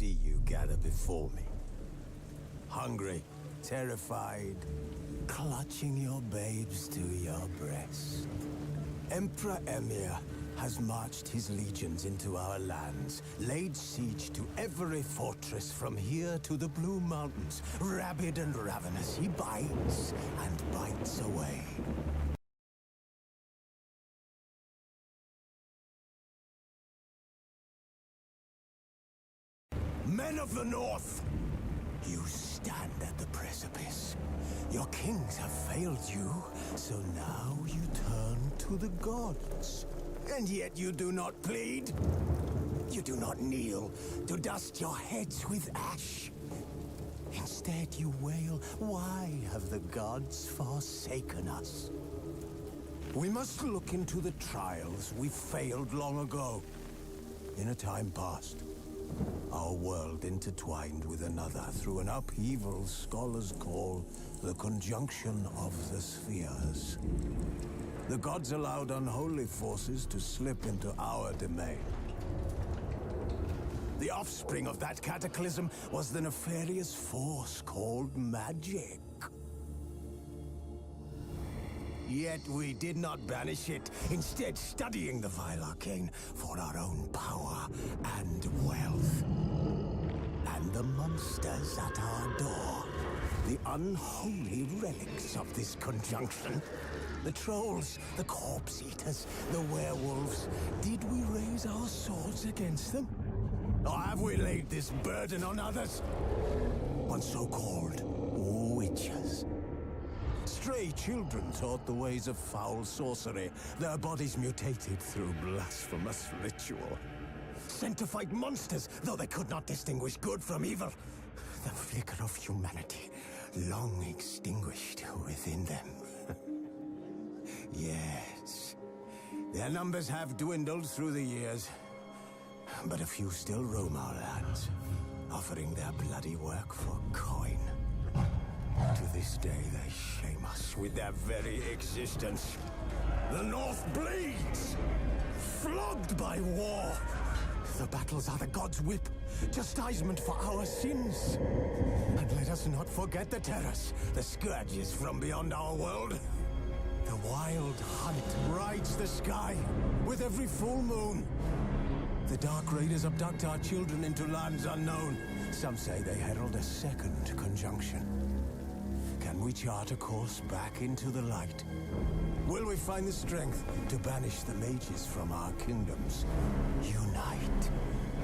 see you gather before me. Hungry, terrified, clutching your babes to your breast. Emperor Emir has marched his legions into our lands, laid siege to every fortress from here to the Blue Mountains. Rabid and ravenous, he bites and bites away. Men of the North, you stand at the precipice. Your kings have failed you, so now you turn to the gods. And yet you do not plead. You do not kneel to dust your heads with ash. Instead you wail, why have the gods forsaken us? We must look into the trials we failed long ago. In a time past, our world intertwined with another through an upheaval scholars call the conjunction of the spheres. The gods allowed unholy forces to slip into our domain. The offspring of that cataclysm was the nefarious force called magic. Yet we did not banish it, instead studying the vile arcane for our own power and wealth. And the monsters at our door, the unholy relics of this conjunction. The trolls, the corpse eaters, the werewolves. Did we raise our swords against them? Or have we laid this burden on others? On so-called witches. Stray children taught the ways of foul sorcery, their bodies mutated through blasphemous ritual. Sent to fight monsters, though they could not distinguish good from evil. The flicker of humanity, long extinguished within them. Yes, their numbers have dwindled through the years, but a few still roam our lands, offering their bloody work for coin. To this day, they shame us with their very existence. The North bleeds, flogged by war. The battles are the gods' whip, chastisement for our sins. And let us not forget the terrors, the scourges from beyond our world. The wild hunt rides the sky with every full moon. The Dark Raiders abduct our children into lands unknown. Some say they herald a second conjunction. Can we chart a course back into the light? Will we find the strength to banish the mages from our kingdoms? Unite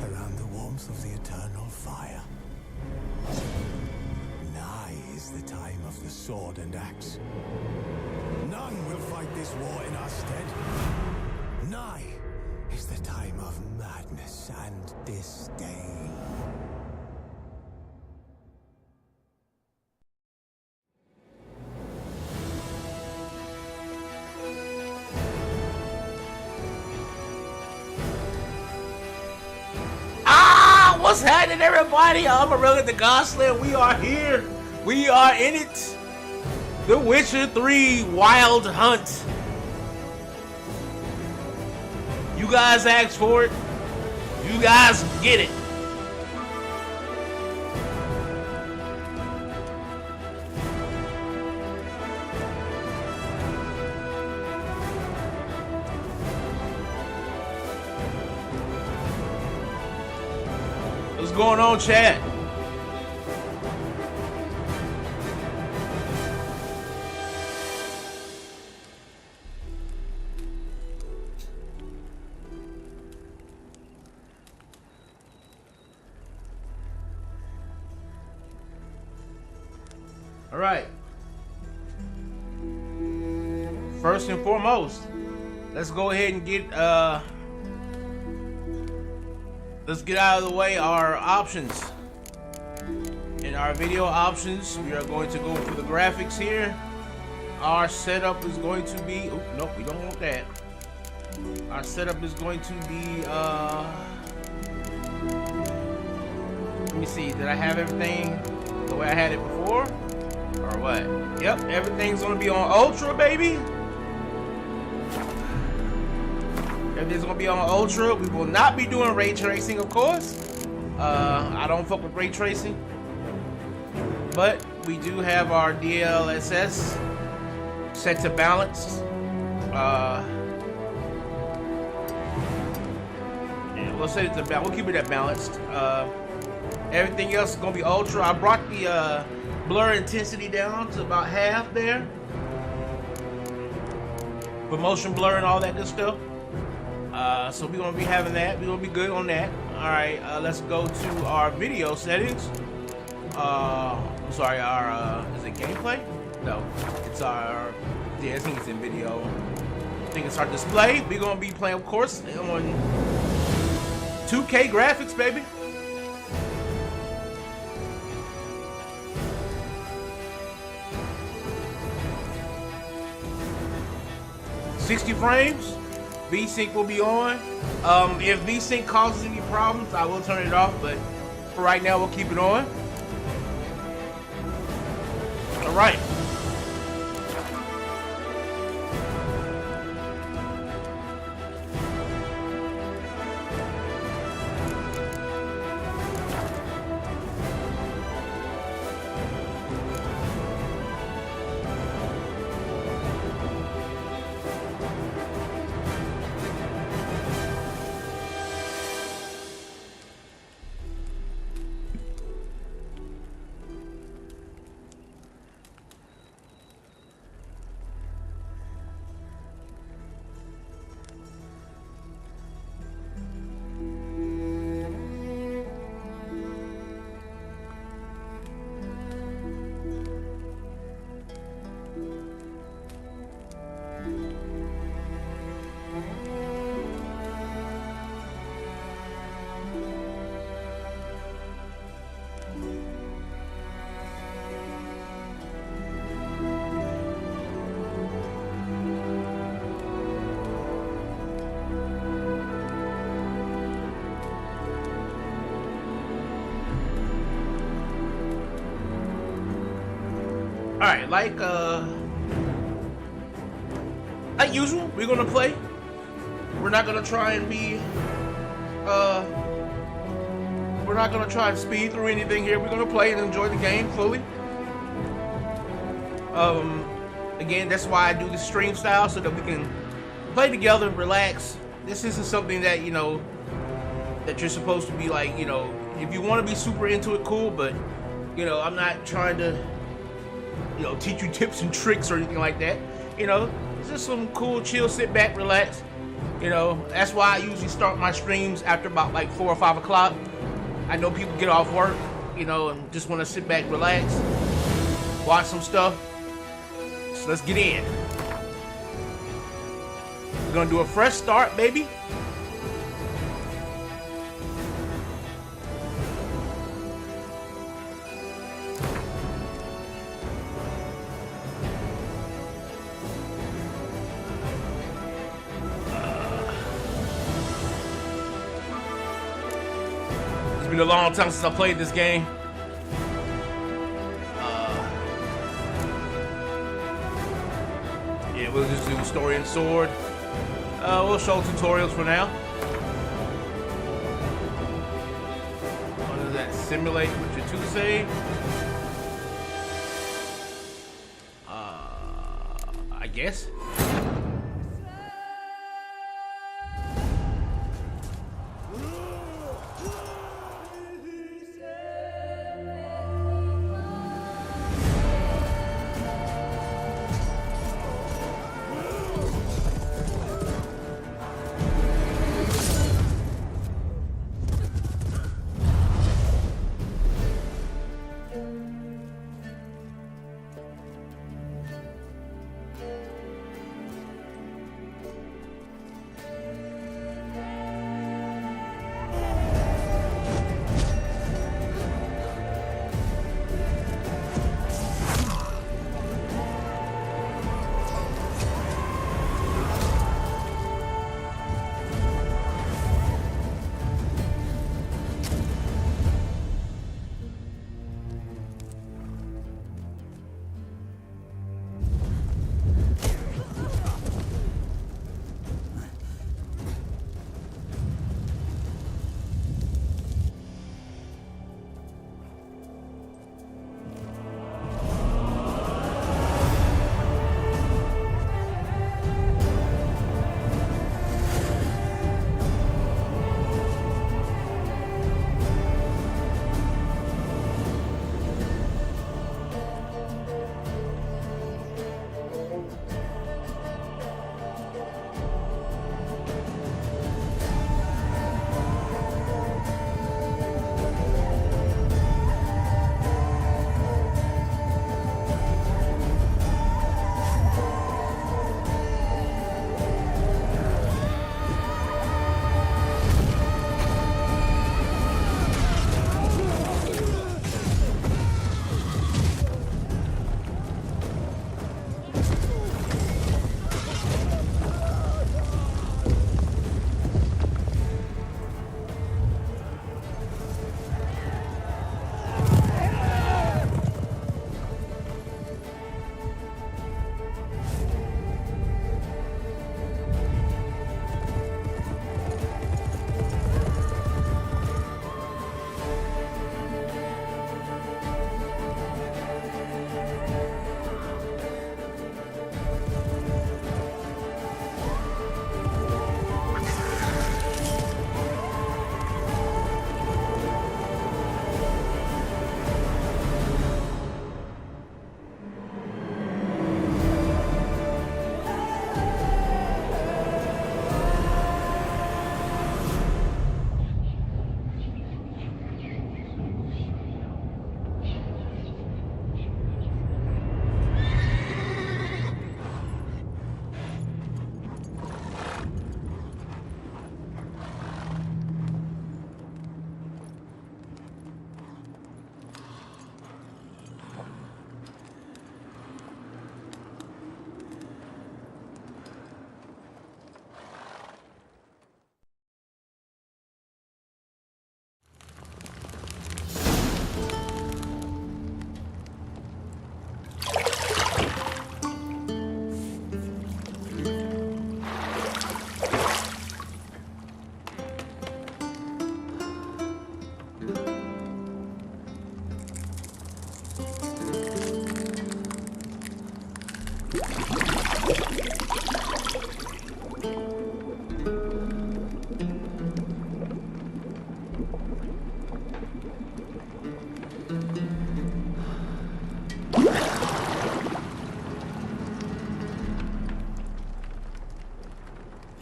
around the warmth of the eternal fire. Nigh is the time of the sword and axe. None will fight this war in our stead. Nigh is the time of madness and disdain. What's happening, everybody? I'm Amon-Rellik the Godslayer. We are here. We are in it. The Witcher 3 Wild Hunt. You guys asked for it. You guys get it. What's going on, chat? All right. First and foremost, let's go ahead and get let's get out of the way our options. In our video options, we are going to go for the graphics here. Our setup is going to be, oh, nope, we don't want that. Our setup is going to be, let me see, did I have everything the way I had it before? Or what? Yep, everything's gonna be on Ultra, baby. Everything's gonna be on Ultra. We will not be doing ray tracing, of course. I don't fuck with ray tracing, but we do have our DLSS set to balanced. We'll set it to balance. We'll keep it at balanced. Everything else is gonna be ultra. I brought the blur intensity down to about half there for motion blur and all that good stuff. So we're gonna be having that. We're gonna be good on that. All right, let's go to our video settings. I'm sorry, our is it gameplay? No, it's our. Yeah, I think it's in video. I think it's our display. We're gonna be playing, of course, on 2K graphics, baby. $60 frames. VSync will be on. If VSync causes any problems, I will turn it off, but for right now, we'll keep it on. All right. Alright, like usual, we're gonna play. We're not gonna try and be we're not gonna try and speed through anything here. We're gonna play and enjoy the game fully. Again, that's why I do the stream style, so that we can play together, relax. This isn't something that, you know, that you're supposed to be like, you know, if you want to be super into it, cool, but, you know, I'm not trying to, you know, teach you tips and tricks or anything like that. You know, it's just some cool, chill, sit back, relax. You know, that's why I usually start my streams after about like 4 or 5 o'clock. I know people get off work, you know, and just want to sit back, relax, watch some stuff. So let's get in. We're gonna do a fresh start, baby. It's been a long time since I played this game. Yeah, we'll just do story and sword. We'll show tutorials for now. What does that simulate with your 2 save? I guess.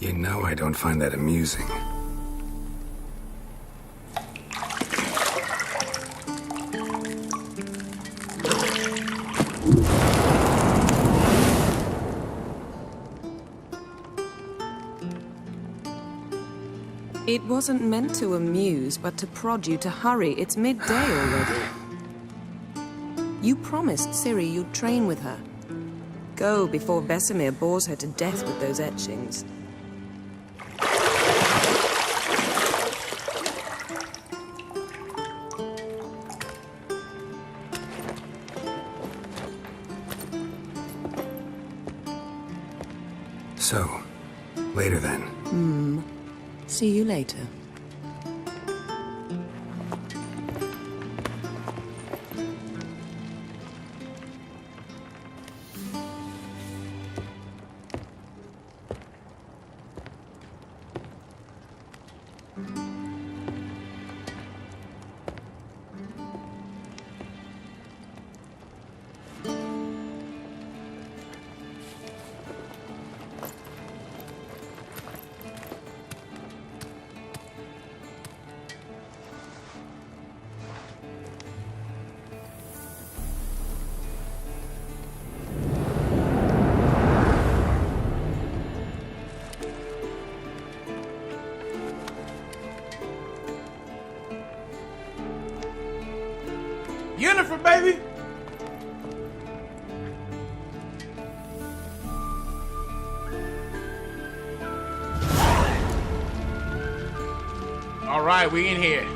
You know I don't find that amusing. It wasn't meant to amuse, but to prod you to hurry. It's midday already. You promised Ciri you'd train with her. Go before Vesemir bores her to death with those etchings. So, later then. See you later. Jennifer, baby! All right, we in here.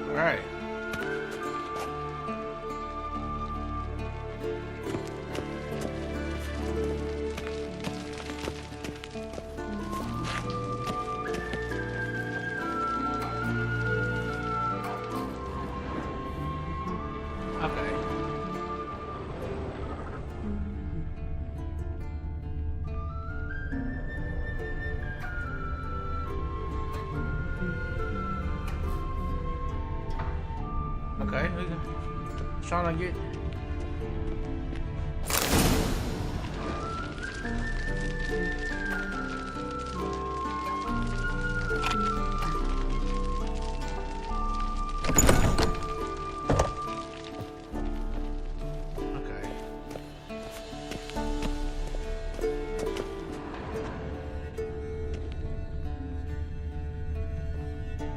All right. Okay. Okay, trying to get. Okay.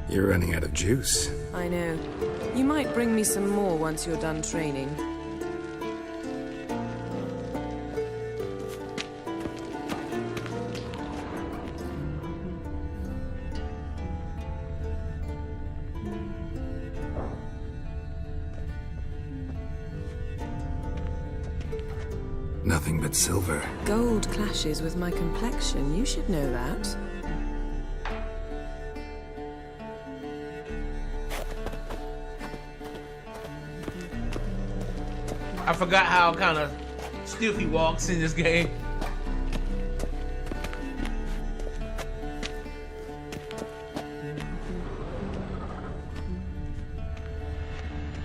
You're running out of juice. I know. You might bring me some more once you're done training. Nothing but silver. Gold clashes with my complexion. You should know that. I forgot how kind of stiff he walks in this game.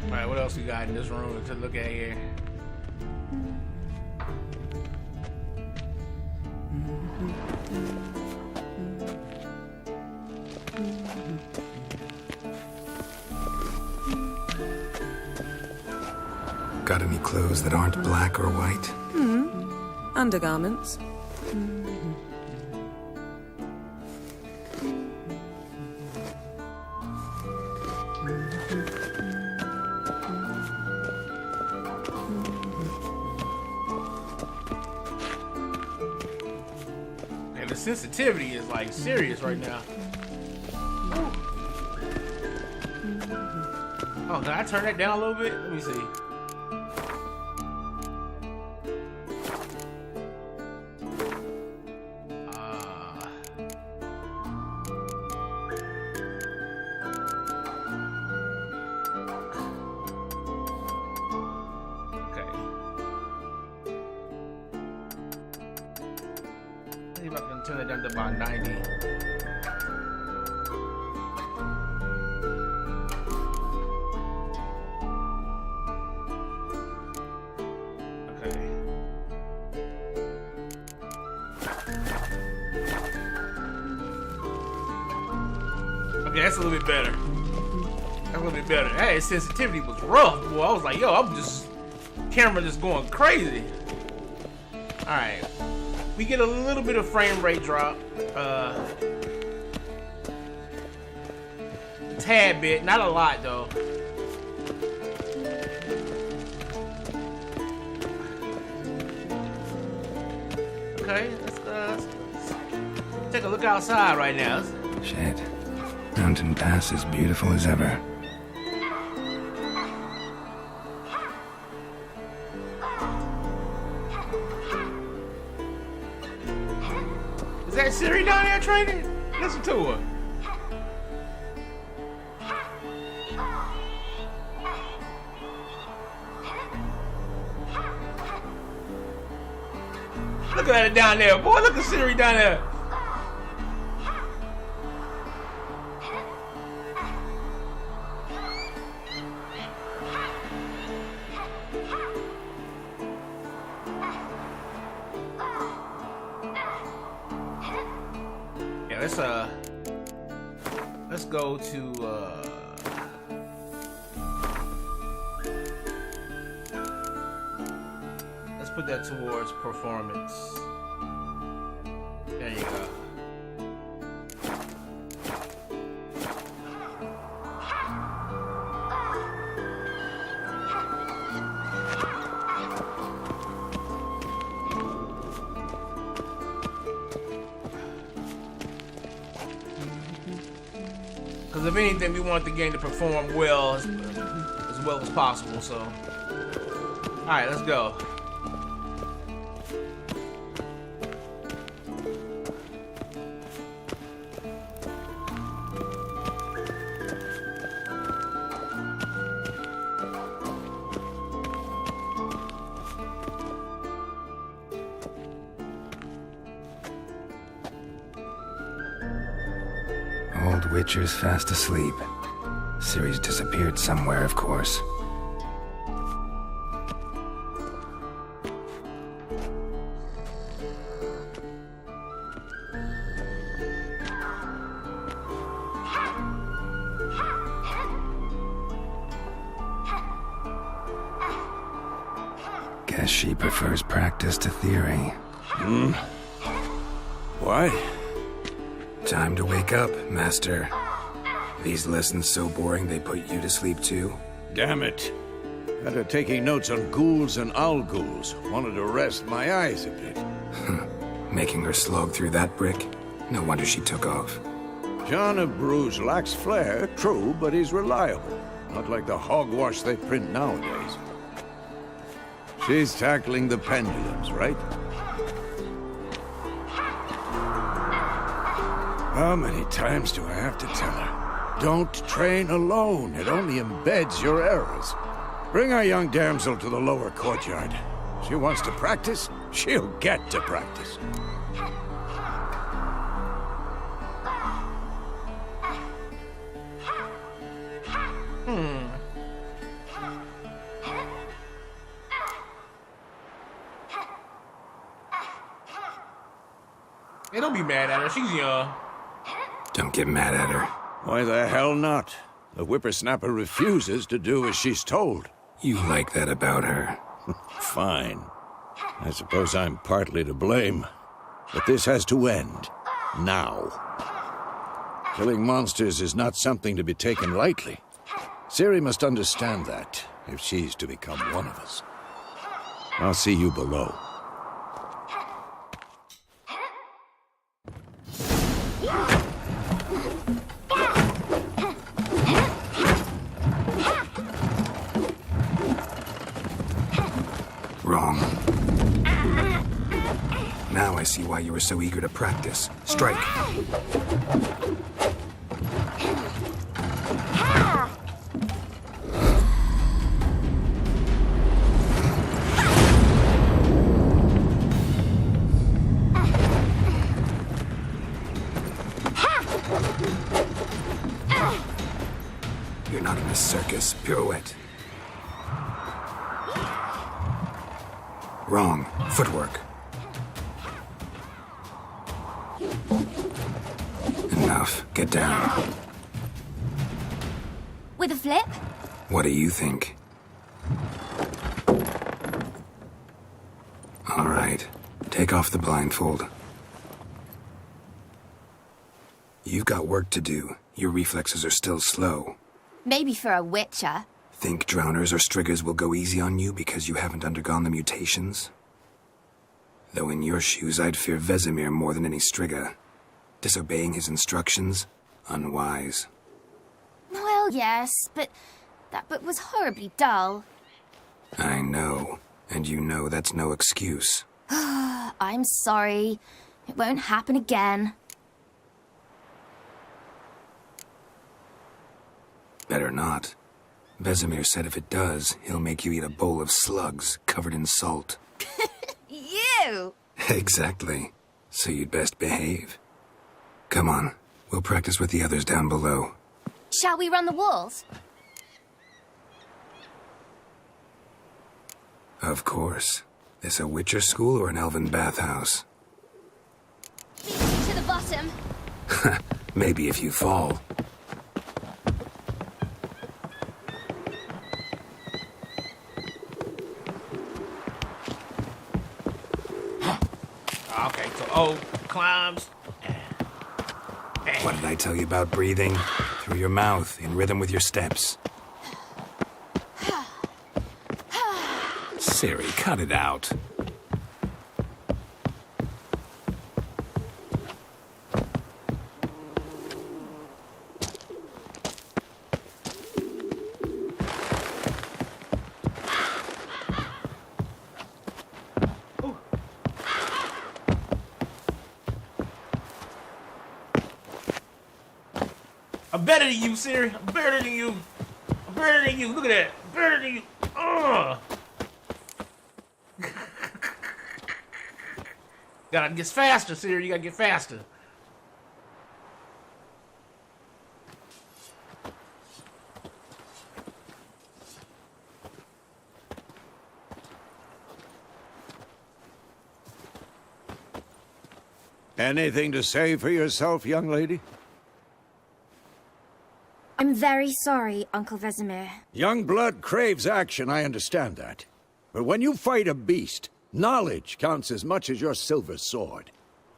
All right, what else we got in this room to look at here? Got any clothes that aren't black or white? Undergarments. And the sensitivity is like serious right now. Oh, can I turn that down a little bit? Let me see. Okay. See if I can turn it down to about 90. Okay, that's a little bit better. That's a little bit better. Hey, sensitivity was rough, boy. I was like, yo, I'm just camera just going crazy. All right, we get a little bit of frame rate drop, a tad bit, not a lot though. Okay, let's take a look outside right now. Shit. Mountain Pass is beautiful as ever. Is that Siri down there training? Listen to her. Look at it down there, boy. Look at Siri down there. Yeah, let's go to let's put that towards performance. There you go. Because if anything, we want the game to perform well as well as possible. So, all right, let's go. Old Witcher's fast asleep. Ciri's disappeared somewhere, of course. Guess she prefers practice to theory. Why? Time to wake up, Master. These lessons so boring they put you to sleep too? Damn it. Had her taking notes on ghouls and owl ghouls. Wanted to rest my eyes a bit. Making her slog through that brick? No wonder she took off. John of Bruges lacks flair, true, but he's reliable. Not like the hogwash they print nowadays. She's tackling the pendulums, right? How many times do I have to tell her? Don't train alone. It only embeds your errors. Bring our young damsel to the lower courtyard. She wants to practice, she'll get to practice. Hey, don't be mad at her. She's young. Don't get mad at her. Why the hell not? The whippersnapper refuses to do as she's told. You like that about her. Fine. I suppose I'm partly to blame. But this has to end. Now. Killing monsters is not something to be taken lightly. Ciri must understand that, if she's to become one of us. I'll see you below. why you were so eager to practice. Strike. You're not in a circus. Pirouette. Wrong. Footwork. Enough. Get down. With a flip? What do you think? All right. Take off the blindfold. You've got work to do. Your reflexes are still slow. Maybe for a witcher. Think drowners or striggers will go easy on you because you haven't undergone the mutations? Though in your shoes, I'd fear Vesemir more than any strigger. Disobeying his instructions? Unwise. Well, yes, but that book was horribly dull. I know. And you know that's no excuse. I'm sorry. It won't happen again. Better not. Vesemir said if it does, he'll make you eat a bowl of slugs covered in salt. You! Exactly. So you'd best behave. Come on. We'll practice with the others down below. Shall we run the walls? Of course. This a Witcher school or an elven bathhouse? To the bottom. Maybe if you fall. Okay, so O climbs. What did I tell you about breathing? Through your mouth, in rhythm with your steps. Siri, cut it out. I'm better than you, Siri. I'm better than you. I'm better than you. Look at that. I'm better than you. Ugh. Gotta get faster, Siri. You gotta get faster. Anything to say for yourself, young lady? I'm very sorry, Uncle Vesemir. Young blood craves action, I understand that. But when you fight a beast, knowledge counts as much as your silver sword.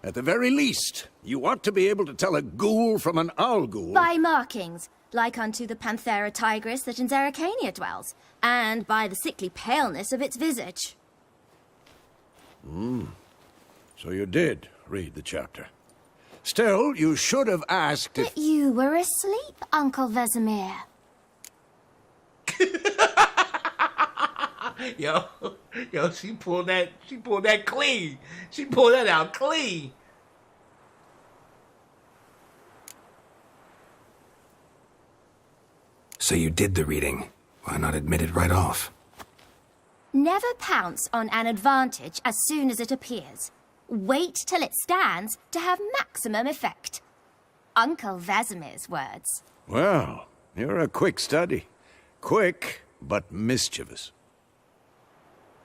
At the very least, you ought to be able to tell a ghoul from an owl ghoul. By markings, like unto the Panthera tigris that in Zerrikania dwells, and by the sickly paleness of its visage. So you did read the chapter. Still, you should have asked if... But you were asleep, Uncle Vesemir. Yo, she pulled that clean. She pulled that out clean. So you did the reading. Why not admit it right off? Never pounce on an advantage as soon as it appears. Wait till it stands to have maximum effect. Uncle Vesemir's words. Well, you're a quick study. Quick, but mischievous.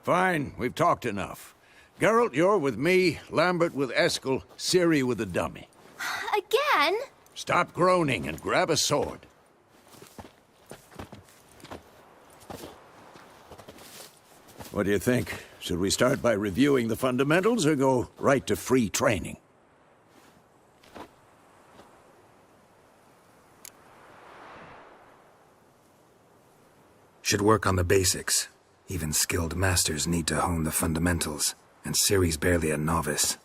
Fine, we've talked enough. Geralt, you're with me, Lambert with Eskel, Ciri with the dummy. Again? Stop groaning and grab a sword. What do you think? Should we start by reviewing the fundamentals or go right to free training? Should work on the basics. Even skilled masters need to hone the fundamentals, and Ciri's barely a novice.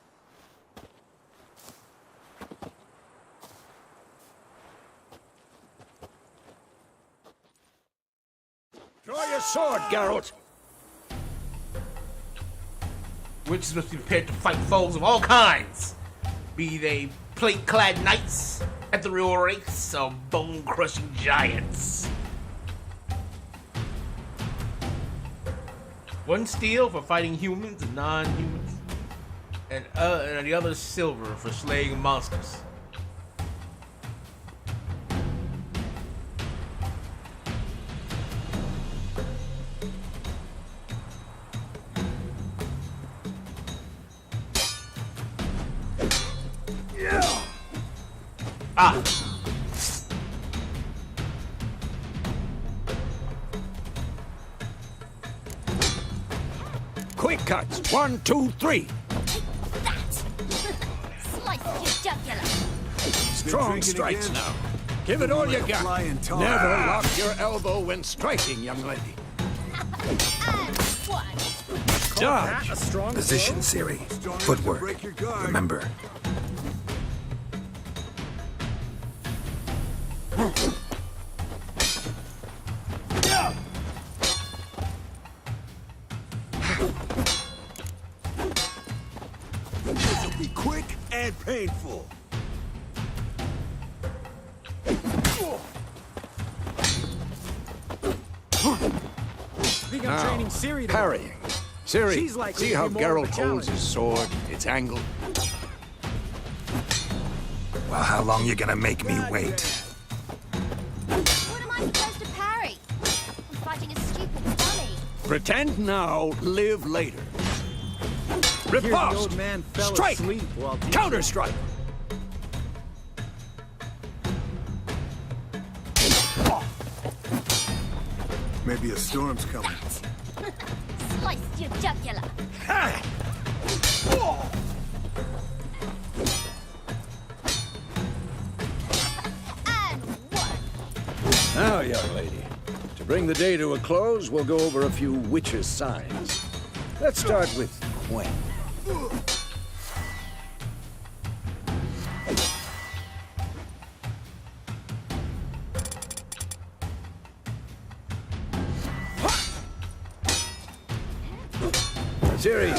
Draw your sword, Geralt! Witches must be prepared to fight foes of all kinds, be they plate-clad knights, ethereal wraiths, or bone-crushing giants. 1 steel for fighting humans and non-humans, and the other silver for slaying monsters. Ah! Quick cuts. 1, 2, 3. That! Slice your jugular. Strong drinking strikes again? now. Give it all you Like a got. flying tar. Never lock your elbow when striking, young lady. And one. Dodge. Position, Siri. Footwork. Break your guard. Remember. This'll be quick and painful. Think I'm training Siri to Parrying. Siri, She's likely see to how be more of a Geralt holds his sword? It's angled. Well, how long you gonna make me wait? What am I supposed to parry? I'm fighting a stupid dummy. Pretend now, live later. Here's the Riposte! old man fell Strike! asleep while teaching. Counter-strike! Maybe a storm's coming. Slice your jugular. And one. Now, young lady, to bring the day to a close, we'll go over a few witches' signs. Let's start with Gwen. Siri,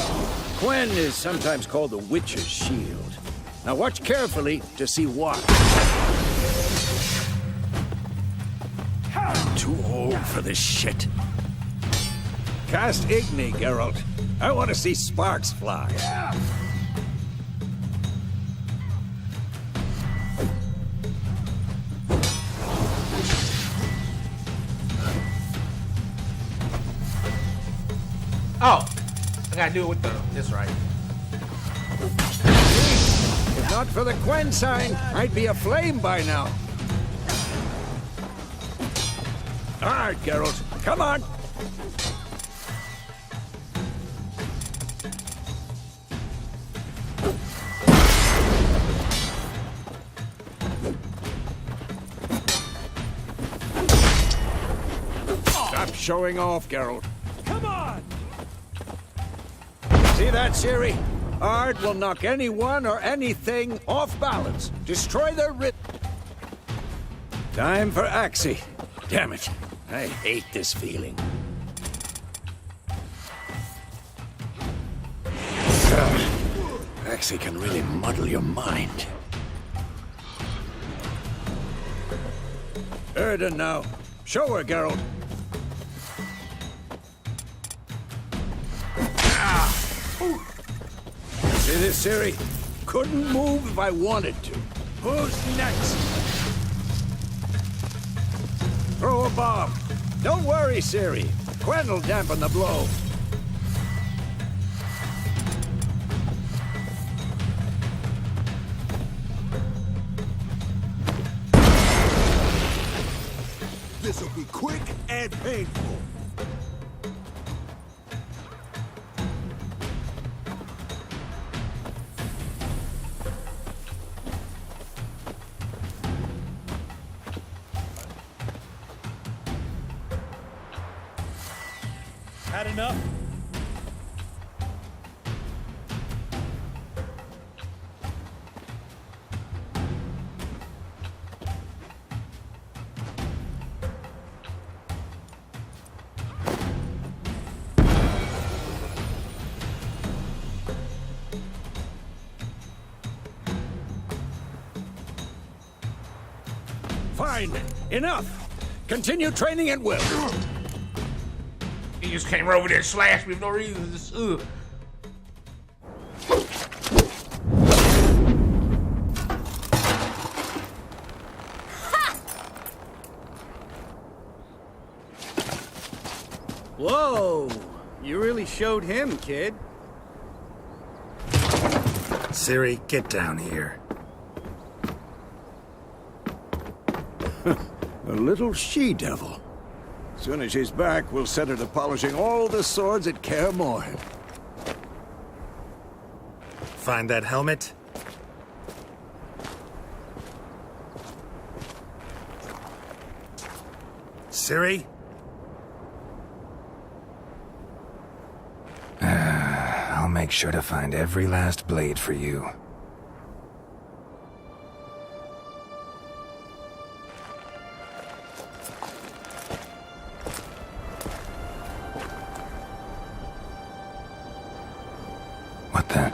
Gwen is sometimes called the Witch's Shield. Now watch carefully to see why. I'm too old for this shit. Cast Igni, Geralt. I want to see sparks fly. Oh! I gotta do it with this right. If not for the Gwen sign, I'd be aflame by now. All right, Geralt, come on. Stop showing off, Geralt. Come on! See that, Siri? Ard will knock anyone or anything off balance. Destroy their writ. Time for Axie. Damn it. I hate this feeling. Axie can really muddle your mind. Erden now. Show her, Geralt. See this, Siri? Couldn't move if I wanted to. Who's next? Throw a bomb. Don't worry, Siri. Gwen'll dampen the blow. This'll be quick and painful. Had enough? Fine. Enough. Continue training at will. He just came over there and slashed me for no reason. Just, ugh. Whoa! You really showed him, kid. Ciri, get down here. A little she-devil. Soon as she's back, we'll set her to polishing all the swords at Kaer Morhen. Find that helmet? Ciri? I'll make sure to find every last blade for you. What the?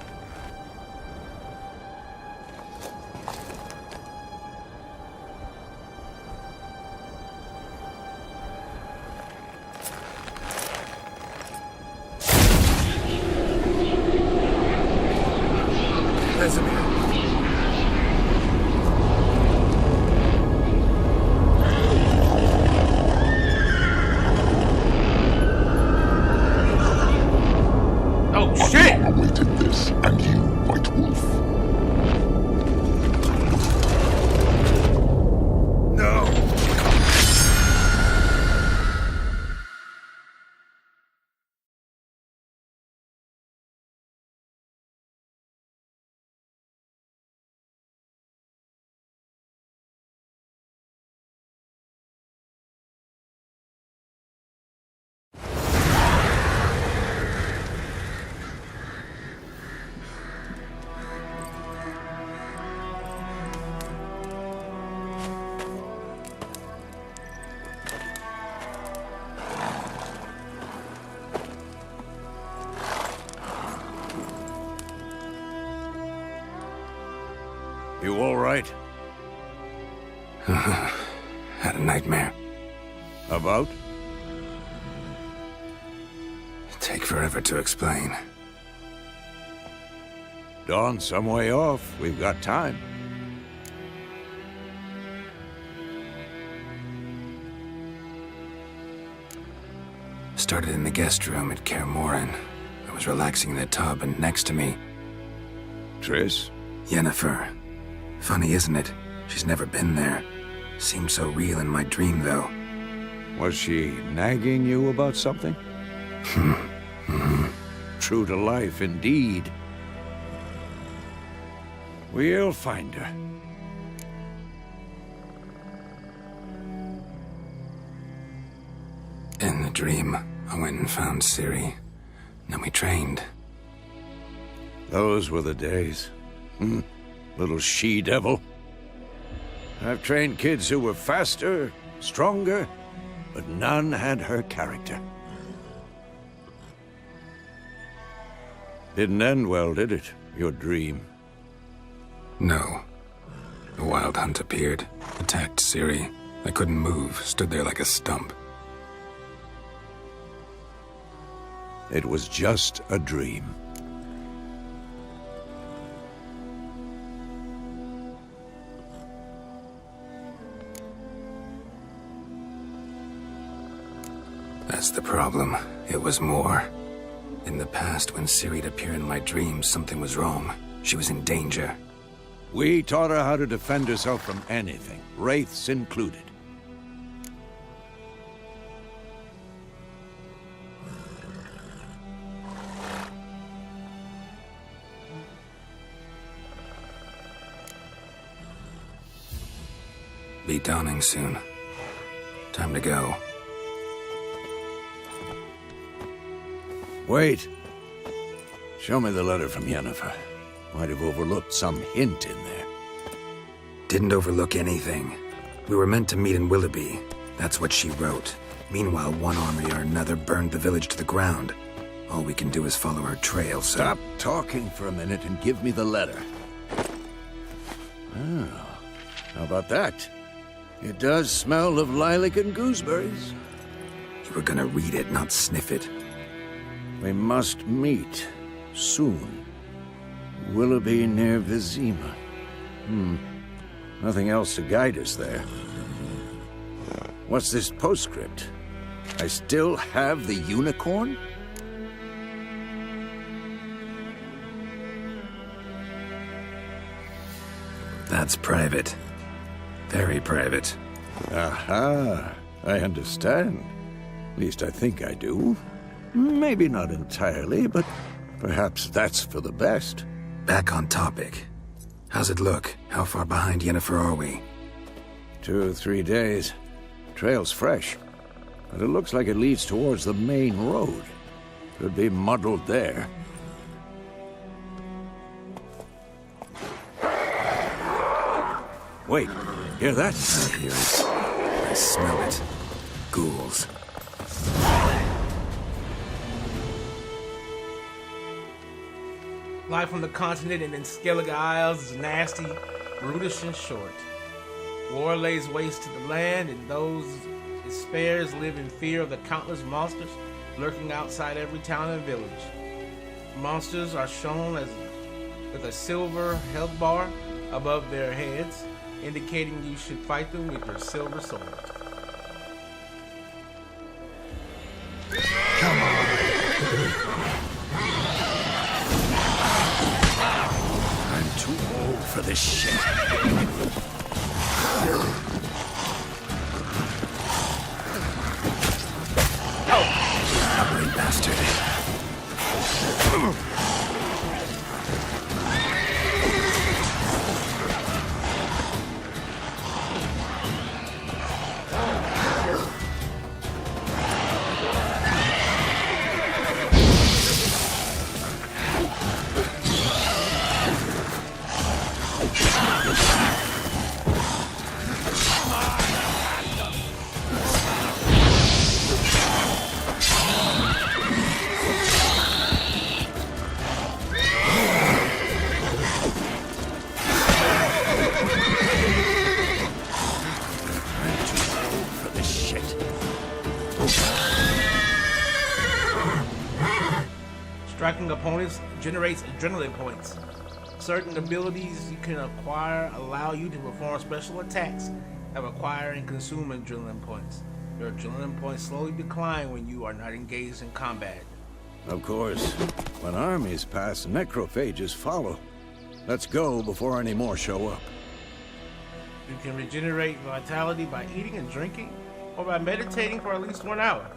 You all right? Had a nightmare. About? Take forever to explain. Dawn's some way off. We've got time. Started in the guest room at Kaer Morhen. I was relaxing in the tub, and next to me... Triss? Yennefer. Funny, isn't it? She's never been there. Seemed so real in my dream, though. Was she nagging you about something? True to life, indeed. We'll find her. In the dream, I went and found Ciri. Then we trained. Those were the days. Little she-devil. I've trained kids who were faster, stronger, but none had her character. Didn't end well, did it? Your dream? No. A wild hunt appeared, attacked Ciri. I couldn't move, stood there like a stump. It was just a dream. That's the problem. It was more. In the past, when Ciri'd appear in my dreams, something was wrong. She was in danger. We taught her how to defend herself from anything, wraiths included. Be dawning soon. Time to go. Wait. Show me the letter from Yennefer. Might have overlooked some hint in there. Didn't overlook anything. We were meant to meet in Willoughby. That's what she wrote. Meanwhile, one army or another burned the village to the ground. All we can do is follow her trail, so... Stop talking for a minute and give me the letter. Oh, how about that? It does smell of lilac and gooseberries. You were gonna read it, not sniff it. We must meet soon. Willoughby near Vizima. Nothing else to guide us there. What's this postscript? I still have the unicorn? That's private. Very private. Aha, I understand. At least I think I do. Maybe not entirely, but perhaps that's for the best. Back on topic. How's it look? How far behind Yennefer are we? 2 or 3 days. Trail's fresh, but it looks like it leads towards the main road. Could be muddled there. Wait, hear that? I hear it. I smell it. Ghouls. Life on the continent and in Skellige Isles is nasty, brutish, and short. War lays waste to the land, and those it spares live in fear of the countless monsters lurking outside every town and village. Monsters are shown as with a silver health bar above their heads, indicating you should fight them with your silver sword. I'm too old for this shit. Stubborn bastard. Striking opponents generates adrenaline points. Certain abilities you can acquire allow you to perform special attacks that require and consume adrenaline points. Your adrenaline points slowly decline when you are not engaged in combat. Of course, when armies pass, necrophages follow. Let's go before any more show up. You can regenerate vitality by eating and drinking, or by meditating for at least 1 hour.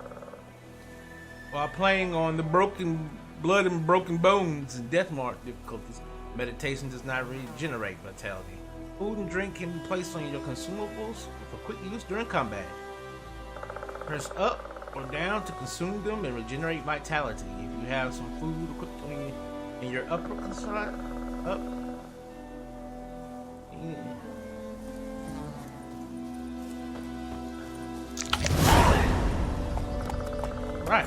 While playing on the broken blood and broken bones and death mark difficulties, meditation does not regenerate vitality. Food and drink can be placed on your consumables for quick use during combat. Press up or down to consume them and regenerate vitality. If you have some food equipped on in your upper side, up. Yeah. Right.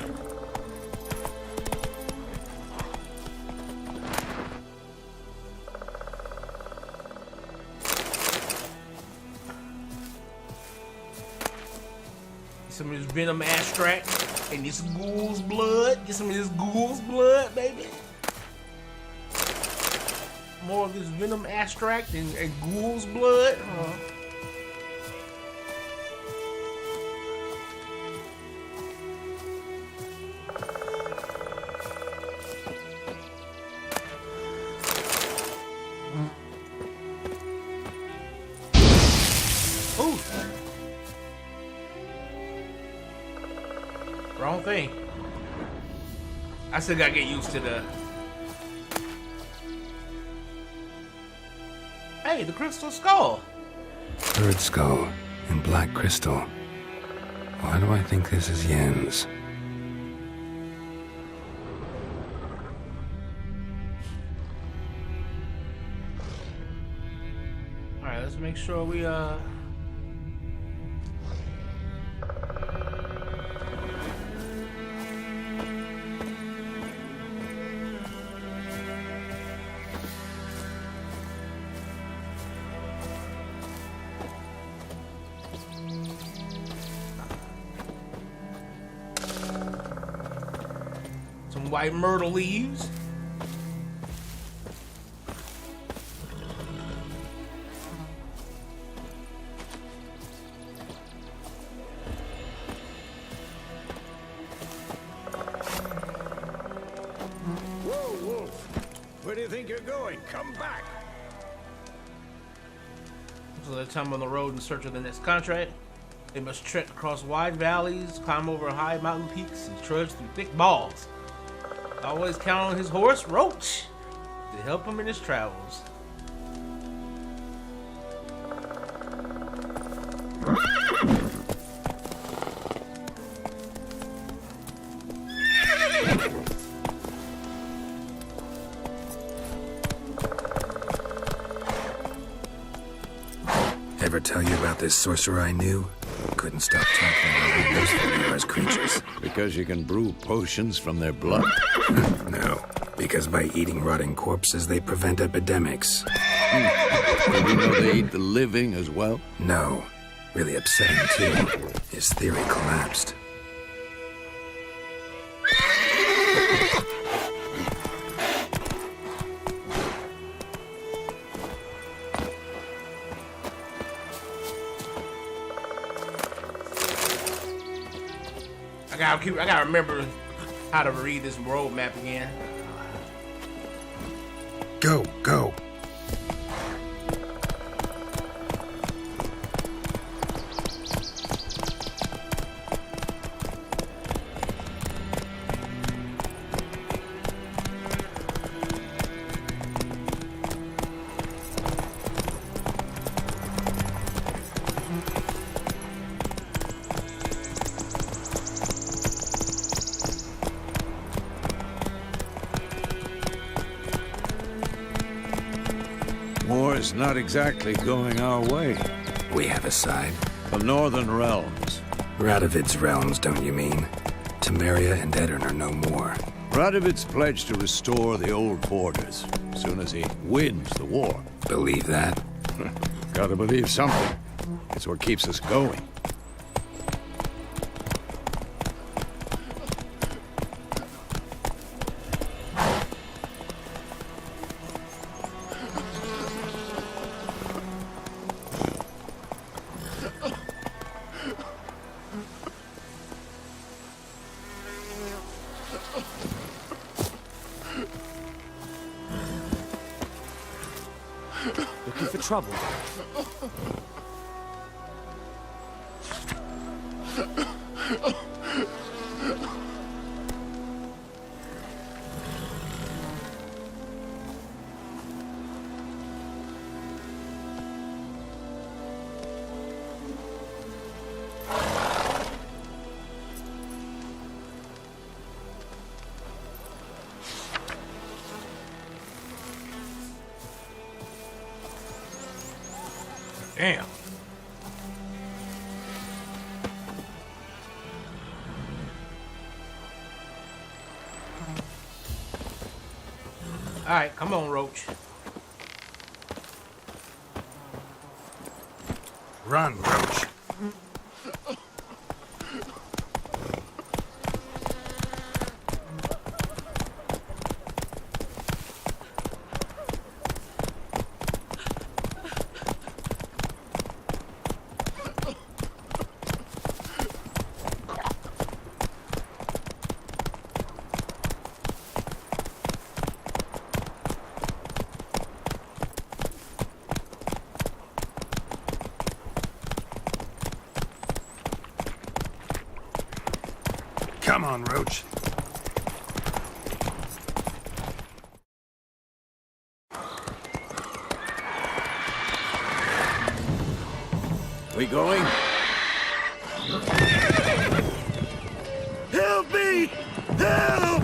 Some of this venom extract and this ghoul's blood. Get some of this ghoul's blood, baby. More of this venom extract and ghoul's blood. Ooh. Wrong thing. I still gotta get used to the... Hey, the crystal skull. Bird skull and black crystal. Why do I think this is Yen's? Alright, let's make sure we white myrtle leaves. Whoa, Wolf! Where do you think you're going? Come back! So they're time on the road in search of the next contract. They must trek across wide valleys, climb over high mountain peaks, and trudge through thick bogs. Always count on his horse, Roach, to help him in his travels. Ever tell you about this sorcerer I knew? Couldn't stop talking about how useful they are as creatures. Because you can brew potions from their blood? No, because by eating rotting corpses, they prevent epidemics. Did you know they eat the living as well? No. Really upsetting, too. His theory collapsed. I gotta remember how to read this road map again. Go, go. War's not exactly going our way. We have a side. The Northern Realms. Radovid's realms, don't you mean? Temeria and Edirn are no more. Radovid's pledged to restore the old borders as soon as he wins the war. Believe that? Gotta believe something. It's what keeps us going. Looking for trouble. Damn. All right, come on, Roach. Run, Roach. Come on, Roach. We going? Help me! Help!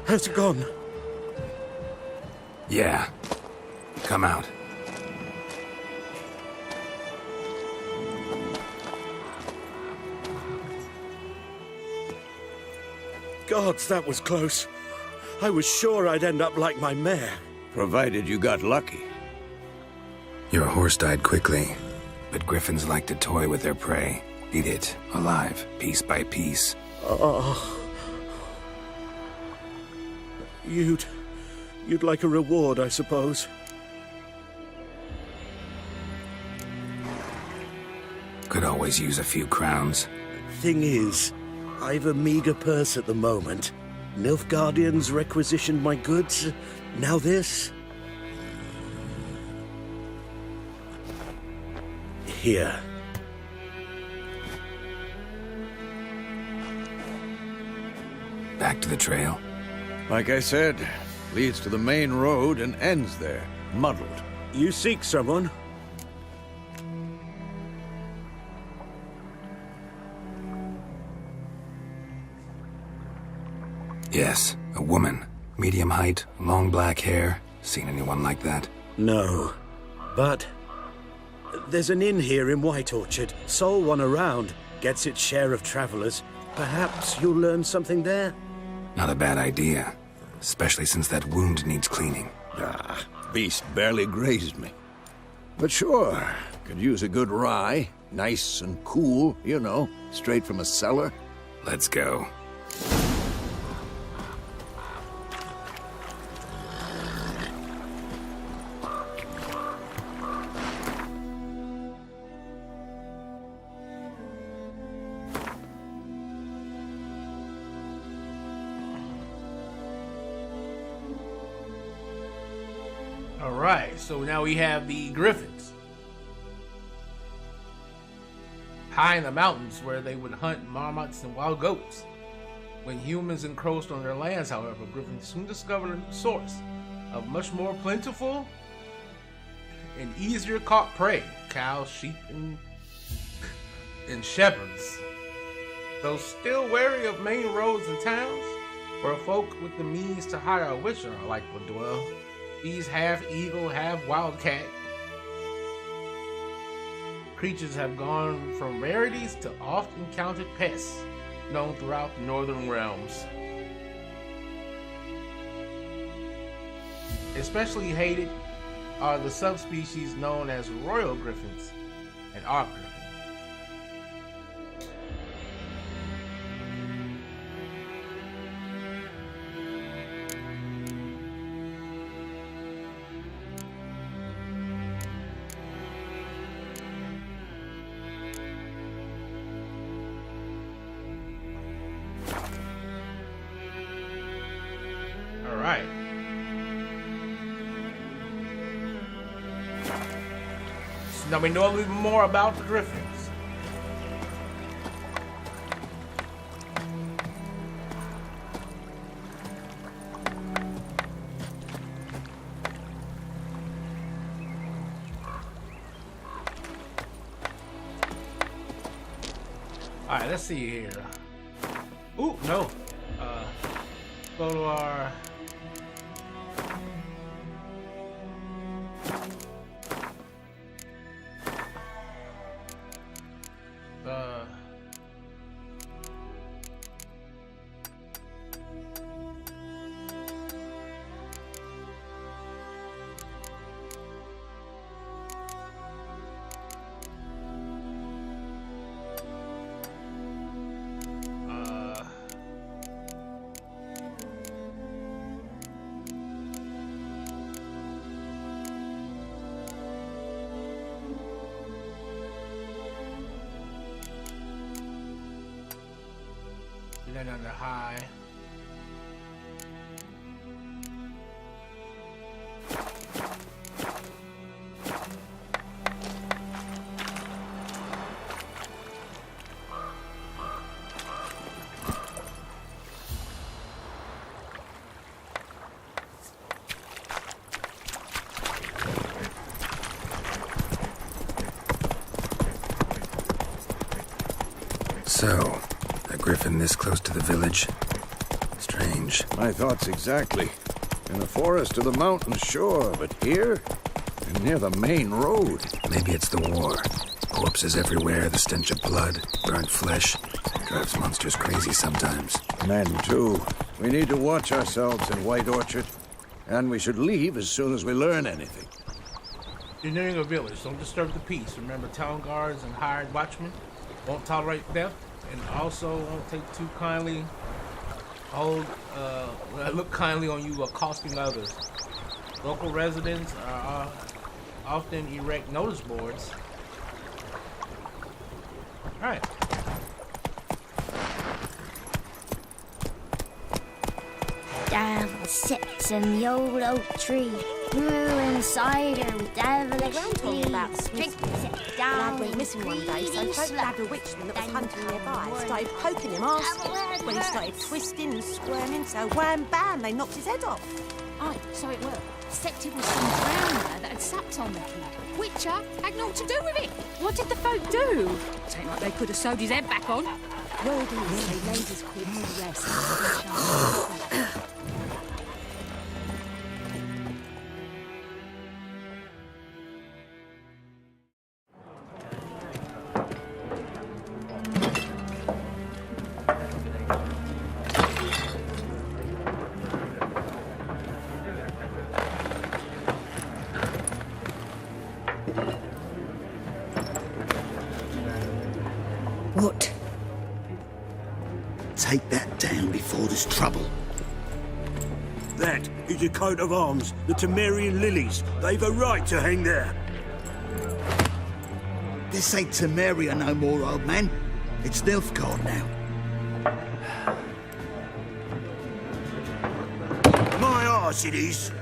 How's it gone? Yeah. Come out. Gods, that was close. I was sure I'd end up like my mare. Provided you got lucky. Your horse died quickly, but griffins like to toy with their prey. Eat it, alive, piece by piece. You'd like a reward, I suppose. Could always use a few crowns. Thing is, I've a meager purse at the moment. Nilfgaardians requisitioned my goods. Now this. Here. Back to the trail. Like I said, leads to the main road and ends there, muddled. You seek someone? Yes, a woman. Medium height, long black hair. Seen anyone like that? No. But there's an inn here in White Orchard. Sole one around. Gets its share of travelers. Perhaps you'll learn something there? Not a bad idea. Especially since that wound needs cleaning. Ah, beast barely grazed me. But sure, could use a good rye. Nice and cool, you know, straight from a cellar. Let's go. Alright, so now we have the griffins. High in the mountains where they would hunt marmots and wild goats. When humans encroached on their lands, however, griffins soon discovered a new source of much more plentiful and easier caught prey. Cows, sheep, and shepherds. Though still wary of main roads and towns, where folk with the means to hire a witcher are like to dwell, these half-eagle, half-wildcat creatures have gone from rarities to oft-encountered pests known throughout the northern realms. Especially hated are the subspecies known as royal griffins and arc griffins. Alright. So now we know a little more about the griffins. Alright, let's see here. Ooh, no. Go to our then under high. So, a griffin this close to the village? Strange. strange. My thoughts exactly. In the forest or the mountains, sure, but here? And near the main road. Maybe it's the war. Corpses everywhere, the stench of blood, burnt flesh. Drives monsters crazy sometimes. Men, too. We need to watch ourselves in White Orchard. And we should leave as soon as we learn anything. You're nearing a village. Don't disturb the peace. Remember, town guards and hired watchmen won't tolerate theft, and also won't take too kindly. Look kindly on you accosting others. Local residents are often erect notice boards. All right. Devil sits in the old oak tree, brewing cider with devilish talking about Drink Smith's it down. lad went missing one day, so folk grabbed a witchman that was hunting nearby, started poking him, asking. When he started twisting and squirming, so wham bam, they knocked his head off. Aye, so it were. Except it was some drowner that had supped on the kid. Witcher had naught to do with it. What did the folk do? Tain't like they could have sewed his head back on. Word is, they laid his corpse to rest. What? Take that down before there's trouble. That is a coat of arms, the Temerian lilies. They've a right to hang there. This ain't Temeria no more, old man. It's Nilfgaard now. My arse it is.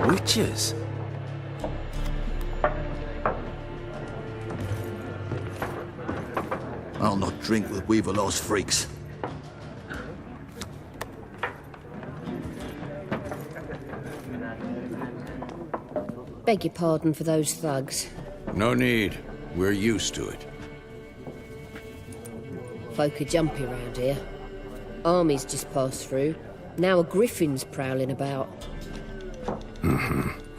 Witches? I'll not drink with Weaverlaw's freaks. Beg your pardon for those thugs. No need. We're used to it. Folk are jumpy round here. Armies just passed through. Now a griffin's prowling about.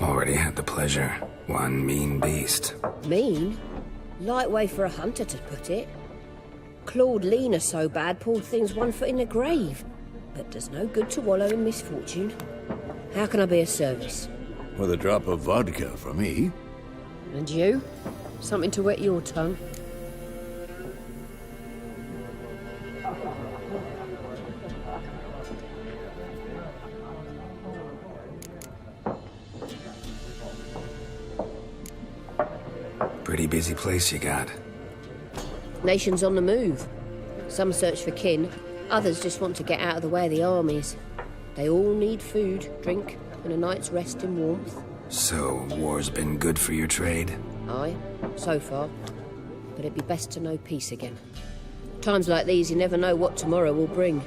Already had the pleasure. One mean beast. Mean? Light way for a hunter to put it. Clawed Lena so bad, poor thing's 1 foot in the grave. But does no good to wallow in misfortune. How can I be of service? With a drop of vodka for me. And you? Something to wet your tongue? Pretty busy place you got. Nations on the move. Some search for kin, others just want to get out of the way of the armies. They all need food, drink, and a night's rest in warmth. So, war's been good for your trade? Aye, so far. But it'd be best to know peace again. Times like these, you never know what tomorrow will bring.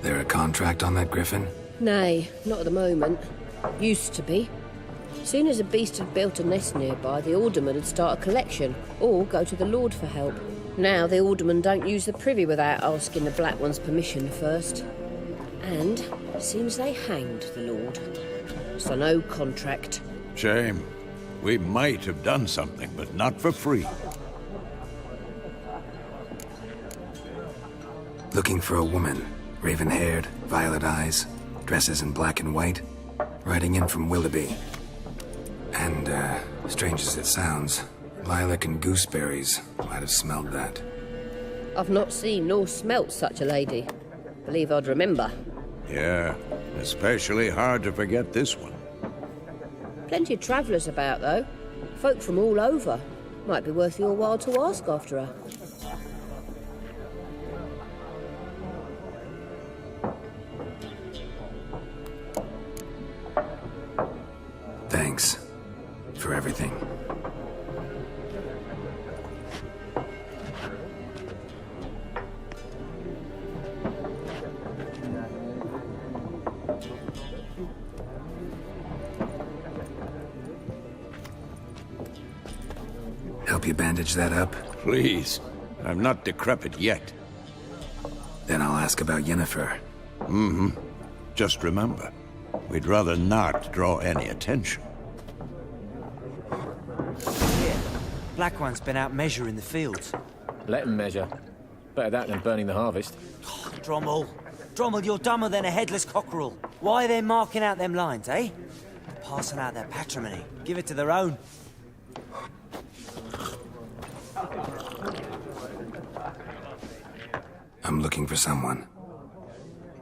There a contract on that griffin? Nay, not at the moment. Used to be. Soon as a beast had built a nest nearby, the alderman would start a collection, or go to the Lord for help. Now the aldermen don't use the privy without asking the Black One's permission first. And seems they hanged the Lord. So no contract. Shame. We might have done something, but not for free. Looking for a woman. Raven-haired, violet eyes, dresses in black and white. Riding in from Willoughby. And, strange as it sounds, lilac and gooseberries might have smelled that. I've not seen nor smelt such a lady. Believe I'd remember. Yeah, especially hard to forget this one. Plenty of travellers about, though. Folk from all over. Might be worth your while to ask after her. help you bandage that up? Please. I'm not decrepit yet. Then I'll ask about Yennefer. Mm-hmm. Just remember, we'd rather not draw any attention. Yeah. Black One's been out measuring the fields. Let him measure. Better that than burning the harvest. Oh, Drommel. Drommel, you're dumber than a headless cockerel. Why are they marking out them lines, eh? Passing out their patrimony. Give it to their own. I'm looking for someone.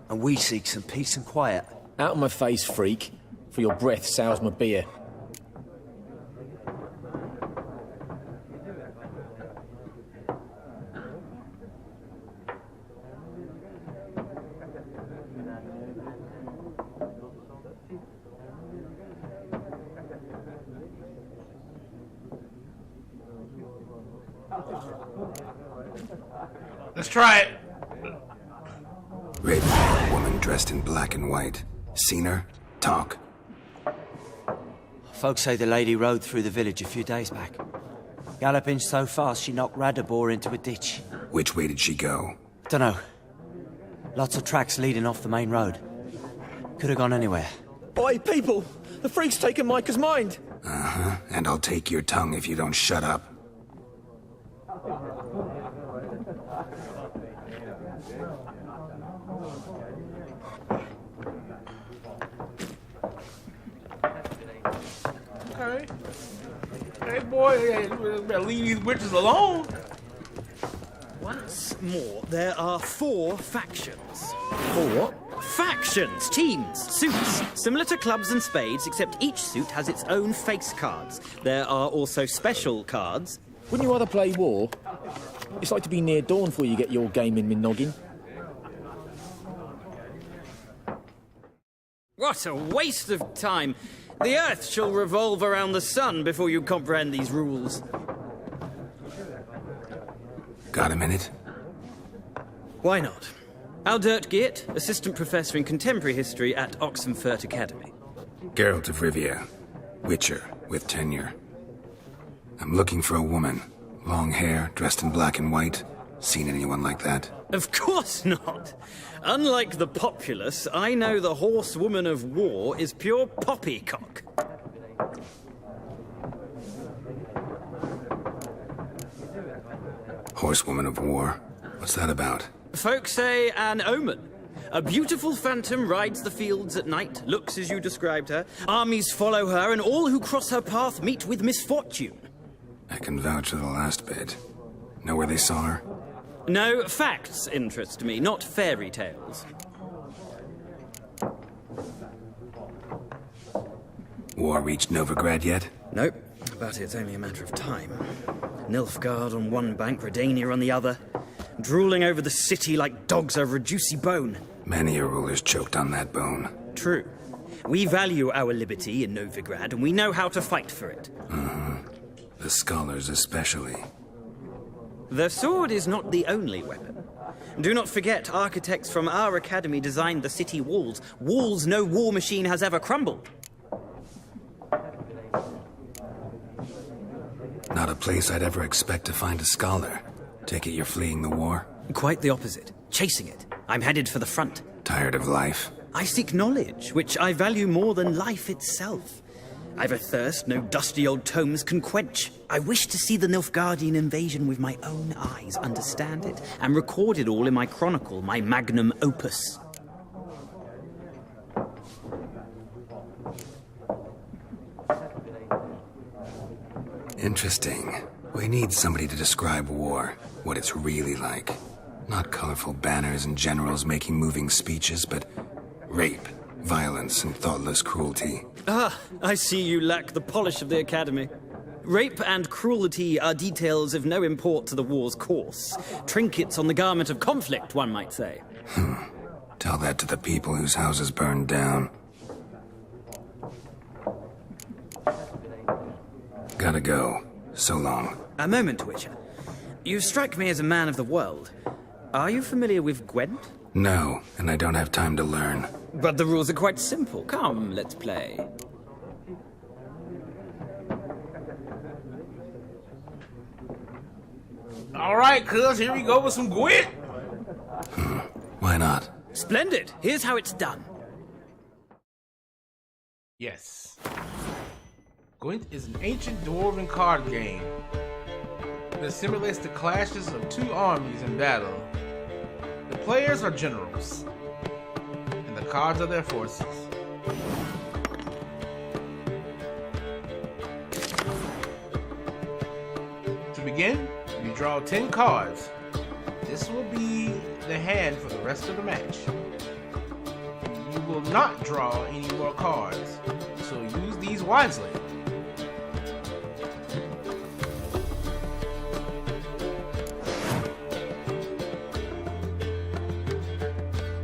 And we seek some peace and quiet. Out of my face, freak. For your breath sours my beer. Let's try it. Raven, a woman dressed in black and white. Seen her? Talk. Folks say the lady rode through the village a few days back. Galloping so fast she knocked Radabor into a ditch. Which way did she go? Dunno. Lots of tracks leading off the main road. Could have gone anywhere. Oi, people! The freak's taken Micah's mind! Uh-huh. And I'll take your tongue if you don't shut up. Okay. Hey, boy, hey, better leave these witches alone. Once more, there are 4 factions. 4 what? Factions, teams, suits, similar to clubs and spades, except each suit has its own face cards. There are also special cards. Wouldn't you rather play war? It's like to be near dawn before you get your game in noggin. What a waste of time! The Earth shall revolve around the sun before you comprehend these rules. Got a minute? Why not? Aldert Geert, Assistant Professor in Contemporary History at Oxenfurt Academy. Geralt of Rivia. Witcher, with tenure. I'm looking for a woman. Long hair, dressed in black and white. Seen anyone like that? Of course not! Unlike the populace, I know the horsewoman of war is pure poppycock. Horsewoman of war? What's that about? Folks say an omen. A beautiful phantom rides the fields at night, looks as you described her. Armies follow her, and all who cross her path meet with misfortune. I can vouch for the last bit. Know where they saw her? No, facts interest me, not fairy tales. War reached Novigrad yet? Nope, but it's only a matter of time. Nilfgaard on one bank, Redania on the other. Drooling over the city like dogs over a juicy bone. Many a ruler's choked on that bone. True. We value our liberty in Novigrad, and we know how to fight for it. The scholars especially. The sword is not the only weapon. Do not forget, architects from our academy designed the city walls. Walls no war machine has ever crumbled. Not a place I'd ever expect to find a scholar. Take it you're fleeing the war? Quite the opposite. Chasing it. I'm headed for the front. Tired of life? I seek knowledge, which I value more than life itself. I've a thirst no dusty old tomes can quench. I wish to see the Nilfgaardian invasion with my own eyes, understand it, and record it all in my chronicle, my magnum opus. Interesting. We need somebody to describe war, what it's really like. Not colorful banners and generals making moving speeches, but rape, violence, and thoughtless cruelty. Ah, I see you lack the polish of the academy. Rape and cruelty are details of no import to the war's course. Trinkets on the garment of conflict, one might say. Tell that to the people whose houses burned down. Gotta go. So long. A moment, Witcher. You strike me as a man of the world. Are you familiar with Gwent? No, and I don't have time to learn. But the rules are quite simple. Come, let's play. Alright, cuz, here we go with some Gwent. Why not? Splendid. Here's how it's done. Yes. Gwent is an ancient dwarven card game that simulates the clashes of two armies in battle. The players are generals, and the cards are their forces. To begin, you draw 10 cards. This will be the hand for the rest of the match. You will not draw any more cards, so use these wisely.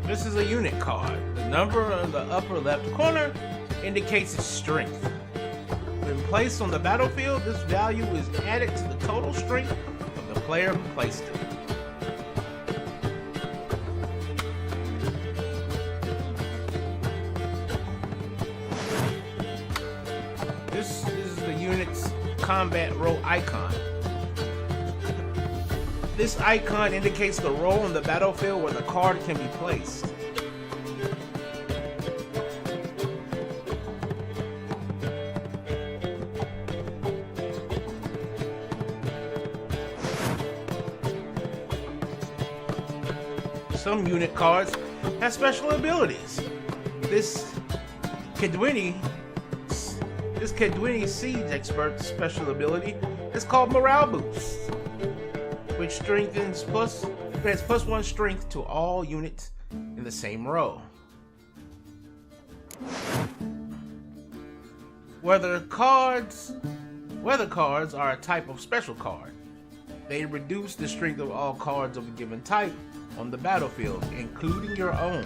This is a unit card. The number on the upper left corner indicates its strength. When placed on the battlefield, this value is added to the total strength of the player who placed it. This is the unit's combat role icon. This icon indicates the role on the battlefield where the card can be placed. Some unit cards have special abilities. This Kedwini Siege Expert's special ability is called Morale Boost, which grants +1 strength to all units in the same row. Weather cards are a type of special card. They reduce the strength of all cards of a given type on the battlefield, including your own.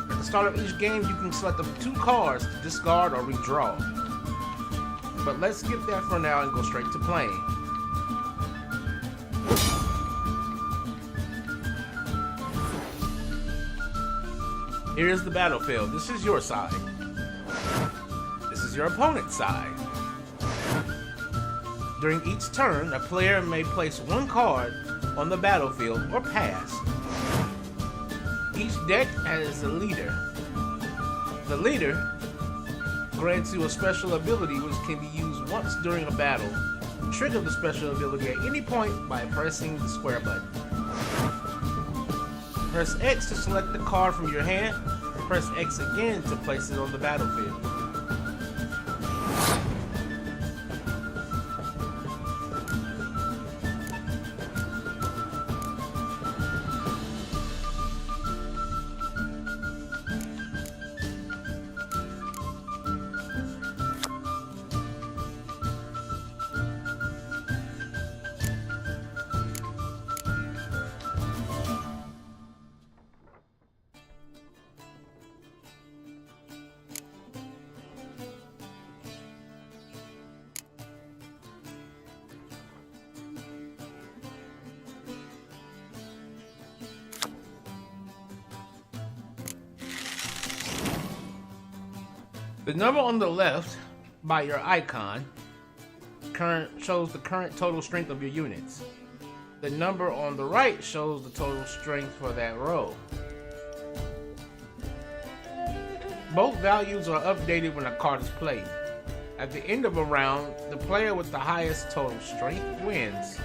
At the start of each game, you can select up to 2 cards to discard or redraw. But let's skip that for now and go straight to playing. Here is the battlefield. This is your side. This is your opponent's side. During each turn, a player may place 1 card on the battlefield or pass. Each deck has a leader. The leader grants you a special ability which can be used once during a battle. Trigger the special ability at any point by pressing the square button. Press X to select the card from your hand. Press X again to place it on the battlefield. The number on the left by your icon shows the current total strength of your units. The number on the right shows the total strength for that row. Both values are updated when a card is played. At the end of a round, the player with the highest total strength wins.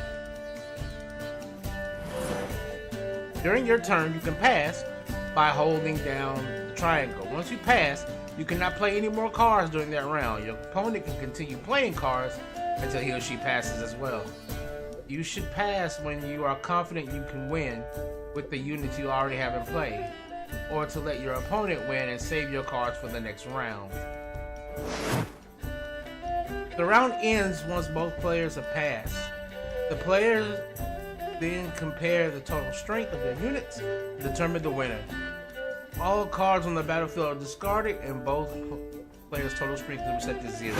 During your turn, you can pass by holding down the triangle. Once you pass, you cannot play any more cards during that round. Your opponent can continue playing cards until he or she passes as well. You should pass when you are confident you can win with the units you already have in play, or to let your opponent win and save your cards for the next round. The round ends once both players have passed. The players then compare the total strength of their units to determine the winner. All cards on the battlefield are discarded and both players' total strength is reset to 0.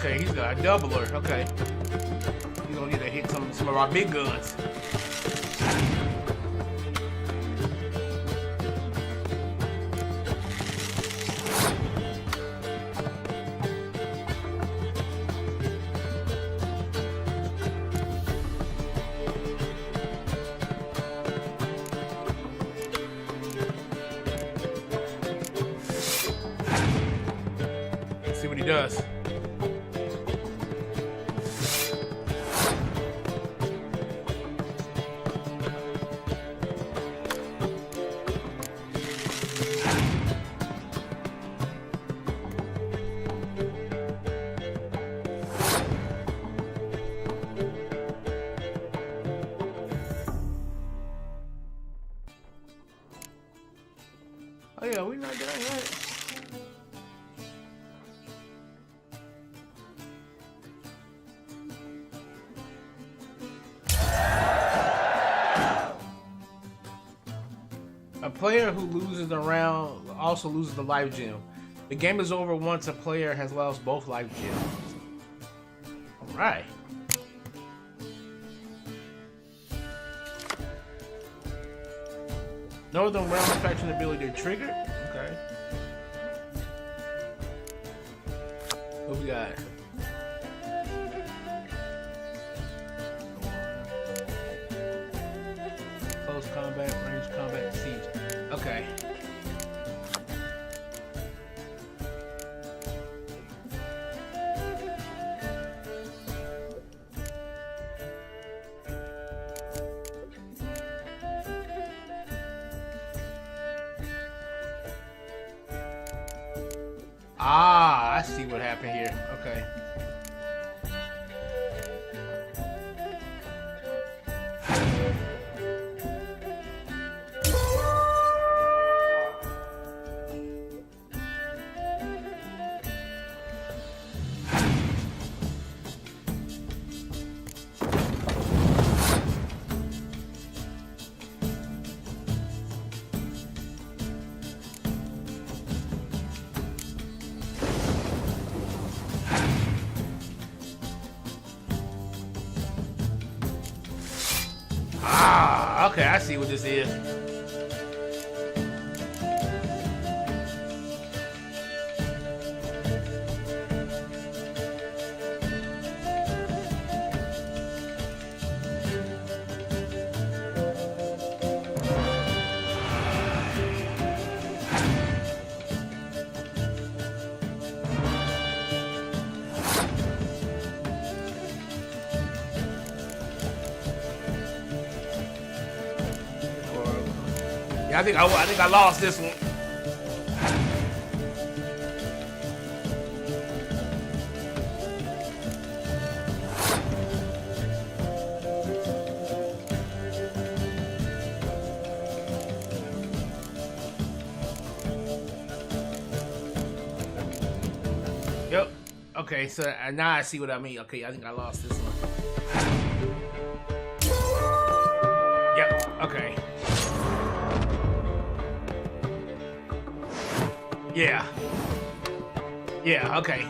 Okay, he's got a doubler. Okay. He's gonna get to hit some of our big guns. See what he does. Oh yeah, we're not done yet. A player who loses the round also loses the life gem. The game is over once a player has lost both life gems. Alright. Northern Realm faction ability triggered. Okay. What we got? Close combat, range combat, siege. Okay. Ah, I see what happened here. Okay. Ah, okay, I see what this is. Yeah, I think I lost this one. Yep. Okay, so now I see what I mean. Okay, I think I lost this one. Yep. Okay. Yeah. Yeah, okay.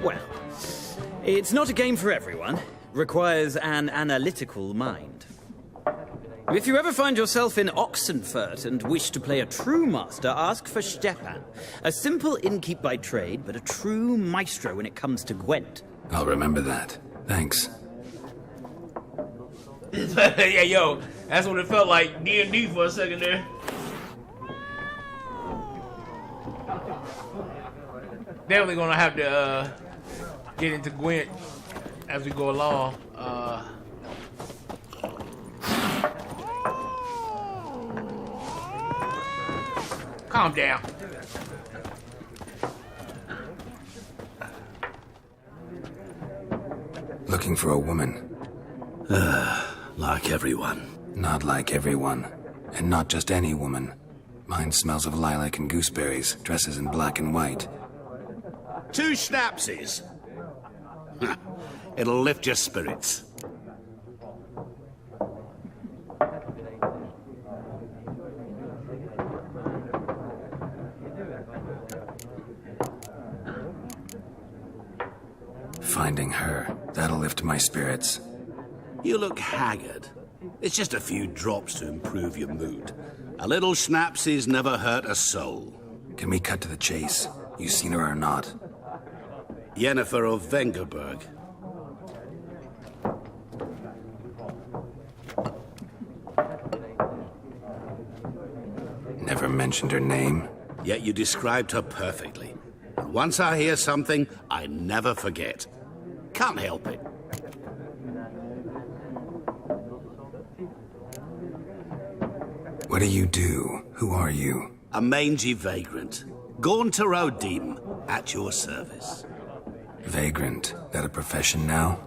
Well, it's not a game for everyone. Requires an analytical mind. If you ever find yourself in Oxenfurt and wish to play a true master, ask for Stepan. A simple innkeep by trade, but a true maestro when it comes to Gwent. I'll remember that. Thanks. Yeah, yo, that's what it felt like D&D for a second there. Definitely gonna have to get into Gwent as we go along. Calm down. Looking for a woman. Like everyone. Not like everyone. And not just any woman. Mine smells of lilac and gooseberries, dresses in black and white. 2 schnapsies. It'll lift your spirits. finding her. That'll lift my spirits. You look haggard. It's just a few drops to improve your mood. A little schnapsy's never hurt a soul. Can we cut to the chase? You seen her or not? Yennefer of Vengerberg. Never mentioned her name. Yet you described her perfectly. And once I hear something, I never forget. Can't help it. What do you do? Who are you? A mangy vagrant. Gaunter Odim, at your service. Vagrant. That a profession now?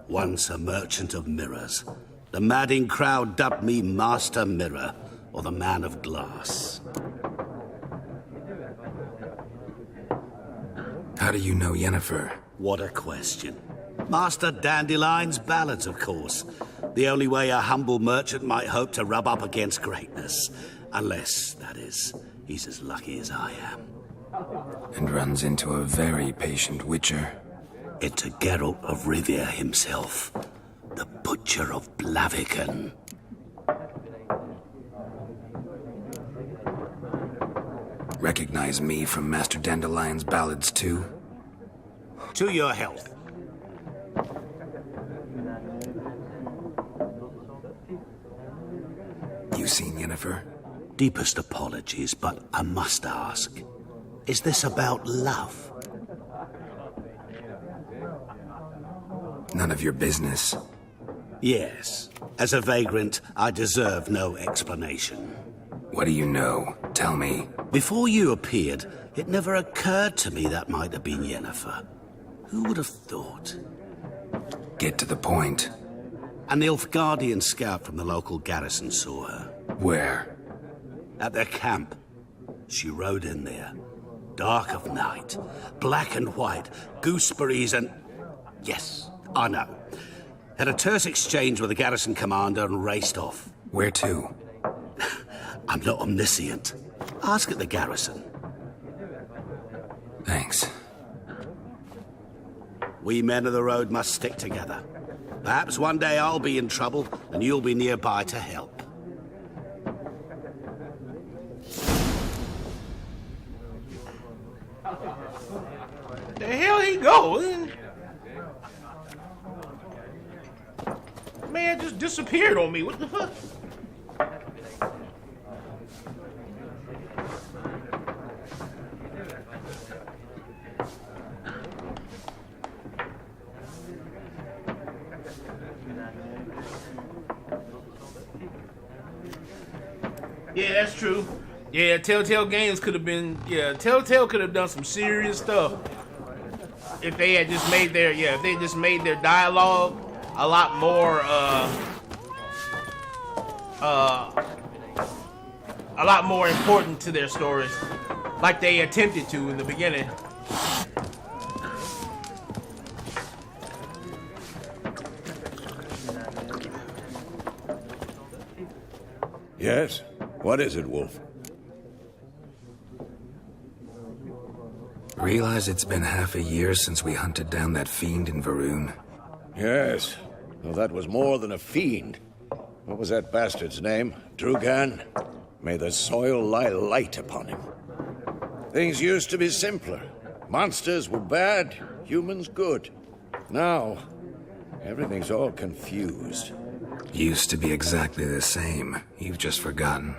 Once a merchant of mirrors. The madding crowd dubbed me Master Mirror, or the Man of Glass. How do you know Yennefer? What a question. Master Dandelion's ballads, of course. The only way a humble merchant might hope to rub up against greatness. Unless, that is, he's as lucky as I am. And runs into a very patient witcher. Into Geralt of Rivia himself. The Butcher of Blaviken. Recognize me from Master Dandelion's ballads, too? To your health. You seen Yennefer? Deepest apologies, but I must ask. Is this about love? None of your business. Yes. As a vagrant, I deserve no explanation. What do you know? Tell me. Before you appeared, it never occurred to me that might have been Yennefer. Who would have thought? Get to the point. An Nilfgaardian scout from the local garrison saw her. Where? At their camp. She rode in there. Dark of night. Black and white. Gooseberries and... Yes, I know. Had a terse exchange with the garrison commander and raced off. Where to? I'm not omniscient. Ask at the garrison. Thanks. We men of the road must stick together. Perhaps one day I'll be in trouble and you'll be nearby to help. The hell he go? Man just disappeared on me. What the fuck? Yeah, that's true. Yeah, Telltale Games could have been... Yeah, Telltale could have done some serious stuff if they had just made their... Yeah, if they just made their dialogue a lot more... a lot more important to their stories, like they attempted to in the beginning. Yes? What is it, Wolf? Realize it's been half a year since we hunted down that fiend in Varun? Yes. Well, that was more than a fiend. What was that bastard's name? Drugan? May the soil lie light upon him. Things used to be simpler. Monsters were bad, humans good. Now, everything's all confused. Used to be exactly the same. You've just forgotten.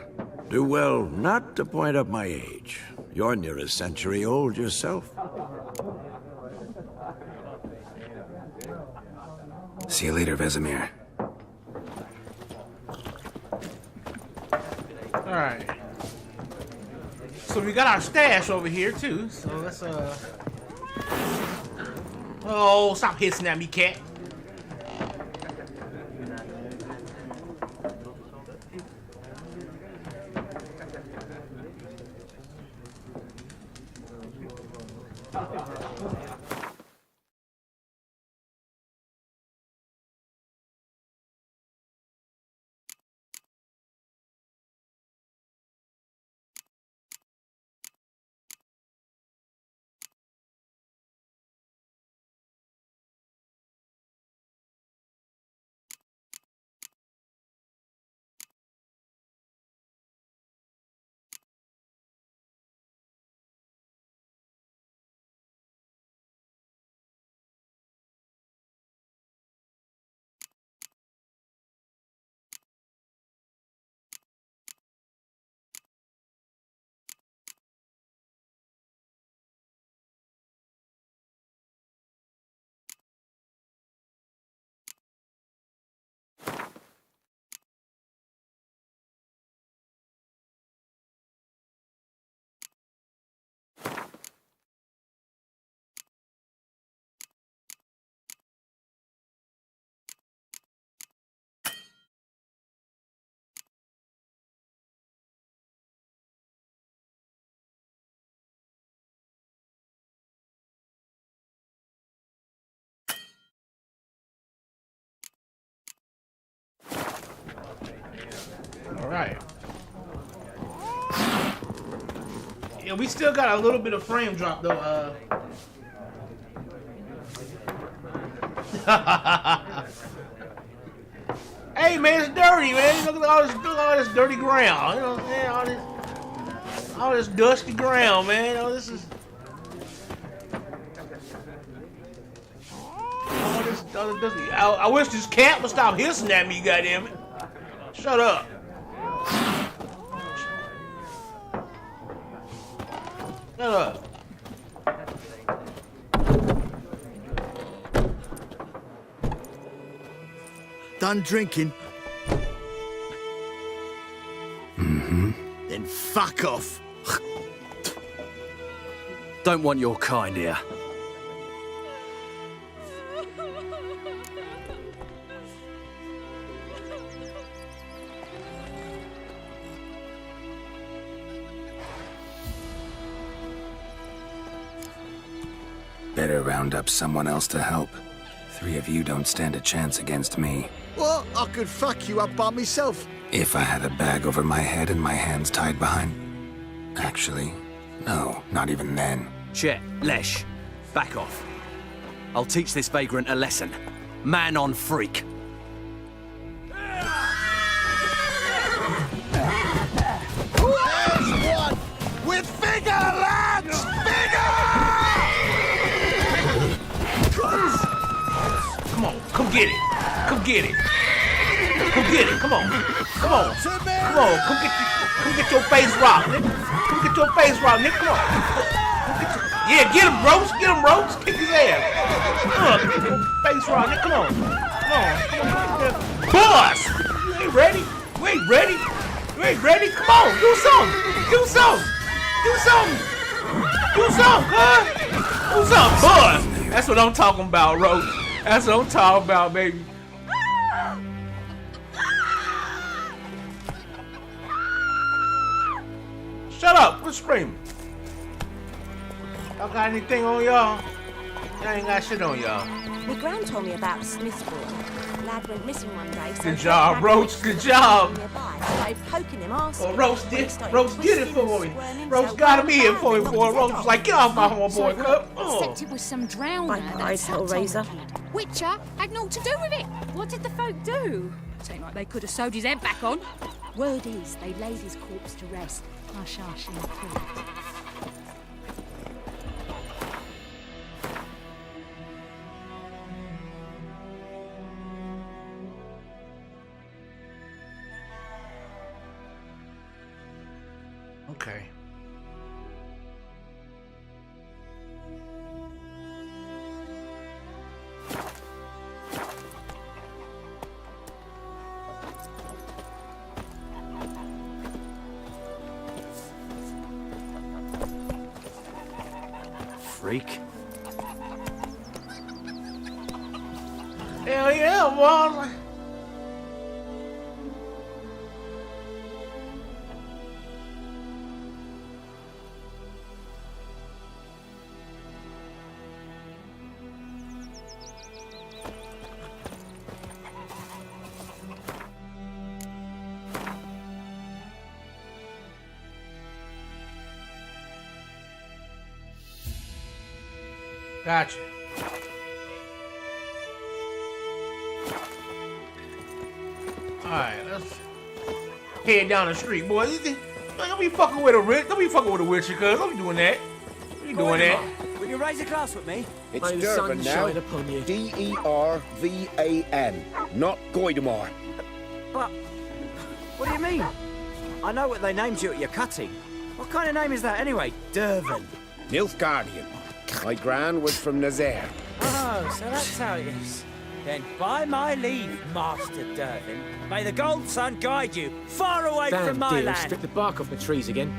Do well not to point up my age. You're near a century old yourself. See you later, Vesemir. Alright. So we got our stash over here too. So let's Oh, stop hissing at me, cat. Right. Yeah, we still got a little bit of frame drop though. Hey man, it's dirty, man. Look at all this dirty ground. You know what I'm saying? All this dusty ground, man. Oh, this is all this dusty. I wish this cat would stop hissing at me, goddamn it. Shut up. Shut up. Done drinking? Mm-hmm. Then fuck off. Don't want your kind here. Better round up someone else to help. 3 of you don't stand a chance against me. Well, I could fuck you up by myself. If I had a bag over my head and my hands tied behind... Actually, no, not even then. Chet, Lesh, back off. I'll teach this vagrant a lesson. Man on freak. There's one! With vigor, lads! Vigor! Come on, come get it. Come get it. Come get it. Come on. Come on. Come on. Come get your face rocked, nigga. Come get your face rocked, nigga. Come on. Yeah, get him, Rose. Get him, Rose. Kick his ass. Get your face rocked, nigga. Come on. Come on. Boss! You ain't ready? You ain't ready? You ain't ready? Come on. Do something. Do something. Do something. Do something, huh? Do something, boss. That's what I'm talking about, Rose. That's what I'm talking about, baby. Shut up! Quit screaming. Y'all got anything on y'all? Y'all ain't got shit on y'all. My gran told me about a Smith's boy. Lad went missing one day. So good job, Roach. Good job. Poking him arse. Oh, Roach did it for me. Roach got him in for me, boy. Roach was like, get off my homeboy, cup. Except it was some drowner that sat on the kid. Witcher had naught to do with it. What did the folk do? Seemed like they could have sewed his head back on. Word is, they laid his corpse to rest. Hush, hush, in the court. Okay. Freak. Hell yeah, boy. Gotcha. Alright, let's head down the street, boy. Don't be fucking with a Witcher, cuz. Don't be doing that. Don't be doing that. Will you raise a glass with me? It's Durban now. D-E-R-V-A-N, not Goidemar. But, what do you mean? I know what they named you at your cutting. What kind of name is that anyway? Durban. Nilfgaardian. My gran was from Nazaire. Oh, so that's how it is. Then by my leave, Master Durban, may the Gold Sun guide you far away from my land. Strip the bark off the trees again.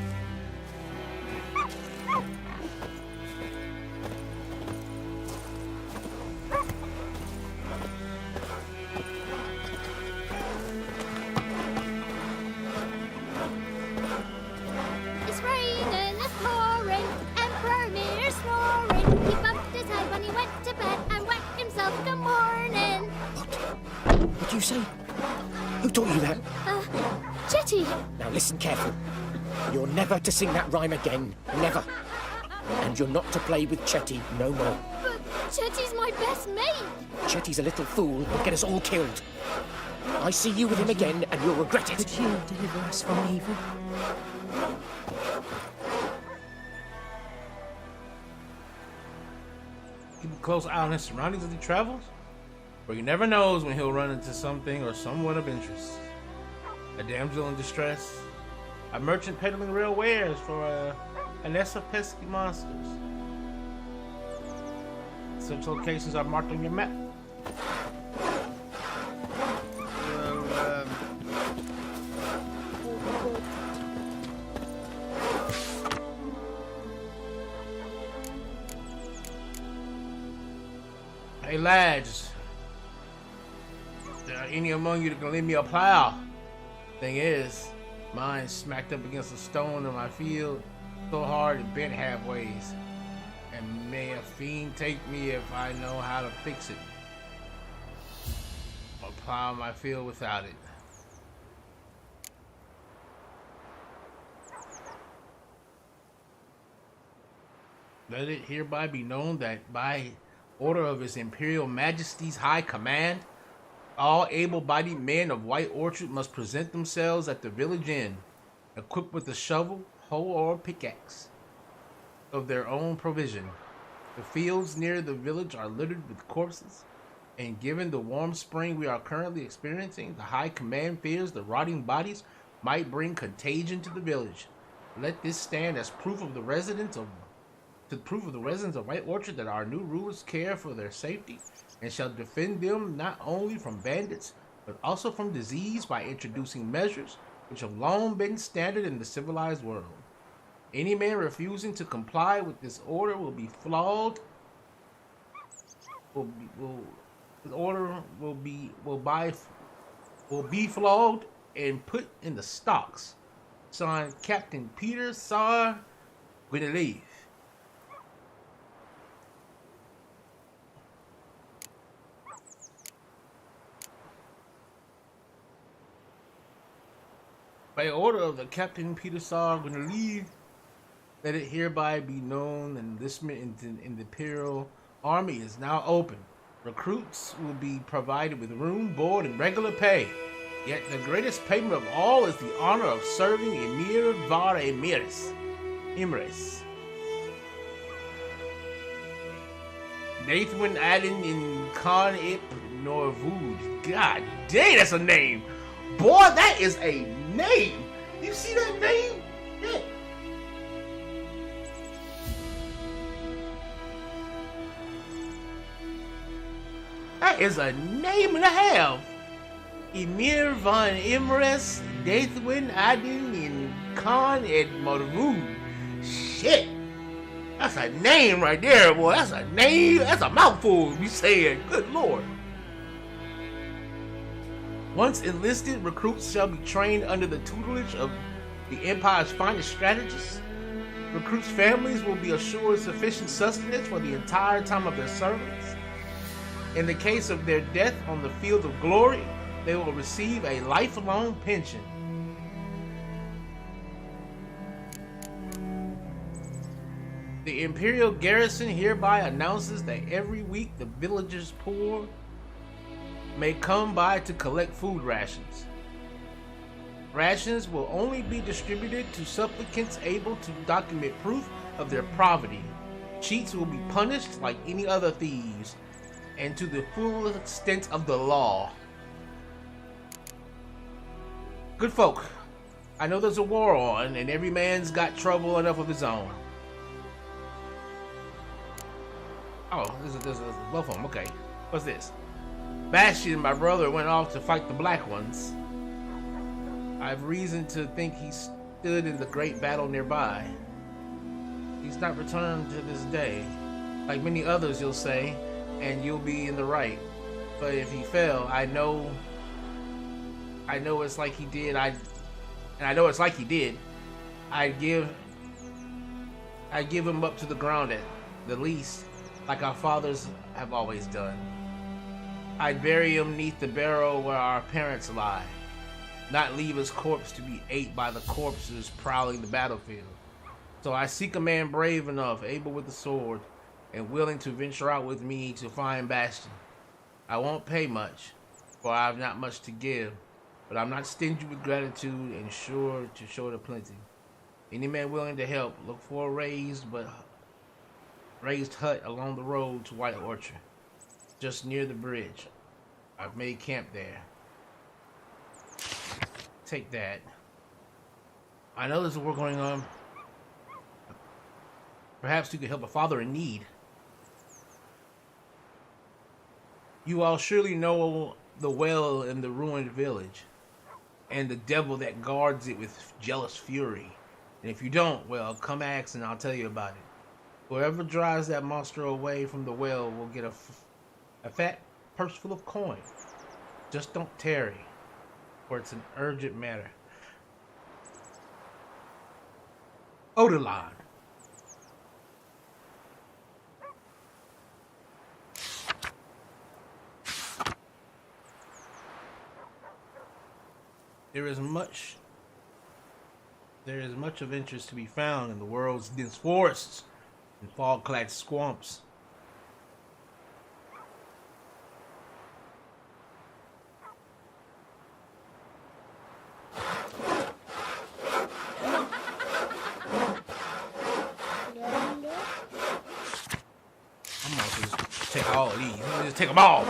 It's raining, it's pouring, and Vermeer's snoring. He bumped his head when he went to bed and whacked himself in the morning. What did you say? Who taught you that? Chetty! Now listen careful. You're never to sing that rhyme again. Never. And you're not to play with Chetty no more. But Chetty's my best mate! Chetty's a little fool who'll get us all killed. I see you with him again and you'll regret it. Could you deliver us from evil? Keep a close eye on his surroundings as he travels, for he never knows when he'll run into something or someone of interest. A damsel in distress, a merchant peddling real wares for a nest of pesky monsters. Such locations are marked on your map. Hey lads, there any among you that can lend me a plow? Thing is, mine smacked up against a stone in my field so hard it bent halfways. And may a fiend take me if I know how to fix it. Or plow my field without it. Let it hereby be known that by order of His Imperial Majesty's High Command, all able-bodied men of White Orchard must present themselves at the village inn, equipped with a shovel, hoe, or pickaxe of their own provision. The fields near the village are littered with corpses, and given the warm spring we are currently experiencing, the High Command fears the rotting bodies might bring contagion to the village. Let this stand as proof of the residents of White Orchard that our new rulers care for their safety and shall defend them not only from bandits but also from disease by introducing measures which have long been standard in the civilized world. Any man refusing to comply with this order will be flogged. Will be flogged and put in the stocks. Signed, Captain Peter Sar Guinevere. By order of the Captain Peter Sar Guinevere, let it hereby be known that enlistment in the Imperial Army is now open. Recruits will be provided with room, board, and regular pay. Yet the greatest payment of all is the honor of serving Emir Var Emires. Nathwin Adin in Khan Ip Norvud. God dang, that's a name. Boy, that is a name. You see that name? Yeah. That is a name and a half. Emir von Imres, Dathwin Adin in Khan Ed Morvud. Shit. That's a name right there, boy. That's a name. That's a mouthful. We saying, good lord. Once enlisted, recruits shall be trained under the tutelage of the Empire's finest strategists. Recruits' families will be assured sufficient sustenance for the entire time of their service. In the case of their death on the field of glory, they will receive a lifelong pension. The Imperial Garrison hereby announces that every week the villagers' poor may come by to collect food rations. Rations will only be distributed to supplicants able to document proof of their poverty. Cheats will be punished like any other thieves, and to the full extent of the law. Good folk, I know there's a war on, and every man's got trouble enough of his own. Oh, there's both of them, okay. What's this? Bastion, my brother, went off to fight the Black Ones. I've reason to think he stood in the great battle nearby. He's not returned to this day. Like many others, you'll say, and you'll be in the right. But if he fell, I know it's like he did. I'd give him up to the ground at the least, like our fathers have always done. I'd bury him neath the barrow where our parents lie. not leave his corpse to be ate by the corpses prowling the battlefield. So I seek a man brave enough, able with the sword, and willing to venture out with me to find Bastion. I won't pay much, for I have not much to give, but I'm not stingy with gratitude and sure to show the plenty. Any man willing to help, look for a raised hut along the road to White Orchard, just near the bridge. I've made camp there. Take that. I know there's a war going on. Perhaps you could help a father in need. You all surely know the well in the ruined village, and the devil that guards it with jealous fury. And if you don't, well, come ask and I'll tell you about it. Whoever drives that monster away from the well will get a fat purse full of coin. Just don't tarry, for it's an urgent matter. Odalon. There is much of interest to be found in the world's dense forests and fog-clad swamps. I'm gonna just take all of these. I'm gonna just take them all.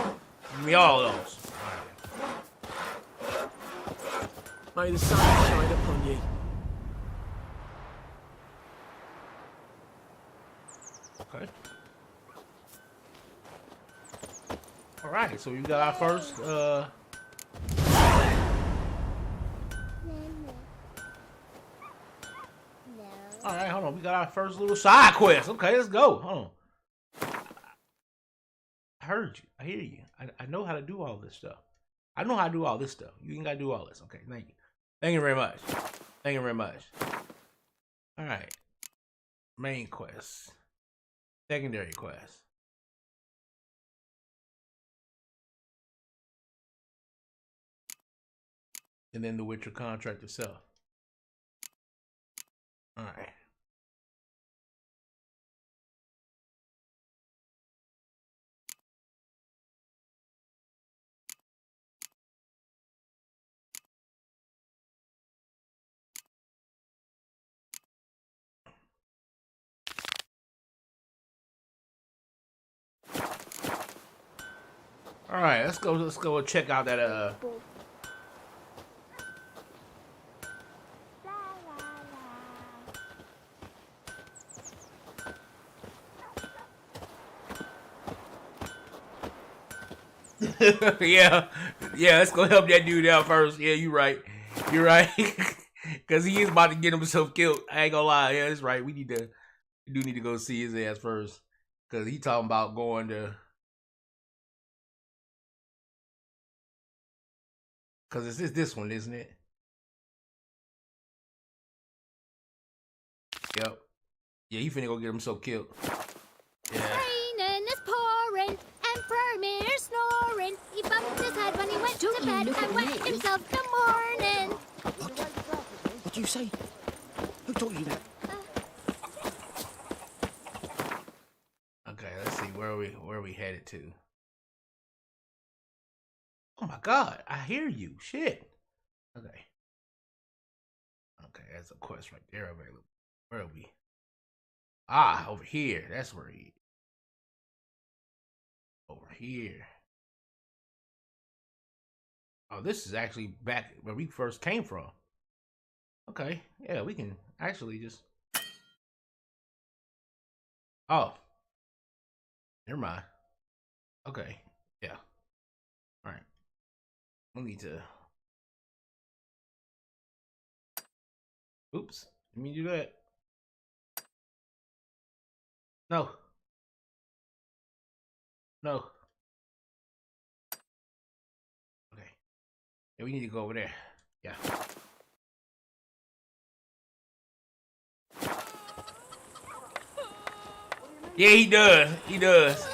Give me all of those. May the sun shine upon you. Okay. Alright, so we got our first Alright, hold on. We got our first little side quest. Okay, let's go. Hold on. I heard you. I hear you. I know how to do all this stuff. I know how to do all this stuff. You ain't gotta do all this. Okay, thank you. Thank you very much. Thank you very much. Alright. Main quest. Secondary quest. And then the Witcher contract itself. Alright. All right, let's go check out that yeah, let's go help that dude out first. Yeah, you're right, because he is about to get himself killed. I ain't gonna lie. Yeah, that's right. We do need to go see his ass first, because he talking about going to. Because it's this one, isn't it? Yep. Yeah, he finna go get himself killed. Yeah. Raining is pouring and Vermeer snoring. He bumped his head when he went to bed and wet himself in the morning. What do you say? Who taught you that? Okay, let's see where are we headed to. Oh my God, I hear you. Shit. Okay. Okay, that's a quest right there available. Where are we? Ah, over here. That's where he is. Over here. Oh, this is actually back where we first came from. Okay, yeah, we can actually just... Oh. Never mind. Okay, yeah. All right. We need to... Oops. Let me do that. No. No. Okay. Yeah, we need to go over there. Yeah. Yeah, he does. He does.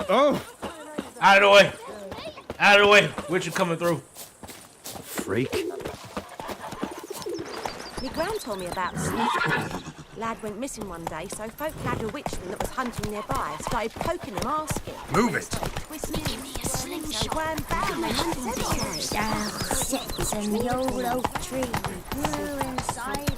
Oh! Out of the way. Out of the way. Witcher coming through. Freak. My gran told me about the Smiths. Lad went missing one day, so folk had a witchman that was hunting nearby. Started poking him, asking. Move it! Give me a slingshot. Sits in the old oak tree, grew inside him.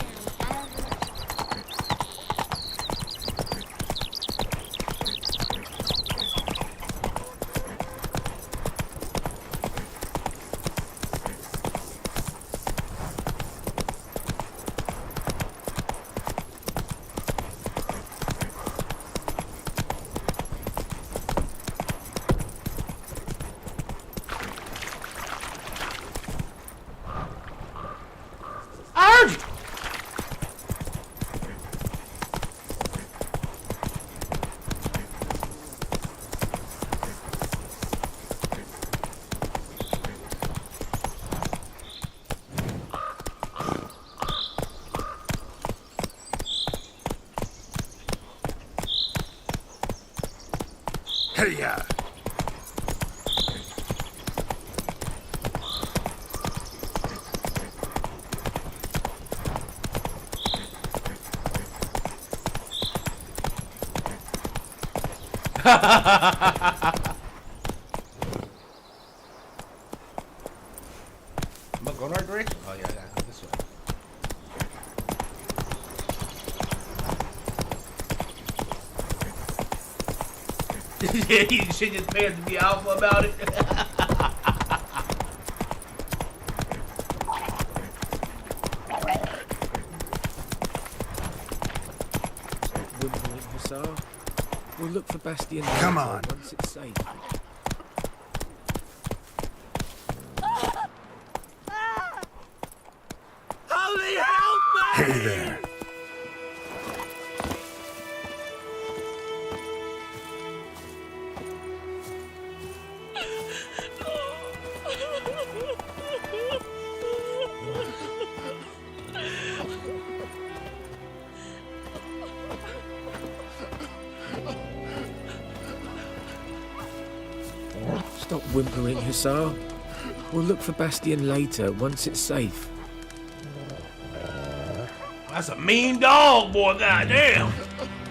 Hey-ya! Am I going the right direction? Oh yeah, yeah, this way. Yeah, you should just pay us to be alpha about it. We'll look for Bastion. Come on. Once it's safe. Holy help me! Hey there. Stop whimpering, Hussar. We'll look for Bastion later, once it's safe. That's a mean dog, boy, goddamn.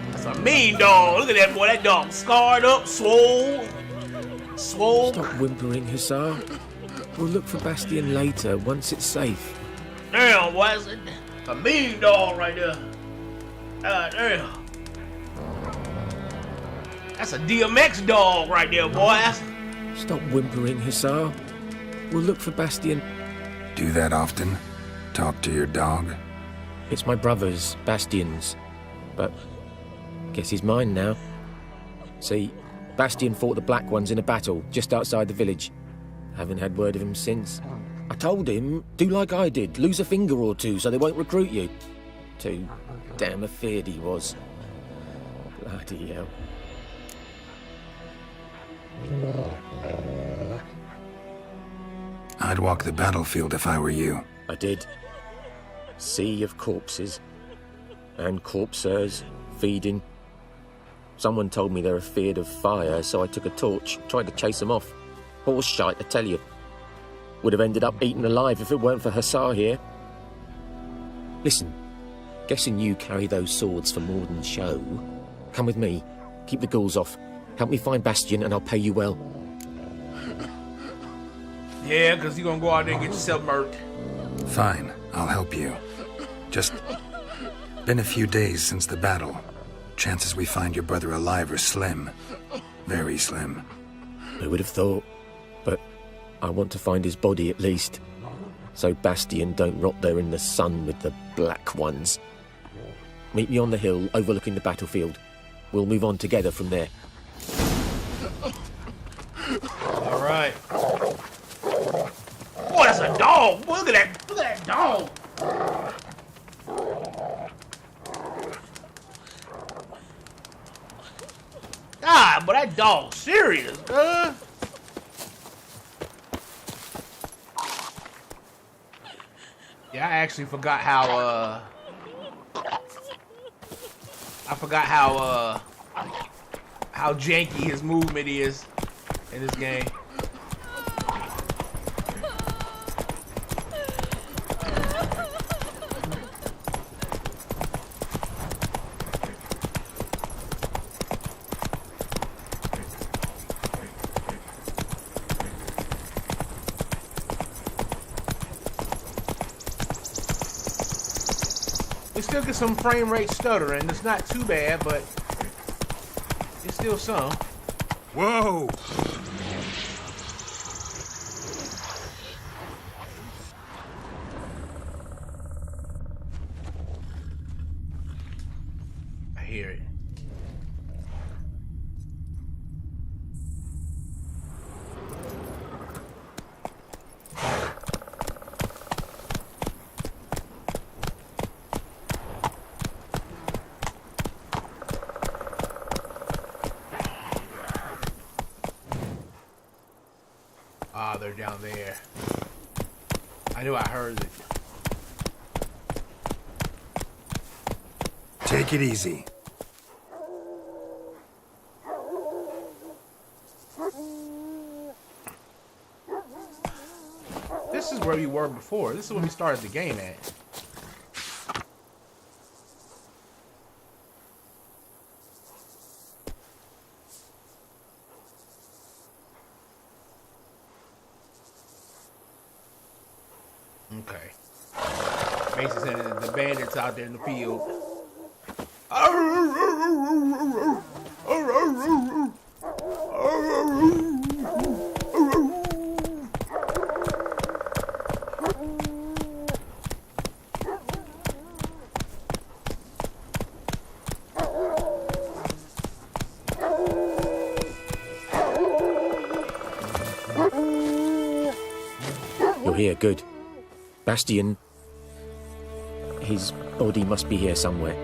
That's a mean dog. Look at that boy, that dog scarred up, swole. Stop whimpering, Hussar. We'll look for Bastion later, once it's safe. Damn, boy, that's a mean dog right there. God damn. That's a DMX dog right there, boy. Stop whimpering, Hussar. We'll look for Bastion. Do that often? Talk to your dog? It's my brother's, Bastion's. But guess he's mine now. See, Bastion fought the Black Ones in a battle just outside the village. Haven't had word of him since. I told him, do like I did, lose a finger or two so they won't recruit you. Too damn afeard he was. Bloody hell. I'd walk the battlefield if I were you. I did. Sea of corpses. And corpsers feeding. Someone told me they're afeard of fire, so I took a torch, tried to chase them off. Horse shite, I tell you. Would have ended up eaten alive if it weren't for Hussar here. Listen, guessing you carry those swords for more than show. Come with me. Keep the ghouls off. Help me find Bastion and I'll pay you well. Yeah, because you're going to go out there and get yourself murked. Fine, I'll help you. Just been a few days since the battle. Chances we find your brother alive are slim. Very slim. Who would have thought? But I want to find his body at least. So Bastion don't rot there in the sun with the Black Ones. Meet me on the hill overlooking the battlefield. We'll move on together from there. All right. Boy, that's a dog. Boy, look at that dog. God, but that dog's serious, huh? Yeah, I actually forgot how, how janky his movement is in this game. We still get some frame rate stuttering. It's not too bad, but it's still some. Whoa! I hear it. Ah, they're down there. I knew I heard it. Take it easy. This is where we were before. This is when we started the game at. Okay. Mason said the bandits out there in the field. You're here, good. Bastion, his body must be here somewhere.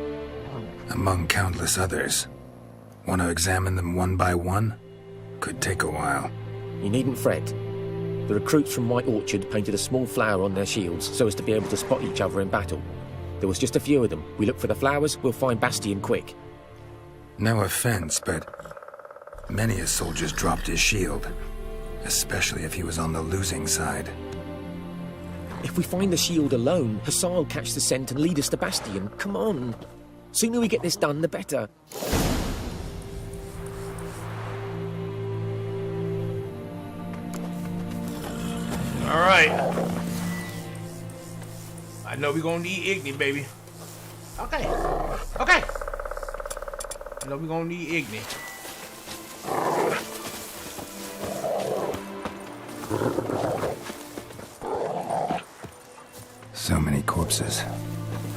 Among countless others. Want to examine them one by one? Could take a while. You needn't fret. The recruits from White Orchard painted a small flower on their shields so as to be able to spot each other in battle. There was just a few of them. We look for the flowers, we'll find Bastion quick. No offense, but many a soldier's dropped his shield. Especially if he was on the losing side. If we find the shield alone, Hassan will catch the scent and lead us to Bastion. Come on. Sooner we get this done, the better. All right. I know we're gonna need Igni, baby. Okay. Okay. I know we're gonna need Igni. So many corpses,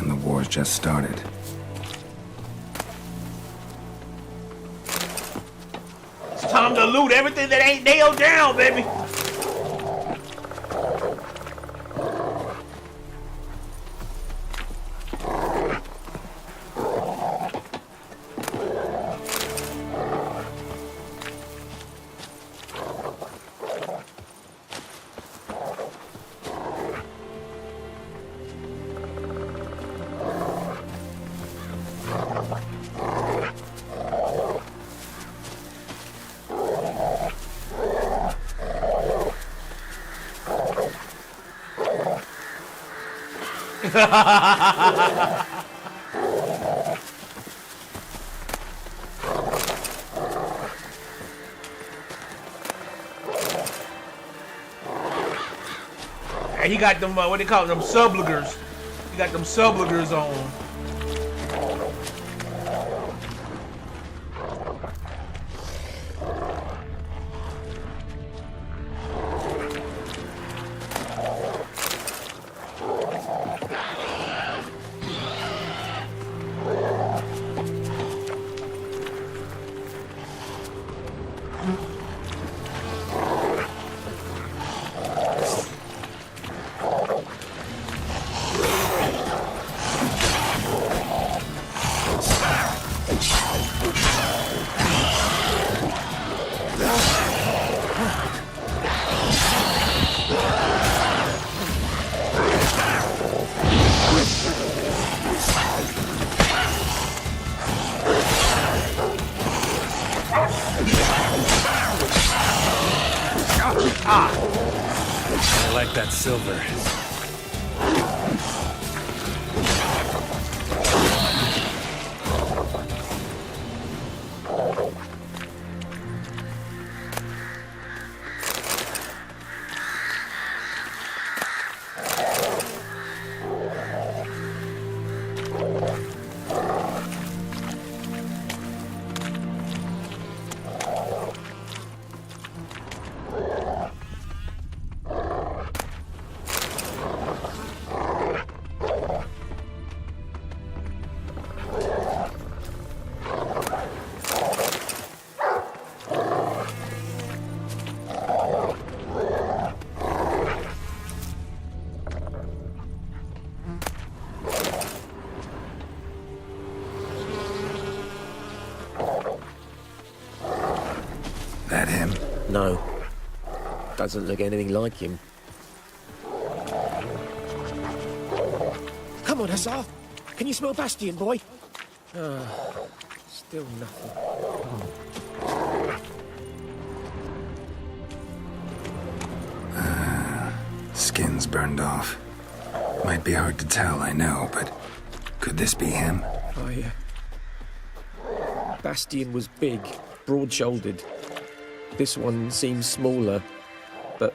and the war's just started. It's time to loot everything that ain't nailed down, baby. And he got them, what they call them, subligers. He got them subligers on. I like that silver. No. Doesn't look anything like him. Come on, Hussar. Can you smell Bastion, boy? Still nothing. Skin's burned off. Might be hard to tell, I know, but could this be him? Bastion was big, broad-shouldered. This one seems smaller, but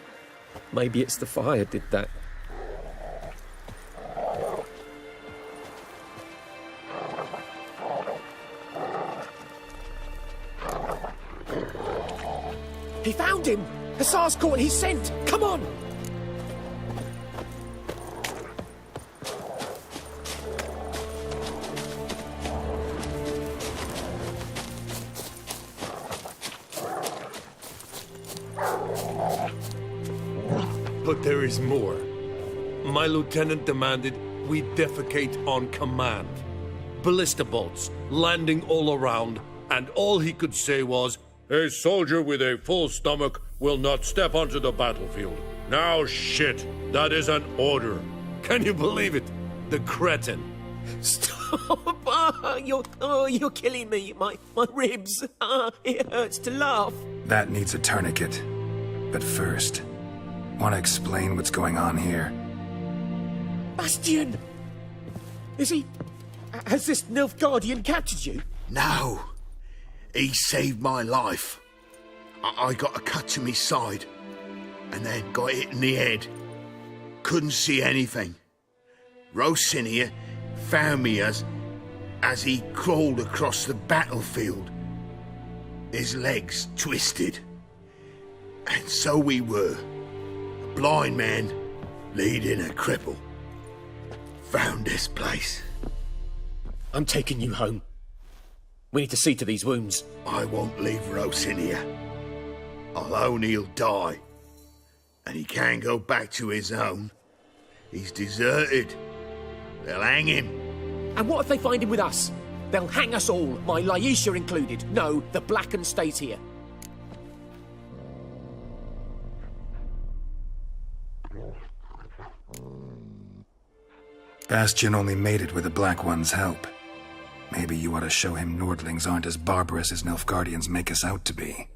maybe it's the fire did that. He found him! Hussar's caught his scent! Come on! But there is more. My lieutenant demanded we defecate on command. Ballista bolts, landing all around, and all he could say was, "A soldier with a full stomach will not step onto the battlefield." Now shit, that is an order. Can you believe it? The cretin. Stop! You're killing me. My ribs. It hurts to laugh. That needs a tourniquet. But first, want to explain what's going on here? Bastion! Is he... Has this Nilfgaardian captured you? No. He saved my life. I got a cut to my side, and then got hit in the head. Couldn't see anything. Rosinia found me as he crawled across the battlefield. His legs twisted. And so we were. A blind man leading a cripple. Found this place. I'm taking you home. We need to see to these wounds. I won't leave Rosinia. Alone he'll die. And he can't go back to his own. He's deserted. They'll hang him. And what if they find him with us? They'll hang us all, my Laisha included. No, the Blacken stays here. Bastion only made it with the Black One's help. Maybe you ought to show him Nordlings aren't as barbarous as Nilfgaardians make us out to be.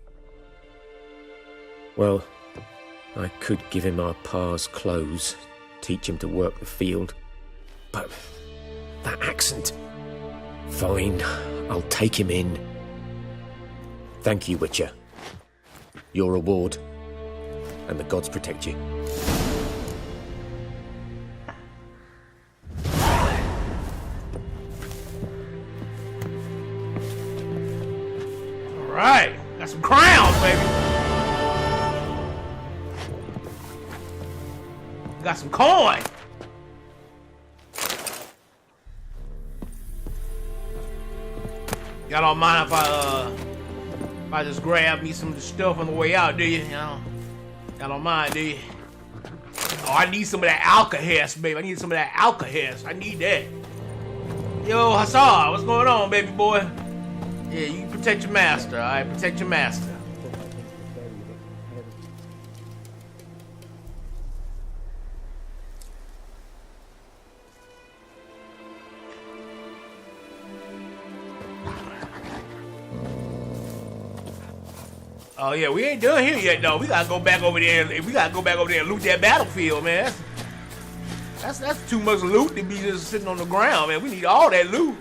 Well, I could give him our pa's clothes, teach him to work the field. But that accent... Fine, I'll take him in. Thank you, Witcher. Your reward, and the gods protect you. Alright, got some crowns, baby. Got some coin. Y'all don't mind if I just grab me some of the stuff on the way out, do you? Y'all don't mind, do you? Oh, I need some of that alka-hess, baby. I need some of that alka-hess. I need that. Yo, Hussar, what's going on, baby boy? Yeah, you protect your master, alright? Protect your master. Oh yeah, we ain't done here yet though. We gotta go back over there. We gotta go back over there and loot that battlefield, man. That's too much loot to be just sitting on the ground, man. We need all that loot.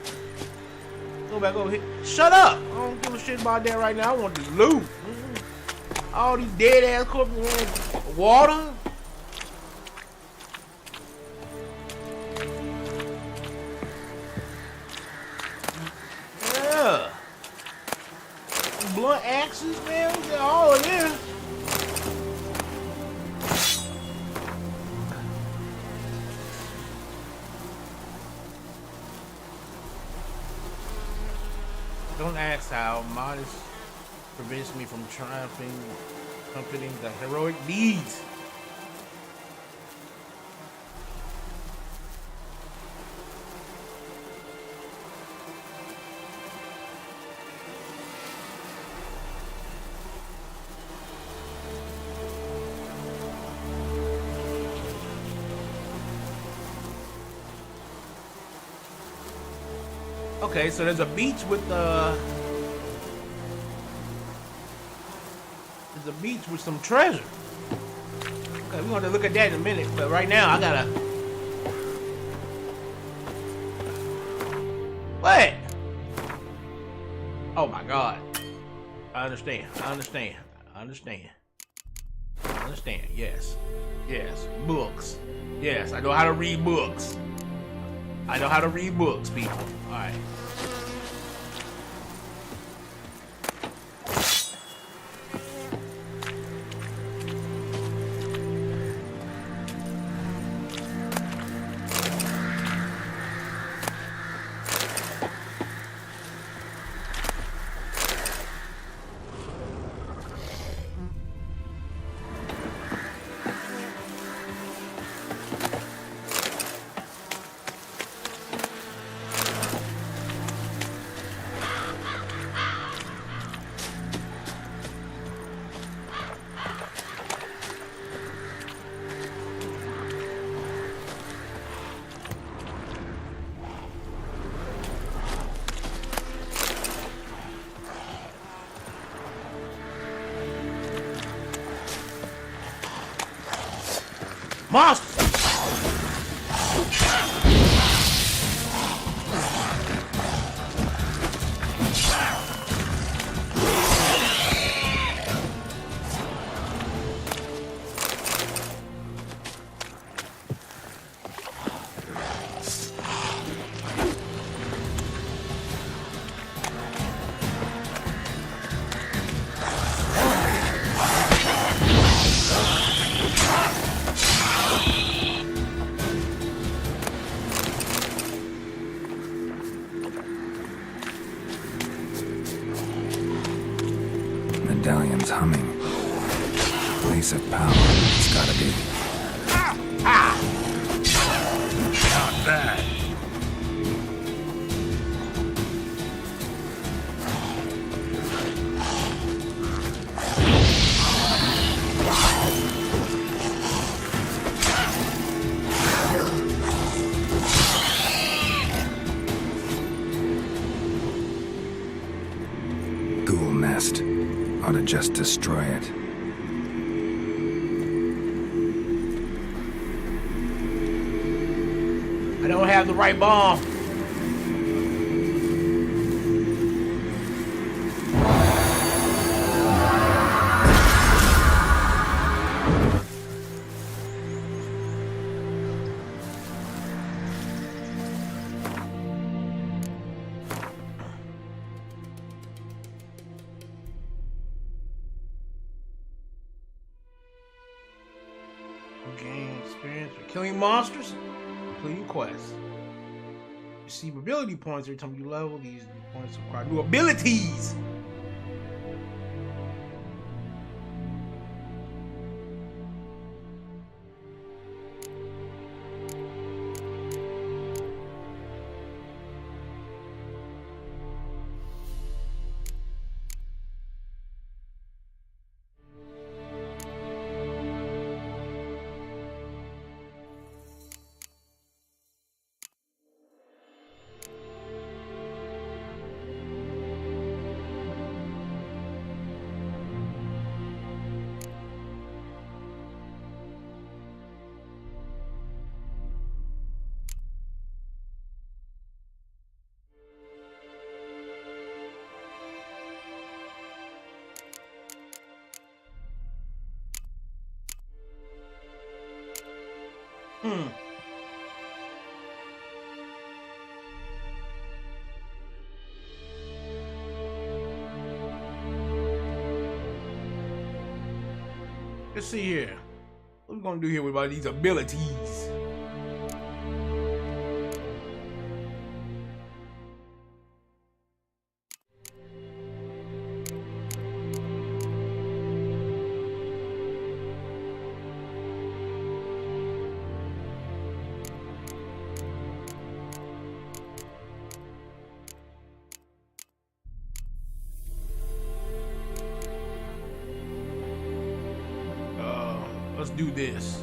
Go back over here. Shut up! I don't give a shit about that right now. I want this loot. All these dead ass corpses, man. Water. Yeah. Blunt axes, man. We got all of this. Don't ask how modest prevents me from triumphing, accompanying the heroic deeds. Okay, so there's a beach with there's a beach with some treasure. Okay, we're gonna look at that in a minute, but right now I gotta. What? Oh my God. I understand. Yes. Yes. Books. Yes, I know how to read books. People. Alright. Monster! Medallion's humming. Place of power. It's gotta be. Not bad. Ghoul nest. Ought to just destroy it. I don't have the right bomb. Gain experience for killing monsters, completing quests. Receive ability points every time you level. These points require new abilities. Let's see here. What are we gonna do here with all these abilities? Let's do this.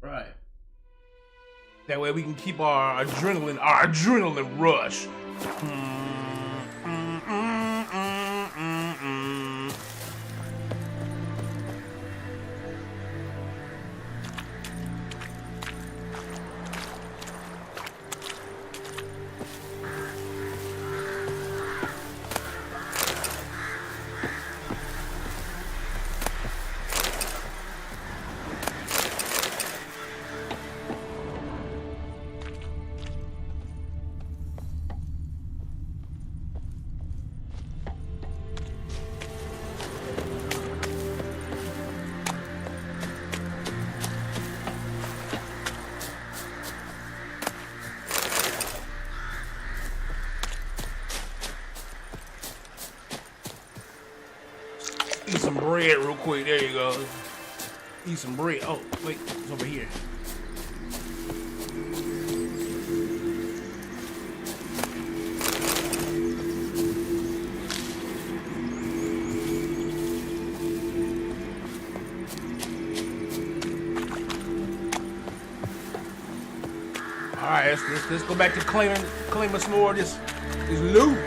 Right. That way we can keep our adrenaline rush. Eat some bread real quick. There you go. Eat some bread. Oh, wait. It's over here. All right, let's go back to claiming some more of this loot.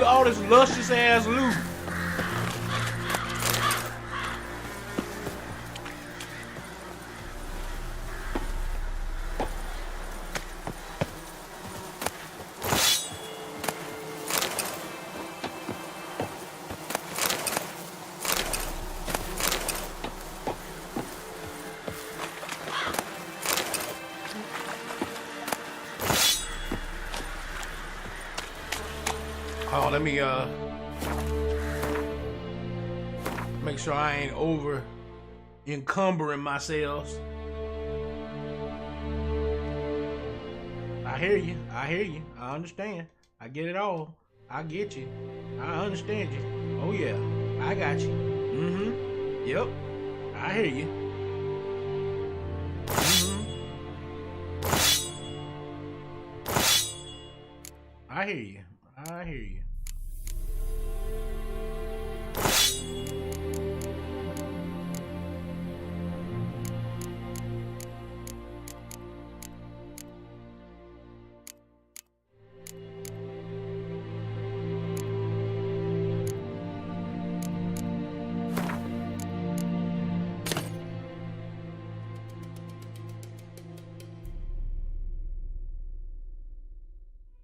All this luscious ass loot. Oh, let me make sure I ain't over encumbering myself. I hear you. I understand. I get it all. I get you. I understand you. Oh yeah, I got you. Mm-hmm. Yep. I hear you. I hear you. I hear you.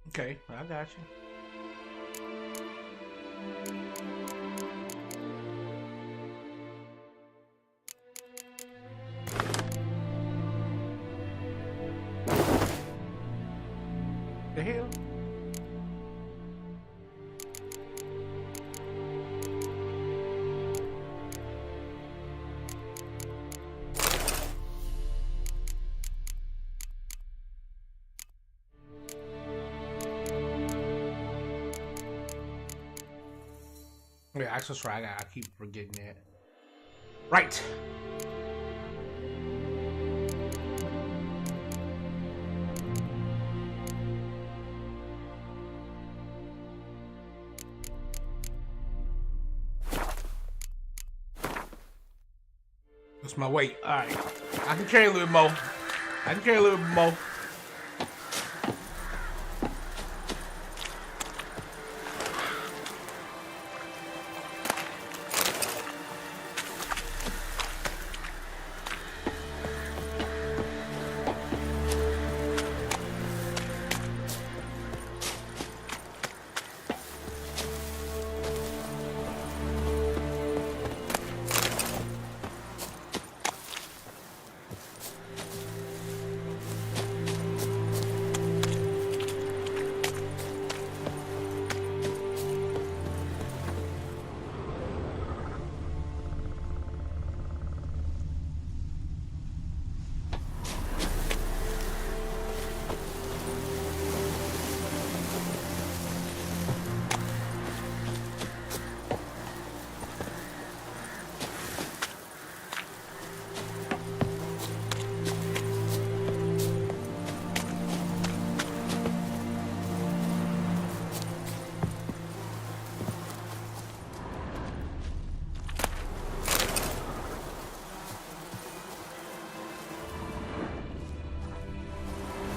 Okay, I got you. The hell? Yeah, access right. I keep forgetting that. Right. What's my weight? Alright. I can carry a little bit more. I can carry a little bit more.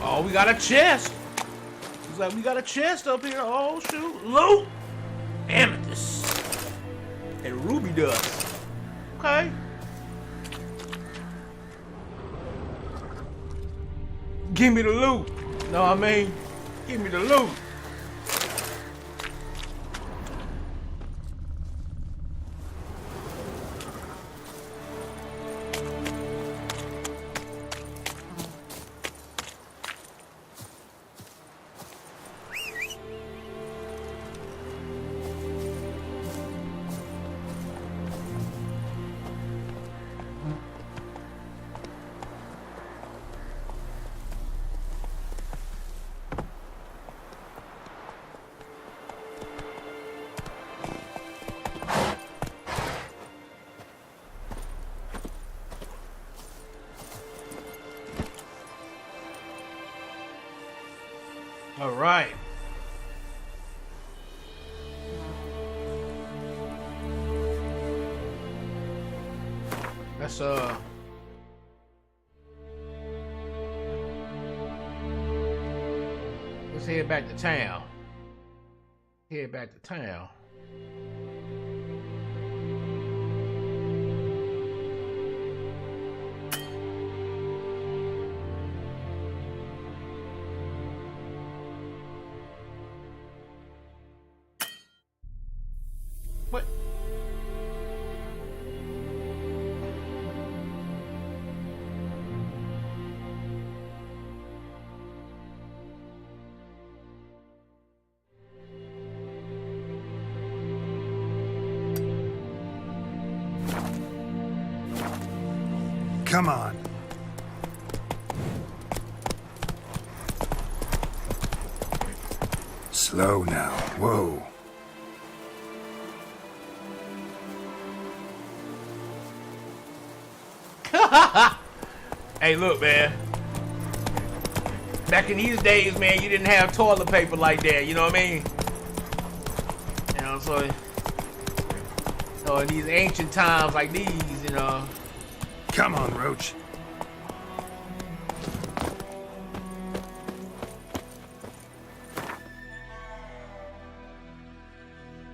Oh, we got a chest. It's like we got a chest up here. Oh, shoot. Loot. Amethyst. And ruby dust. Okay. Give me the loot. Know what I mean? Give me the loot. All right. Let's head back to town. Head back to town. What? Come on. Slow now. Whoa. Hey, look, man. Back in these days, man, you didn't have toilet paper like that. You know what I mean? You know, so in these ancient times like these, you know. Come on, Roach.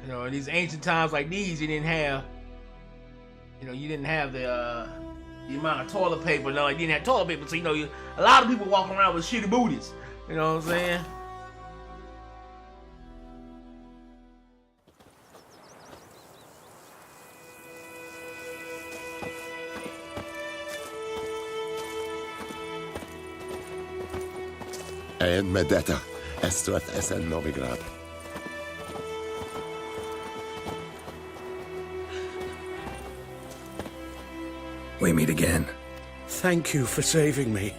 You know, in these ancient times like these, you didn't have the amount of toilet paper. No, you didn't have toilet paper, so you know, a lot of people walking around with shitty booties. You know what I'm saying? Én Medeta, Estuat Esen Novigrad. We meet again. Thank you for saving me.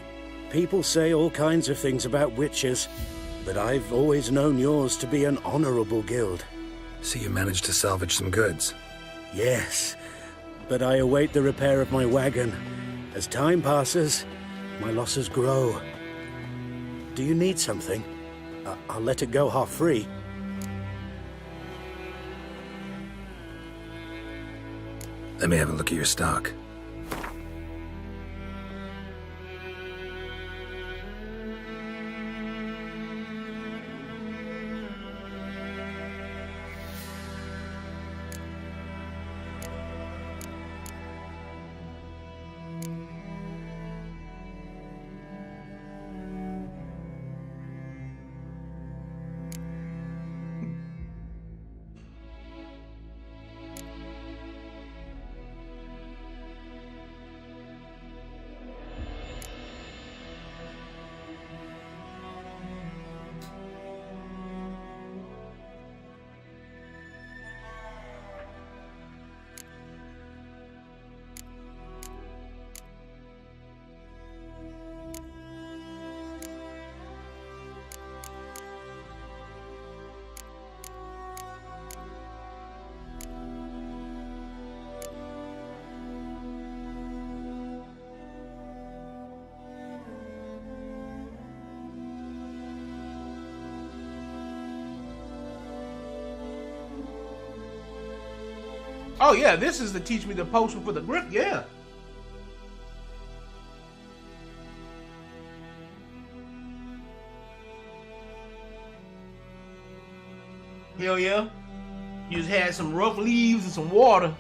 People say all kinds of things about witches, but I've always known yours to be an honorable guild. So you managed to salvage some goods? Yes, but I await the repair of my wagon. As time passes, my losses grow. Do you need something? I'll let it go half-free. Let me have a look at your stock. Oh yeah, this is to teach me the potion for the grip, yeah. Hell yeah. You just had some rough leaves and some water.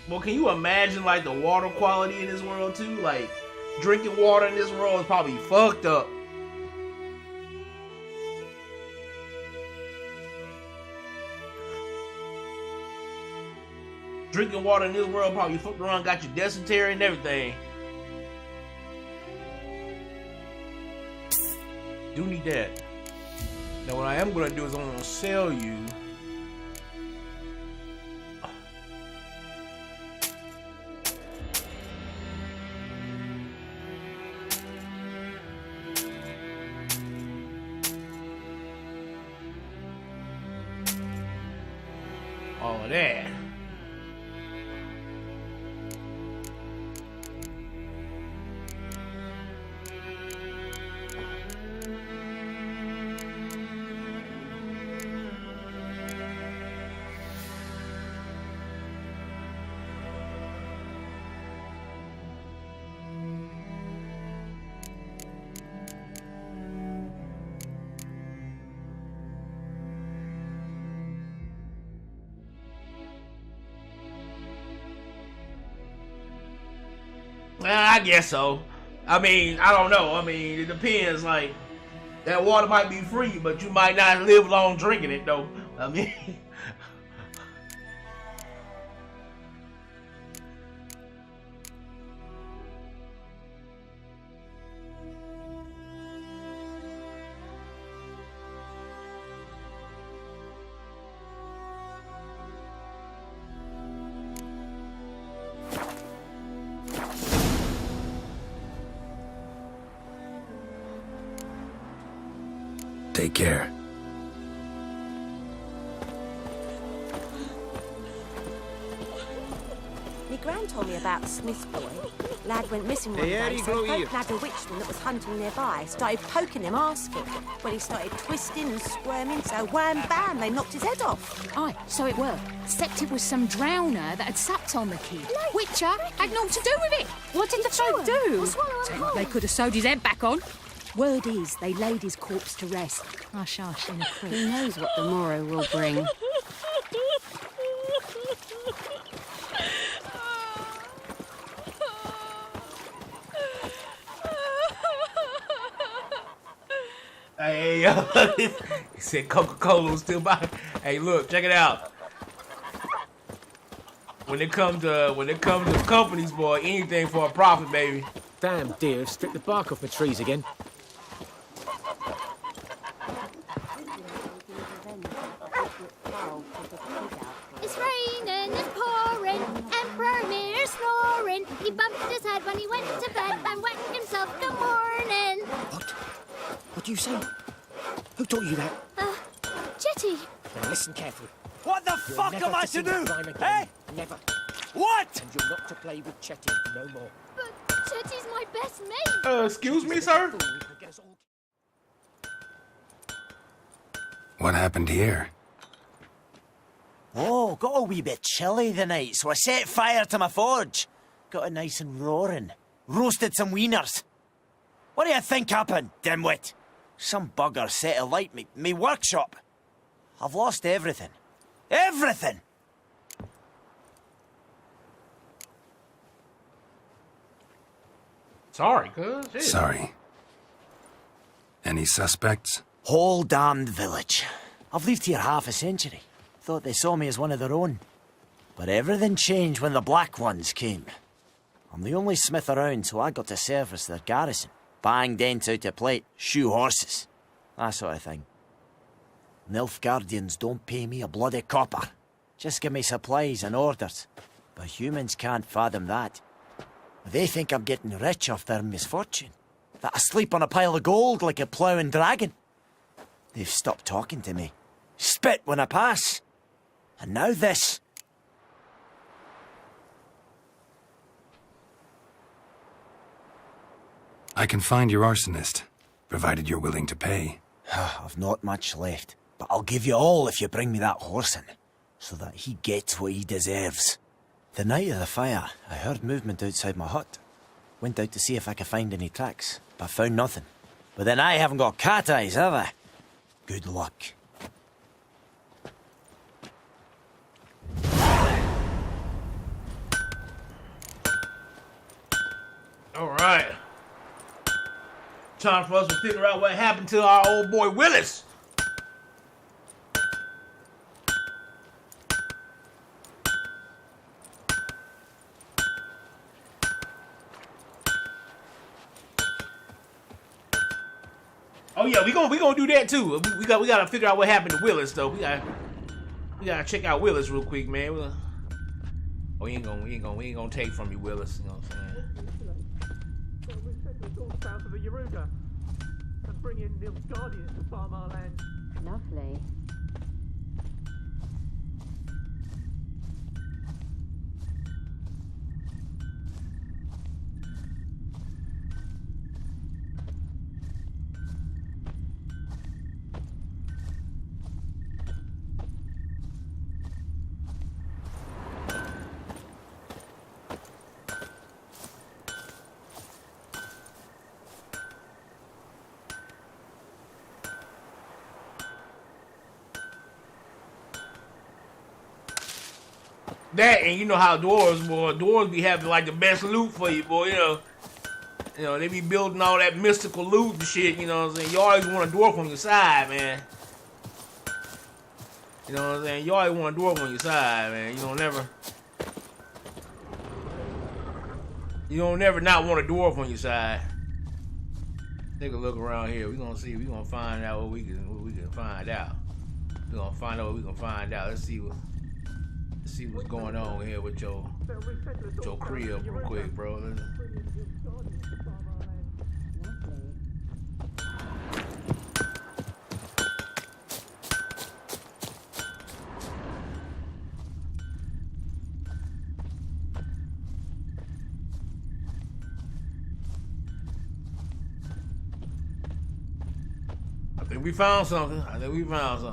Well, can you imagine like the water quality in this world too? Like drinking water in this world is probably fucked up. Drinking water in this world probably fucked around, got you dysentery and everything. Do need that. Now what I am gonna do is I'm gonna sell you. All of that. I guess so. I mean, I don't know. I mean, it depends. Like, that water might be free, but you might not live long drinking it, though. I mean... Take care. Me gran told me about Smith's boy. Lad went missing one Hey, how do day, you so grow folk ears? nabbed a witchman that was hunting nearby. Started poking him, asking. Well, he started twisting and squirming, so wham bam, they knocked his head off. Aye, so it were. Except it was some drowner that had supped on the kid. Witcher had naught to do with it. What did the folk do? Take like they could have sewed his head back on. Word is, they laid his corpse to rest. Hush, hush, in a creek. Who knows what the morrow will bring? Hey, he said Coca-Cola was still by. Hey, look, check it out. When it comes to companies, boy, anything for a profit, baby. Damn deer, stripped the bark off my trees again. It's raining, it's pouring, Emperor Mir snoring. He bumped his head when he went to bed and whacked himself good morning. What do you say? Who taught you that? Jetty. Now listen carefully. What the You're fuck never am I to sing do? that rhyme again. Eh? Never. What? And you're not to play with Chetty no more. But Jetty's my best mate. Excuse me, sir? What happened here? Oh, got a wee bit chilly the night, so I set fire to my forge. Got it nice and roaring. Roasted some wieners. What do you think happened, dimwit? Some bugger set alight me workshop. I've lost everything. Everything! Sorry, cuz. Shit. Sorry. Any suspects? Whole damned village. I've lived here half a century. Thought they saw me as one of their own. But everything changed when the Black Ones came. I'm the only smith around, so I got to service their garrison. Bang dents out of plate, shoe horses. That sort of thing. Nilfgaardians don't pay me a bloody copper. Just give me supplies and orders. But humans can't fathom that. They think I'm getting rich off their misfortune. That I sleep on a pile of gold like a ploughing dragon. They've stopped talking to me. Spit when I pass. And now this. I can find your arsonist, provided you're willing to pay. I've not much left. But I'll give you all if you bring me that horse in, so that he gets what he deserves. The night of the fire, I heard movement outside my hut. Went out to see if I could find any tracks, but found nothing. But then I haven't got cat eyes, have I? Good luck. Alright. Time for us to figure out what happened to our old boy Willis. Oh yeah, we gonna do that too. We gotta figure out what happened to Willis though. We gotta check out Willis real quick, man. We ain't gonna take from you, Willis. You know what I'm saying? South of the Yaruga and bring in Nil's Guardians to farm our land. Lovely. That, and you know how dwarves, boy. Dwarves be having like the best loot for you, boy. You know they be building all that mystical loot and shit. You know what I'm saying? You always want a dwarf on your side, man. You know what I'm saying? You always want a dwarf on your side, man. You don't never not want a dwarf on your side. Take a look around here. We gonna see. We gonna find out what we can find out. We gonna find out what we can find out. Let's see what's going on here with your crib real quick, bro. I think we found something. I think we found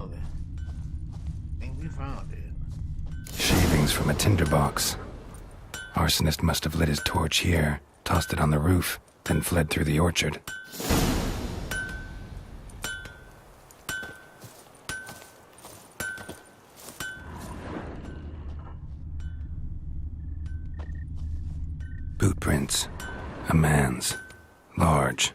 it. Shavings from a tinderbox. Arsonist must have lit his torch here, tossed it on the roof, then fled through the orchard. Boot prints. A man's. Large.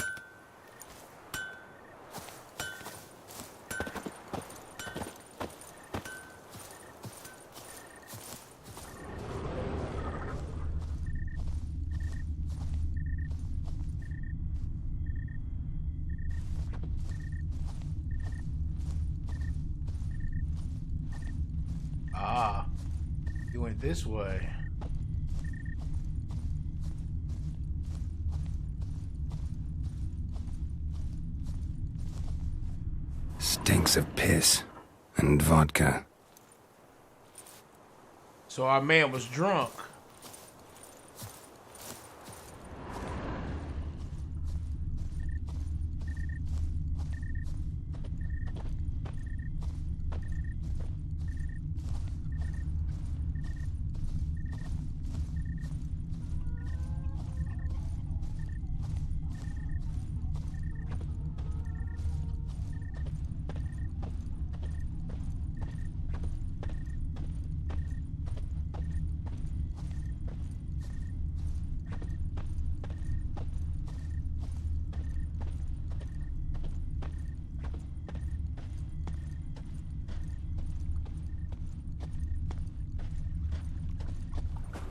Ah, you went this way. Stinks of piss and vodka. So our man was drunk.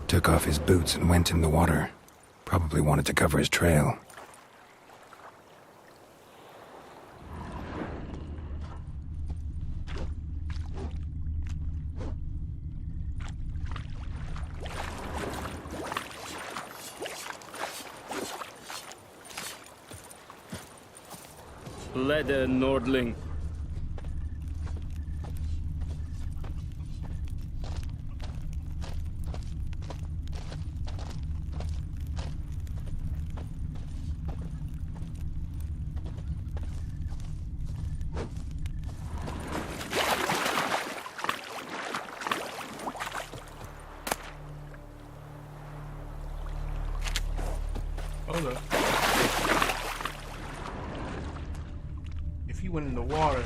Took off his boots and went in the water. Probably wanted to cover his trail. Leather Nordling. Hold up. If he went in the water,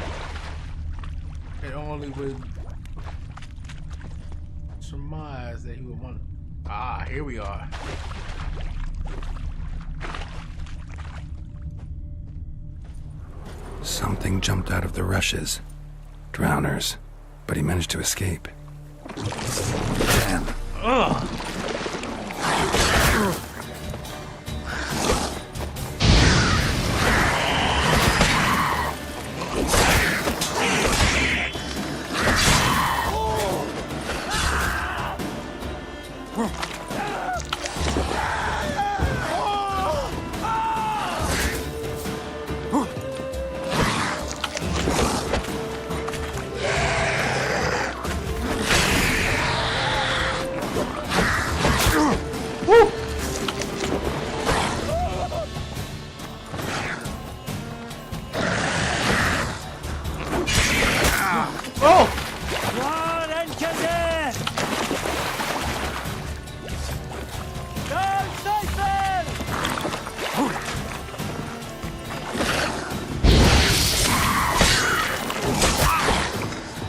it only would surmise that he would want. Ah, here we are. Something jumped out of the rushes. Drowners. But he managed to escape. Damn. Ugh.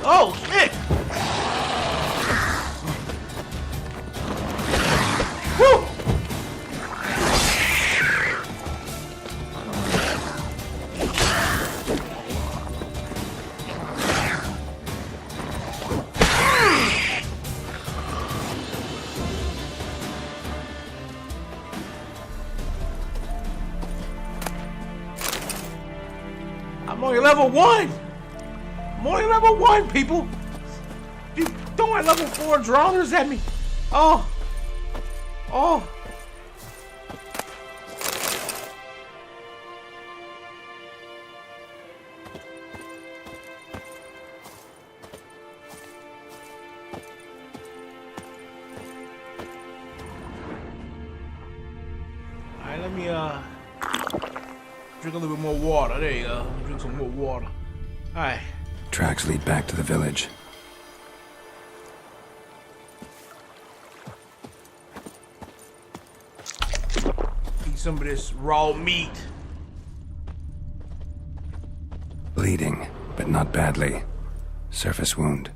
Oh, shit! Woo! I'm only level 1! I'm only level 1, people! You throwing level 4 drowners at me! Oh! Oh! Alright, let me drink a little bit more water. There you go. Drink some more water. Alright. Tracks lead back to the village. Eat some of this raw meat. Bleeding, but not badly. Surface wound.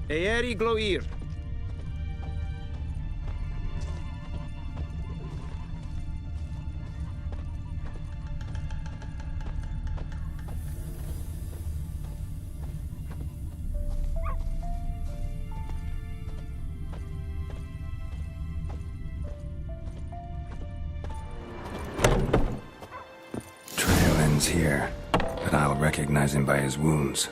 Eeri gloir. Trail ends here, but I'll recognize him by his wounds.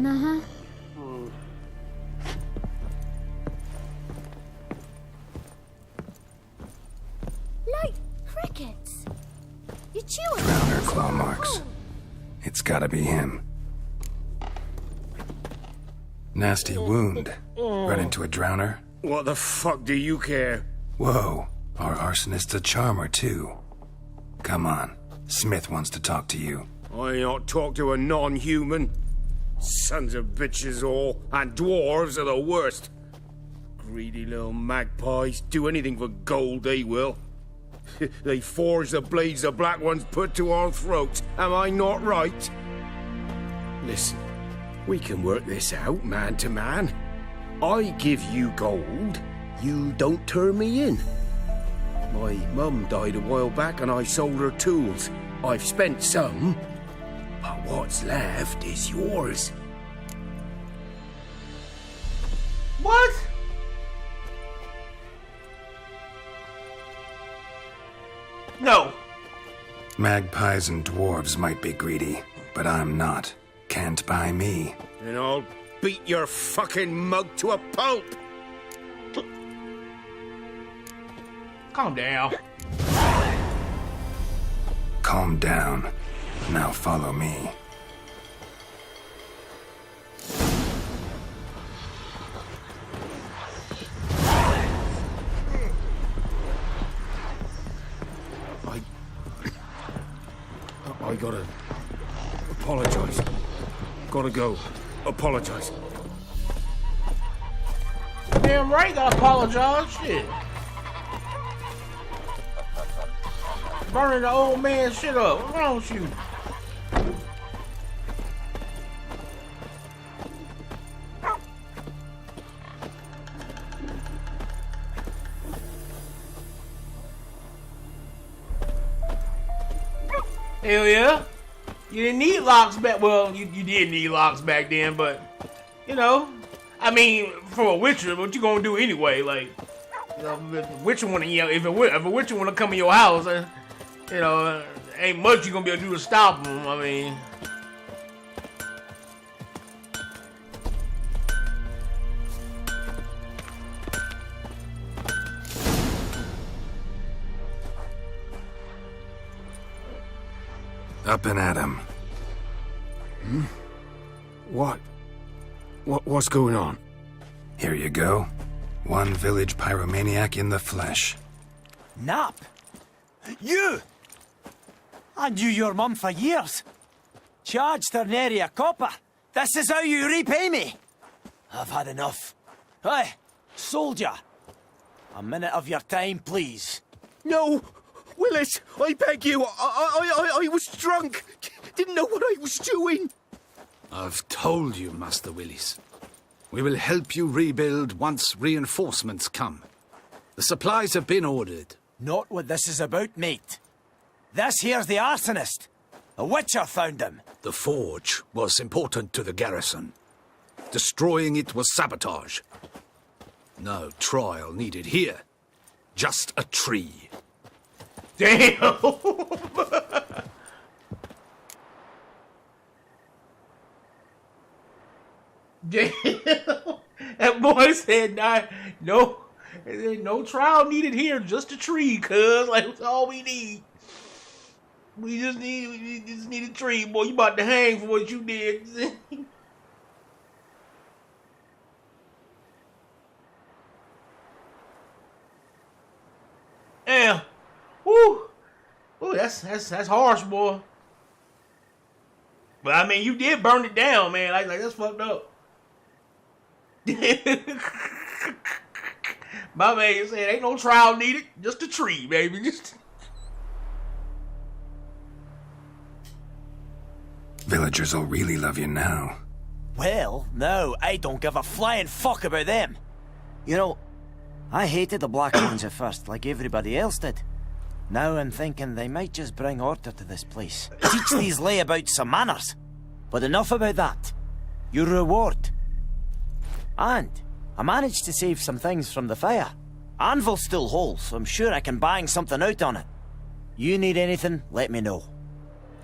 Uh-huh. Like crickets. You're chewing. Drowner claw marks. It's gotta be him. Nasty wound. Run into a drowner? What the fuck do you care? Whoa, our arsonist's a charmer too. Come on, Smith wants to talk to you. I ain't not talk to a non-human. Sons of bitches all, and dwarves are the worst. Greedy little magpies, do anything for gold, they will. They forge the blades the black ones put to our throats, am I not right? Listen, we can work this out, man to man. I give you gold, you don't turn me in. My mum died a while back and I sold her tools. I've spent some, but what's left is yours. What? No. Magpies and dwarves might be greedy, but I'm not. Can't buy me. Then I'll beat your fucking mug to a pulp. Calm down. Calm down. Now follow me. I gotta apologize. Gotta go. Apologize. Damn right, gotta apologize. Shit. Burning the old man shit up. What's wrong with you? Hell yeah. You didn't need locks back. Well, you did need locks back then, but you know, I mean, for a Witcher, what you gonna do anyway? Like, you know, if a Witcher wanna, you know, if a Witcher wanna come in your house, you know, ain't much you gonna be able to do to stop him. I mean. Up and at him. Hmm? What's going on? Here you go. One village pyromaniac in the flesh. Nap? You! I knew your mum for years. Charged her nary a copper. This is how you repay me. I've had enough. Hey, soldier. A minute of your time, please. No! Willis, I beg you. I was drunk. Didn't know what I was doing. I've told you, Master Willis. We will help you rebuild once reinforcements come. The supplies have been ordered. Not what this is about, mate. This here's the arsonist. A witcher found him. The forge was important to the garrison. Destroying it was sabotage. No trial needed here. Just a tree. Damn! Damn! That boy said, no trial needed here, just a tree, cuz. Like, that's all we need. We just need a tree, boy. You about to hang for what you did. Damn. Woo! Ooh, that's harsh, boy. But I mean, you did burn it down, man. Like that's fucked up. My man said, "Ain't no trial needed, just a tree, baby." Just. Villagers will really love you now. Well, no, I don't give a flying fuck about them. You know, I hated the Black Ones at first, like everybody else did. Now I'm thinking they might just bring order to this place. Teach these layabouts some manners. But enough about that. Your reward. And I managed to save some things from the fire. Anvil's still whole, so I'm sure I can bang something out on it. You need anything, let me know.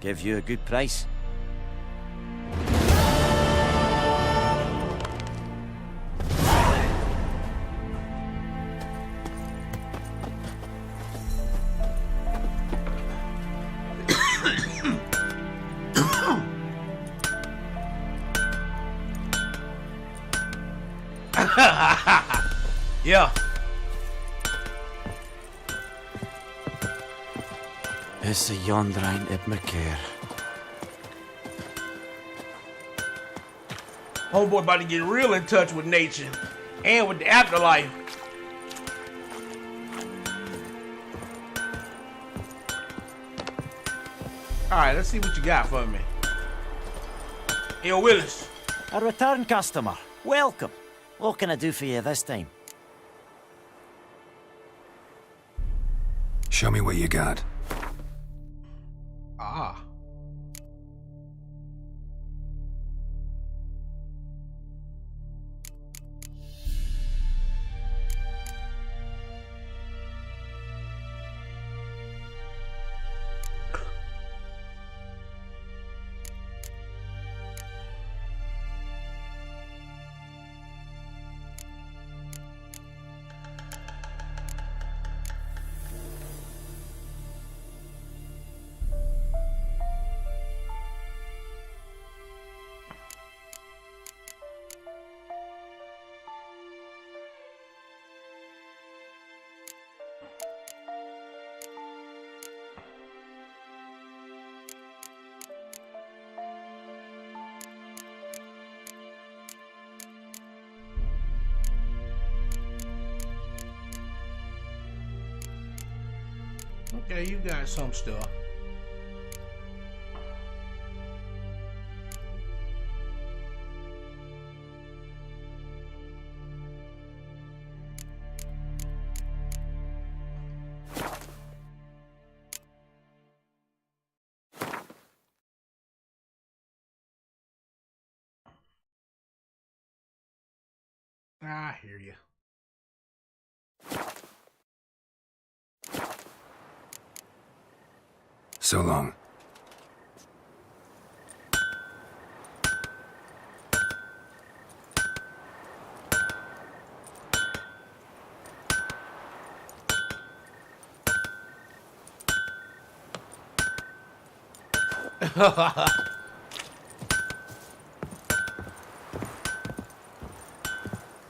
Give you a good price. Yeah. Is the yondrein ib me care. Homeboy about to get real in touch with nature and with the afterlife. Alright, let's see what you got for me. Yo, Willis. A return customer. Welcome. What can I do for you this time? Show me what you got. Ah. Okay, you got some stuff. I hear you. So long.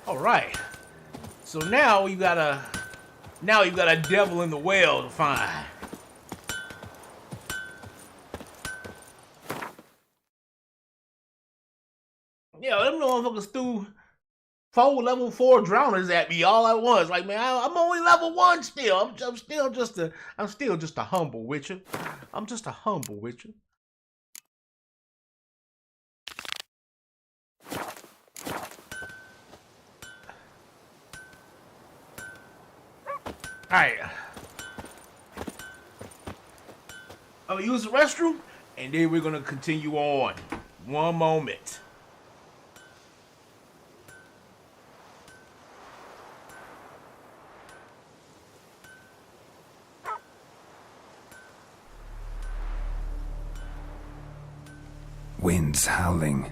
All right. So now you got a devil in the well to find. Yeah, them motherfuckers threw 4 level 4 drowners at me all at once. Like, man, I'm only level 1 still. I'm still just a humble witcher. I'm just a humble witcher. Alright. I'll use the restroom, and then we're gonna continue on. One moment. Winds howling.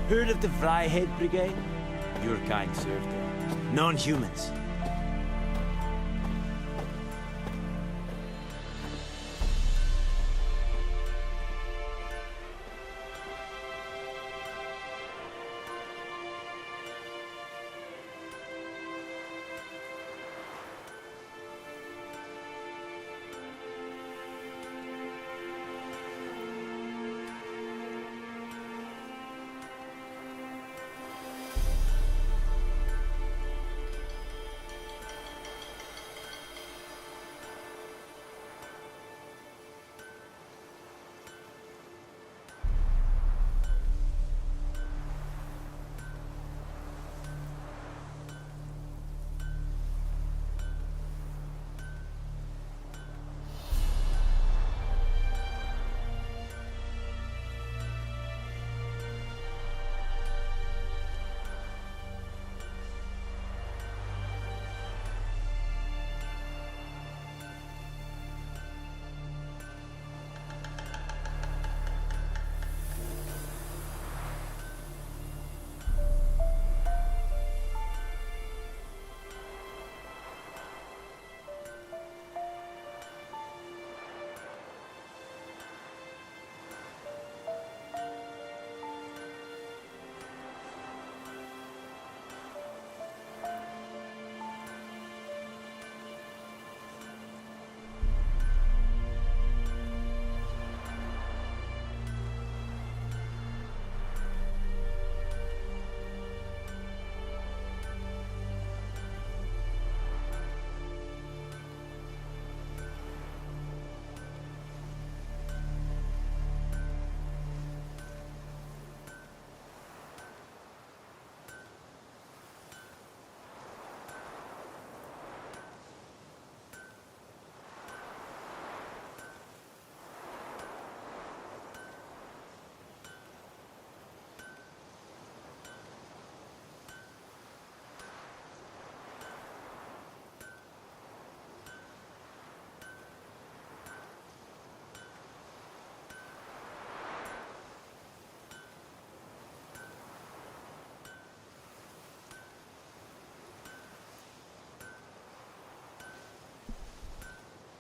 Heard of the Fryhead Brigade? Your kind served there. Non-humans.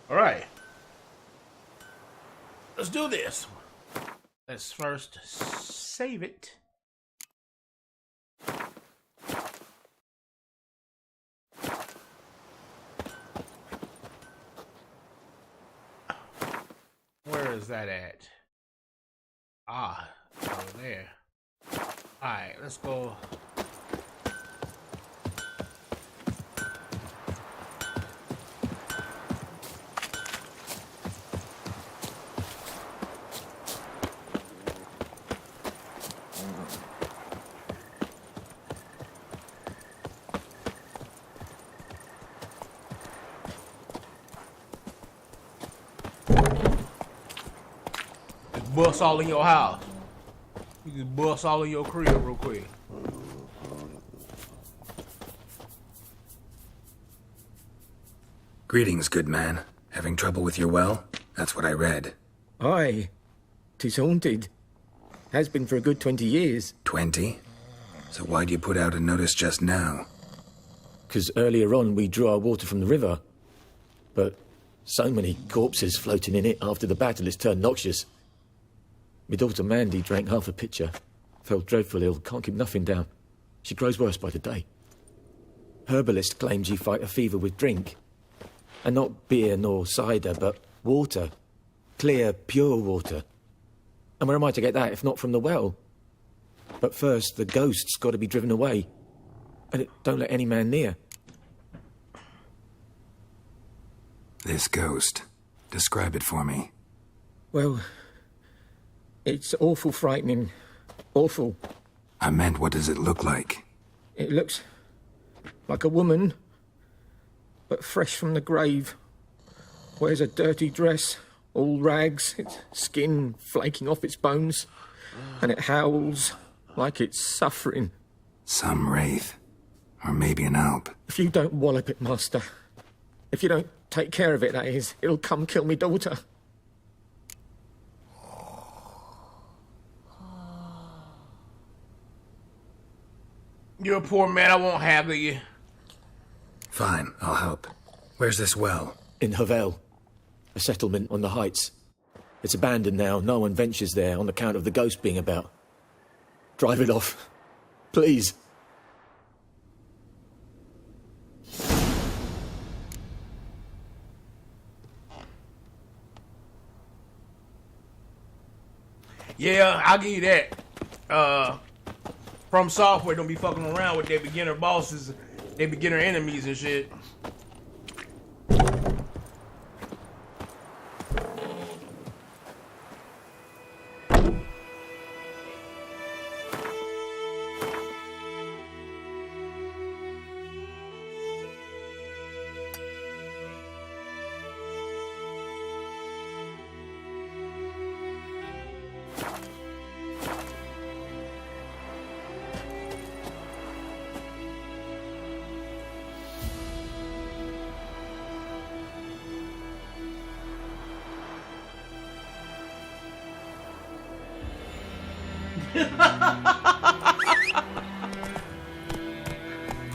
All right. Let's do this. Let's first save it. Where is that at? Ah, over there. All right, let's go. Bust all in your house. You can bust all in your crib real quick. Greetings, good man. Having trouble with your well? That's what I read. Aye. 'Tis haunted. Has been for a good 20 years. 20? So why'd you put out a notice just now? 'Cause earlier on we drew our water from the river. But so many corpses floating in it after the battle it's turned noxious. My daughter Mandy drank half a pitcher. Fell dreadful ill, can't keep nothing down. She grows worse by the day. Herbalist claims you fight a fever with drink. And not beer nor cider, but water. Clear, pure water. And where am I to get that if not from the well? But first, the ghost's got to be driven away. And it don't let any man near. This ghost. Describe it for me. Well, it's awful frightening. Awful. I meant, what does it look like? It looks like a woman, but fresh from the grave. Wears a dirty dress, all rags, its skin flaking off its bones, and it howls like it's suffering. Some wraith. Or maybe an alp. If you don't wallop it, Master, if you don't take care of it, that is, it'll come kill me daughter. You're a poor man, I won't haggle you. Fine, I'll help. Where's this well? In Havel, a settlement on the heights. It's abandoned now. No one ventures there on account of the ghost being about. Drive it off, please. Yeah, I'll give you that. From Software don't be fucking around with their beginner bosses, their beginner enemies and shit.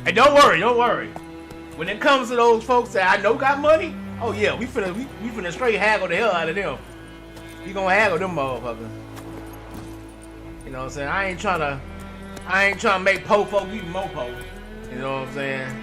Hey, don't worry. When it comes to those folks that I know got money, oh yeah, we finna straight haggle the hell out of them. We gonna haggle them motherfuckers. You know what I'm saying? I ain't trying to make po folk even more po. You know what I'm saying?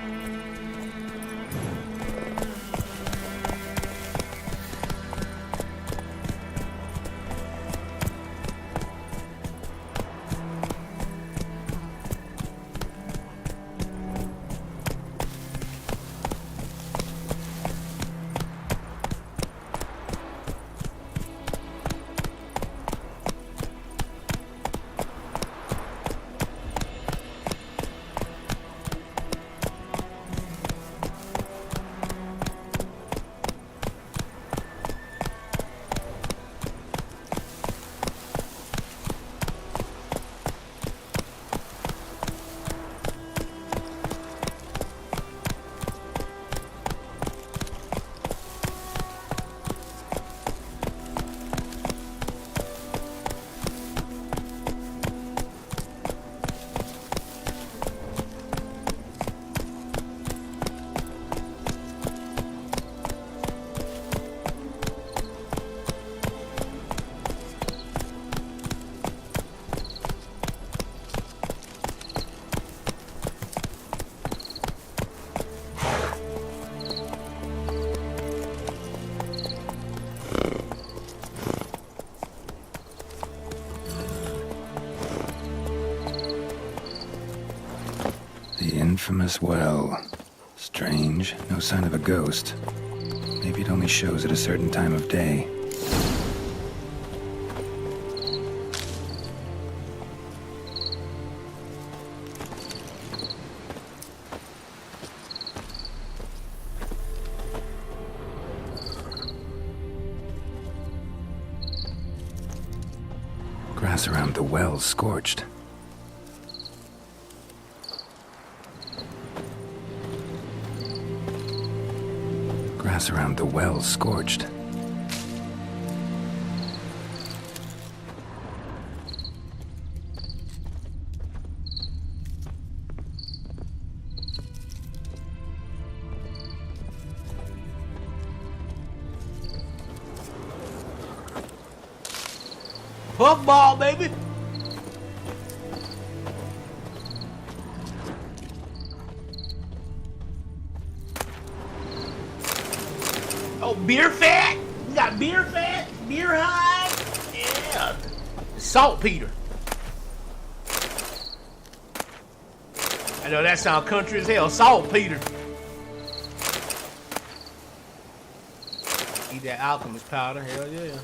The infamous well. Strange, no sign of a ghost. Maybe it only shows at a certain time of day. Grass around the well's scorched. Grass around the well's scorched. Puffball, baby. Oh, beer fat? You got beer fat? Beer hide? Yeah. Saltpeter. I know that sounds country as hell. Saltpeter. Eat that alchemist powder. Hell yeah.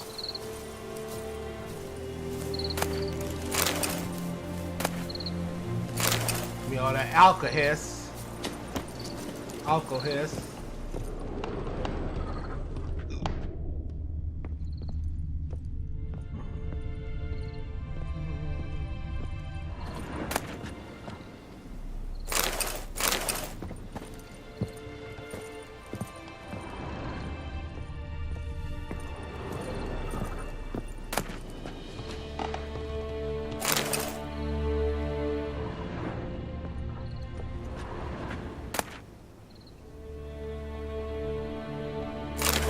Give me all that alcohol. Alcohol.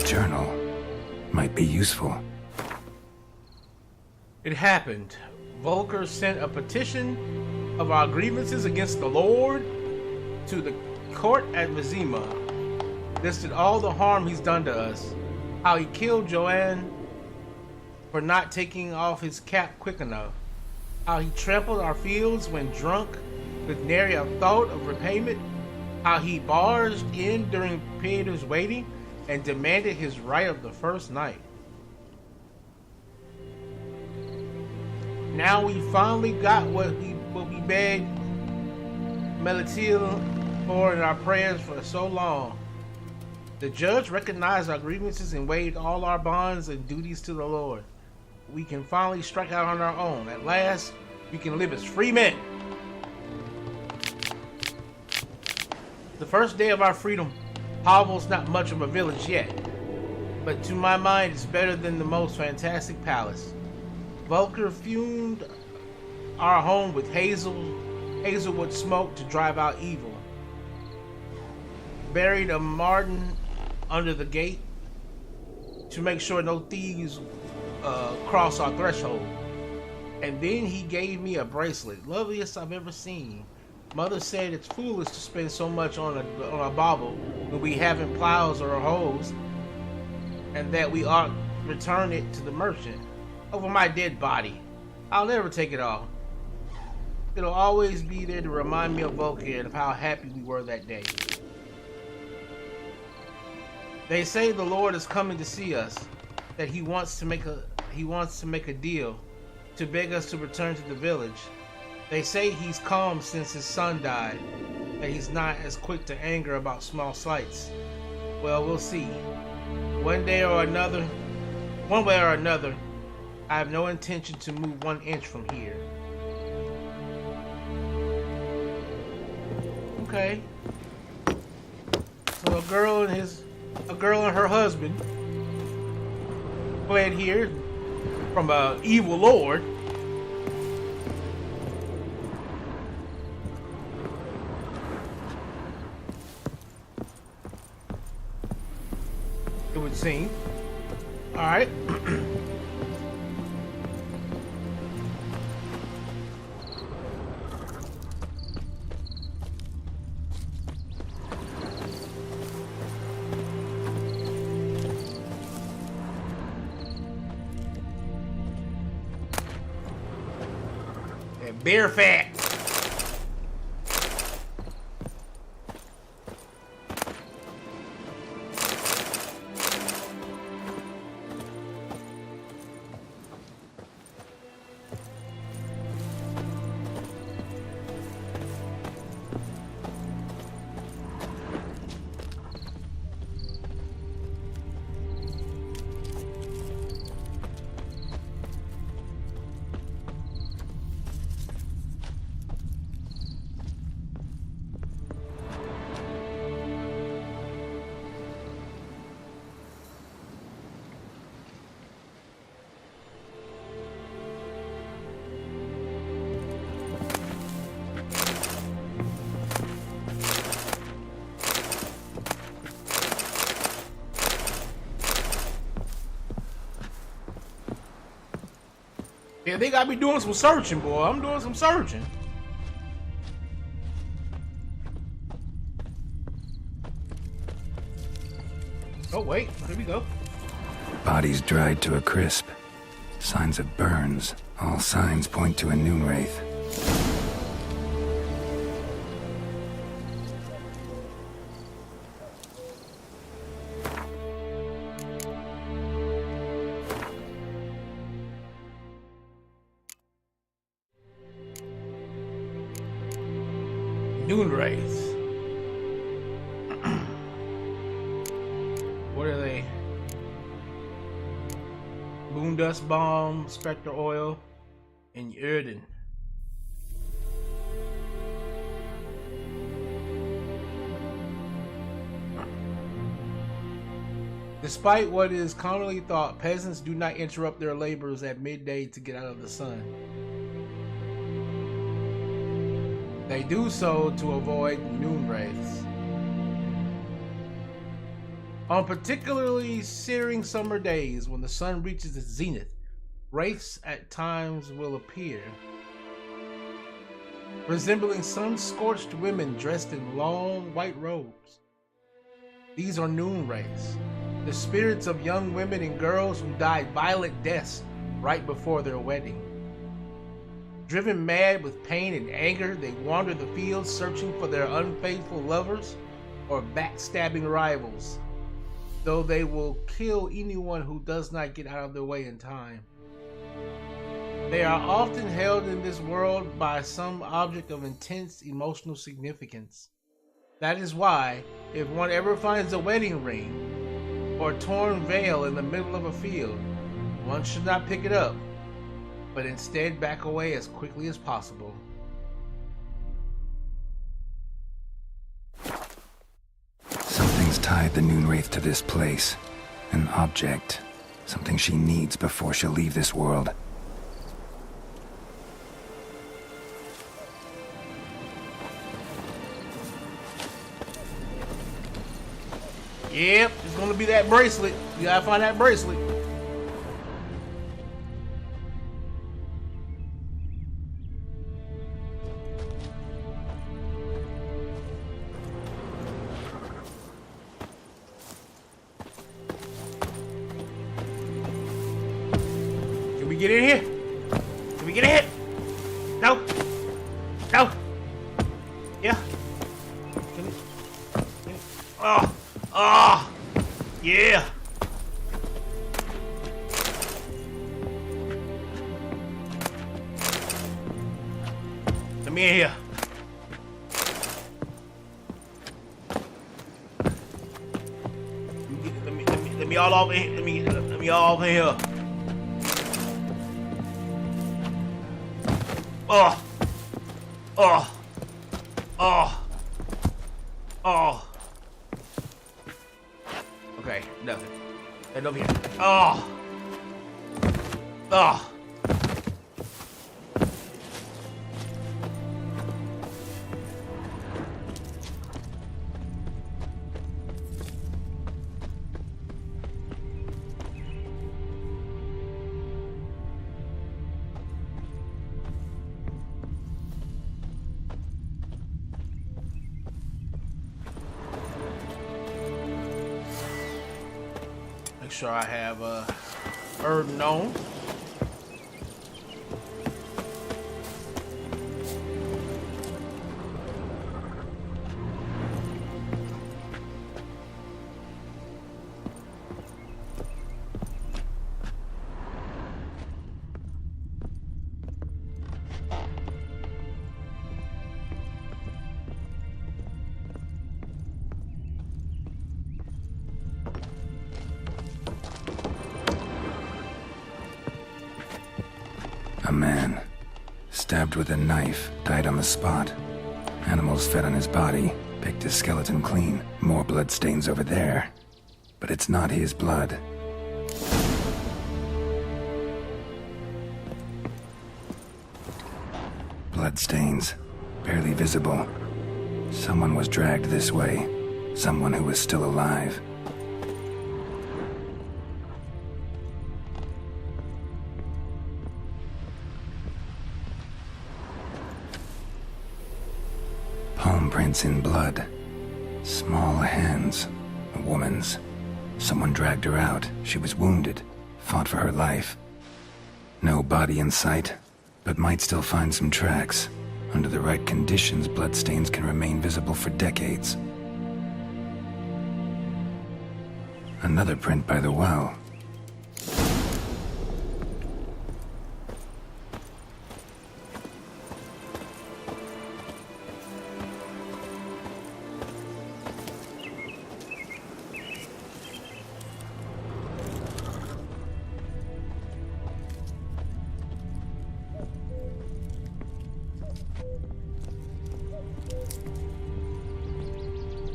journal might be useful. It happened. Volker sent a petition of our grievances against the Lord to the court at Vizima. Listed all the harm he's done to us. How he killed Joanne for not taking off his cap quick enough. How he trampled our fields when drunk with nary a thought of repayment. How he barged in during Peter's waiting and demanded his right of the first night. Now we finally got what we begged Melatil for in our prayers for so long. The judge recognized our grievances and waived all our bonds and duties to the Lord. We can finally strike out on our own. At last, we can live as free men. The first day of our freedom. Hovel's not much of a village yet, but to my mind it's better than the most fantastic palace. Volker fumed our home with hazelwood smoke to drive out evil. Buried a marten under the gate to make sure no thieves cross our threshold. And then he gave me a bracelet, loveliest I've ever seen. Mother said it's foolish to spend so much on a bauble when we haven't plows or hoes, and that we ought return it to the merchant over my dead body. I'll never take it off. It'll always be there to remind me of Volker and of how happy we were that day. They say the Lord is coming to see us, that he wants to make a deal, to beg us to return to the village. They say he's calm since his son died, that he's not as quick to anger about small slights. Well, we'll see. One way or another, I have no intention to move 1 inch from here. Okay. So a girl and her husband fled here from an evil lord. It would seem. All right. And bear fat. Yeah, they got me doing some searching, boy. I'm doing some searching. Oh, wait. Here we go. Bodies dried to a crisp. Signs of burns. All signs point to a noon wraith. Noon wraiths. What are they? Boondust Bomb, Spectre Oil, and Erden. Despite what is commonly thought, peasants do not interrupt their labors at midday to get out of the sun. They do so to avoid noon wraiths. On particularly searing summer days when the sun reaches its zenith, wraiths at times will appear, resembling sun-scorched women dressed in long white robes. These are noon wraiths, the spirits of young women and girls who died violent deaths right before their wedding. Driven mad with pain and anger, they wander the fields searching for their unfaithful lovers or backstabbing rivals, though they will kill anyone who does not get out of their way in time. They are often held in this world by some object of intense emotional significance. That is why, if one ever finds a wedding ring or a torn veil in the middle of a field, one should not pick it up, but instead back away as quickly as possible. Something's tied the Noon Wraith to this place. An object. Something she needs before she'll leave this world. Yep, it's gonna be that bracelet. You gotta find that bracelet. Can we get in here? Can we get in here? No. No. Yeah. Can we? Oh. Ah, yeah. Let me in here. Let me all off in here. Let me all in here. Oh. Oh. Oh. Oh. Okay, nothing. And over here. Oh! Oh! Make sure I have burden on. A man, stabbed with a knife, died on the spot. Animals fed on his body, picked his skeleton clean. More bloodstains over there. But it's not his blood. Bloodstains, barely visible. Someone was dragged this way. Someone who was still alive. Palm prints in blood. Small hands. A woman's. Someone dragged her out. She was wounded. Fought for her life. No body in sight, but might still find some tracks. Under the right conditions, bloodstains can remain visible for decades. Another print by the well.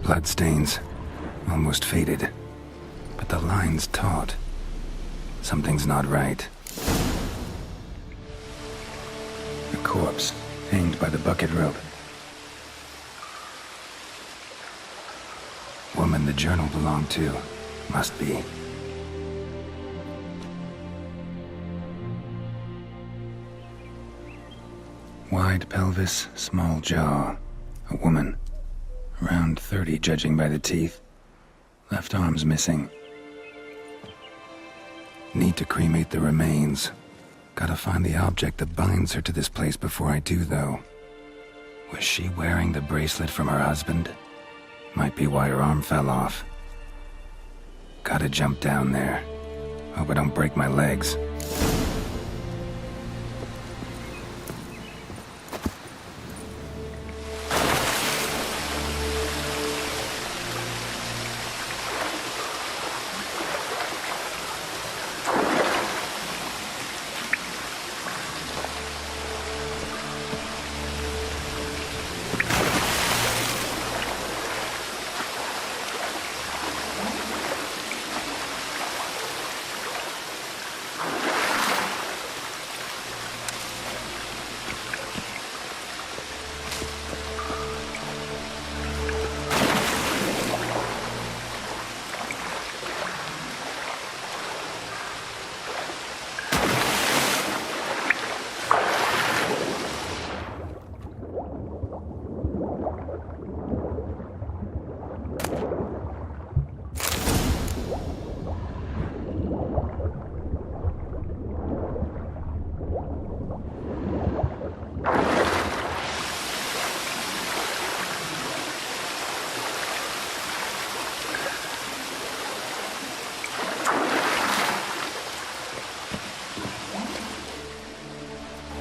Bloodstains, almost faded, but the line's taut. Something's not right. A corpse, hanged by the bucket rope. Woman the journal belonged to, Must be. Wide pelvis, small jaw. A woman. Around 30, judging by the teeth. Left arm's missing. Need to cremate the remains. Gotta find the object that binds her to this place before I do, though. Was she wearing the bracelet from her husband? Might be why her arm fell off. Gotta jump down there. Hope I don't break my legs.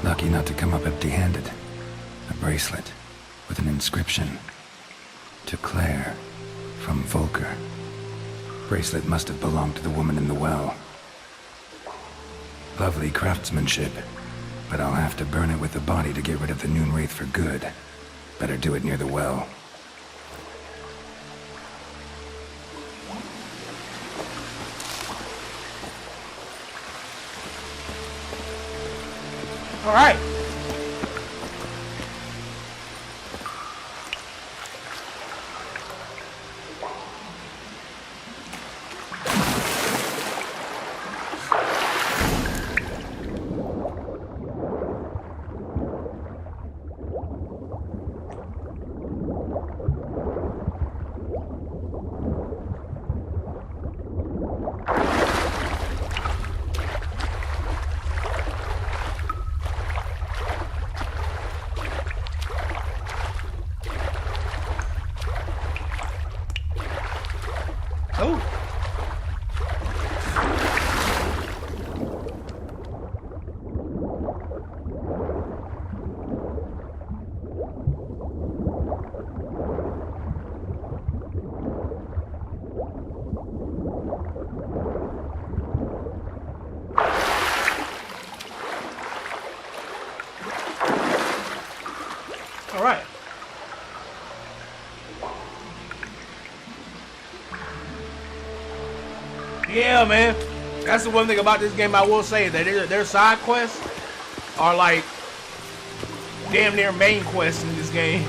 Lucky not to come up empty-handed. A bracelet with an inscription. To Claire, from Volker. Bracelet must have belonged to the woman in the well. Lovely craftsmanship, but I'll have to burn it with the body to get rid of the Noon Wraith for good. Better do it near the well. All right. All right. Yeah, man. That's the one thing about this game I will say, that their side quests are like damn near main quests in this game.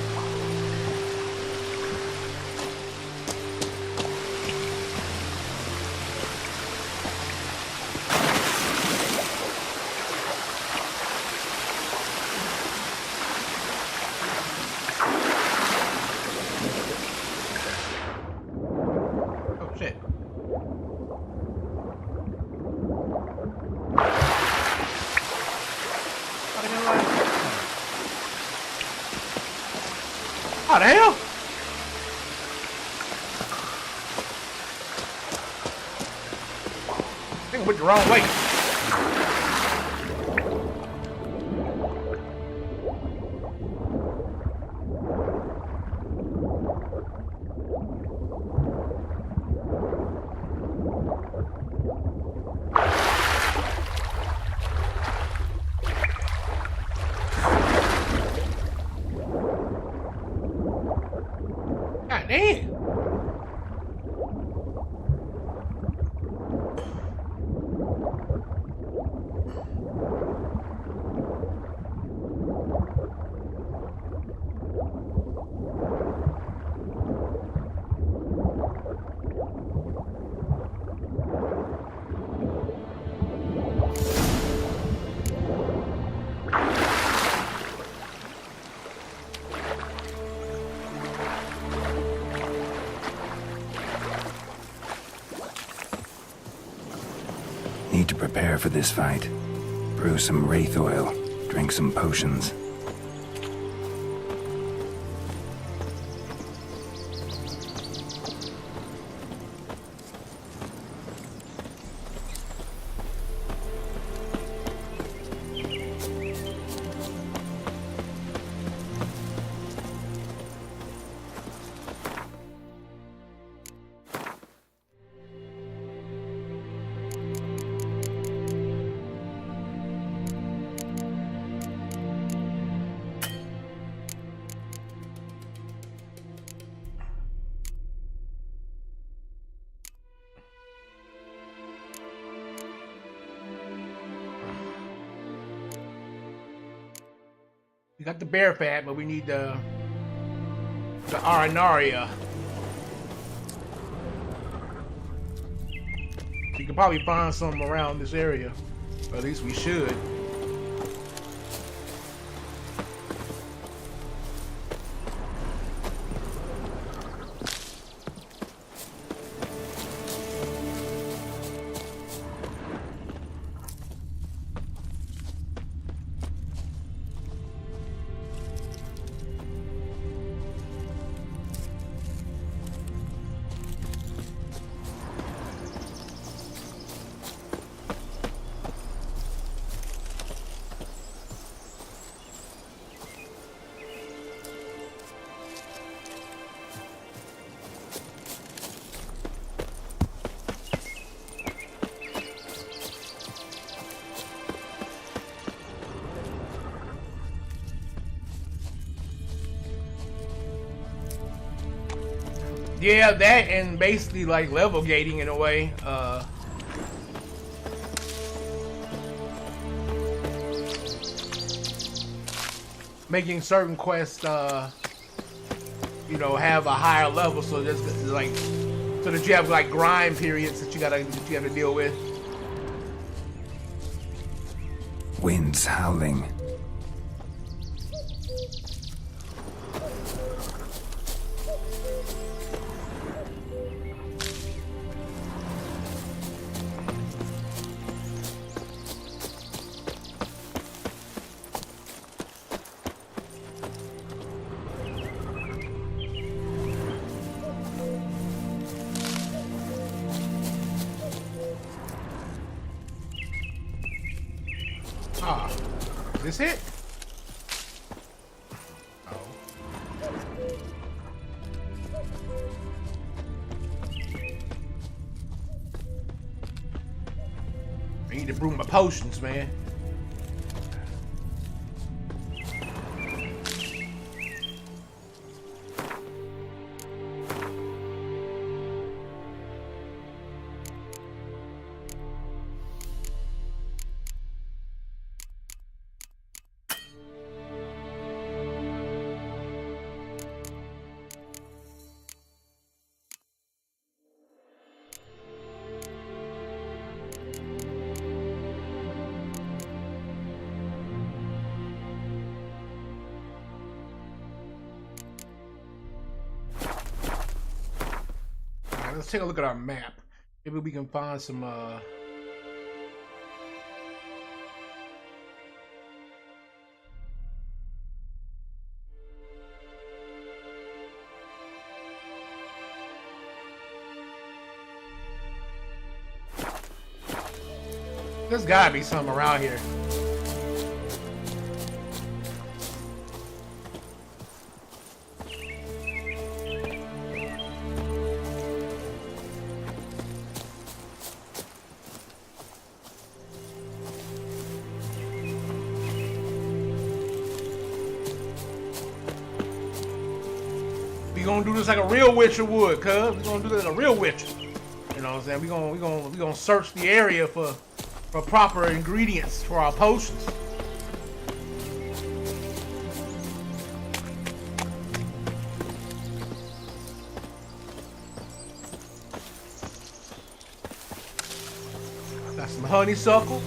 How the hell? I think I went the wrong way. God damn. Need to prepare for this fight. Brew some wraith oil, drink some potions. We got the bear fat, but we need the Arenaria. You can probably find some around this area. Or at least we should. Yeah, that and basically like level gating in a way. Making certain quests, you know, have a higher level, so there's like, so that you have like grind periods that you have to deal with. Winds howling. Is this it? Oh. I need to brew my potions, man. Let's take a look at our map. Maybe we can find some there's gotta be some around here. We gonna do this like a real witcher would, cuz. We gonna do this like a real witcher. You know what I'm saying? We gonna search the area for proper ingredients for our potions. Got some honeysuckle.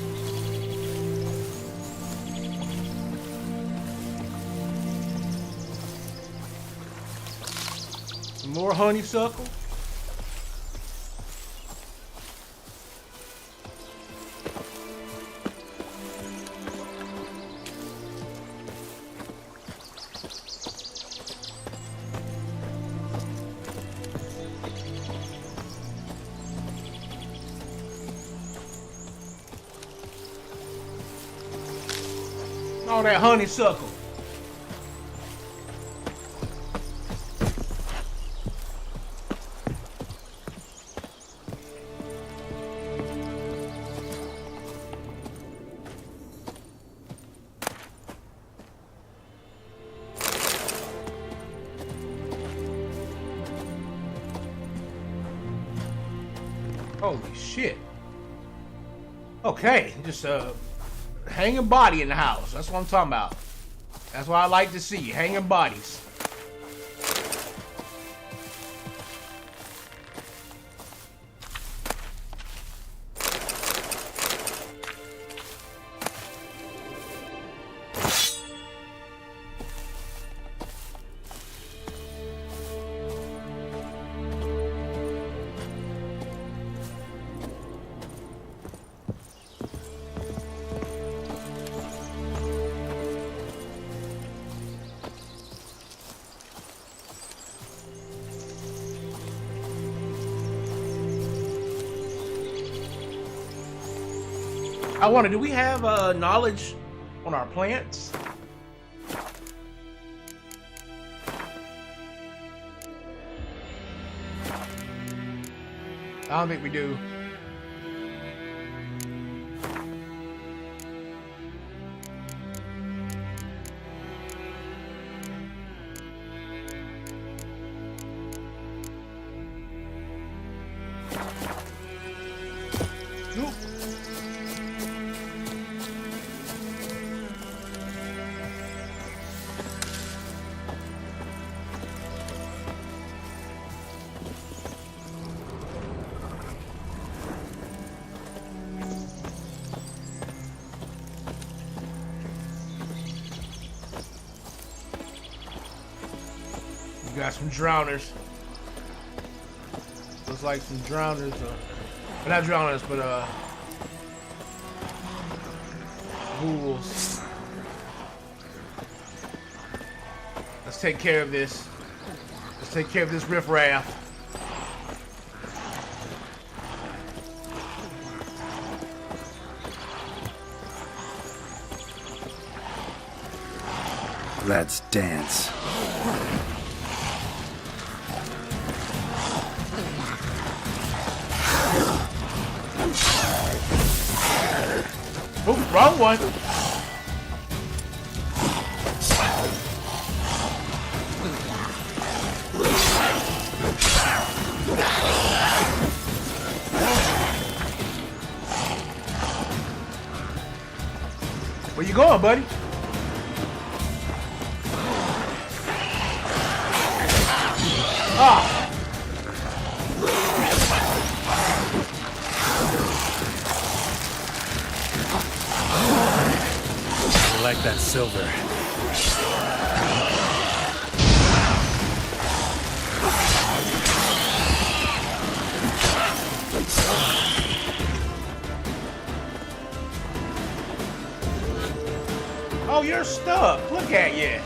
More honeysuckle. All that honeysuckle. Holy shit. Okay, just hanging body in the house. That's what I'm talking about. That's what I like to see, hanging bodies. I wonder, do we have knowledge on our plants? I don't think we do. Nope. We got some drowners. Looks like some drowners. Not drowners, but ghouls. Let's take care of this. Let's take care of this riffraff. Let's dance. Oh, wrong one. Where you going, buddy? Ah. I like that silver. Oh, you're stuck. Look at you.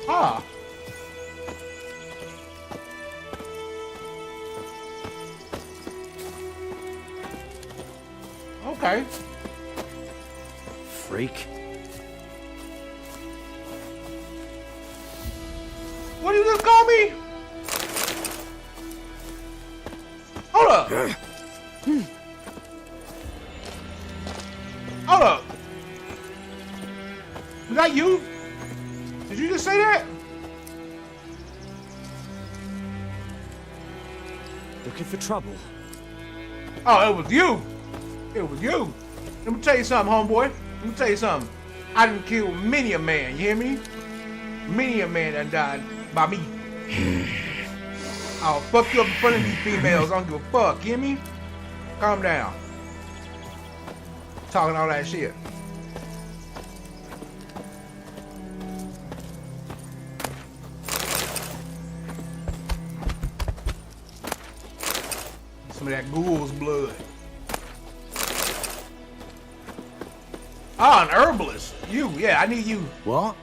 Ah. Okay. Freak. What did you just call me? Hold up. Hold up. Was that you? Did you just say that? Looking for trouble? Oh, it was you. It was you. Let me tell you something, homeboy. Let me tell you something. I done killed many a man, you hear me? Many a man done died by me. I'll fuck you up in front of these females. I don't give a fuck. Hear me? Calm down. Talking all that shit. Some of that ghoul's blood. Ah, an herbalist. You, yeah, I need you. What?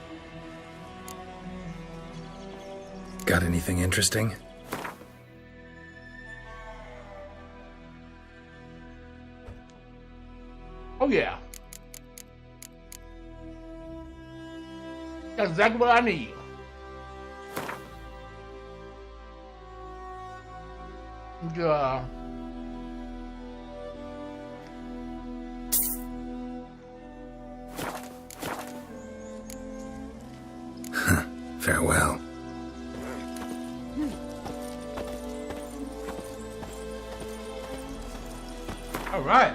Got anything interesting? Oh yeah. That's exactly what I need. Farewell. All right.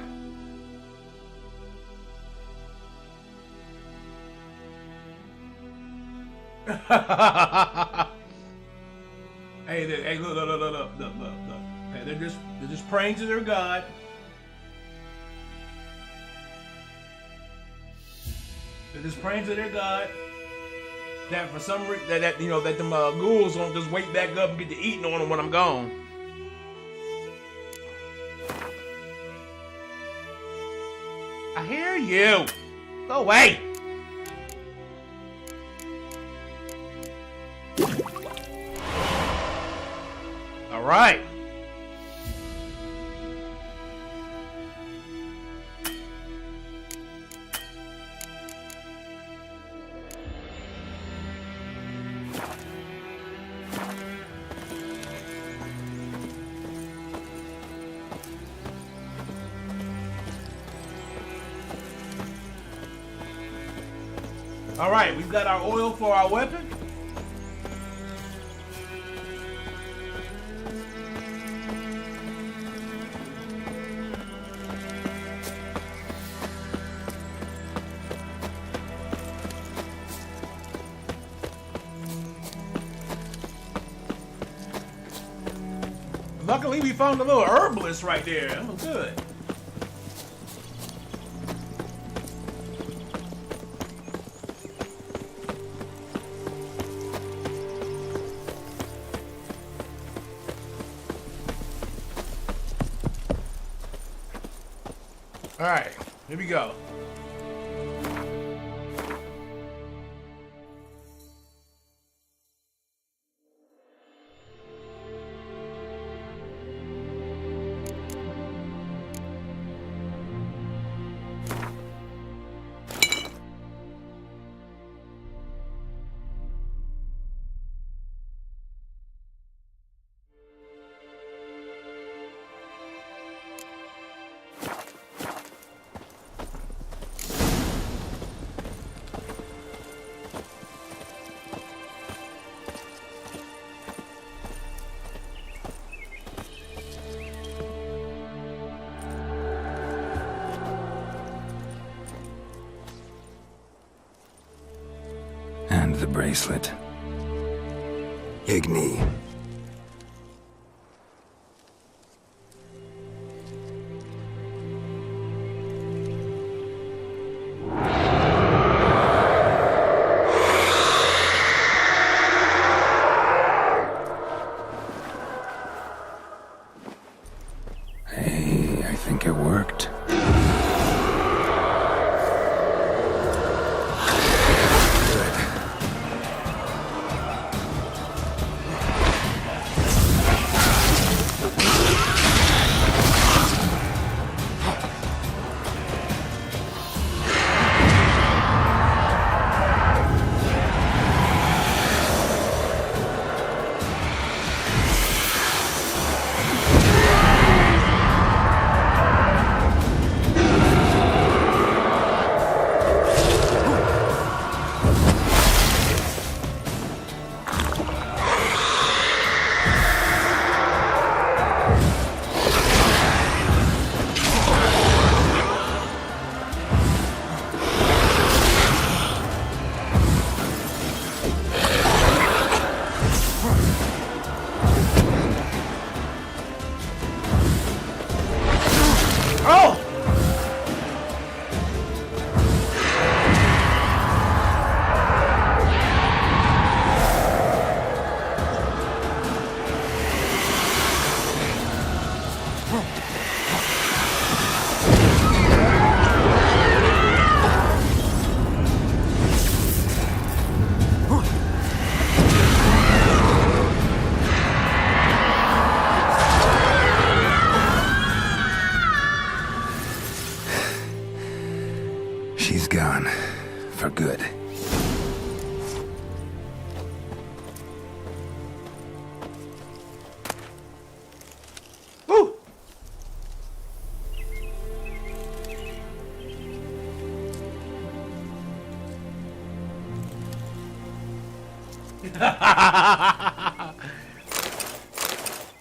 Hey, look. Hey, they're just praying to their God. They're just praying to their God that for some reason that them ghouls won't just wake back up and get to eating on them when I'm gone. I hear you. Go away. All right. All right, we've got our oil for our weapon. Luckily, we found a little herbalist right there. That was good. All right, here we go. And the bracelet. Igni. Hey, I think it worked.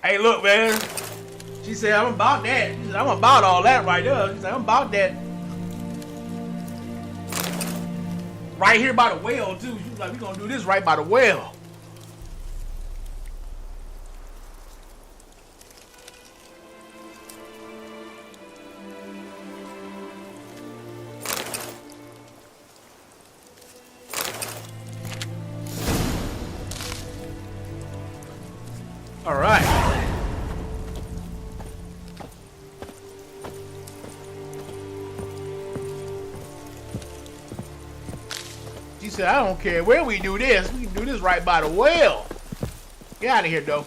Hey, look, man. She said, I'm about that. She said, I'm about all that right there. She said, I'm about that. Right here by the well, too. She was like, we're going to do this right by the well. All right. She said, I don't care where we do this. We can do this right by the well. Get out of here, though.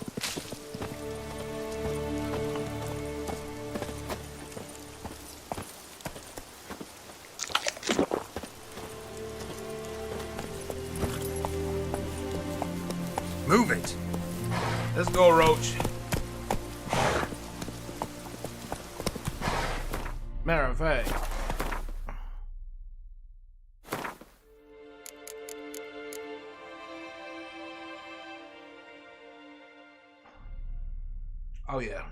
Move it. Let's go, Roach. Matter of fact. Oh yeah,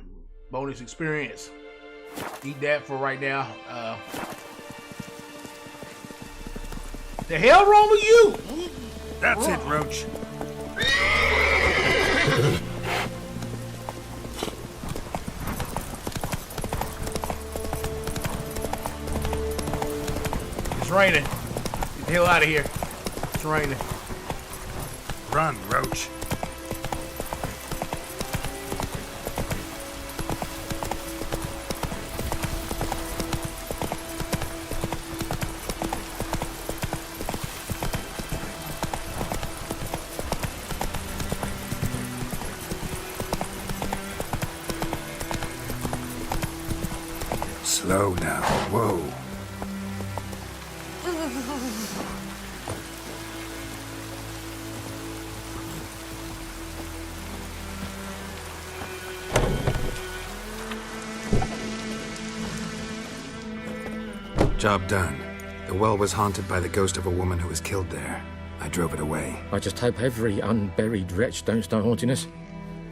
bonus experience. Eat that for right now. The hell wrong with you? That's it, Roach. It's raining. Get the hell out of here. It's raining. Run, Roach. Slow now. Whoa. Job done. The well was haunted by the ghost of a woman who was killed there. I drove it away. I just hope every unburied wretch don't start haunting us.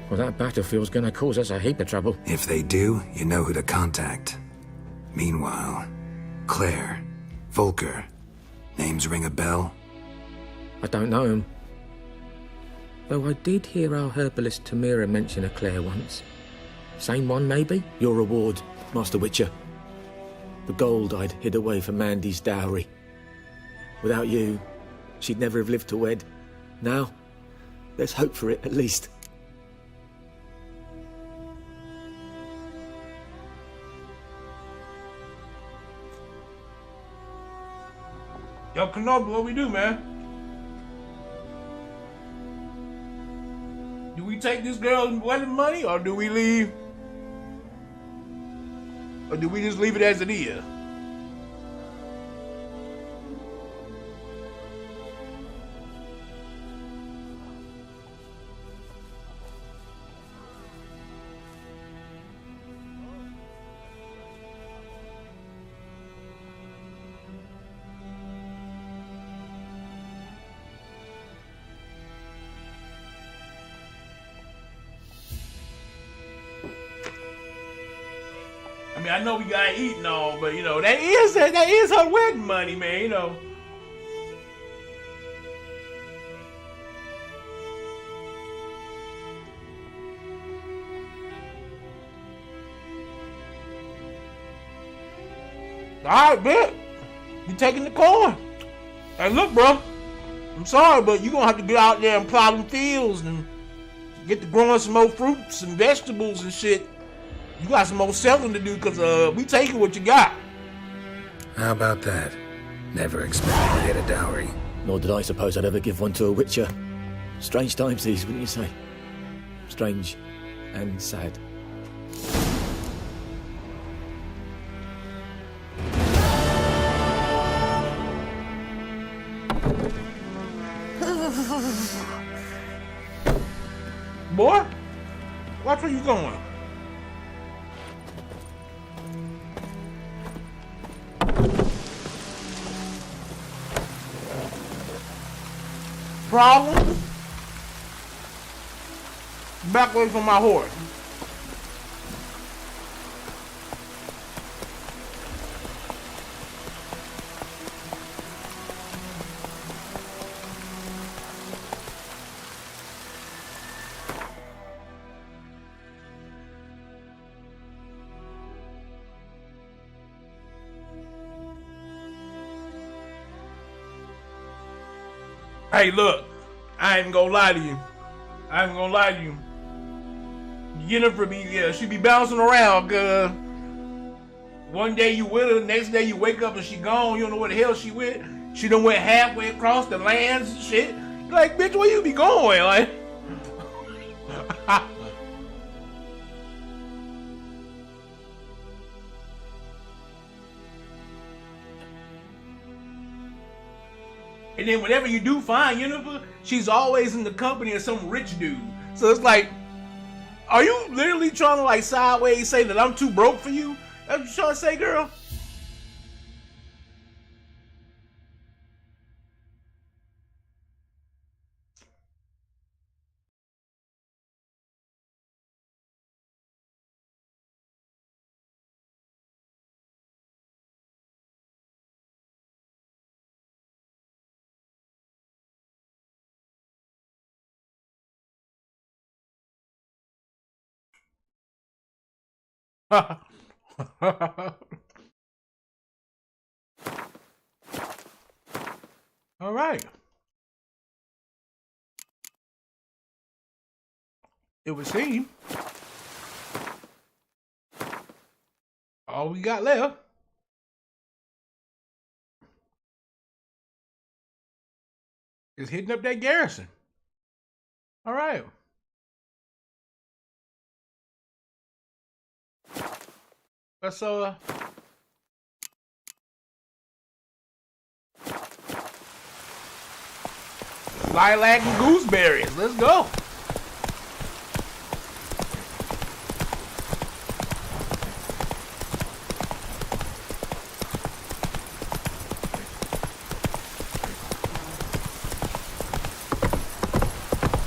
Well, that battlefield's gonna cause us a heap of trouble. If they do, you know who to contact. Meanwhile, Claire, Volker, names ring a bell? I don't know him. Though I did hear our herbalist Tamira mention a Claire once. Same one, maybe? Your reward, Master Witcher. The gold I'd hid away for Mandy's dowry. Without you, she'd never have lived to wed. Now, there's hope for it, at least. Yo, Kenobi, what we do, man? Do we take this girl's wedding money, or do we leave? Or do we just leave it as it is? I mean, I know we gotta eat and all, but you know, that is her wedding money, man, you know. Alright, bet. You taking the coin. Hey, look, bro. I'm sorry, but you're gonna have to get out there and plow them fields and get to growing some more fruits and vegetables and shit. You got some more selling to do, because we taking what you got. How about that? Never expected to get a dowry. Nor did I suppose I'd ever give one to a witcher. Strange times these, wouldn't you say? Strange and sad. Boy, watch where you going. Problem? Back away from my horse. Hey, look, I ain't gonna lie to you. Yennefer she be bouncing around, cause one day you with her, the next day you wake up and she gone. You don't know where the hell she went. She done went halfway across the lands and shit. Like, bitch, where you be going? Like, and then whenever you do find Yennefer, she's always in the company of some rich dude. So it's like, are you literally trying to like sideways say that I'm too broke for you? That's what you trying to say, girl? All right. It would seem all we got left is hitting up that garrison. All right. Let's lilac and gooseberries. Let's go.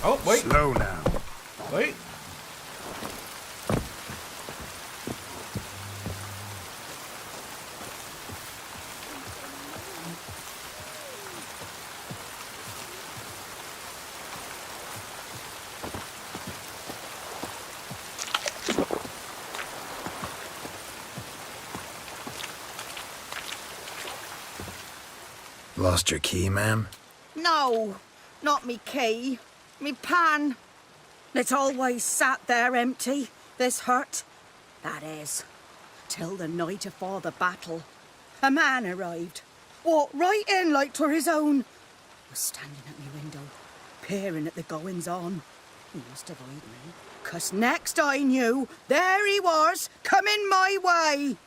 Oh, wait. Slow now. Wait. Lost your key, ma'am? No, not me key. Me pan. It's always sat there empty, this hut. That is, till the night afore the battle. A man arrived, walked right in like 'twere his own. Was standing at me window, peering at the goings-on. He must avoid me, 'cause next I knew, there he was, coming my way.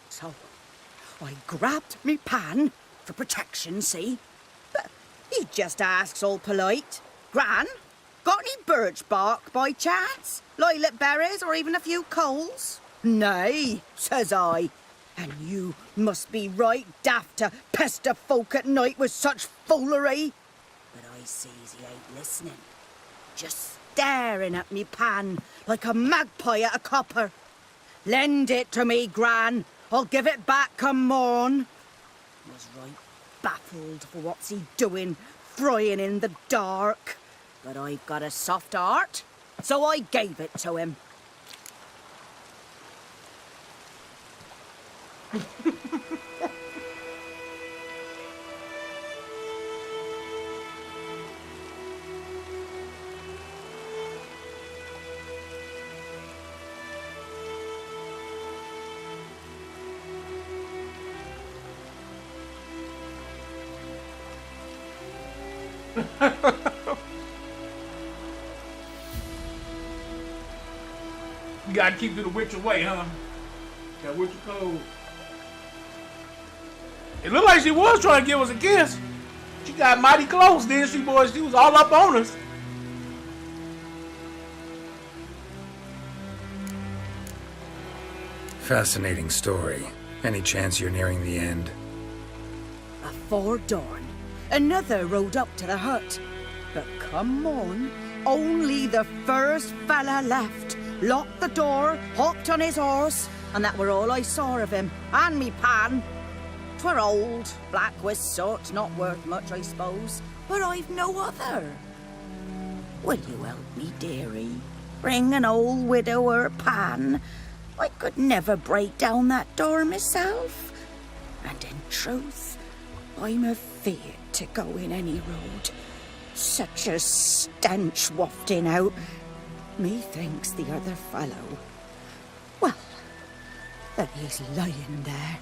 So, I grabbed me pan, for protection, see? But he just asks all polite, Gran, got any birch bark by chance? Lilac berries or even a few coals? Nay, says I. And you must be right daft to pester folk at night with such foolery. But I sees he ain't listening. Just staring at me pan like a magpie at a copper. Lend it to me, Gran. I'll give it back come morn. Was right baffled for what's he doing, frying in the dark. But I've got a soft heart, so I gave it to him. You gotta keep the witch away, huh? That witch code. It looked like she was trying to give us a kiss. She got mighty close, didn't she, boys? She was all up on us. Fascinating story. Any chance you're nearing the end? Afore dawn, another rode up to the hut. But come on, Only the first fella left. Locked the door, hopped on his horse, and that were all I saw of him. And me pan. 'Twere old, black with soot, not worth much, I suppose. But I've no other. Will you help me, dearie? Bring an old widower pan. I could never break down that door myself. And in truth, I'm afeard to go in any road. Such a stench wafting out. Methinks the other fellow, well, that he's lying there.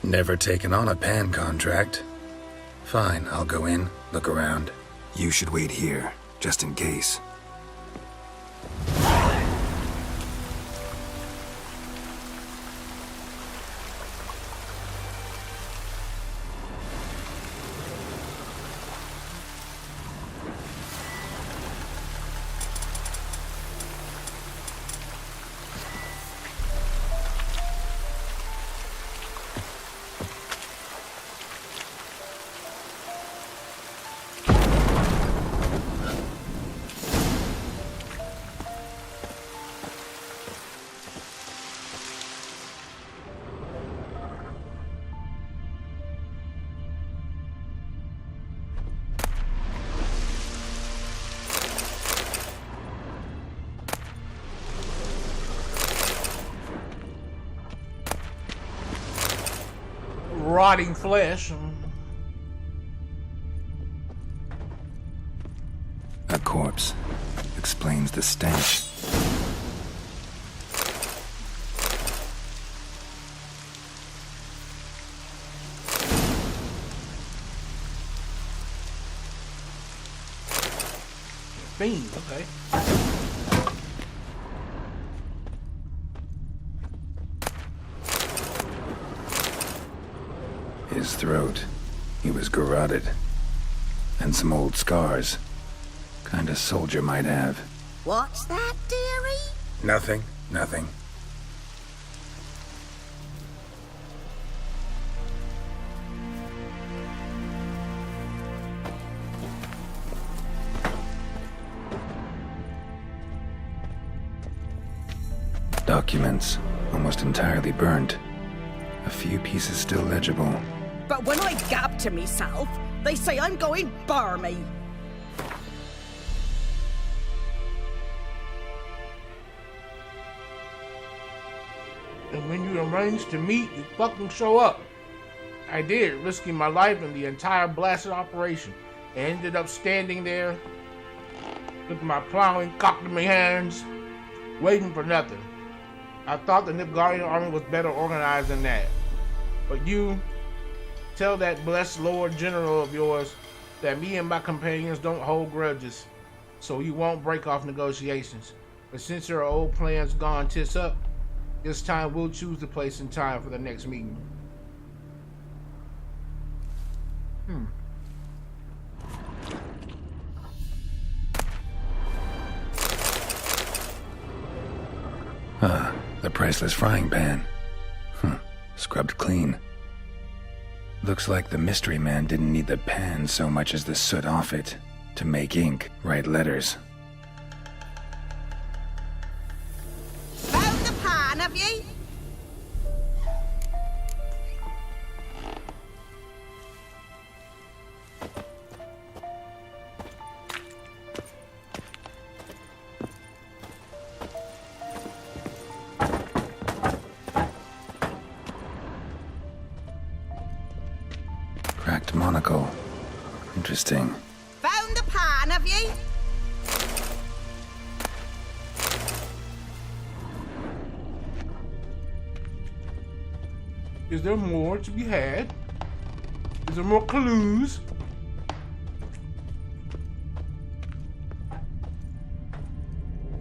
Never taken on a pan contract. Fine, I'll go in, look around. You should wait here, just in case. Rotting flesh. A corpse. Explains the stench. Fiend, okay. His throat. He was garroted. And some old scars. Kind of soldier might have. What's that, dearie? Nothing. Documents. Almost entirely burnt. A few pieces still legible. But when I gab to myself, they say I'm going barmy. And when you arranged to meet, you fucking show up. I did, risking my life in the entire blasted operation. And ended up standing there with my plowing cocked in my hands, waiting for nothing. I thought the Nilfgaardian army was better organized than that. But you, tell that blessed Lord General of yours that me and my companions don't hold grudges, so you won't break off negotiations. But since your old plan's gone tits up, this time we'll choose the place and time for the next meeting. The priceless frying pan. Scrubbed clean. Looks like the mystery man didn't need the pan so much as the soot off it to make ink, write letters. Found the pan, have ye? Cracked monocle. Interesting. Found the pan, have ye? Is there more to be had? Is there more clues?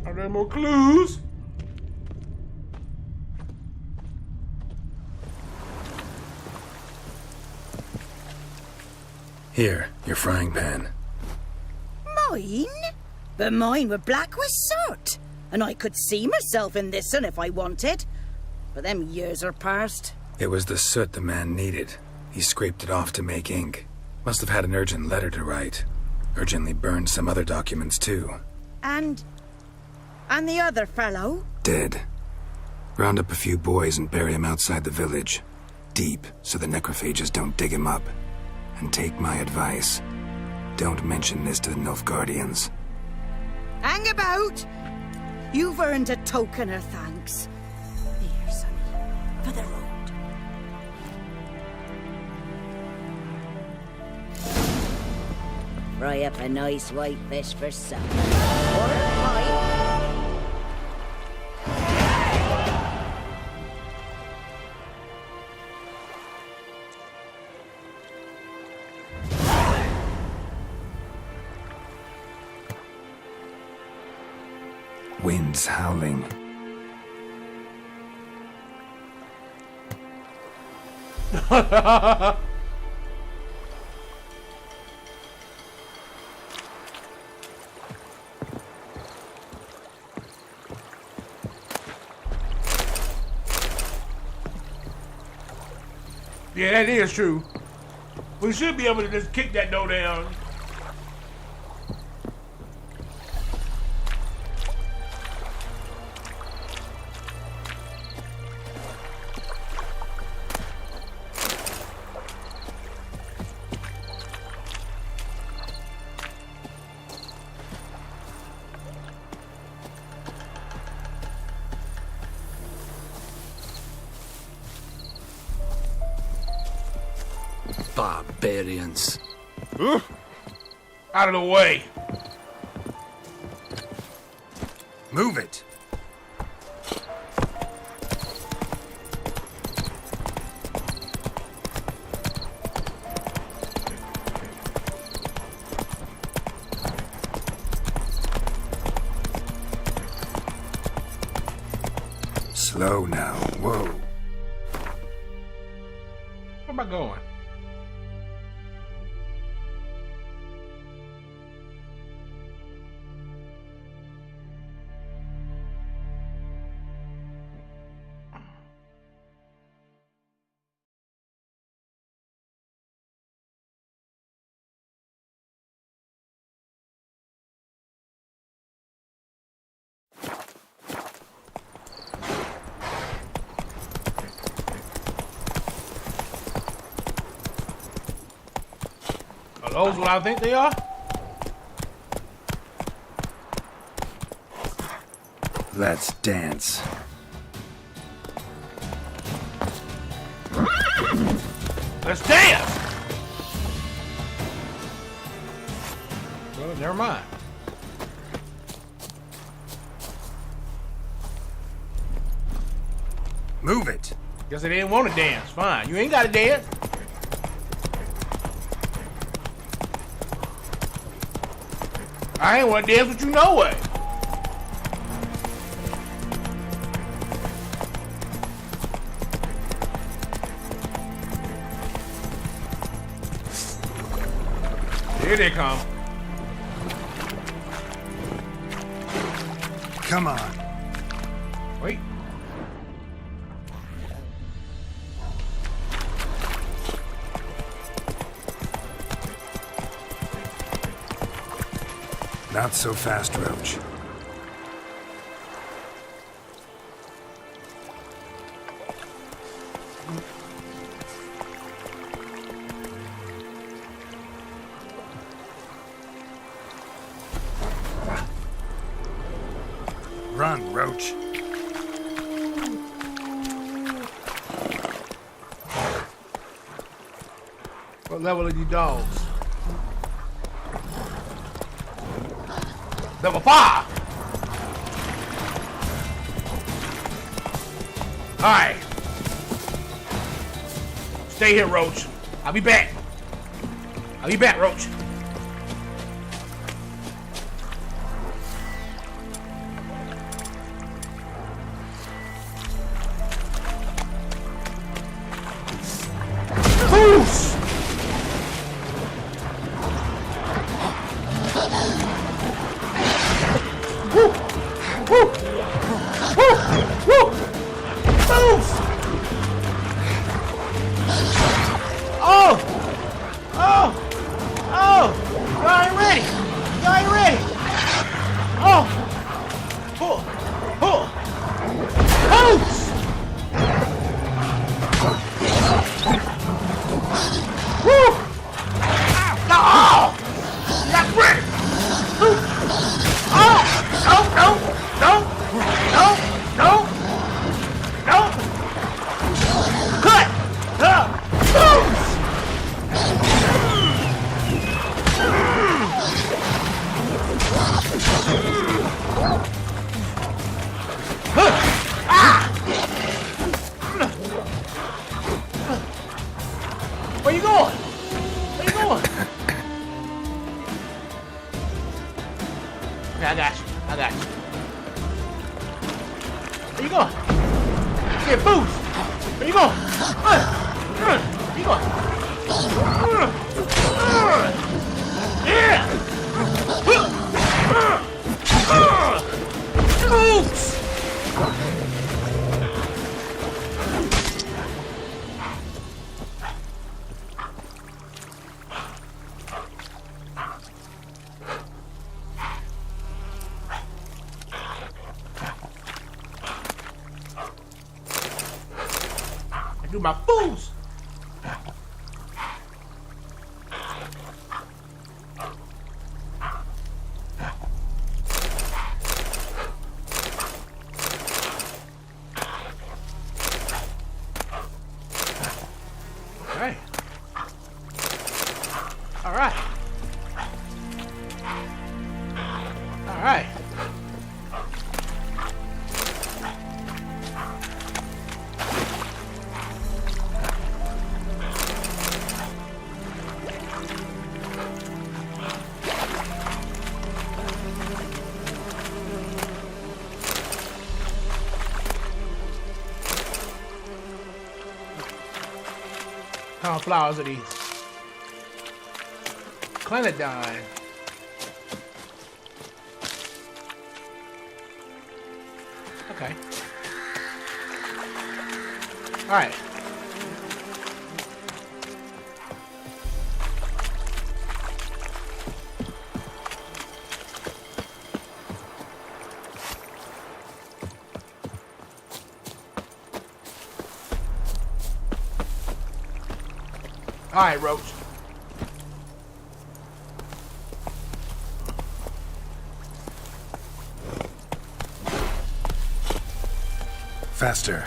Are there more clues? Here, your frying pan. Mine? But mine were black with soot. And I could see myself in this one if I wanted. But them years are past. It was the soot the man needed. He scraped it off to make ink. Must have had an urgent letter to write. Urgently burned some other documents, too. And the other fellow? Dead. Round up a few boys and bury him outside the village. Deep, so the necrophages don't dig him up. And take my advice. Don't mention this to the Nilfgaardians. Hang about! You've earned a token of thanks. Here, sonny, for the road. Fry up a nice white fish for supper. Or a pie. Winds howling. Yeah, that is true. We should be able to just kick that door down. Barbarians. Out of the way. Move it. Slow now. Whoa. Where am I going? Are those what I think they are? Let's dance. Let's dance! Well, never mind. Move it. Guess they didn't want to dance. Fine. You ain't got to dance. I ain't want to dance with you no way. Here they come. Come on. Wait. Not so fast, Roach. Run, Roach. What level are you dogs? Level 5! Alright. Stay here, Roach. I'll be back. I'll be back, Roach. Goose! Woo! Woo! Woo! Woo! Move! Oh! Oh! Oh, y'all ain't ready. Y'all ain't ready. Oh. Boots. Woo. Oh. That's ready. Oh. No. Cut. Boots. Where you going? Where you going? Okay, I got you. Where you going? Get boots. Where you going? Where you going? Yeah. Boots. Do my fools. Okay. All right. All right. What kind of flowers are these? Clenodine. Okay. All right. All right, Roach. Faster.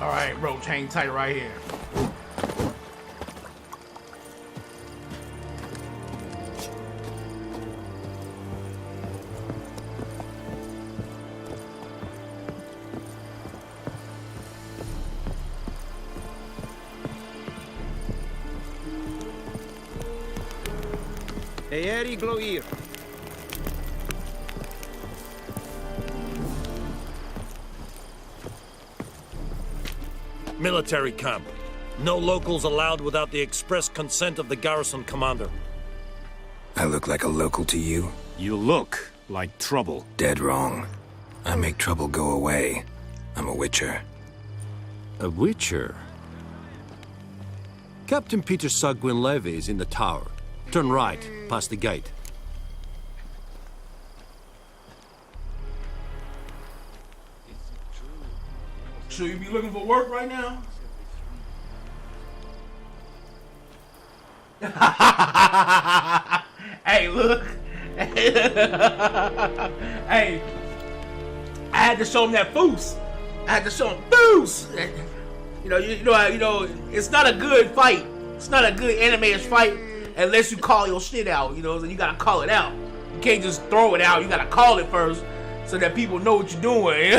All right, Roach, hang tight right here. Eeri Gloir. Military camp. No locals allowed without the express consent of the garrison commander. I look like a local to you? You look like trouble. Dead wrong. I make trouble go away. I'm a witcher. A witcher? Captain Peter Sagwin Levy is in the tower. Turn right, past the gate. So you be looking for work right now? Hey, look. Hey, I had to show him that foos. I had to show him foos. You know, it's not a good fight. It's not a good animated fight unless you call your shit out. You know, so you gotta call it out. You can't just throw it out. You gotta call it first so that people know what you're doing.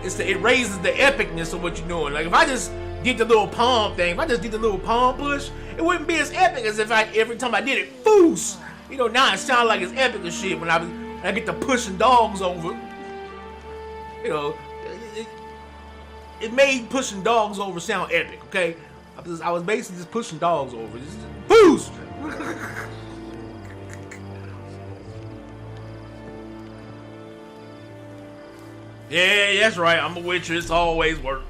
it raises the epicness of what you're doing. Like if I just did the little palm thing, if I just did the little palm push, it wouldn't be as epic as if every time I did it, foos. You know, now it sounds like it's epic as shit when I get to pushing dogs over. You know, it made pushing dogs over sound epic. Okay, I was basically just pushing dogs over. Just foos. Yeah, that's right. I'm a witcher. It's always work.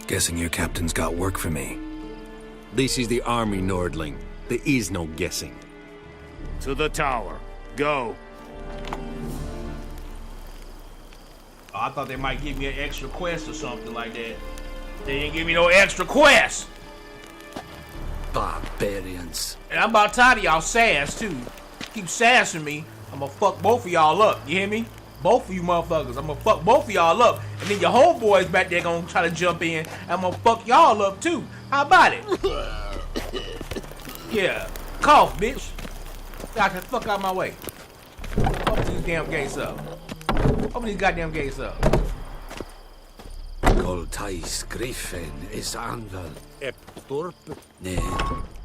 Guessing your captain's got work for me. This is the army, Nordling. There is no guessing. To the tower. Go. Oh, I thought they might give me an extra quest or something like that. They didn't give me no extra quest. Barbarians. And I'm about tired of y'all sass too. Keep sassing me, I'm gonna fuck both of y'all up. You hear me? Both of you motherfuckers. I'm gonna fuck both of y'all up. And then your homeboys back there gonna try to jump in. I'm gonna fuck y'all up too. How about it? Yeah. Cough, bitch. Get the fuck out of my way. Open these damn gates up. Open these goddamn gates up. Coltais Griffin is Anvel. Ep Torp. Nee.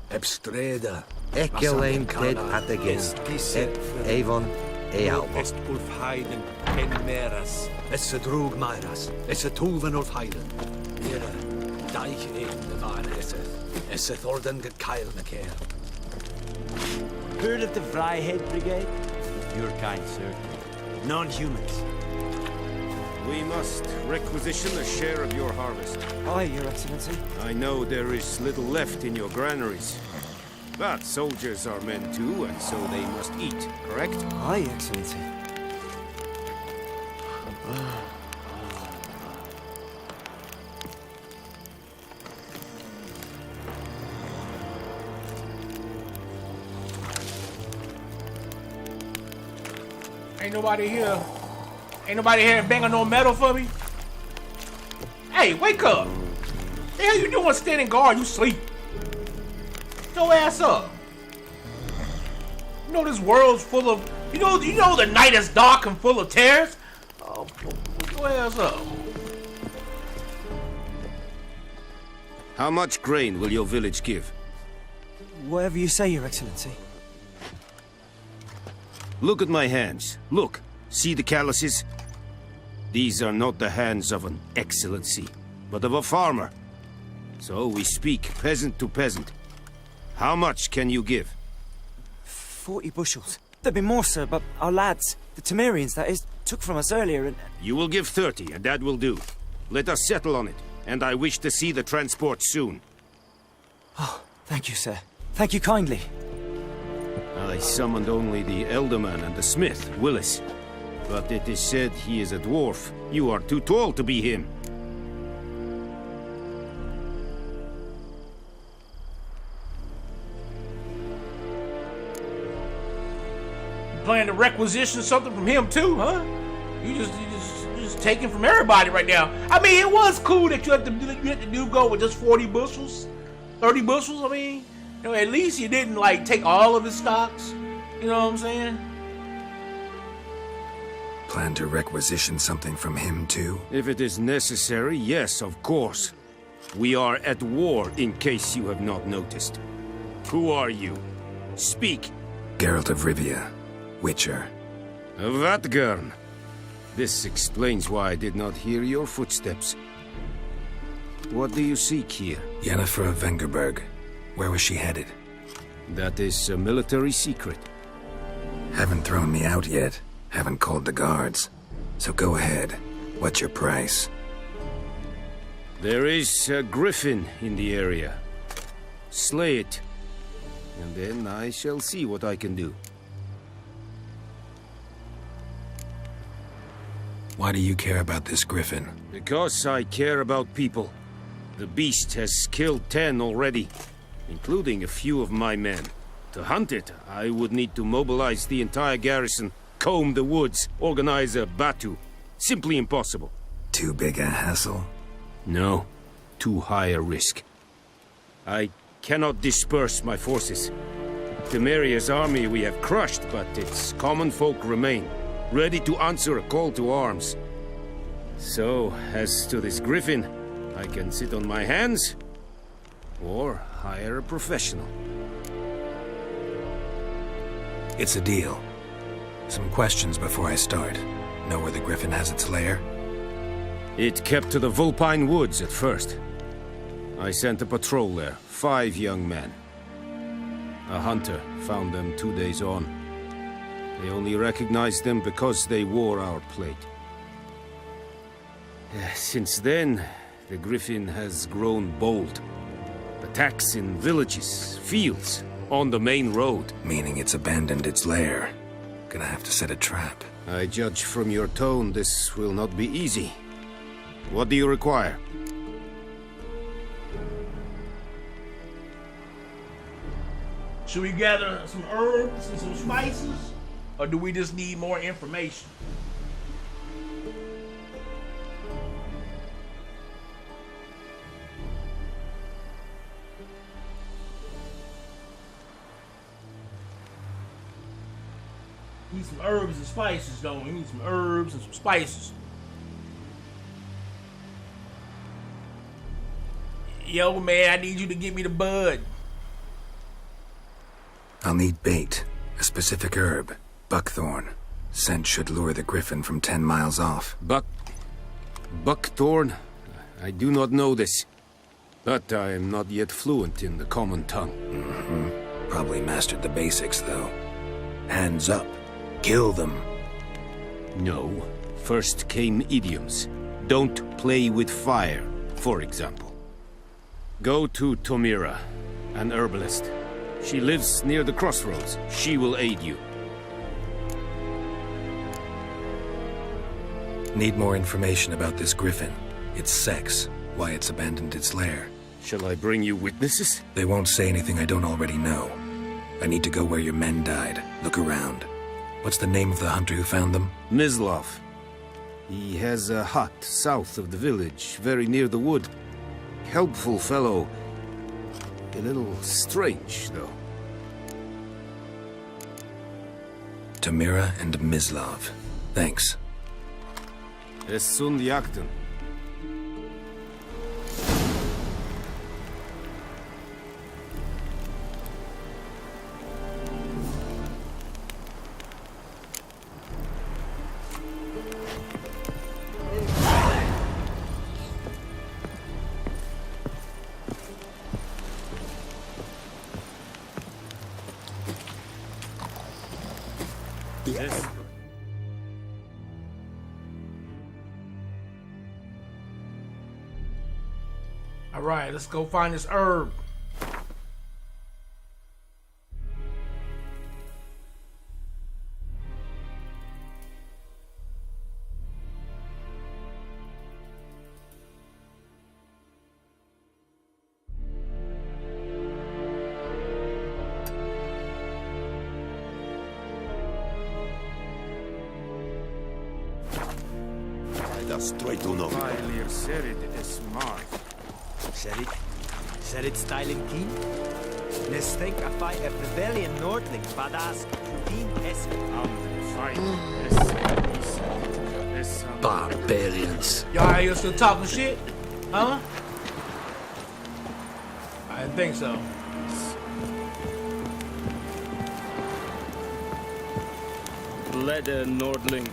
Ep Streda. Ekelein ted atagist. Ep Avon Ealmo. Est Ulf Heiden en Meras. Es a Drug Myras. Es a Tulven Ulf Heiden. Mira. Deich in de Van Eseth. Es a Thorden get Kyle McCare. Heard of the Vryhead Brigade? Your kind, sir. Non-humans. We must requisition a share of your harvest. Aye, Your Excellency. I know there is little left in your granaries. But soldiers are men too, and so they must eat, correct? Aye, Excellency. Ain't nobody here. Ain't nobody here banging no metal for me. Hey, wake up. What the hell you doing standing guard? You sleep. Get your ass up. You know this world's full of... You know the night is dark and full of terrors? Oh, get your ass up. How much grain will your village give? Whatever you say, Your Excellency. Look at my hands. Look. See the calluses? These are not the hands of an excellency, but of a farmer. So we speak peasant to peasant. How much can you give? 40 bushels. There'd be more, sir, but our lads, the Temerians, that is, took from us earlier and... You will give 30, and that will do. Let us settle on it, and I wish to see the transport soon. Oh, thank you, sir. Thank you kindly. I summoned only the Elderman and the smith, Willis. But it is said he is a dwarf. You are too tall to be him. You plan to requisition something from him too, huh? You just taking from everybody right now. I mean, it was cool that you had to go with just 40 bushels, 30 bushels. I mean, you know, at least you didn't like take all of his stocks. You know what I'm saying? Plan to requisition something from him too? If it is necessary, yes, of course. We are at war, in case you have not noticed. Who are you? Speak. Geralt of Rivia, Witcher. Vatgern. This explains why I did not hear your footsteps. What do you seek here? Yennefer of Vengerberg. Where was she headed? That is a military secret. Haven't thrown me out yet. Haven't called the guards. So go ahead. What's your price? There is a griffin in the area. Slay it. And then I shall see what I can do. Why do you care about this griffin? Because I care about people. The beast has killed 10 already, including a few of my men. To hunt it, I would need to mobilize the entire garrison, comb the woods, organize a batu. Simply impossible. Too big a hassle? No, too high a risk. I cannot disperse my forces. Temeria's army we have crushed, but its common folk remain, ready to answer a call to arms. So, as to this griffin, I can sit on my hands, or hire a professional. It's a deal. Some questions before I start. Know where the griffin has its lair? It kept to the Vulpine Woods at first. I sent a patrol there, 5 young men. A hunter found them 2 days on. They only recognized them because they wore our plate. Since then, the griffin has grown bold. Attacks in villages, fields, on the main road. Meaning it's abandoned its lair. Gonna have to set a trap. I judge from your tone this will not be easy. What do you require? Should we gather some herbs and some spices? Or do we just need more information? Need some herbs and spices, don't we? Need some herbs and some spices. Yo, man, I need you to give me the bud. I'll need bait, a specific herb, buckthorn. Scent should lure the griffin from 10 miles off. Buckthorn? I do not know this. But I am not yet fluent in the common tongue. Probably mastered the basics, though. Hands up. Kill them. No. First came idioms. Don't play with fire, for example. Go to Tomira, an herbalist. She lives near the crossroads. She will aid you. Need more information about this griffin. Its sex, why it's abandoned its lair. Shall I bring you witnesses? They won't say anything I don't already know. I need to go where your men died. Look around. What's the name of the hunter who found them? Mislav. He has a hut south of the village, very near the wood. Helpful fellow. A little strange, though. Tamira and Mislav. Thanks. Es sunt jakten. Yes. All right, let's go find this herb. Serit styling keen? Nes think a fight of rebellion Nordling badass Din es Barbarians. Y'all you still talking shit? Huh? I didn't think so. Leder Nordling.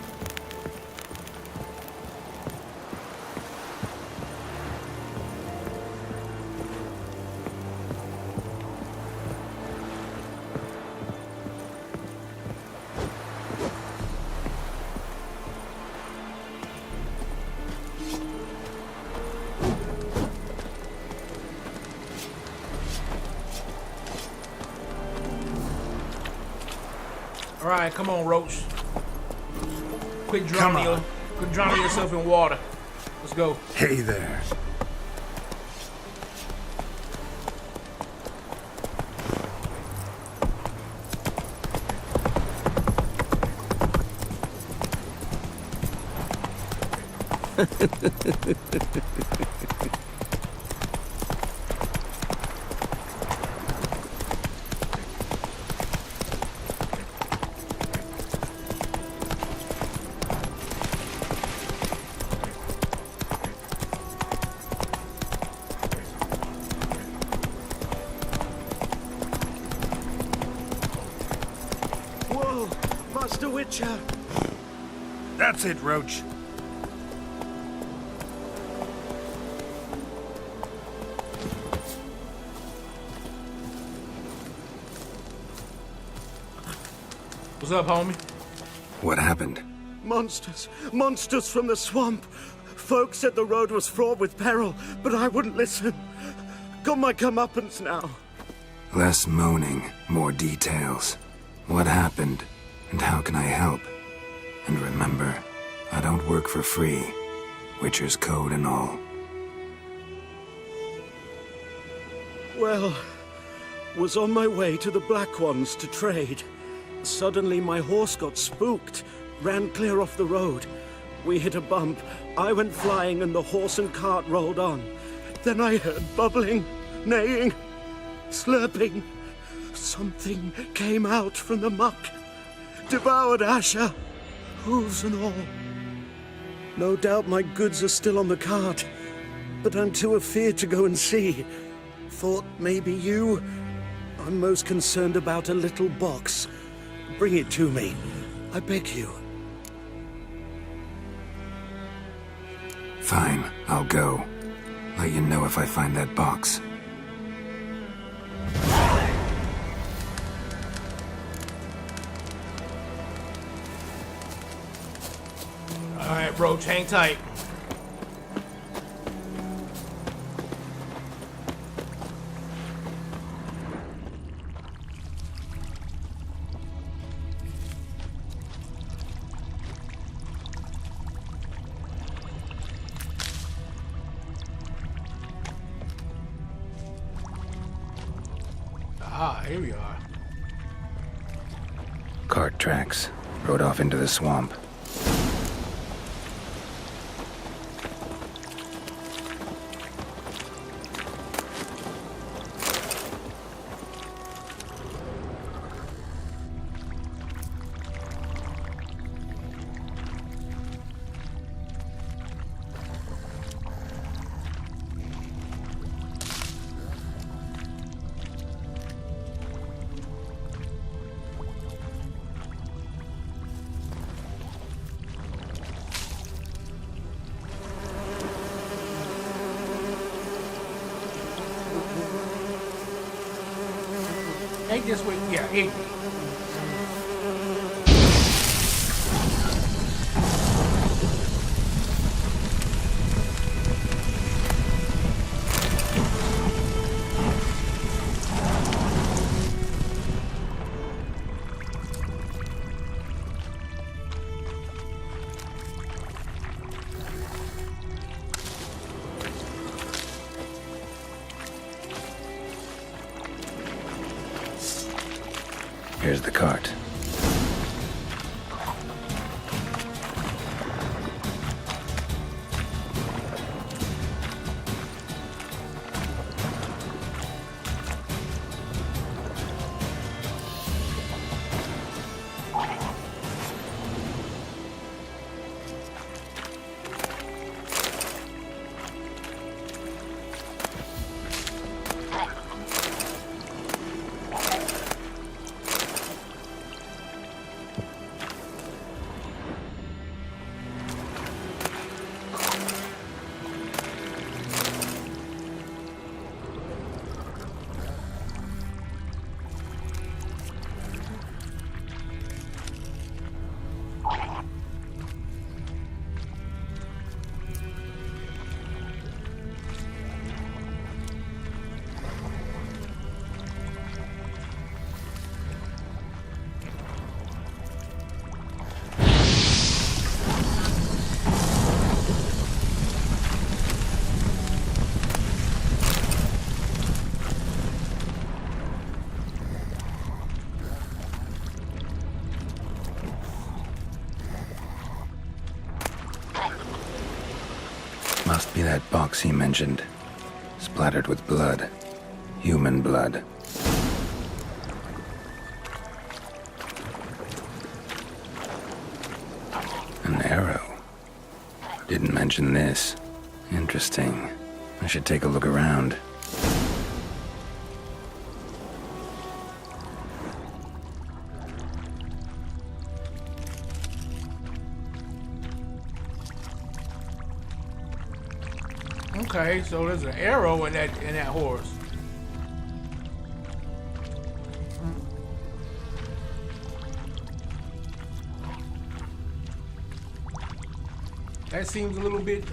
All right, come on, Roach. Quit drowning yourself in water. Let's go. Hey there. Witcher! That's it, Roach. What's up, homie? What happened? Monsters! Monsters from the swamp! Folks said the road was fraught with peril, but I wouldn't listen. Got my comeuppance now. Less moaning, more details. What happened, and how can I help? And remember, I don't work for free. Witcher's code and all. Well, was on my way to the Black Ones to trade. Suddenly my horse got spooked, ran clear off the road. We hit a bump, I went flying and the horse and cart rolled on. Then I heard bubbling, neighing, slurping. Something came out from the muck, devoured Asher, hooves and all. No doubt my goods are still on the cart, but I'm too afeard to go and see. Thought maybe you. I'm most concerned about a little box. Bring it to me, I beg you. Fine, I'll go. Let you know if I find that box. Alright, Roach, hang tight. Ah, here we are. Cart tracks. Rode off into the swamp. Ain't this way? Yeah, ain't it? Here's the cart. Must be that box he mentioned. Splattered with blood. Human blood. An arrow. Didn't mention this. Interesting. I should take a look around. Okay, so there's an arrow in that horse. That seems a little bit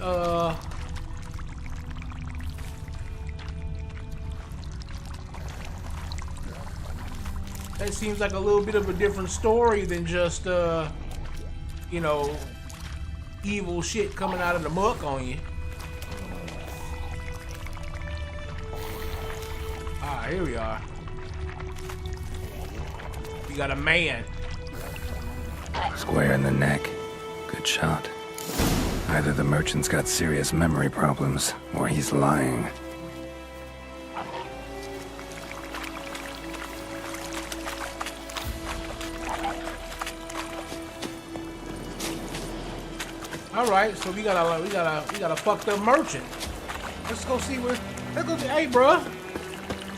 that seems like a little bit of a different story than just you know, evil shit coming out of the muck on you. Ah, here we are. We got a man. Square in the neck. Good shot. Either the merchant's got serious memory problems, or he's lying. All right, so we got a fucked up merchant. Let's go see where. Let's go. Hey, bro.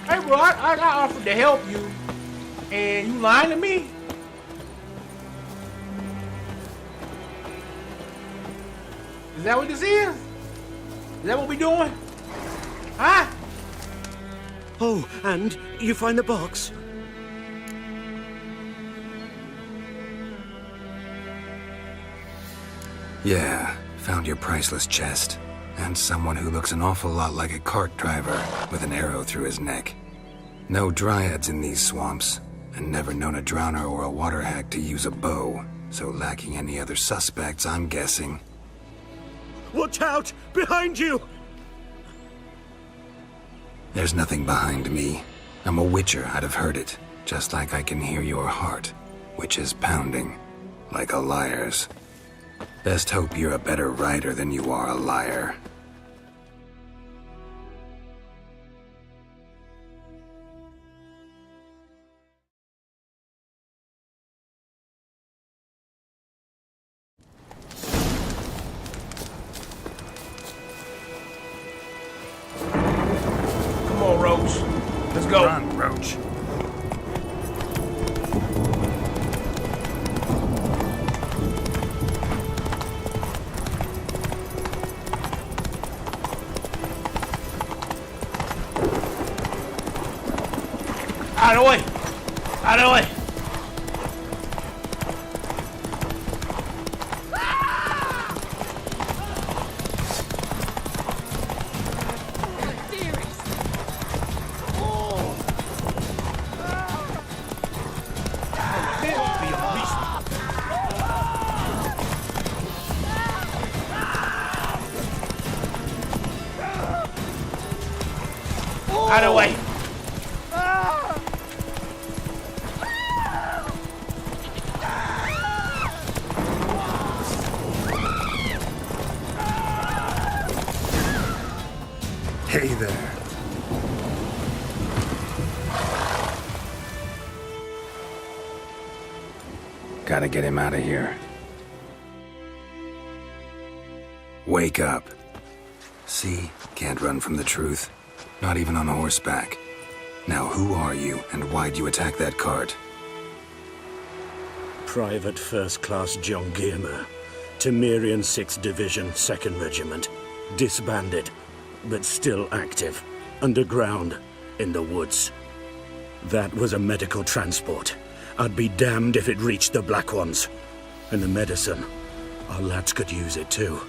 Hey, bro. I offered to help you, and you lying to me. Is that what this is? Is that what we doing? Huh? Oh, and you find the box? Yeah, found your priceless chest. And someone who looks an awful lot like a cart driver with an arrow through his neck. No dryads in these swamps, and never known a drowner or a water hack to use a bow. So lacking any other suspects, I'm guessing. Watch out! Behind you! There's nothing behind me. I'm a witcher, I'd have heard it. Just like I can hear your heart, which is pounding, like a liar's. Best hope you're a better rider than you are a liar. Come on, Roach. Let's go. Run, Roach. Out of the way! Out of the way! Out of the way! Hey there. Gotta get him out of here. Wake up. See? Can't run from the truth. Not even on horseback. Now who are you, and why'd you attack that cart? Private First Class John Giermer, Temerian 6th Division, 2nd Regiment. Disbanded, but still active. Underground, in the woods. That was a medical transport. I'd be damned if it reached the Black Ones. And the medicine, our lads could use it too.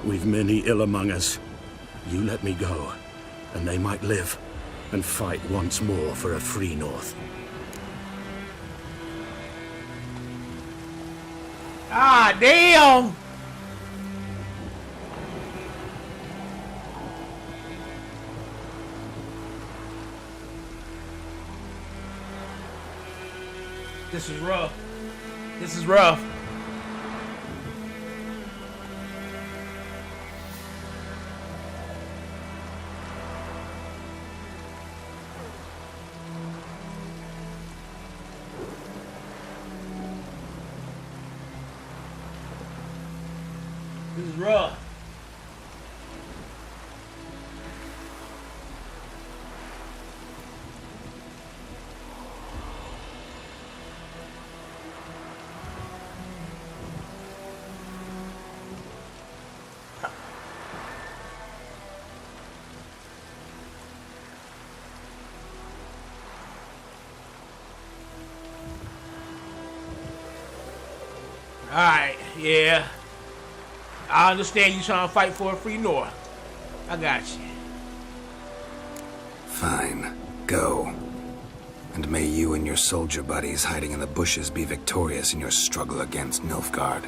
We've many ill among us. You let me go, and they might live and fight once more for a free North. Ah, damn! This is rough. This is rough. This is rough. Yeah. I understand you trying to fight for a free North. I got you. Fine. Go. And may you and your soldier buddies hiding in the bushes be victorious in your struggle against Nilfgaard.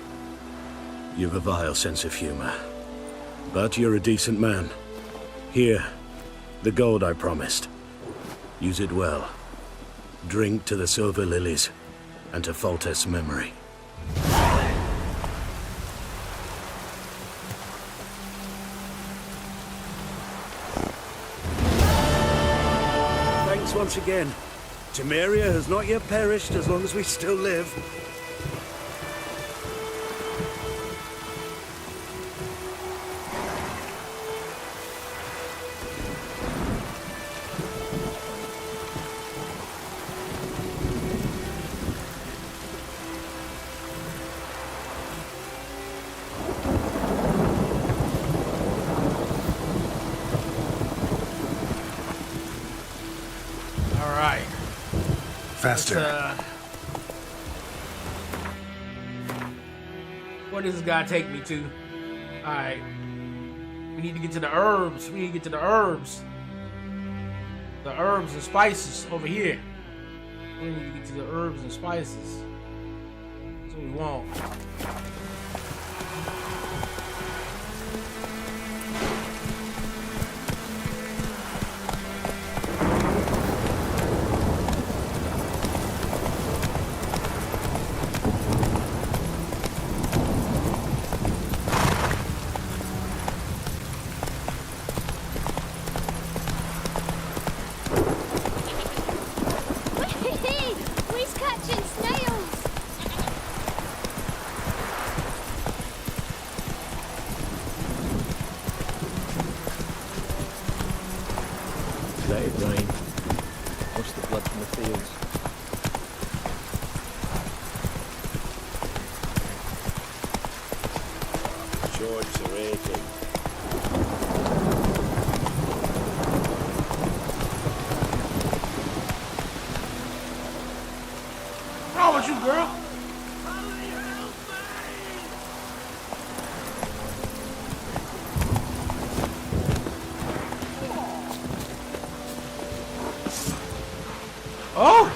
You've a vile sense of humor. But you're a decent man. Here, the gold I promised. Use it well. Drink to the silver lilies, and to Foltest's memory. Thanks once again. Temeria has not yet perished as long as we still live. Faster. Where does this guy take me to? Alright. We need to get to the herbs. We need to get to the herbs. The herbs and spices over here. We need to get to the herbs and spices. That's what we want. We's catching snails. Let it rain. Wash the blood from the fields. Shorts are aching. What's wrong with you, girl? Oh!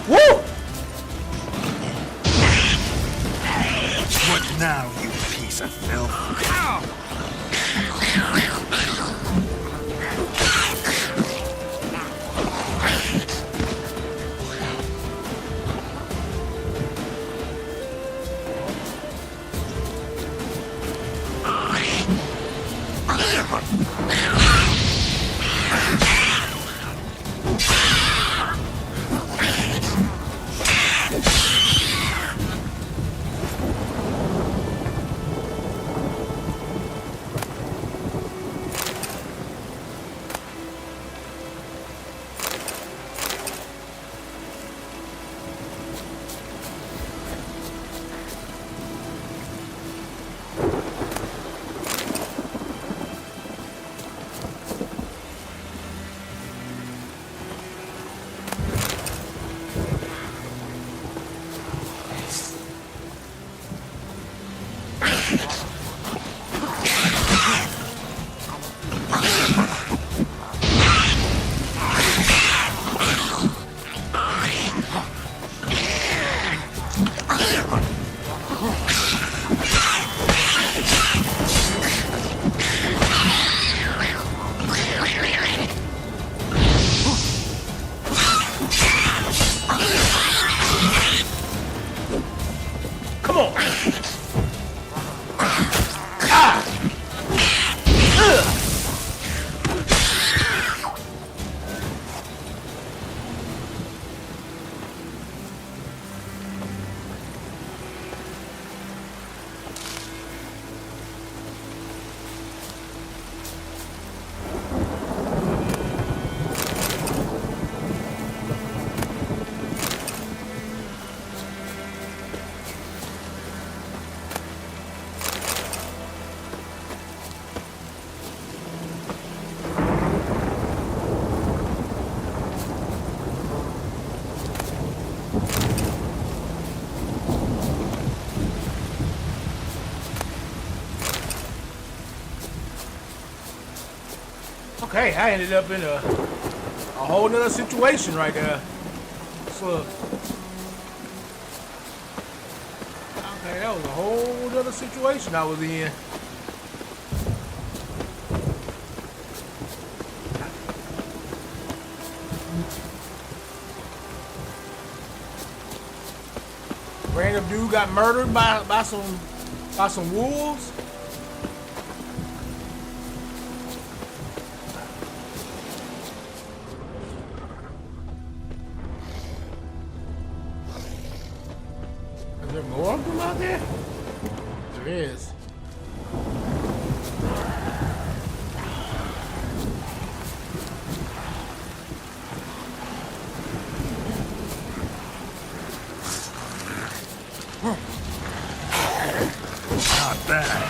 Woo! What now, you piece of filth? Okay, I ended up in a whole nother situation right there. So, okay, that was a whole nother situation I was in. Random dude got murdered by some wolves. Is there more of them out there? There is. Not bad.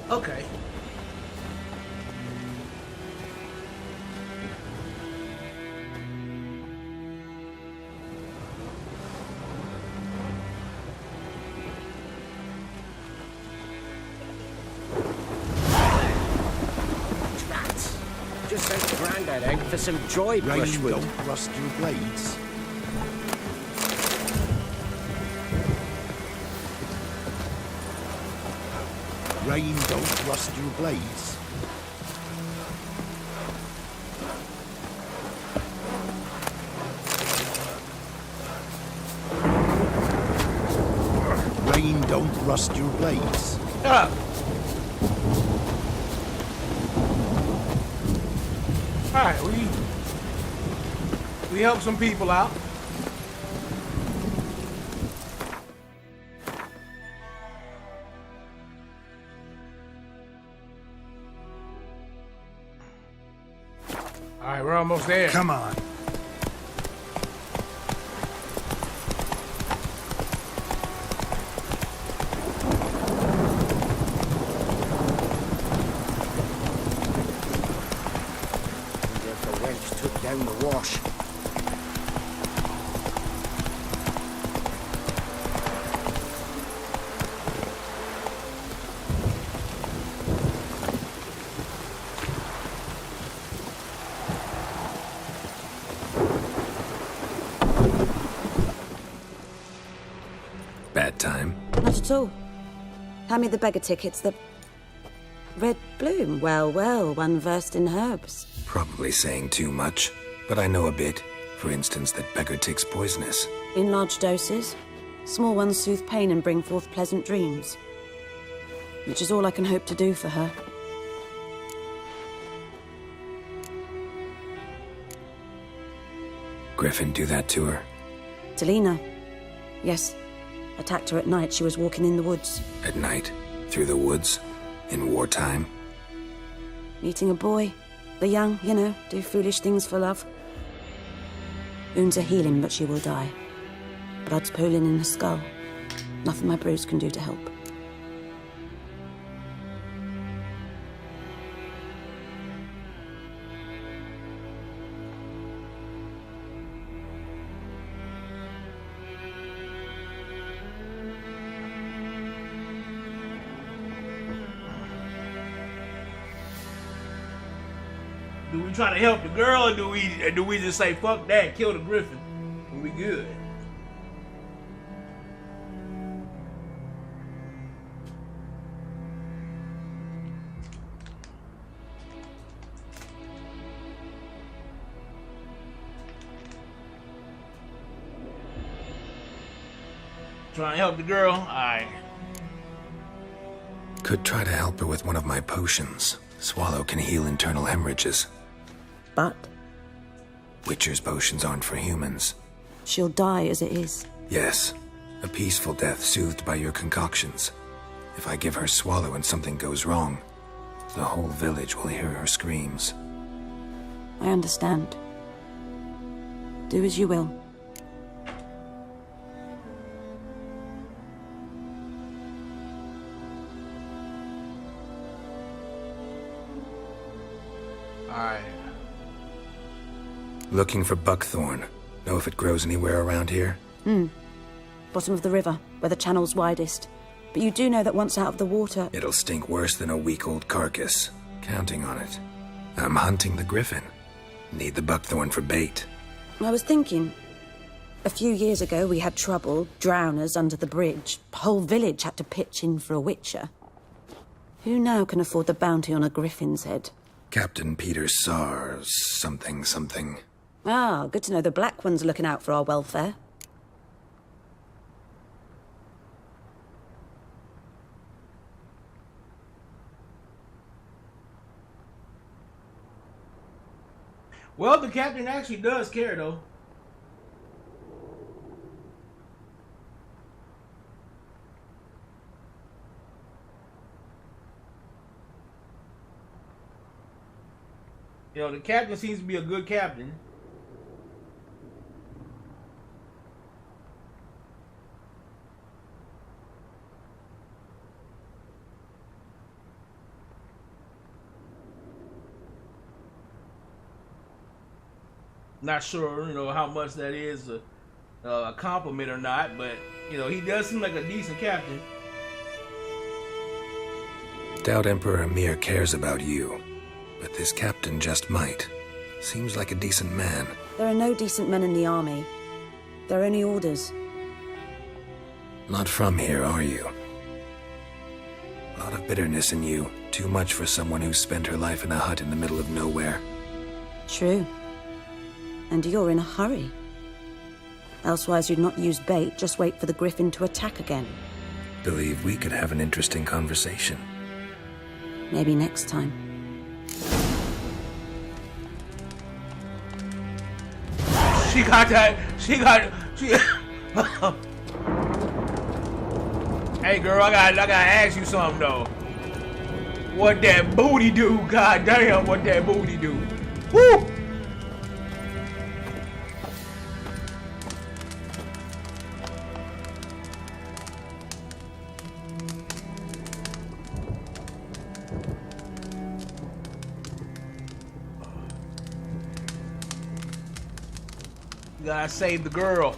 Okay. Rats. Just sent Grandad out for some dry brushwood. Don't rust your blades. Rain don't rust your blades. Rain don't rust your blades. Shut up. Alright, we helped some people out. Alright, we're almost there. Come on. The wench took down the wash. Bad time? Not at all. Hand me the beggar tickets, the red bloom. Well, well, one versed in herbs. Probably saying too much, but I know a bit. For instance, that beggar tick's poisonous. In large doses. Small ones soothe pain and bring forth pleasant dreams. Which is all I can hope to do for her. Griffin do that to her? Delina. Yes. Attacked her at night. She was walking in the woods. At night? Through the woods? In wartime? Meeting a boy. The young, you know, do foolish things for love. Wounds are healing, but she will die. Blood's pooling in her skull. Nothing my bruise can do to help. Do we try to help the girl, or do we just say fuck that, kill the griffin, and we good? Trying to help the girl? Alright. Could try to help her with one of my potions. Swallow can heal internal hemorrhages. But Witcher's potions aren't for humans. she'll die as it is. Yes, a peaceful death soothed by your concoctions. If I give her Swallow and something goes wrong, the whole village will hear her screams. I understand. Do as you will. Alright. Looking for buckthorn. Know if it grows anywhere around here? Bottom of the river, where the channel's widest. But you do know that once out of the water... It'll stink worse than a week-old carcass. Counting on it. I'm hunting the griffin. Need the buckthorn for bait. I was thinking... A few years ago we had trouble, drowners under the bridge. The whole village had to pitch in for a witcher. Who now can afford the bounty on a griffin's head? Captain Peter Sars, something. Ah, good to know the Black One's looking out for our welfare. Well, the captain actually does care, though. You know, the captain seems to be a good captain. Not sure, you know, how much that is a compliment or not, but, you know, he does seem like a decent captain. Doubt Emperor Emir cares about you, but this captain just might. Seems like a decent man. There are no decent men in the army. They're only orders. Not from here, are you? A lot of bitterness in you. Too much for someone who spent her life in a hut in the middle of nowhere. True. And you're in a hurry. Elsewise you'd not use bait, just wait for the griffin to attack again. Believe we could have an interesting conversation. Maybe next time. She Hey girl, I gotta ask you something though. What that booty do? God damn, what that booty do? Woo! You gotta save the girl.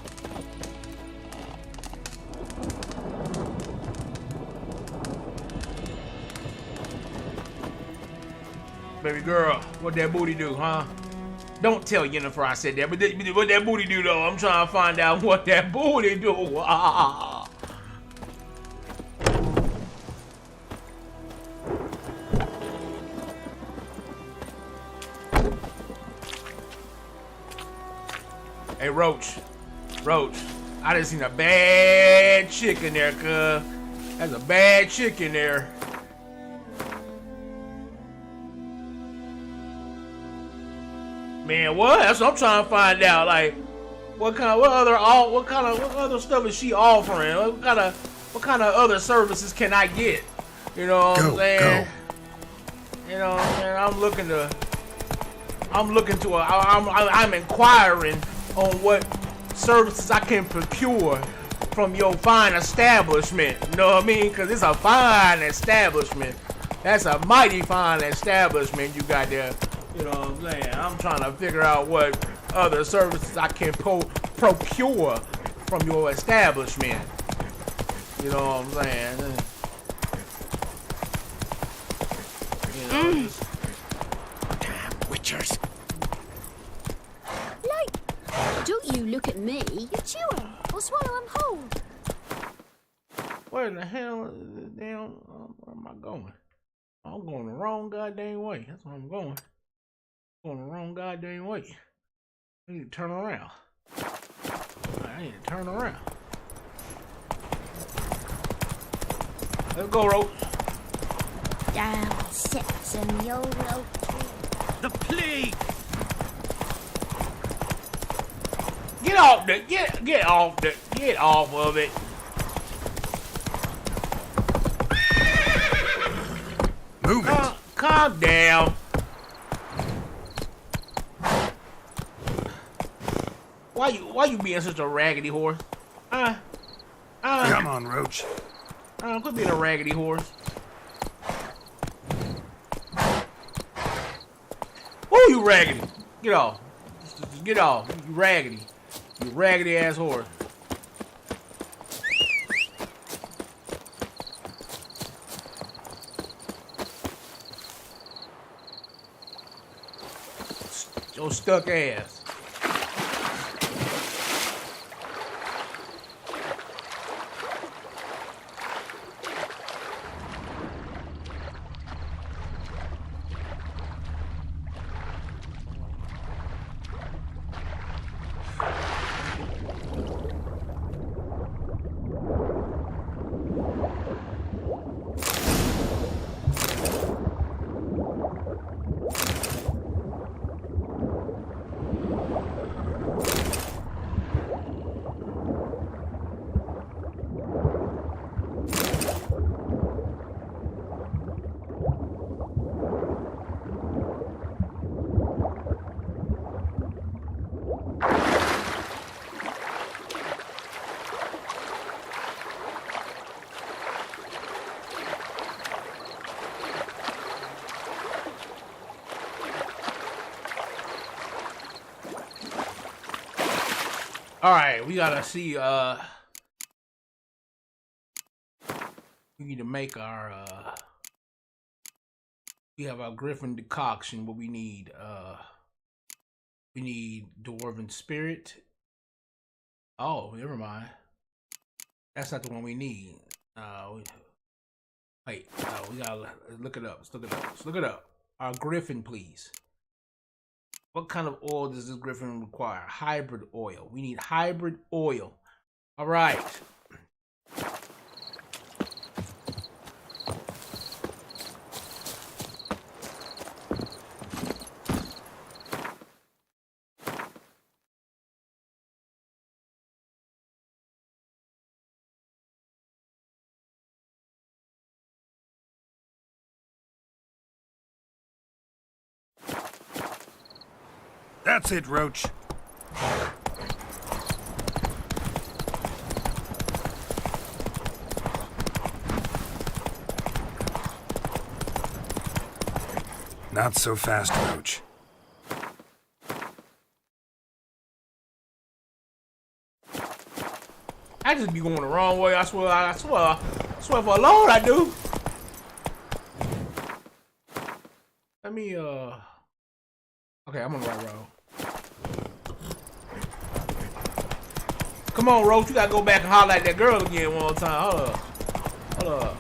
Baby girl, what that booty do, huh? Don't tell Yennefer I said that, but what that booty do though? I'm trying to find out what that booty do. Hey, Roach, I just seen a bad chick in there, cuz. That's a bad chick in there. Man, what? That's what I'm trying to find out. Like, what other stuff is she offering? What kind of other services can I get? You know what I'm saying? You know what I'm saying? I'm inquiring on what services I can procure from your fine establishment. You know what I mean? Because it's a fine establishment. That's a mighty fine establishment you got there. You know what I'm saying? I'm trying to figure out what other services I can procure from your establishment. You know what I'm saying? You know, just... Damn witchers. Don't you look at me. You're chewing. Or swallow them whole. Where in the hell where am I going? I'm going the wrong goddamn way. That's where I'm going. Going the wrong goddamn way. I need to turn around. I need to turn around. Let's go, Roach. Down sits and YOLO. The plague! Get off the get off of it. Move it. Calm down. Why you being such a raggedy horse? Come on, Roach. Quit being a raggedy horse. Woo, you raggedy. Get off. Just get off. You raggedy. You raggedy ass horse. Your stuck ass. All right, we gotta see. We need to make our. We have our Griffin decoction. What we need. We need Dwarven Spirit. Oh, never mind. That's not the one we need. Wait, we gotta look it up. Let's look it up. Let's look it up. Our Griffin, please. What kind of oil does this Griffin require? Hybrid oil. We need hybrid oil. All right. That's it, Roach. Not so fast, Roach. I just be going the wrong way. I swear for the Lord I do. Let me okay, I'm on the right road. Come on, Roach, you gotta go back and holler at that girl again one more time. Hold up. Hold up.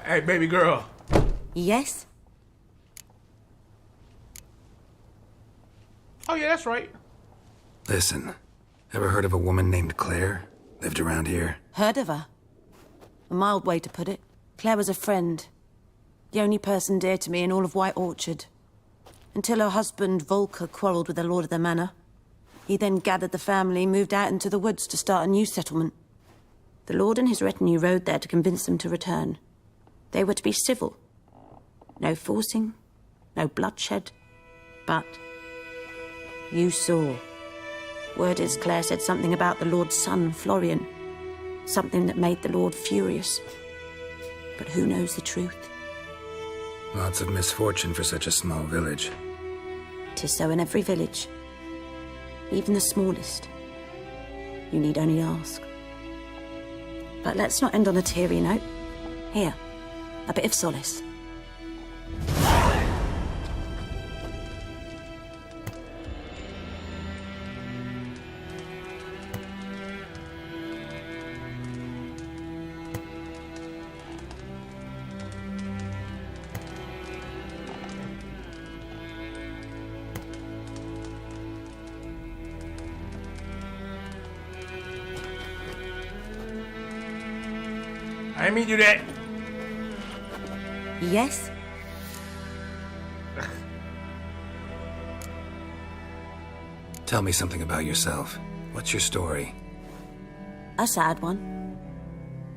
Hey, baby girl. Yes? Oh, yeah, that's right. Listen, ever heard of a woman named Claire? Lived around here? Heard of her? A mild way to put it. Claire was a friend. The only person dear to me in all of White Orchard. Until her husband, Volker, quarrelled with the lord of the manor. He then gathered the family, moved out into the woods to start a new settlement. The lord and his retinue rode there to convince them to return. They were to be civil. No forcing, no bloodshed. But you saw. Word is Claire said something about the lord's son, Florian. Something that made the lord furious. But who knows the truth? Lots of misfortune for such a small village. 'Tis so in every village. Even the smallest. You need only ask. But let's not end on a teary note. Here, a bit of solace. I mean do that. Yes? Tell me something about yourself. What's your story? A sad one.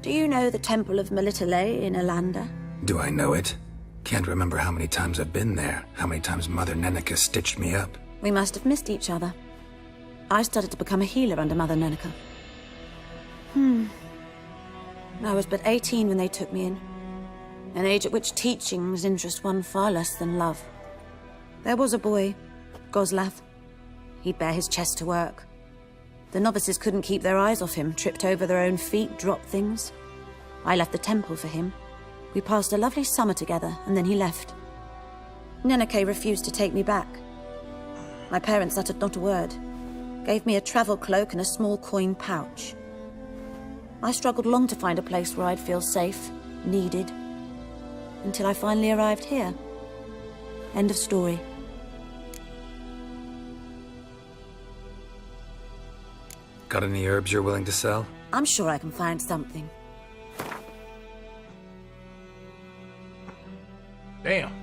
Do you know the Temple of Melitele in Alanda? Do I know it? Can't remember how many times I've been there, how many times Mother Neneka stitched me up. We must have missed each other. I started to become a healer under Mother Neneka. I was but 18 when they took me in. An age at which teachings interest one far less than love. There was a boy, Goslav. He'd bare his chest to work. The novices couldn't keep their eyes off him, tripped over their own feet, dropped things. I left the temple for him. We passed a lovely summer together, and then he left. Neneke refused to take me back. My parents uttered not a word, gave me a travel cloak and a small coin pouch. I struggled long to find a place where I'd feel safe, needed, until I finally arrived here. End of story. Got any herbs you're willing to sell? I'm sure I can find something. Damn.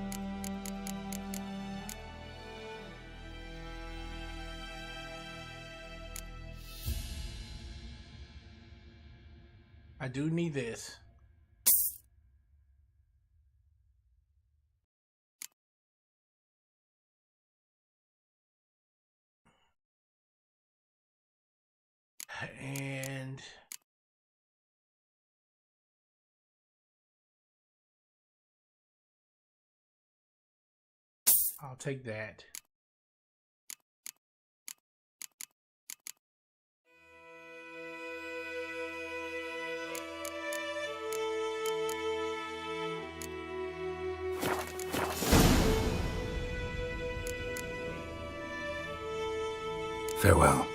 I do need this. And I'll take that. Farewell.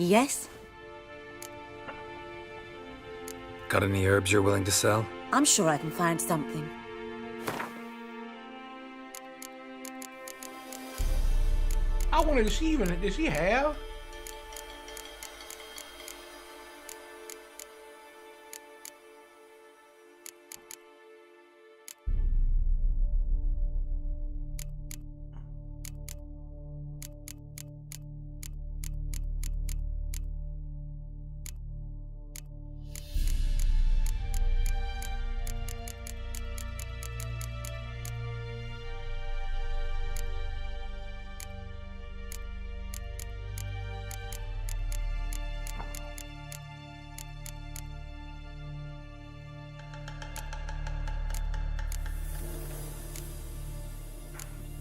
Yes? Got any herbs you're willing to sell? I'm sure I can find something. I wanted to see even did she have?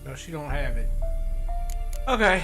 No, she don't have it. Okay,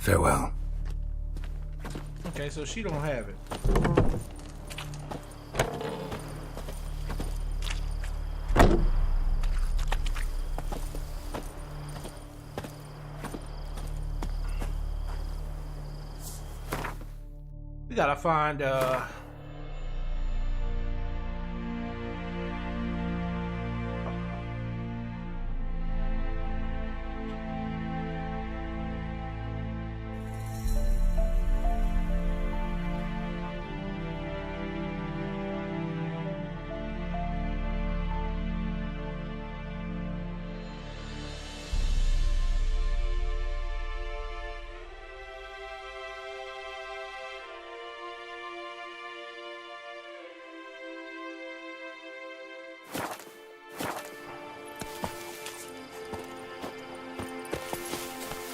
Farewell. okay, so she don't have it. We gotta find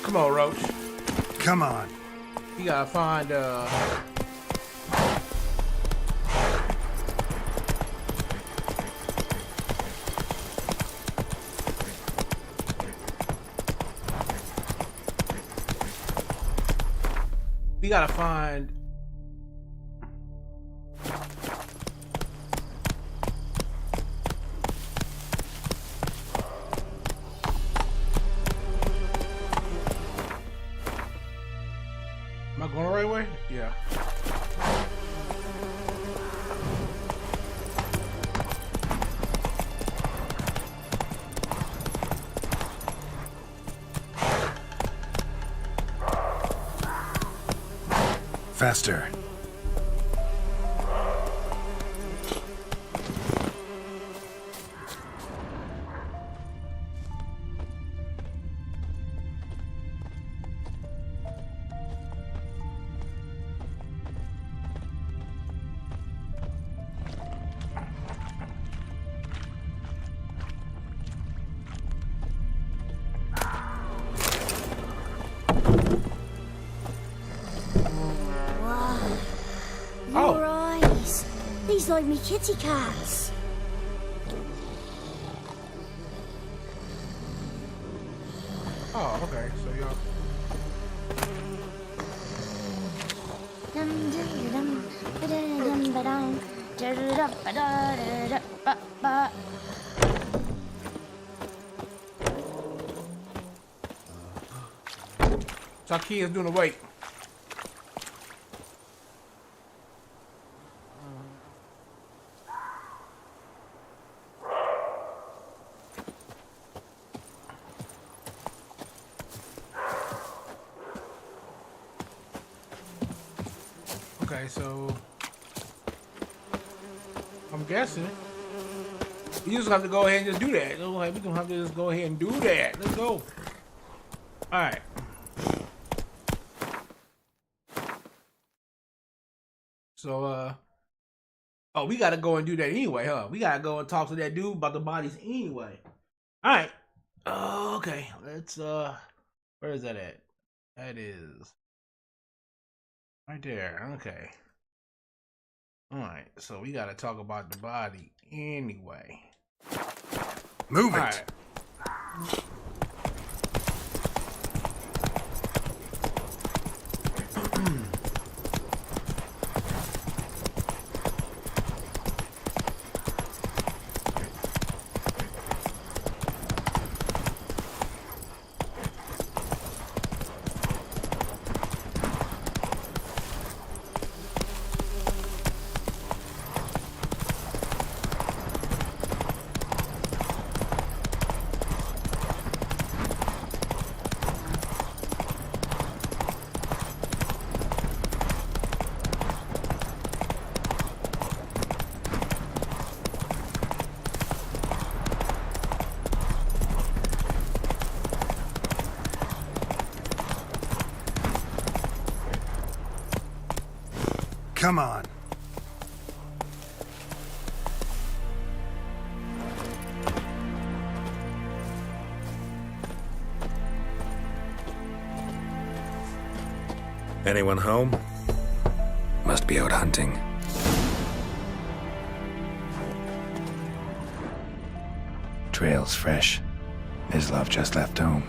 come on, Roach. Come on. You gotta find we gotta find Am I going the right way? Yeah. Faster. Your eyes. These like me kitty cats. Oh, okay. So y'all. Taki is doing the weight. Okay, so I'm guessing you just have to go ahead and just do that. We're gonna have to just go ahead and do that. Let's go. All right. So, oh, we gotta go and do that anyway, huh? We gotta go and talk to that dude about the bodies anyway. All right. Okay. Let's, where is that at? That is right there. Okay. All right. So we gotta talk about the body anyway. Move it. All right. Come on. Anyone home? Must be out hunting. Trail's fresh. Islov just left home.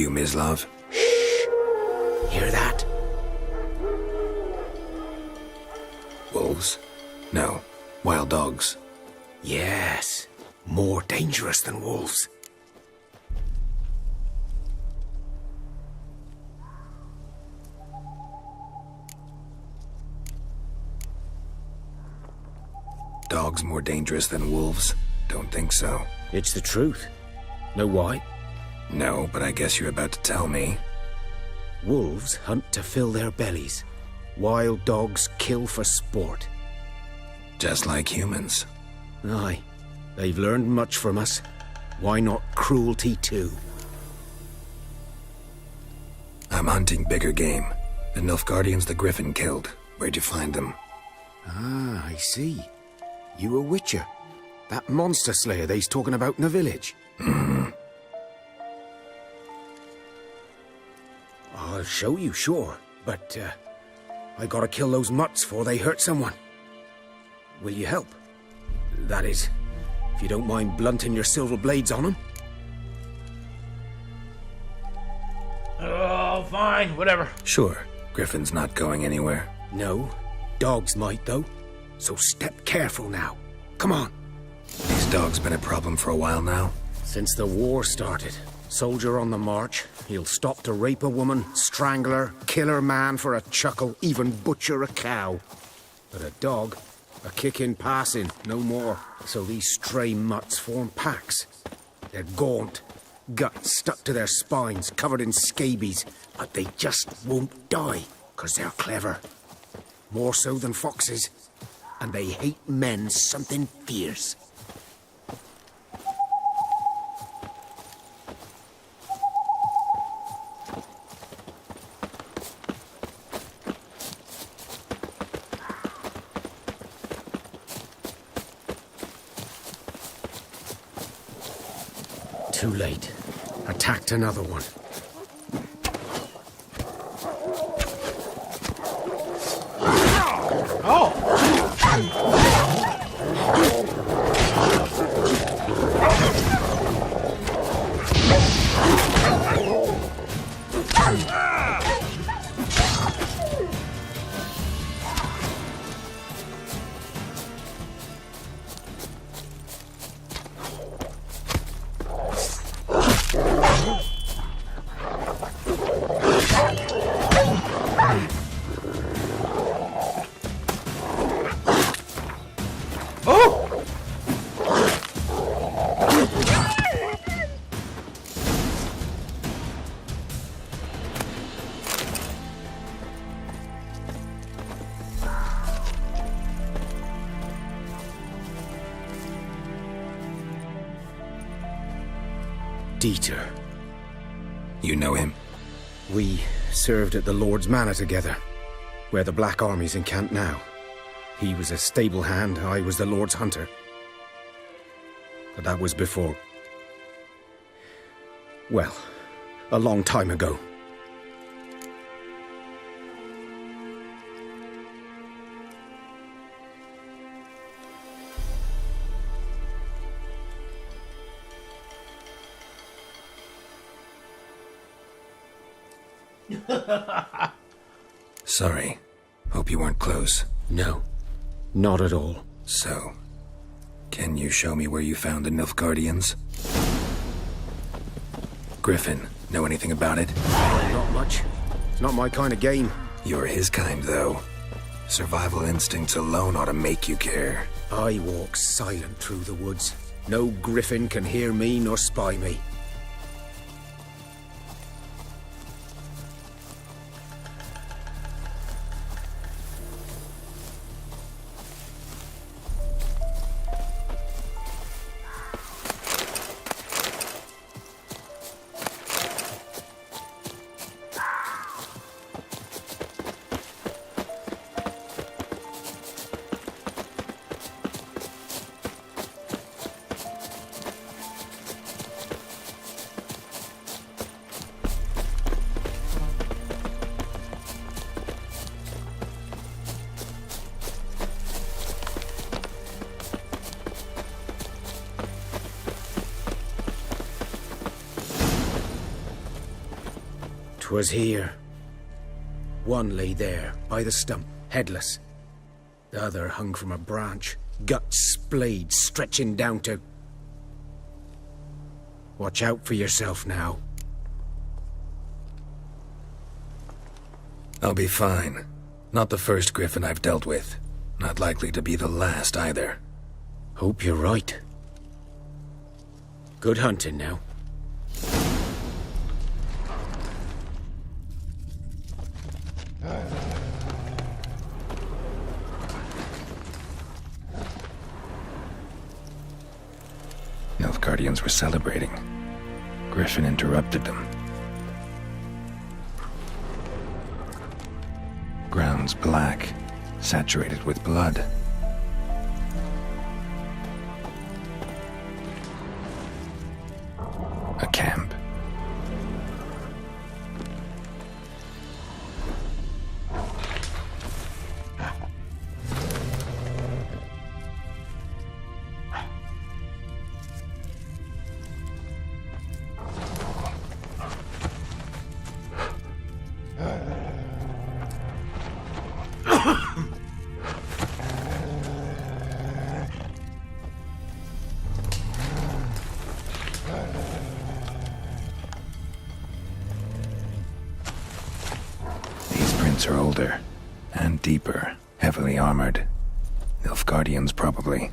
you, Mislav? Hear that? Wolves? No. Wild dogs. Yes. More dangerous than wolves. Dogs more dangerous than wolves? Don't think so. It's the truth. Know why? No, but I guess you're about to tell me. Wolves hunt to fill their bellies. Wild dogs kill for sport. Just like humans. Aye. They've learned much from us. Why not cruelty too? I'm hunting bigger game. The Nilfgaardians the Griffin killed. Where'd you find them? Ah, I see. You a witcher. That monster slayer they's talking about in the village. I'll show you, sure. But, I gotta kill those mutts before they hurt someone. Will you help? That is, if you don't mind blunting your silver blades on them. Oh, fine, whatever. Sure. Griffin's not going anywhere. No. Dogs might, though. So step careful now. Come on. These dogs been a problem for a while now? Since the war started. Soldier on the march. He'll stop to rape a woman, strangle her, kill her man for a chuckle, even butcher a cow. But a dog, a kick in passing, no more. So these stray mutts form packs. They're gaunt, guts stuck to their spines, covered in scabies. But they just won't die, 'cause they're clever. More so than foxes. And they hate men something fierce. Too late. Attacked another one. Dieter. You know him? We served at the Lord's Manor together, where the Black Army's encamped now. He was a stable hand, I was the Lord's hunter. But that was before... well, a long time ago. Sorry. Hope you weren't close. No, not at all. So, can you show me where you found the Nilfgaardians? Griffin, know anything about it? Not much. It's not my kind of game. You're his kind, though. Survival instincts alone ought to make you care. I walk silent through the woods. No griffin can hear me nor spy me. 'Twas here. One lay there, by the stump, headless. The other hung from a branch, guts splayed, stretching down to... Watch out for yourself now. I'll be fine. Not the first griffin I've dealt with. Not likely to be the last either. Hope you're right. Good hunting now. Nilfgaardians were celebrating. Griffin interrupted them. Ground's black, saturated with blood. A camp. Are older and deeper, heavily armored. Nilfgaardians, probably.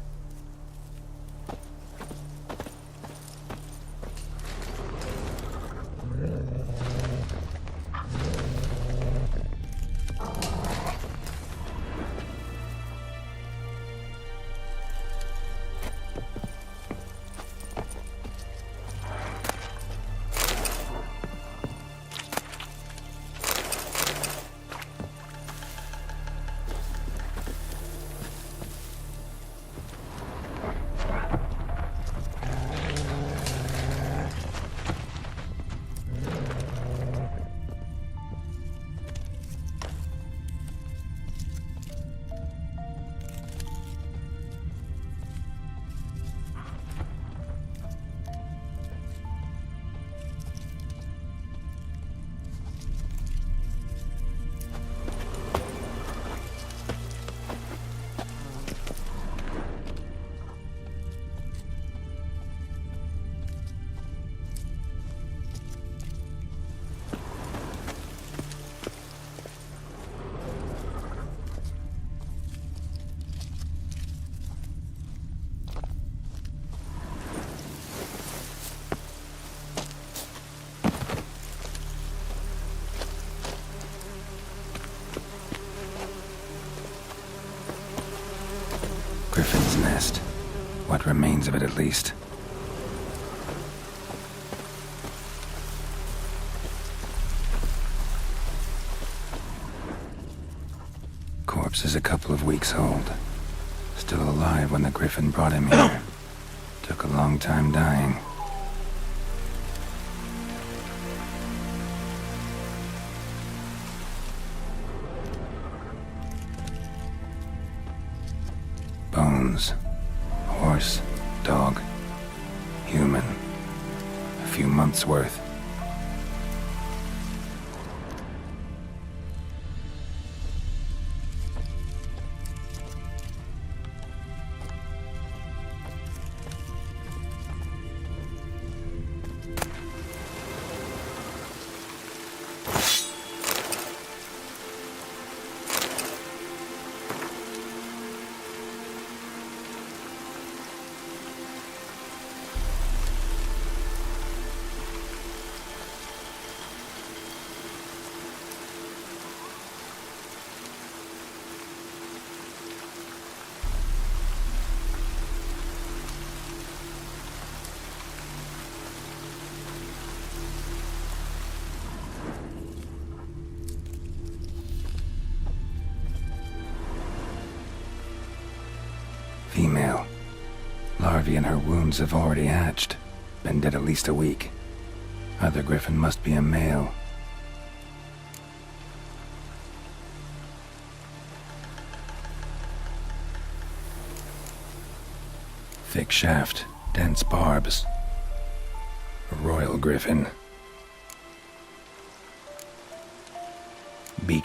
Griffin's nest. What remains of it, at least. Corpse is a couple of weeks old. Still alive when the griffin brought him here. Took a long time dying. Bones. Horse, dog, human. A few months' worth. Female. Larvae in her wounds have already hatched. Been dead at least a week. Other griffin must be a male. Thick shaft, dense barbs. A royal griffin.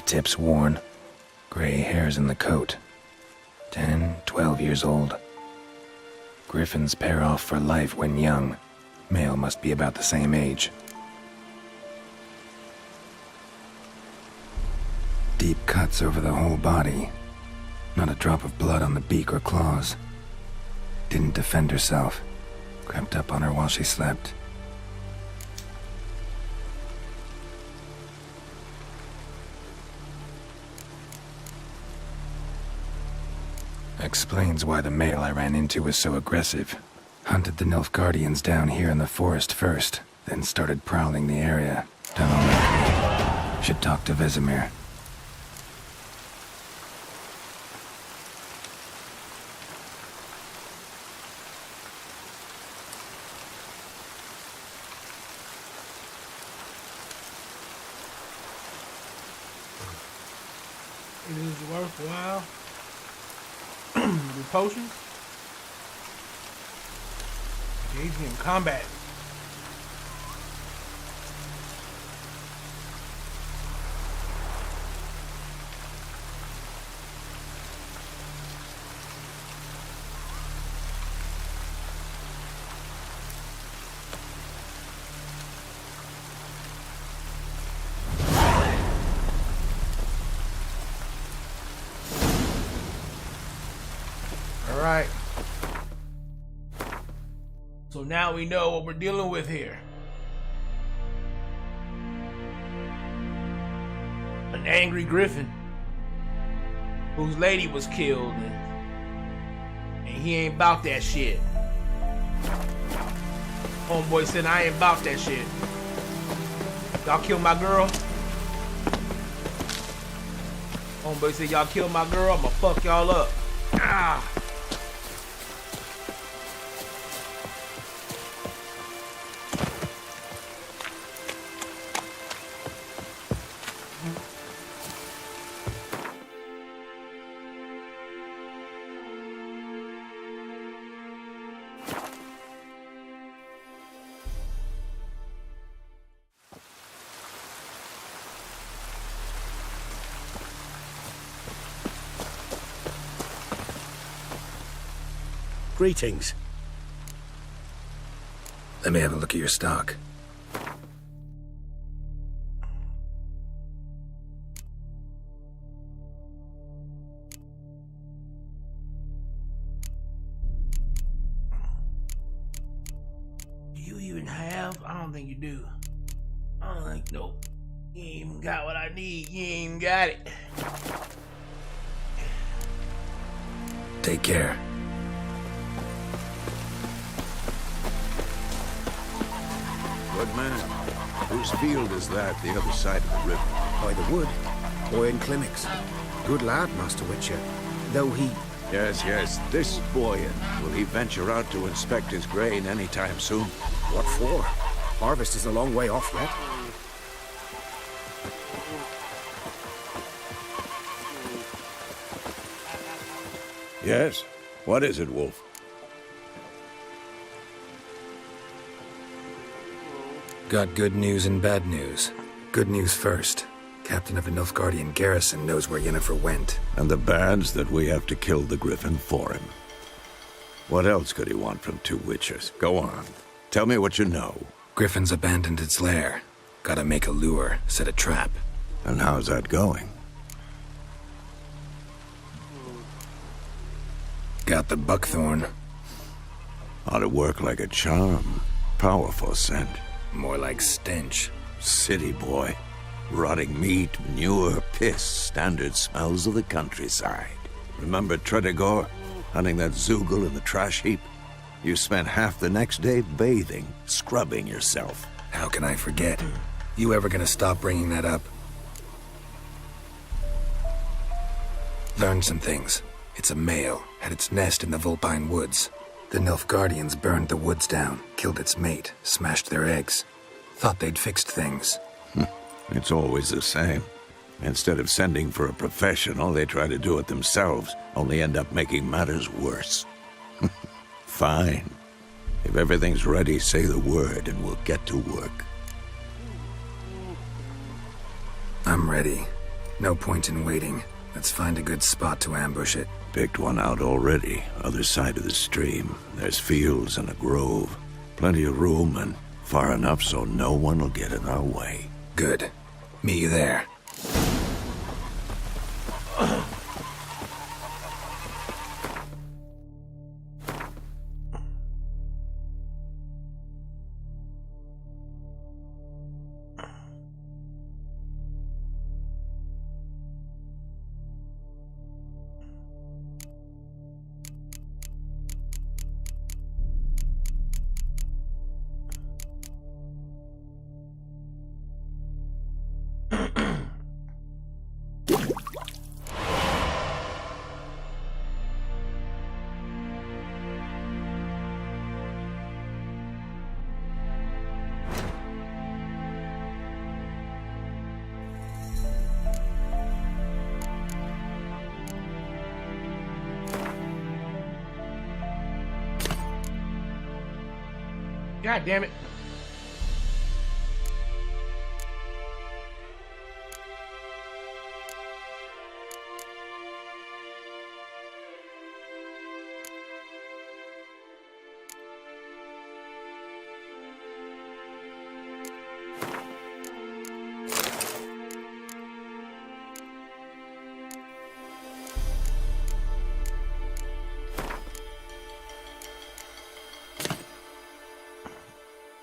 tips worn, gray hairs in the coat. 10, 12 years old. Griffins pair off for life when young. Male must be about the same age. Deep cuts over the whole body. Not a drop of blood on the beak or claws. Didn't defend herself. Crept up on her while she slept. Explains why the male I ran into was so aggressive. Hunted the Nilfgaardians down here in the forest first, then started prowling the area. Done all right. Should talk to Vesemir. It is worthwhile. The potions. Engaging in combat. Alright. So now we know what we're dealing with here. An angry griffin whose lady was killed, and he ain't about that shit. Homeboy said, I ain't about that shit. Y'all kill my girl? Homeboy said, y'all kill my girl, I'ma fuck y'all up. Ah! Greetings. Let me have a look at your stock. Do you even have? I don't think you do. I don't think, nope. You ain't even got what I need. You ain't even got it. Take care. Good man. Whose field is that, the other side of the river? By the wood. Boyan Klimmix. Good lad, Master Witcher. Though he... Yes, yes. This Boyan. Will he venture out to inspect his grain anytime soon? What for? Harvest is a long way off yet. Yes? What is it, Wolf? Got good news and bad news. Good news first. Captain of the Nilfgaardian garrison knows where Yennefer went. And the bad's that we have to kill the Griffin for him. What else could he want from two witches? Go on. Tell me what you know. Griffin's abandoned its lair. Gotta make a lure, set a trap. And how's that going? Got the buckthorn. Ought to work like a charm. Powerful scent. More like stench. City boy. Rotting meat, manure, piss. Standard smells of the countryside. Remember Tredegor? Hunting that Zoogle in the trash heap? You spent half the next day bathing, scrubbing yourself. How can I forget? You ever gonna stop bringing that up? Learned some things. It's a male, had its nest in the Vulpine Woods. The Nilfgaardians burned the woods down, killed its mate, smashed their eggs. Thought they'd fixed things. It's always the same. Instead of sending for a professional, they try to do it themselves, only end up making matters worse. Fine. If everything's ready, say the word and we'll get to work. I'm ready. No point in waiting. Let's find a good spot to ambush it. Picked one out already. Other side of the stream. There's fields and a grove. Plenty of room and far enough so no one will get in our way. Good. Meet you there. God damn it.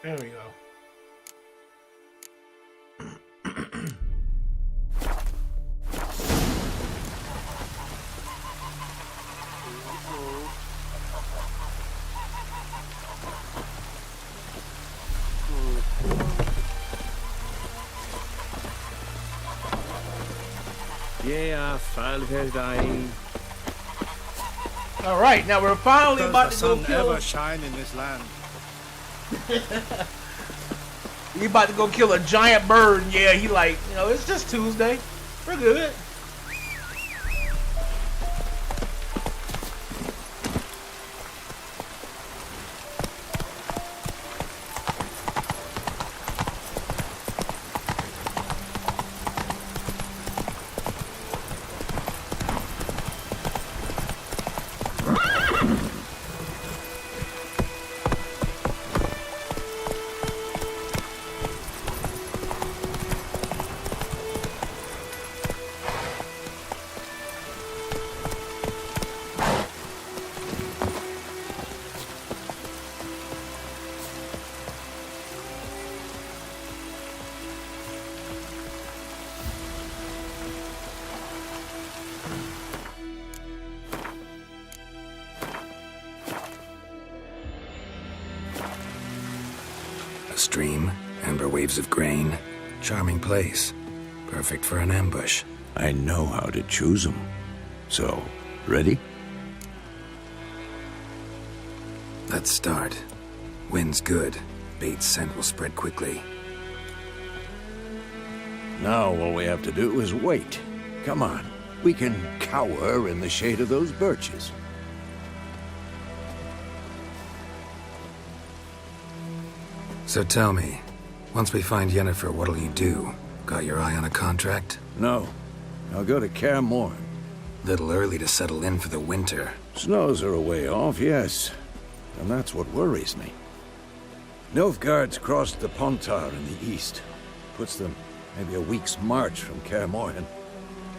There we go. Yeah, Falkers dying. All right, now we're finally about to go kill. Ever shine in this land. We about to go kill a giant bird. Yeah, he like, you know, it's just Tuesday. We're good. A stream, amber waves of grain. Charming place. Perfect for an ambush. I know how to choose them. So, ready? Let's start. Wind's good. Bait's scent will spread quickly. Now all we have to do is wait. Come on. We can cower in the shade of those birches. So tell me, once we find Yennefer, what'll you do? Got your eye on a contract? No. I'll go to Kaer Morhen. Little early to settle in for the winter. Snows are a way off, yes. And that's what worries me. Nilfgaard's crossed the Pontar in the east. Puts them maybe a week's march from Kaer Morhen.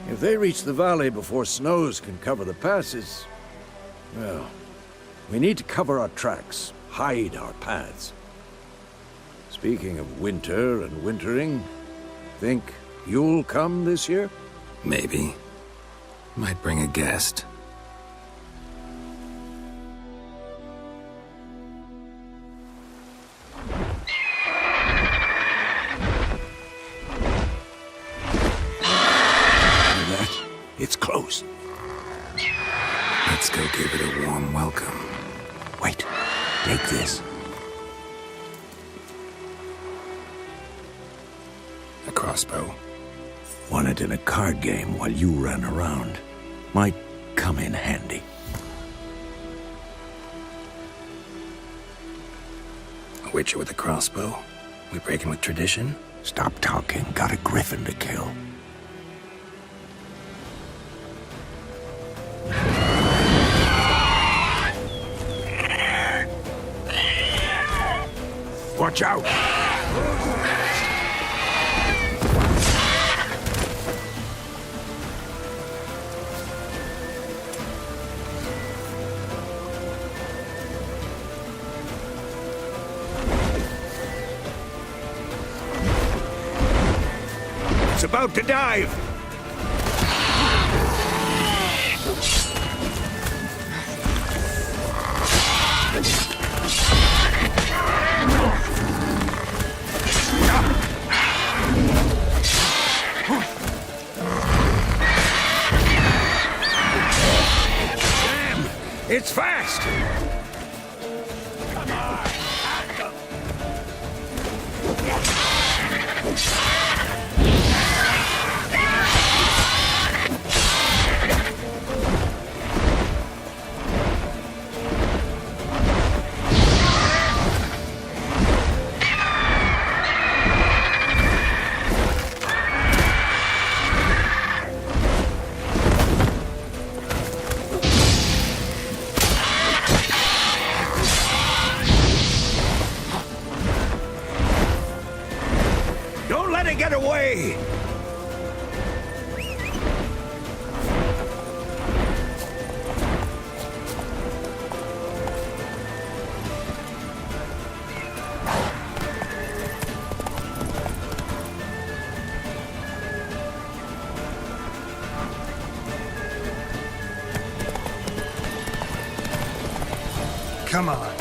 If they reach the valley before snows can cover the passes, well, we need to cover our tracks, hide our paths. Speaking of winter and wintering, think you'll come this year? Maybe. Might bring a guest. It's close. Let's go give it a warm welcome. Wait, take this. A crossbow. Won it in a card game while you ran around. Might come in handy. A witcher with a crossbow? We breaking with tradition? Stop talking. Got a griffin to kill. Watch out! It's about to dive! Damn! It's fast! Come on! Don't let it get away! Come on.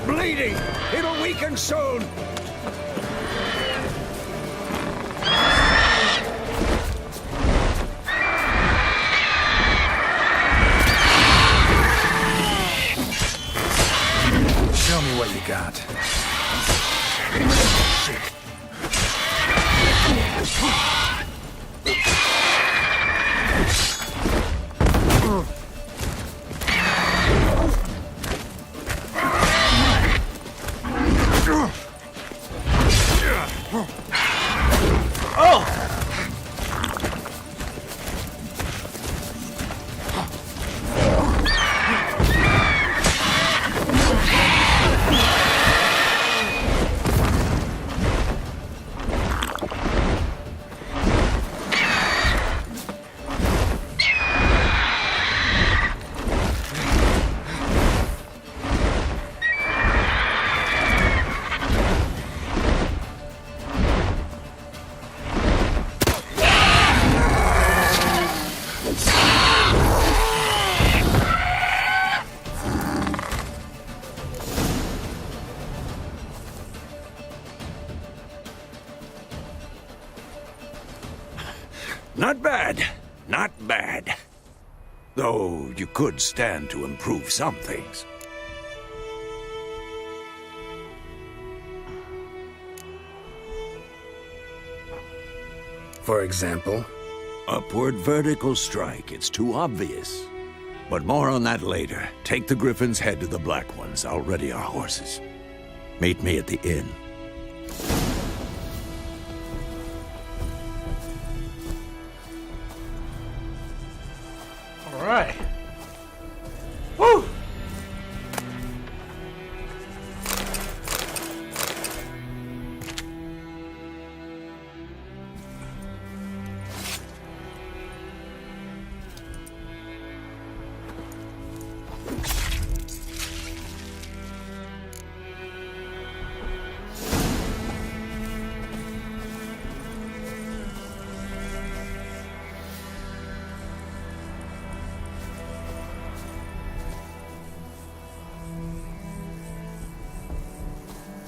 Bleeding! It'll weaken soon! Show me what you got. Shit. Not bad. Not bad. Though you could stand to improve some things. For example? Upward vertical strike. It's too obvious. But more on that later. Take the Griffin's head to the Black Ones. I'll ready our horses. Meet me at the inn. All right. Woo!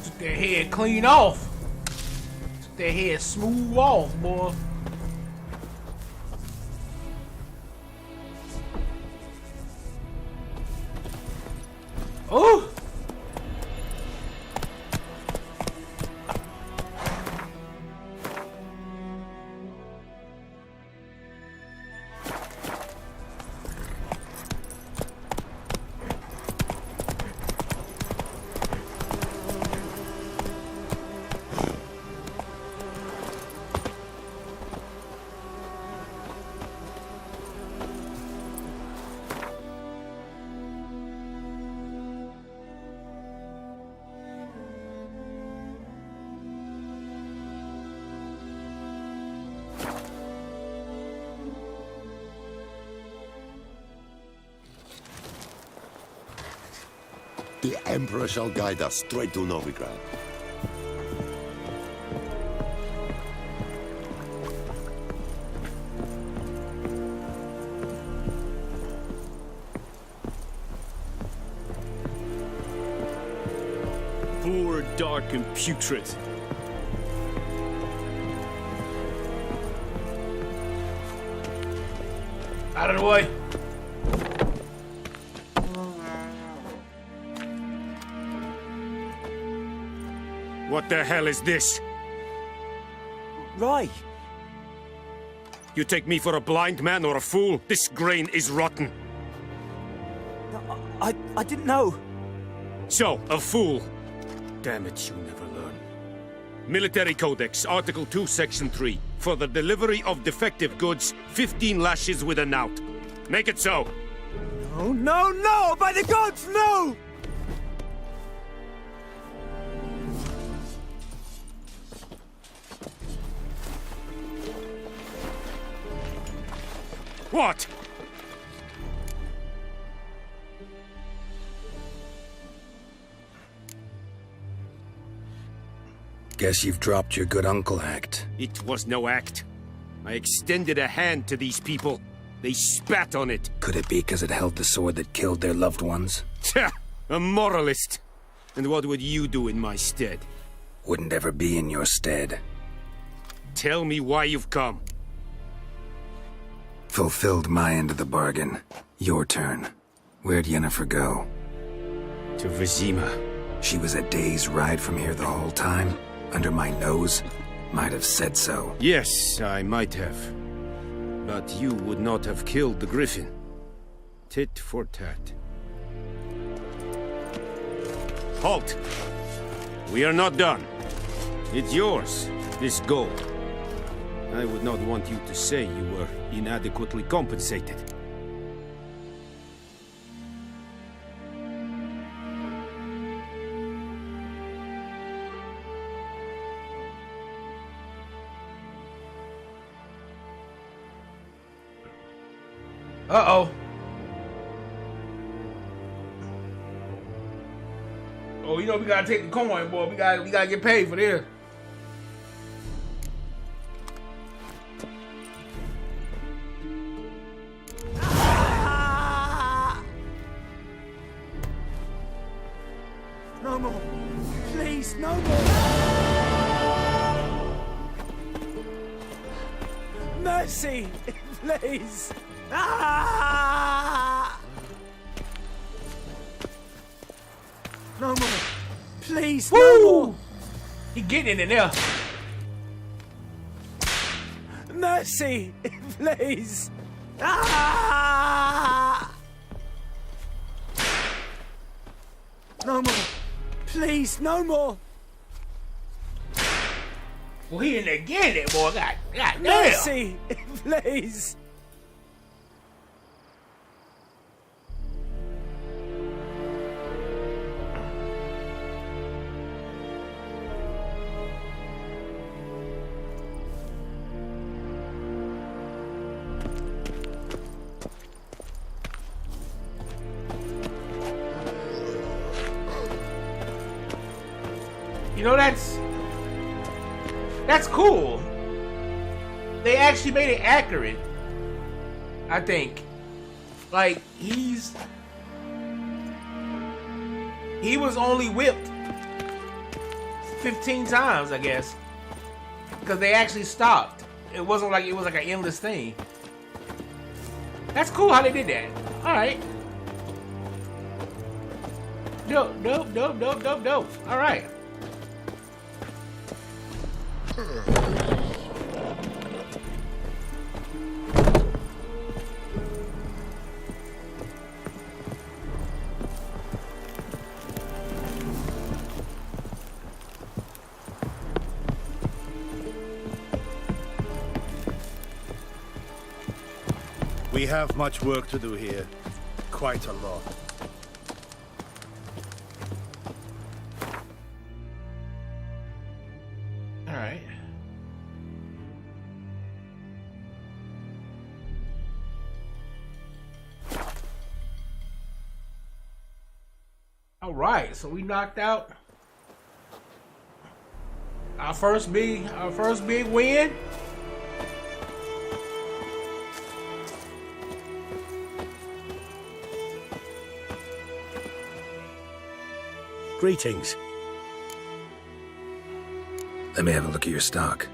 Took their head clean off. Took their head smooth off, boy. Oh! The Emperor shall guide us straight to Novigrad. Poor, dark, and putrid. Out of the way. What the hell is this? Roy! You take me for a blind man or a fool? This grain is rotten. I didn't know. So, a fool. Damn it, you never learn. Military Codex, Article 2, Section 3. For the delivery of defective goods, 15 lashes with a knout. Make it so. No, no, no! By the gods, no! What? Guess you've dropped your good uncle act. It was no act. I extended a hand to these people. They spat on it. Could it be because it held the sword that killed their loved ones? Tch, a moralist. And what would you do in my stead? Wouldn't ever be in your stead. Tell me why you've come. Fulfilled my end of the bargain. Your turn. Where'd Yennefer go? To Vizima. She was a day's ride from here the whole time? Under my nose? Might have said so. Yes, I might have. But you would not have killed the griffin. Tit for tat. Halt! We are not done. It's yours, this gold. I would not want you to say you were inadequately compensated. Uh-oh. Oh, you know we gotta take the coin, boy. We gotta get paid for this. No more. Please, no more. Mercy, please. Ah! No more. Please, no more. He getting in there. Mercy, please. Ah! No more. Please, no more. Well, he in there getting it, boy. God damn. Mercy, please. You know, that's cool. They actually made it accurate, I think. Like, he was only whipped 15 times, I guess. Because they actually stopped. It wasn't like it was like an endless thing. That's cool how they did that. Alright. Dope, dope, dope, dope, dope, dope. Alright. We have much work to do here. Quite a lot. All right. All right, so we knocked out our first big win. Greetings. Let me have a look at your stock.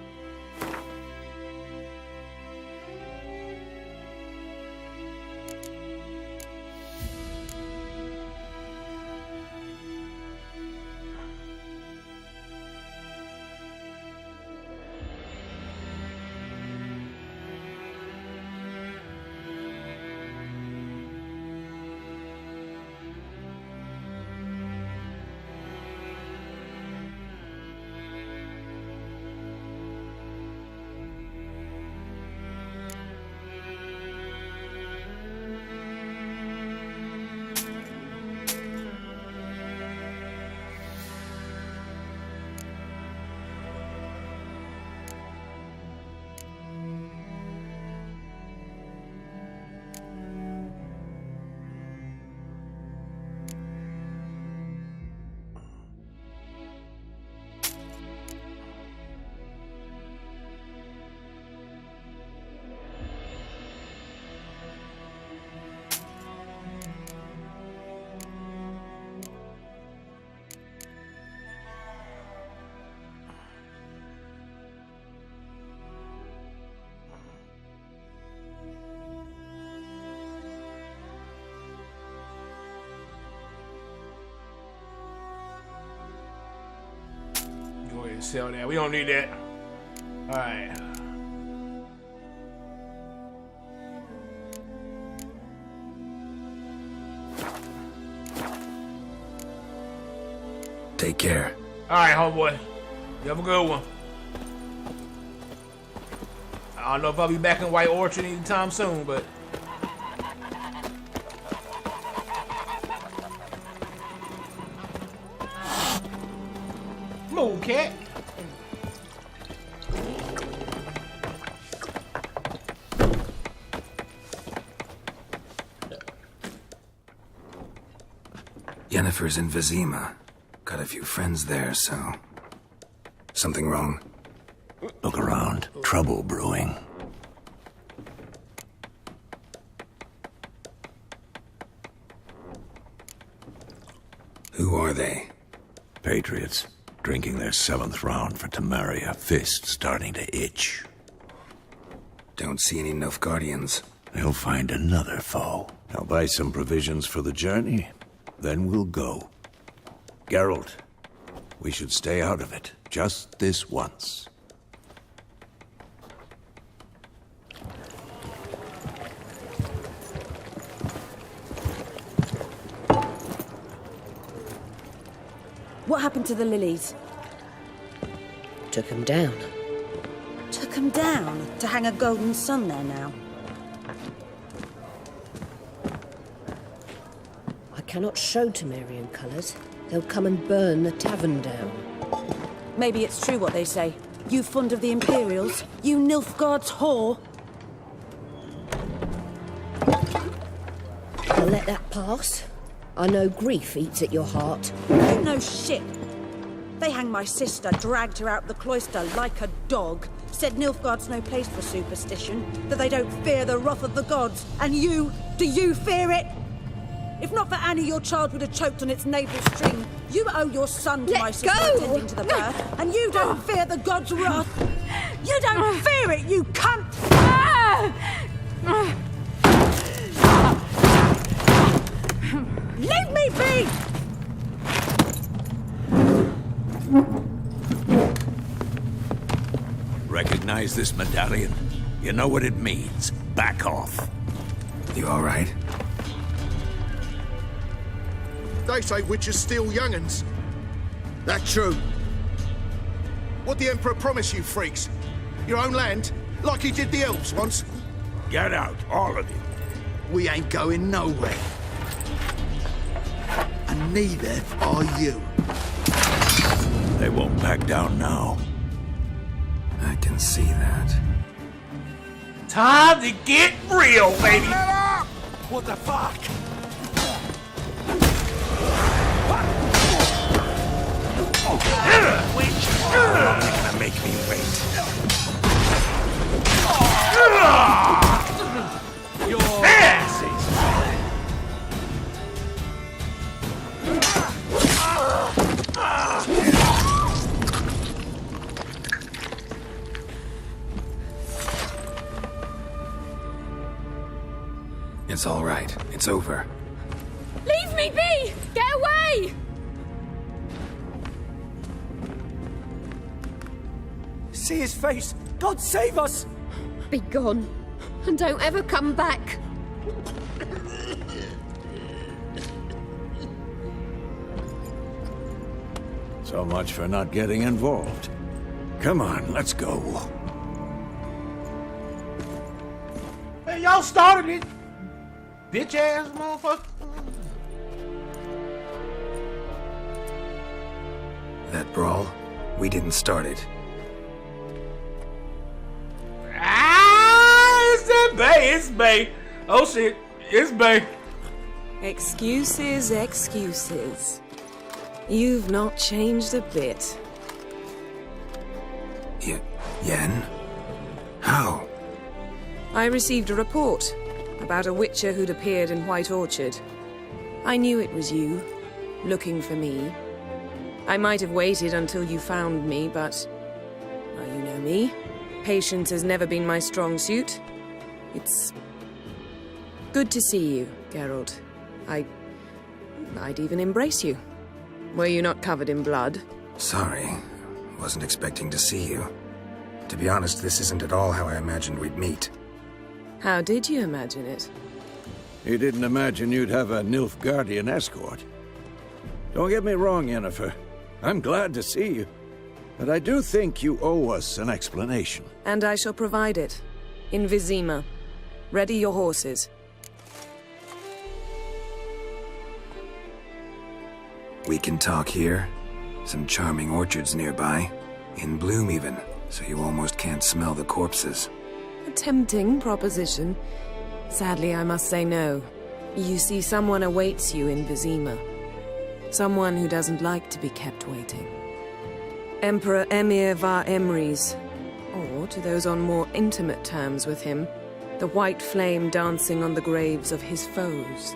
Go ahead and sell that. We don't need that. All right. Take care. All right, homeboy. You have a good one. I don't know if I'll be back in White Orchard anytime soon, but move, cat. Yennefer's in Vizima. Got a few friends there, so... Something wrong? Look around. Trouble brewing. Who are they? Patriots. Drinking their 7th round for Temeria. Fist starting to itch. Don't see any Nilfgaardians. They'll find another foe. I'll buy some provisions for the journey. Then we'll go. Geralt, we should stay out of it. Just this once. What happened to the lilies? Took him down. Took them down to hang a golden sun there now. I cannot show Temerian colours. They'll come and burn the tavern down. Maybe it's true what they say. You fond of the Imperials? You Nilfgaard's whore? I'll let that pass. I know grief eats at your heart. You know shit. They hanged my sister, dragged her out the cloister like a dog, said Nilfgaard's no place for superstition, that they don't fear the wrath of the gods. And you, do you fear it? If not for Annie, your child would have choked on its navel string. You owe your son to my sister attending to the birth, and you don't fear the gods' wrath. You don't fear it, you cunt! Leave me be! Recognize this medallion? You know what it means. Back off. You all right? They say witches steal young'uns. That true? What the Emperor promised you freaks? Your own land? Like he did the elves once? Get out, all of you. We ain't going nowhere. And neither are you. They won't back down now. I can see that. Time to get real, baby. What the fuck? It's all right. It's over. Leave me be! Get away! See his face! God save us! Be gone, and don't ever come back. So much for not getting involved. Come on, let's go. Hey, y'all started it. Bitch ass motherfucker. That brawl, we didn't start it. Ah, it's that Bay. It's Bay. Oh shit, it's Bay. Excuses, excuses. You've not changed a bit. Yen? How? I received a report about a witcher who'd appeared in White Orchard. I knew it was you, looking for me. I might have waited until you found me, but... well, you know me. Patience has never been my strong suit. It's... good to see you, Geralt. I'd even embrace you. Were you not covered in blood? Sorry. Wasn't expecting to see you. To be honest, this isn't at all how I imagined we'd meet. How did you imagine it? You didn't imagine you'd have a Nilfgaardian escort. Don't get me wrong, Yennefer. I'm glad to see you. But I do think you owe us an explanation. And I shall provide it. In Vizima. Ready your horses. We can talk here. Some charming orchards nearby. In bloom even, so you almost can't smell the corpses. A tempting proposition. Sadly, I must say no. You see, someone awaits you in Vizima. Someone who doesn't like to be kept waiting. Emperor Emir var Emrys. Or, to those on more intimate terms with him, the white flame dancing on the graves of his foes.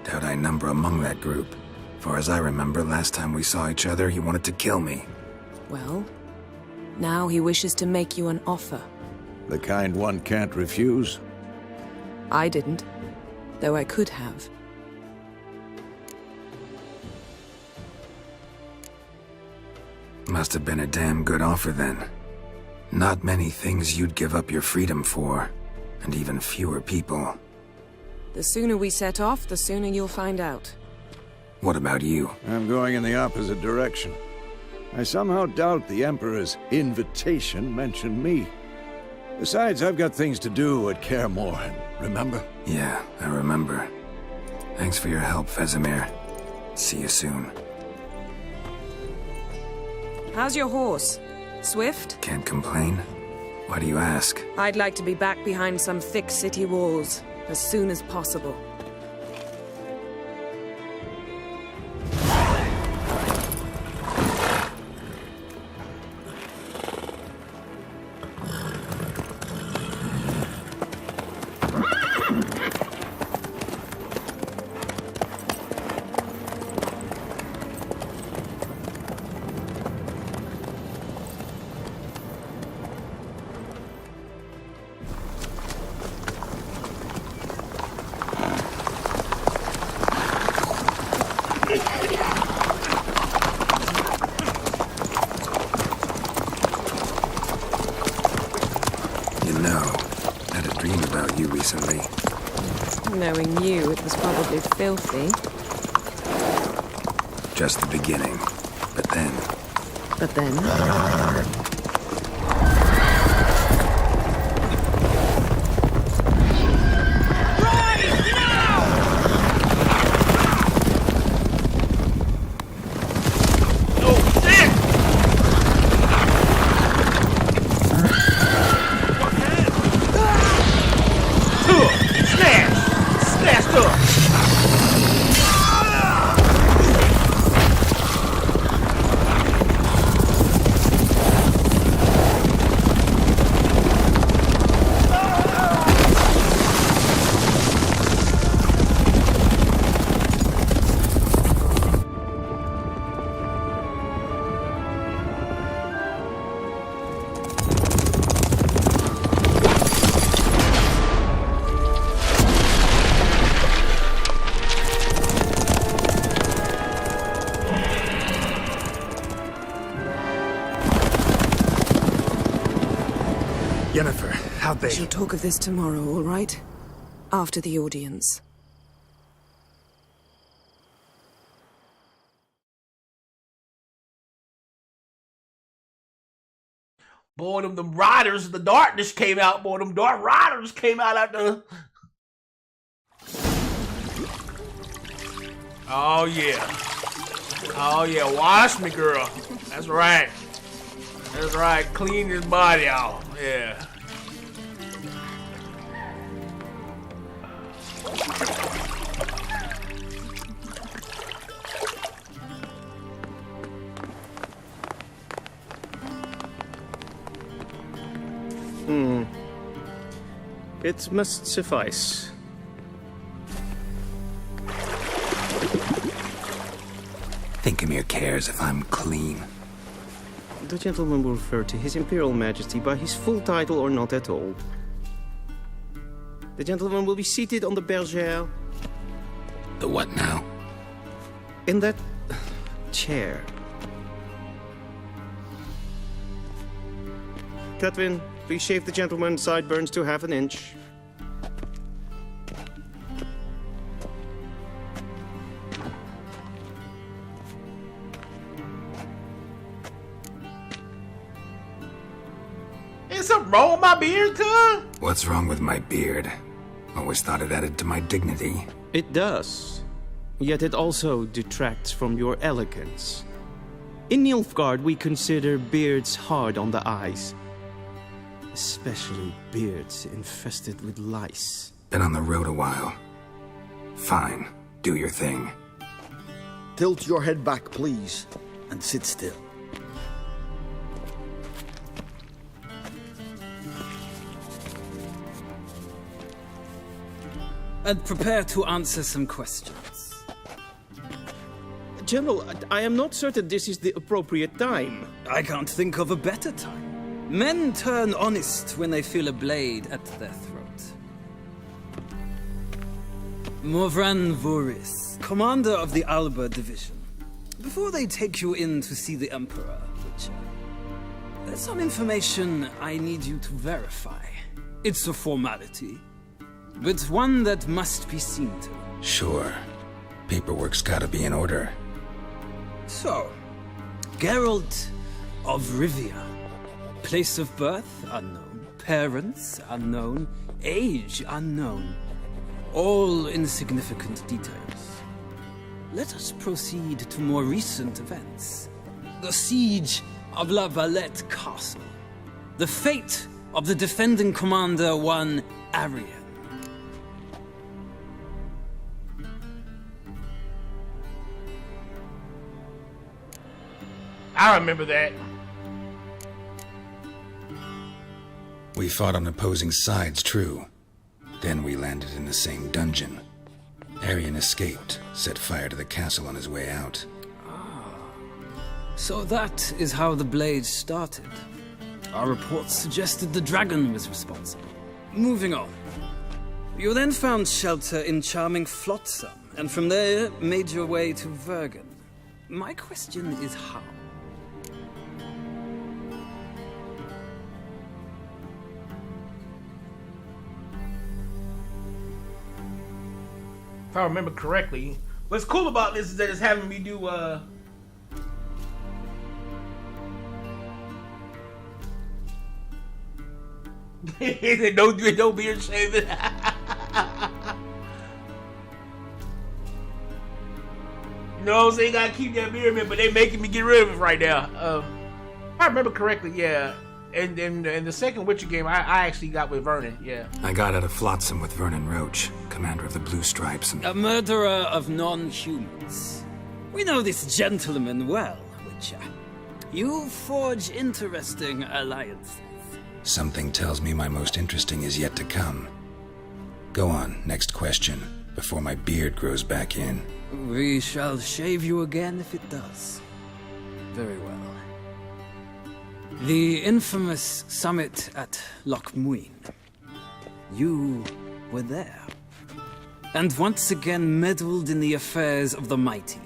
Doubt I number among that group. Far as I remember, last time we saw each other, he wanted to kill me. Well, now he wishes to make you an offer. The kind one can't refuse? I didn't, though I could have. Must have been a damn good offer then. Not many things you'd give up your freedom for, and even fewer people. The sooner we set off, the sooner you'll find out. What about you? I'm going in the opposite direction. I somehow doubt the Emperor's invitation mentioned me. Besides, I've got things to do at Kaer Morhen, remember? Yeah, I remember. Thanks for your help, Vesemir. See you soon. How's your horse? Swift? Can't complain. Why do you ask? I'd like to be back behind some thick city walls, as soon as possible. Recently. Knowing you, it was probably filthy. Just the beginning. But then... But then? are We they? shall talk of this tomorrow, all right? After the audience. Boy, them riders of the darkness came out. Boy, them dark riders came out after. Oh yeah. Oh yeah, wash me, girl. That's right. That's right. Clean his body out. Yeah. It must suffice. Thinkamere cares if I'm clean. The gentleman will refer to His Imperial Majesty by his full title or not at all. The gentleman will be seated on the bergère. The what now? In that chair. Catwin, please shave the gentleman's sideburns to half an inch. Is something wrong with my beard, cuz? What's wrong with my beard? Always thought it added to my dignity. It does. Yet it also detracts from your elegance. In Nilfgaard, we consider beards hard on the eyes. Especially beards infested with lice. Been on the road a while. Fine, do your thing. Tilt your head back, please, and sit still. And prepare to answer some questions. General, I am not certain this is the appropriate time. I can't think of a better time. Men turn honest when they feel a blade at their throat. Morvran Voris, commander of the Alba Division. Before they take you in to see the Emperor, Witcher, there's some information I need you to verify. It's a formality, but one that must be seen to. Sure. Paperwork's gotta be in order. So, Geralt of Rivia. Place of birth, unknown. Parents, unknown. Age, unknown. All insignificant details. Let us proceed to more recent events. The siege of La Valette Castle. The fate of the defending commander, one Arian. I remember that. We fought on opposing sides, true. Then we landed in the same dungeon. Arian escaped, set fire to the castle on his way out. So that is how the blade started. Our reports suggested the dragon was responsible. Moving on. You then found shelter in charming Flotsam, and from there made your way to Vergen. My question is how? If I remember correctly. What's cool about this is that it's having me do no beard shaving. You know what I'm saying? Gotta keep that beard, man, but they making me get rid of it right now. If I remember correctly, yeah. And in the second Witcher game, I actually got with Vernon, yeah. I got out of Flotsam with Vernon Roach, commander of the Blue Stripes, and... A murderer of non-humans. We know this gentleman well, Witcher. You forge interesting alliances. Something tells me my most interesting is yet to come. Go on, next question, before my beard grows back in. We shall shave you again if it does. Very well. The infamous summit at Loch Muin. You were there. And once again meddled in the affairs of the mighty.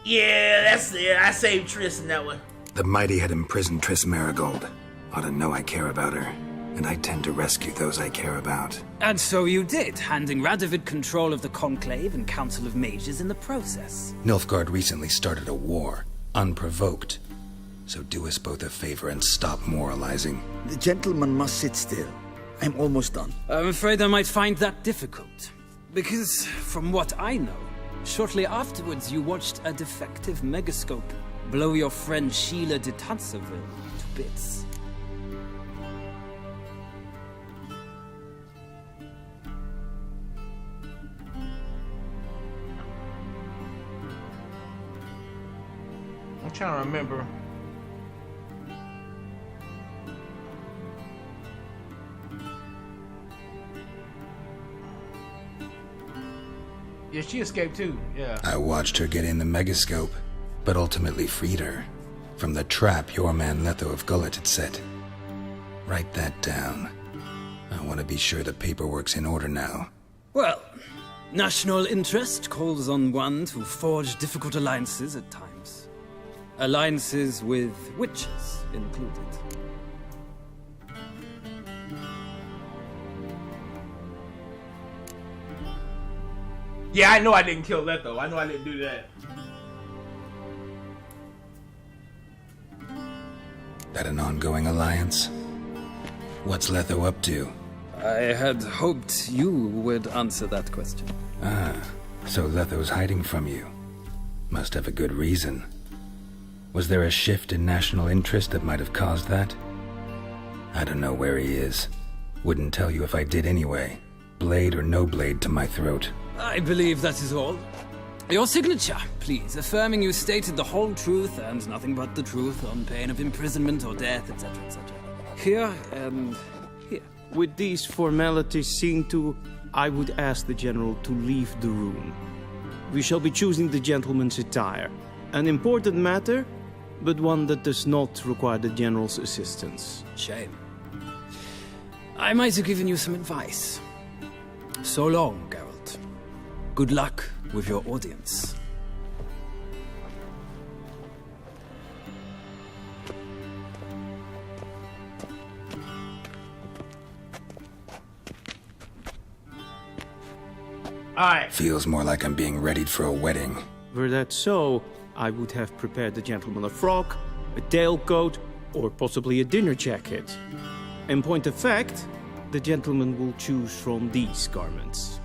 Yeah, that's it. I saved Triss in that one. The mighty had imprisoned Triss Marigold. Ought to know I care about her, and I tend to rescue those I care about. And so you did, handing Radovid control of the Conclave and Council of Mages in the process. Nilfgaard recently started a war, unprovoked. So do us both a favor and stop moralizing. The gentleman must sit still. I'm almost done. I'm afraid I might find that difficult. Because, from what I know, shortly afterwards you watched a defective megascope blow your friend Sheila de Tancerville to bits. I'm trying to remember. Yeah, she escaped too, yeah. I watched her get in the megascope, but ultimately freed her from the trap your man Letho of Gullet had set. Write that down. I want to be sure the paperwork's in order now. Well, national interest calls on one to forge difficult alliances at times. Alliances with witches included. Yeah, I know I didn't kill Letho. I know I didn't do that. That an ongoing alliance? What's Letho up to? I had hoped you would answer that question. Ah, so Letho's hiding from you. Must have a good reason. Was there a shift in national interest that might have caused that? I don't know where he is. Wouldn't tell you if I did anyway. Blade or no blade to my throat. I believe that is all. Your signature, please, affirming you stated the whole truth and nothing but the truth on pain of imprisonment or death, etc., etc. Here and here. With these formalities seen to, I would ask the General to leave the room. We shall be choosing the gentleman's attire. An important matter, but one that does not require the General's assistance. Shame. I might have given you some advice. So long, Geralt. Good luck with your audience. Alright. Feels more like I'm being readied for a wedding. Were that so, I would have prepared the gentleman a frock, a tailcoat, or possibly a dinner jacket. In point of fact, the gentleman will choose from these garments.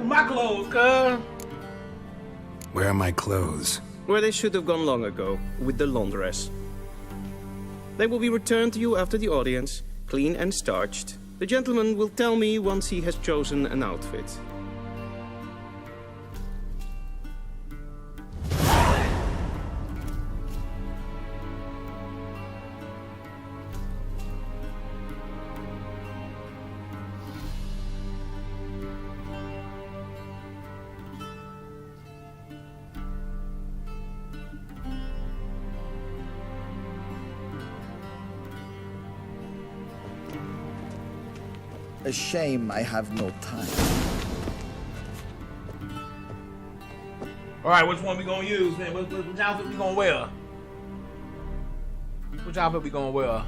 My clothes, cuz. Where are my clothes? Where they should have gone long ago, with the laundress. They will be returned to you after the audience, clean and starched. The gentleman will tell me once he has chosen an outfit. A shame I have no time. Alright, which one we gonna use, man? Which outfit we gonna wear? Which outfit we gonna wear?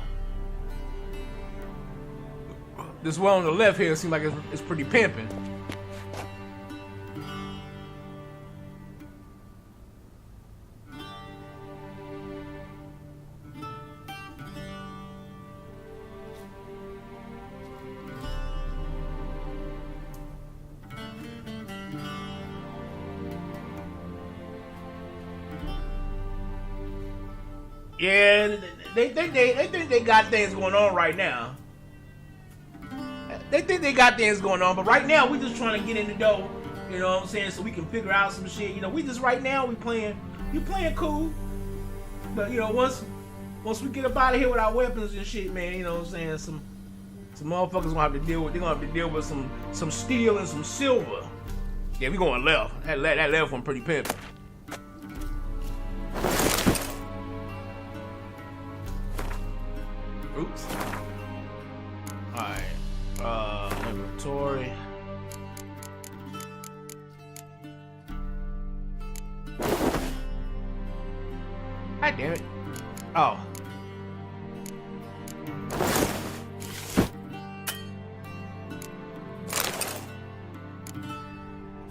This one on the left here seems like it's pretty pimping. Yeah, they think they got things going on right now. They think they got things going on, but right now we just trying to get in the door. You know what I'm saying? So we can figure out some shit. You know, we just right now we playing cool. But you know, once we get up out of here with our weapons and shit, man, you know what I'm saying? Some motherfuckers gonna have to deal with. They're gonna have to deal with some steel and some silver. Yeah, we going left. That left one pretty pimpin'. Oops. Alright. God damn it. Oh.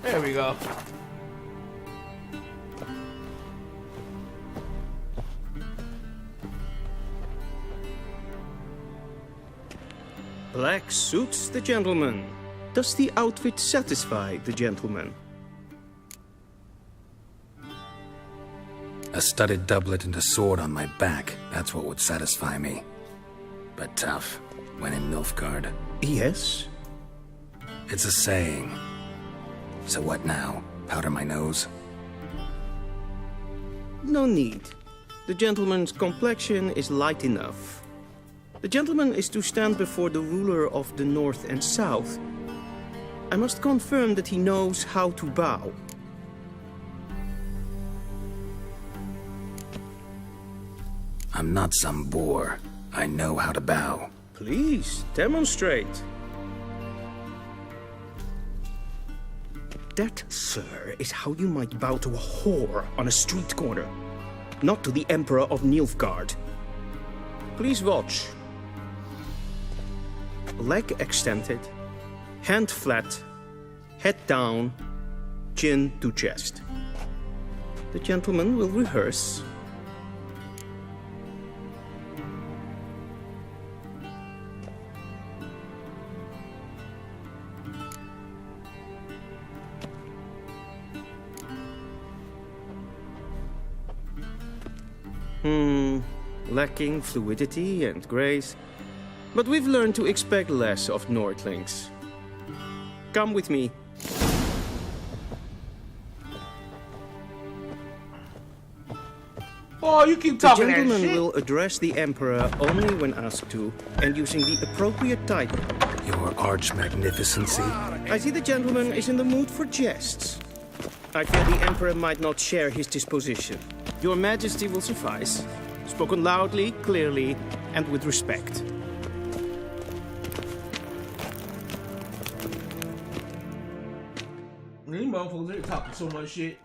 There we go. Black suits the gentleman. Does the outfit satisfy the gentleman? A studded doublet and a sword on my back, that's what would satisfy me. But tough, when in Nilfgaard. Yes? It's a saying. So what now? Powder my nose? No need. The gentleman's complexion is light enough. The gentleman is to stand before the ruler of the North and South. I must confirm that he knows how to bow. I'm not some boor. I know how to bow. Please, demonstrate. That, sir, is how you might bow to a whore on a street corner, not to the Emperor of Nilfgaard. Please watch. Leg extended, hand flat, head down, chin to chest. The gentleman will rehearse. Lacking fluidity and grace. But we've learned to expect less of Nordlings. Come with me. Oh, you keep talking that shit. The gentleman will address the Emperor only when asked to, and using the appropriate title. Your arch-magnificency? I see the gentleman is in the mood for jests. I fear the Emperor might not share his disposition. Your Majesty will suffice. Spoken loudly, clearly, and with respect. These motherfuckers, they're talking so much shit.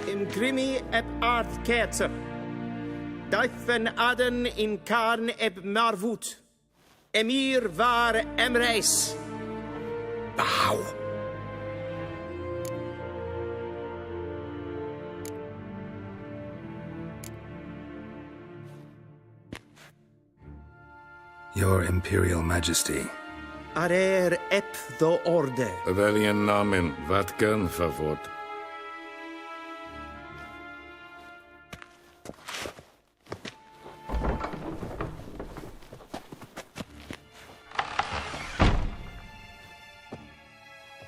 Imgrimi eb aardketzer. Duifen aden in karn eb marvoet. Emir var emreis. Bow. Your Imperial Majesty. Arer ep the orde. Weljen namen, wat kan verwoord?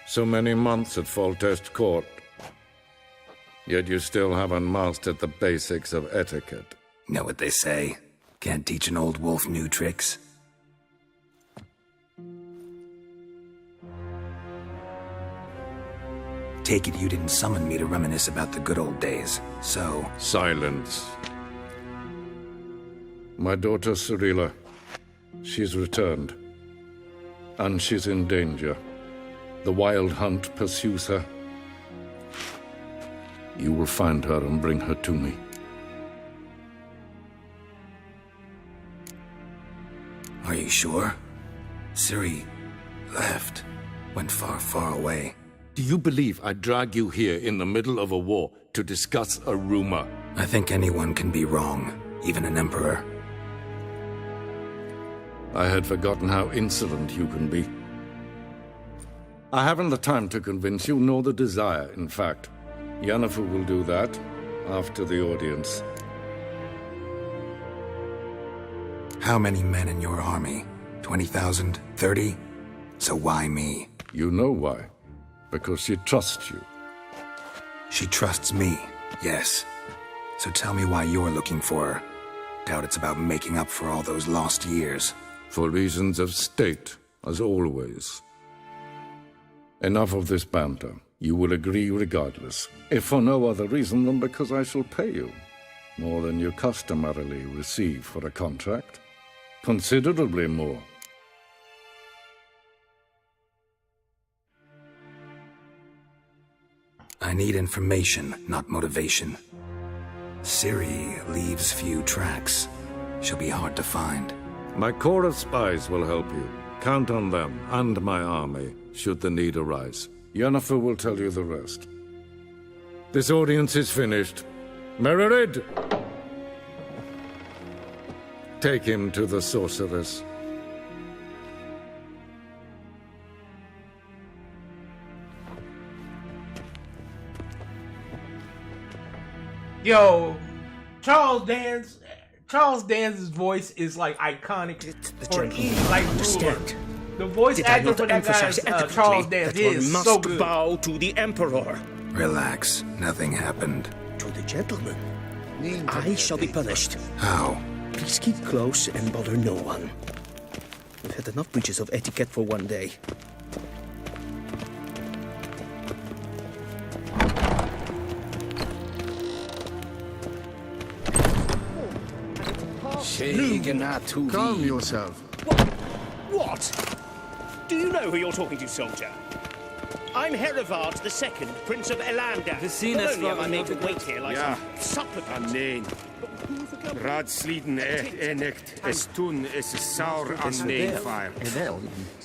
So many months at Foltest Court. Yet you still haven't mastered the basics of etiquette. Know what they say? Can't teach an old wolf new tricks. Take it you didn't summon me to reminisce about the good old days, so... Silence. My daughter Cyrilla, she's returned. And she's in danger. The Wild Hunt pursues her. You will find her and bring her to me. Are you sure? Ciri left. Went far, far away. Do you believe I'd drag you here in the middle of a war to discuss a rumor? I think anyone can be wrong, even an emperor. I had forgotten how insolent you can be. I haven't the time to convince you, nor the desire, in fact. Yennefer will do that after the audience. How many men in your army? 20,000? 30? So why me? You know why. Because she trusts you. She trusts me, yes. So tell me why you're looking for her. Doubt it's about making up for all those lost years. For reasons of state, as always. Enough of this banter. You will agree regardless, if for no other reason than because I shall pay you. More than you customarily receive for a contract. Considerably more. I need information, not motivation. Ciri leaves few tracks. She'll be hard to find. My corps of spies will help you. Count on them and my army, should the need arise. Yennefer will tell you the rest. This audience is finished. Mererid! Take him to the sorceress. Yo, Charles Dance's voice is like iconic for any like ruler. The voice actor for that guy is Charles Dance. He is so good. Bow to the Emperor. Relax. Nothing happened. To the gentleman. I shall be punished. How? Please keep close and bother no one. We've had enough breaches of etiquette for one day. Calm yourself. What? Do you know who you're talking to, soldier? I'm Herivard II, Prince of Elander. Not only am I made to wait here like some supplicant. Nee. Raadsleden echt es tun es saur an neefire.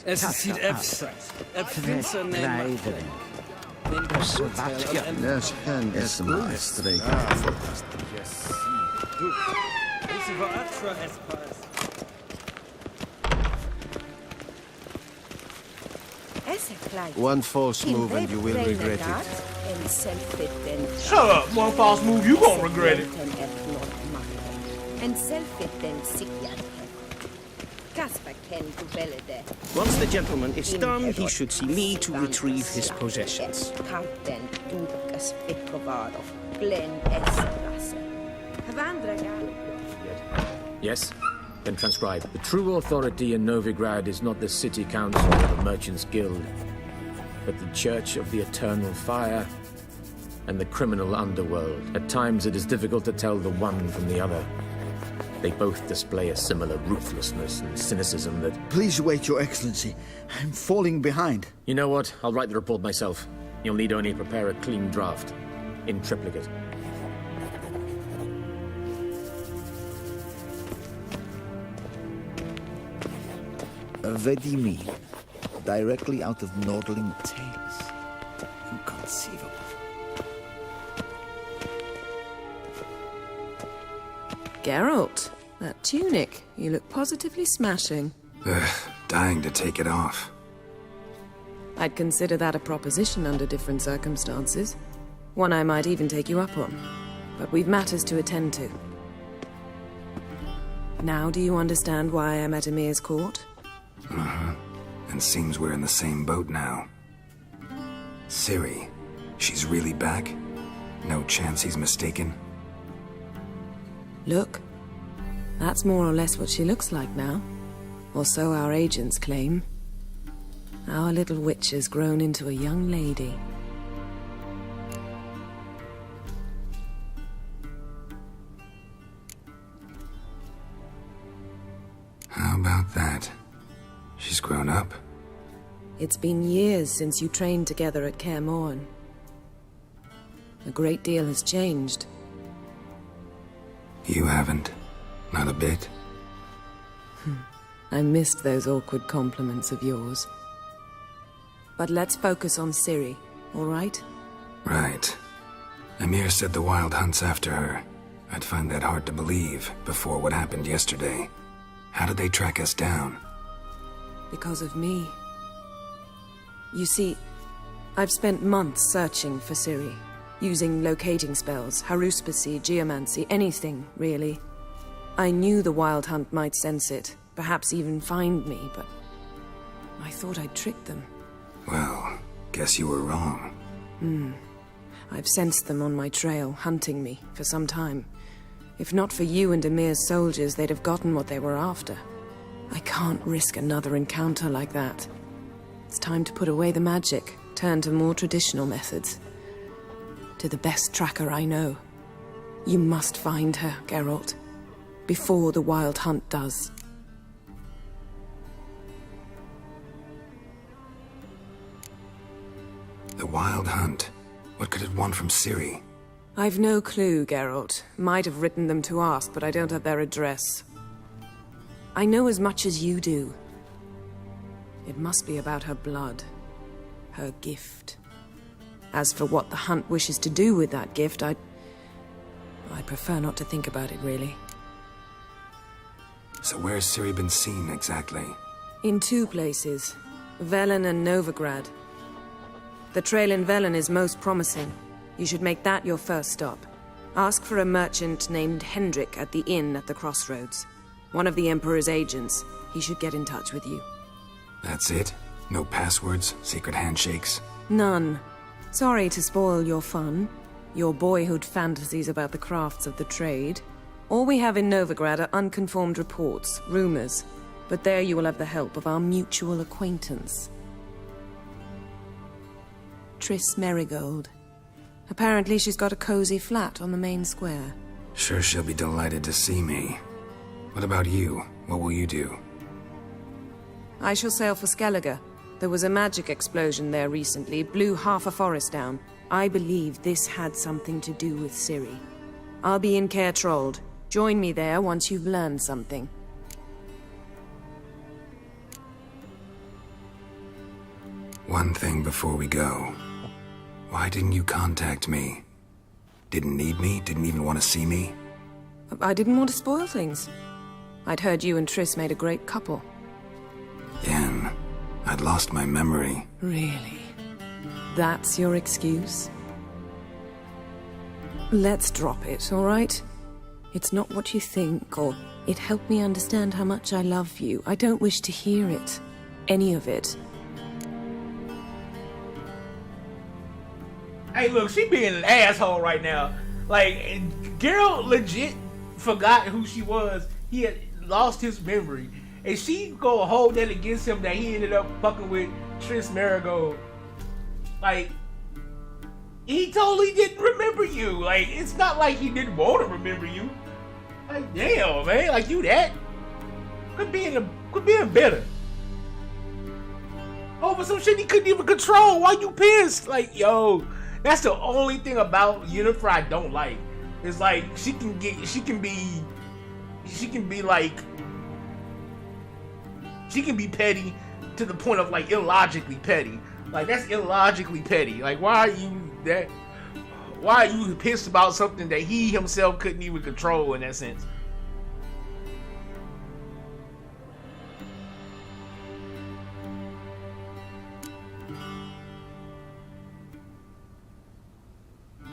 Es ziet Epsa. Epsa nemen. Yes, and es maestrik. One false move and you will regret it. Shut up! One false move, you gonna regret it. Once the gentleman is done, he should see me to retrieve his possessions. Yes? Then transcribe. The true authority in Novigrad is not the city council or the merchants' guild, but the Church of the Eternal Fire and the criminal underworld. At times it is difficult to tell the one from the other. They both display a similar ruthlessness and cynicism that... Please wait, Your Excellency. I'm falling behind. You know what? I'll write the report myself. You'll need only prepare a clean draft. In triplicate. Vedimi, directly out of Nordling Tales. Inconceivable. Geralt, that tunic. You look positively smashing. Dying to take it off. I'd consider that a proposition under different circumstances. One I might even take you up on. But we've matters to attend to. Now do you understand why I'm at Emir's court? And seems we're in the same boat now. Ciri, she's really back? No chance he's mistaken? Look. That's more or less what she looks like now. Or so our agents claim. Our little witch has grown into a young lady. How about that? She's grown up? It's been years since you trained together at Kaer Morhen. A great deal has changed. You haven't. Not a bit. I missed those awkward compliments of yours. But let's focus on Ciri, all right? Right. Emir said the Wild Hunt's after her. I'd find that hard to believe before what happened yesterday. How did they track us down? Because of me. You see, I've spent months searching for Ciri, using locating spells, haruspicy, geomancy, anything, really. I knew the Wild Hunt might sense it, perhaps even find me, but I thought I'd tricked them. Well, guess you were wrong. I've sensed them on my trail, hunting me, for some time. If not for you and Emir's soldiers, they'd have gotten what they were after. I can't risk another encounter like that. It's time to put away the magic, turn to more traditional methods. To the best tracker I know. You must find her, Geralt. Before the Wild Hunt does. The Wild Hunt. What could it want from Ciri? I've no clue, Geralt. Might have written them to ask, but I don't have their address. I know as much as you do. It must be about her blood. Her gift. As for what the Hunt wishes to do with that gift, I'd prefer not to think about it, really. So where's Ciri been seen, exactly? In 2 places. Velen and Novigrad. The trail in Velen is most promising. You should make that your first stop. Ask for a merchant named Hendrik at the inn at the crossroads. One of the Emperor's agents. He should get in touch with you. That's it? No passwords? Secret handshakes? None. Sorry to spoil your fun. Your boyhood fantasies about the crafts of the trade. All we have in Novigrad are unconfirmed reports, rumors. But there you will have the help of our mutual acquaintance. Triss Merigold. Apparently she's got a cozy flat on the main square. Sure she'll be delighted to see me. What about you? What will you do? I shall sail for Skellige. There was a magic explosion there recently, blew half a forest down. I believe this had something to do with Ciri. I'll be in Caer Trold. Join me there once you've learned something. One thing before we go. Why didn't you contact me? Didn't need me? Didn't even want to see me? I didn't want to spoil things. I'd heard you and Triss made a great couple. Yen, I'd lost my memory. Really? That's your excuse? Let's drop it, all right? It's not what you think, or it helped me understand how much I love you. I don't wish to hear it. Any of it. Hey, look, she being an asshole right now. Like, Geralt legit forgot who she was. He had lost his memory. And she go hold that against him that he ended up fucking with Triss Merigold. Like, he totally didn't remember you. Like, it's not like he didn't want to remember you. Like, damn, man. Like, you that? Could be better. Over some shit he couldn't even control. Why you pissed? Like, yo, that's the only thing about Yennefer I don't like. It's like she can be petty to the point of like illogically petty. Like that's illogically petty. Like why are you pissed about something that he himself couldn't even control in that sense?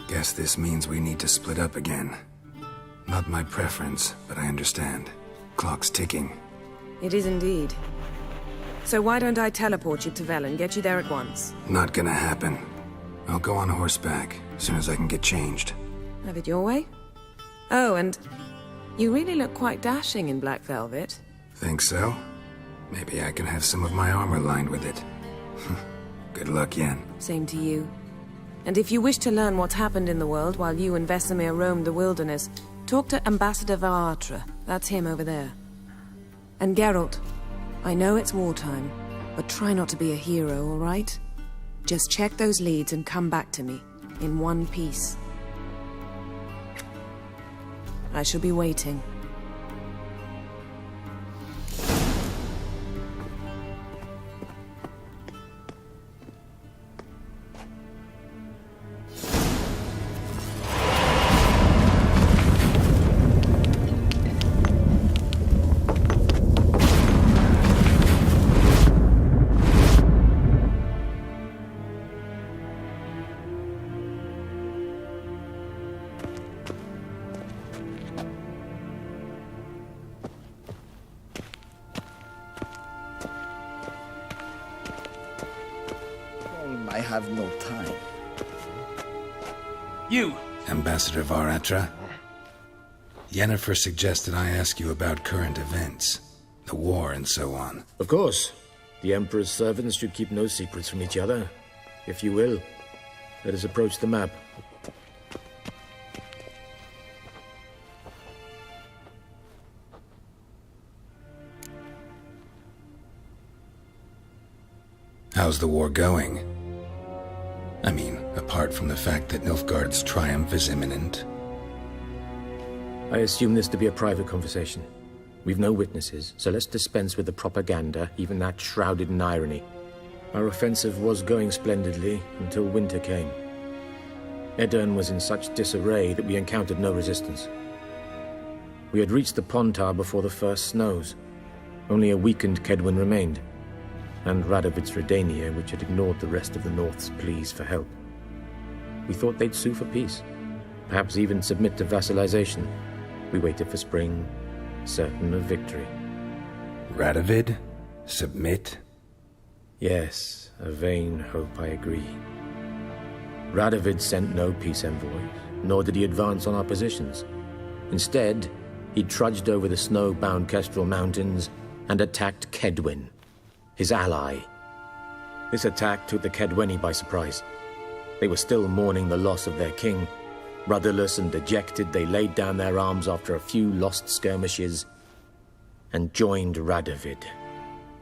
Guess this means we need to split up again. Not my preference, but I understand. Clock's ticking. It is indeed. So why don't I teleport you to Velen, get you there at once? Not gonna happen. I'll go on horseback, as soon as I can get changed. Have it your way? Oh, and you really look quite dashing in black velvet. Think so? Maybe I can have some of my armor lined with it. Good luck, Yen. Same to you. And if you wish to learn what's happened in the world while you and Vesemir roamed the wilderness, talk to Ambassador Varatra. That's him over there. And Geralt, I know it's wartime, but try not to be a hero, all right? Just check those leads and come back to me, in one piece. I shall be waiting. I have no time. You! Ambassador Varatra? Yennefer suggested I ask you about current events. The war and so on. Of course. The Emperor's servants should keep no secrets from each other. If you will, let us approach the map. How's the war going? I mean, apart from the fact that Nilfgaard's triumph is imminent. I assume this to be a private conversation. We've no witnesses, so let's dispense with the propaganda, even that shrouded in irony. Our offensive was going splendidly until winter came. Edirn was in such disarray that we encountered no resistance. We had reached the Pontar before the first snows. Only a weakened Kedwin remained, and Radovid's Redania, which had ignored the rest of the North's pleas for help. We thought they'd sue for peace, perhaps even submit to vassalization. We waited for spring, certain of victory. Radovid? Submit? Yes, a vain hope, I agree. Radovid sent no peace envoys, nor did he advance on our positions. Instead, he trudged over the snow-bound Kestrel Mountains and attacked Kedwin, his ally. This attack took the Kedweni by surprise. They were still mourning the loss of their king. Rudderless and dejected, they laid down their arms after a few lost skirmishes and joined Radovid.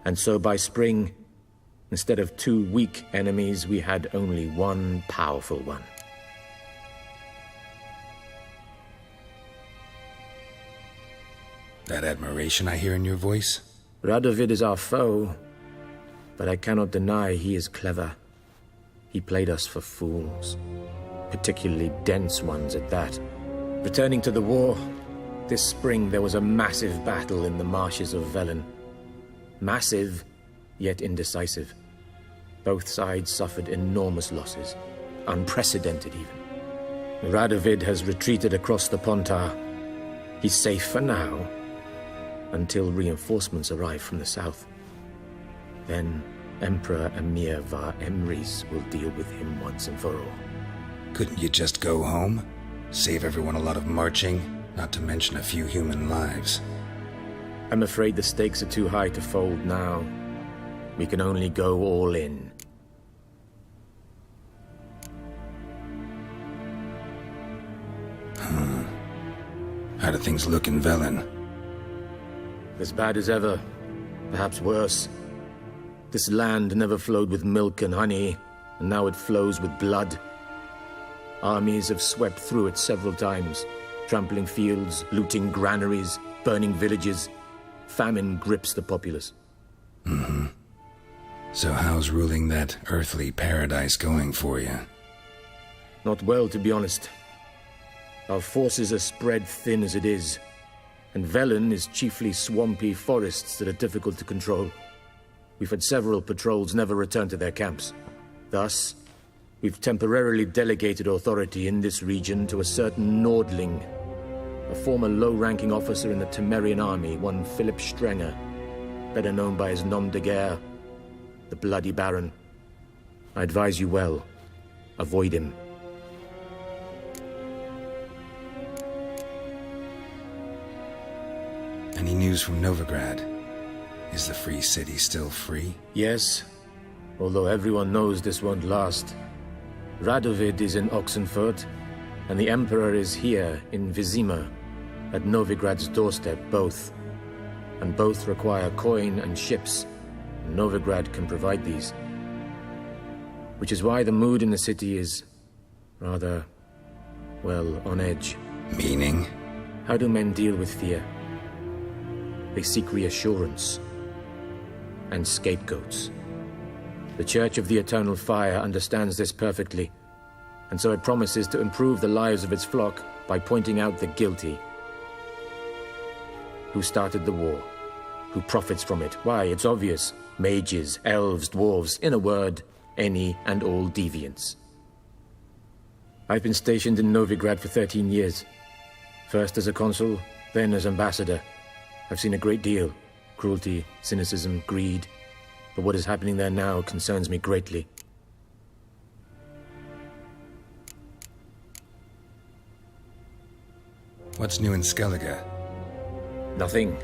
And so by spring, instead of 2 weak enemies, we had only one powerful one. That admiration I hear in your voice? Radovid is our foe, but I cannot deny he is clever. He played us for fools, particularly dense ones at that. Returning to the war, this spring there was a massive battle in the marshes of Velen. Massive, yet indecisive. Both sides suffered enormous losses, unprecedented even. Radovid has retreated across the Pontar. He's safe for now, until reinforcements arrive from the south. Then Emperor Emir var Emrys will deal with him once and for all. Couldn't you just go home? Save everyone a lot of marching, not to mention a few human lives. I'm afraid the stakes are too high to fold now. We can only go all in. How do things look in Velen? As bad as ever, perhaps worse. This land never flowed with milk and honey, and now it flows with blood. Armies have swept through it several times, trampling fields, looting granaries, burning villages. Famine grips the populace. Mm-hmm. So how's ruling that earthly paradise going for you? Not well, to be honest. Our forces are spread thin as it is, and Velen is chiefly swampy forests that are difficult to control. We've had several patrols never return to their camps. Thus, we've temporarily delegated authority in this region to a certain Nordling, a former low-ranking officer in the Temerian army, one Philip Strenger, better known by his nom de guerre, the Bloody Baron. I advise you well. Avoid him. Any news from Novigrad? Is the Free City still free? Yes, although everyone knows this won't last. Radovid is in Oxenfurt, and the Emperor is here in Vizima, at Novigrad's doorstep, both. And both require coin and ships. Novigrad can provide these. Which is why the mood in the city is rather, well, on edge. Meaning? How do men deal with fear? They seek reassurance and scapegoats. The Church of the Eternal Fire understands this perfectly, and so it promises to improve the lives of its flock by pointing out the guilty. Who started the war? Who profits from it? Why, it's obvious. Mages, elves, dwarves, in a word, any and all deviants. I've been stationed in Novigrad for 13 years. First as a consul, then as ambassador. I've seen a great deal. Cruelty, cynicism, greed. But what is happening there now concerns me greatly. What's new in Skellige? Nothing.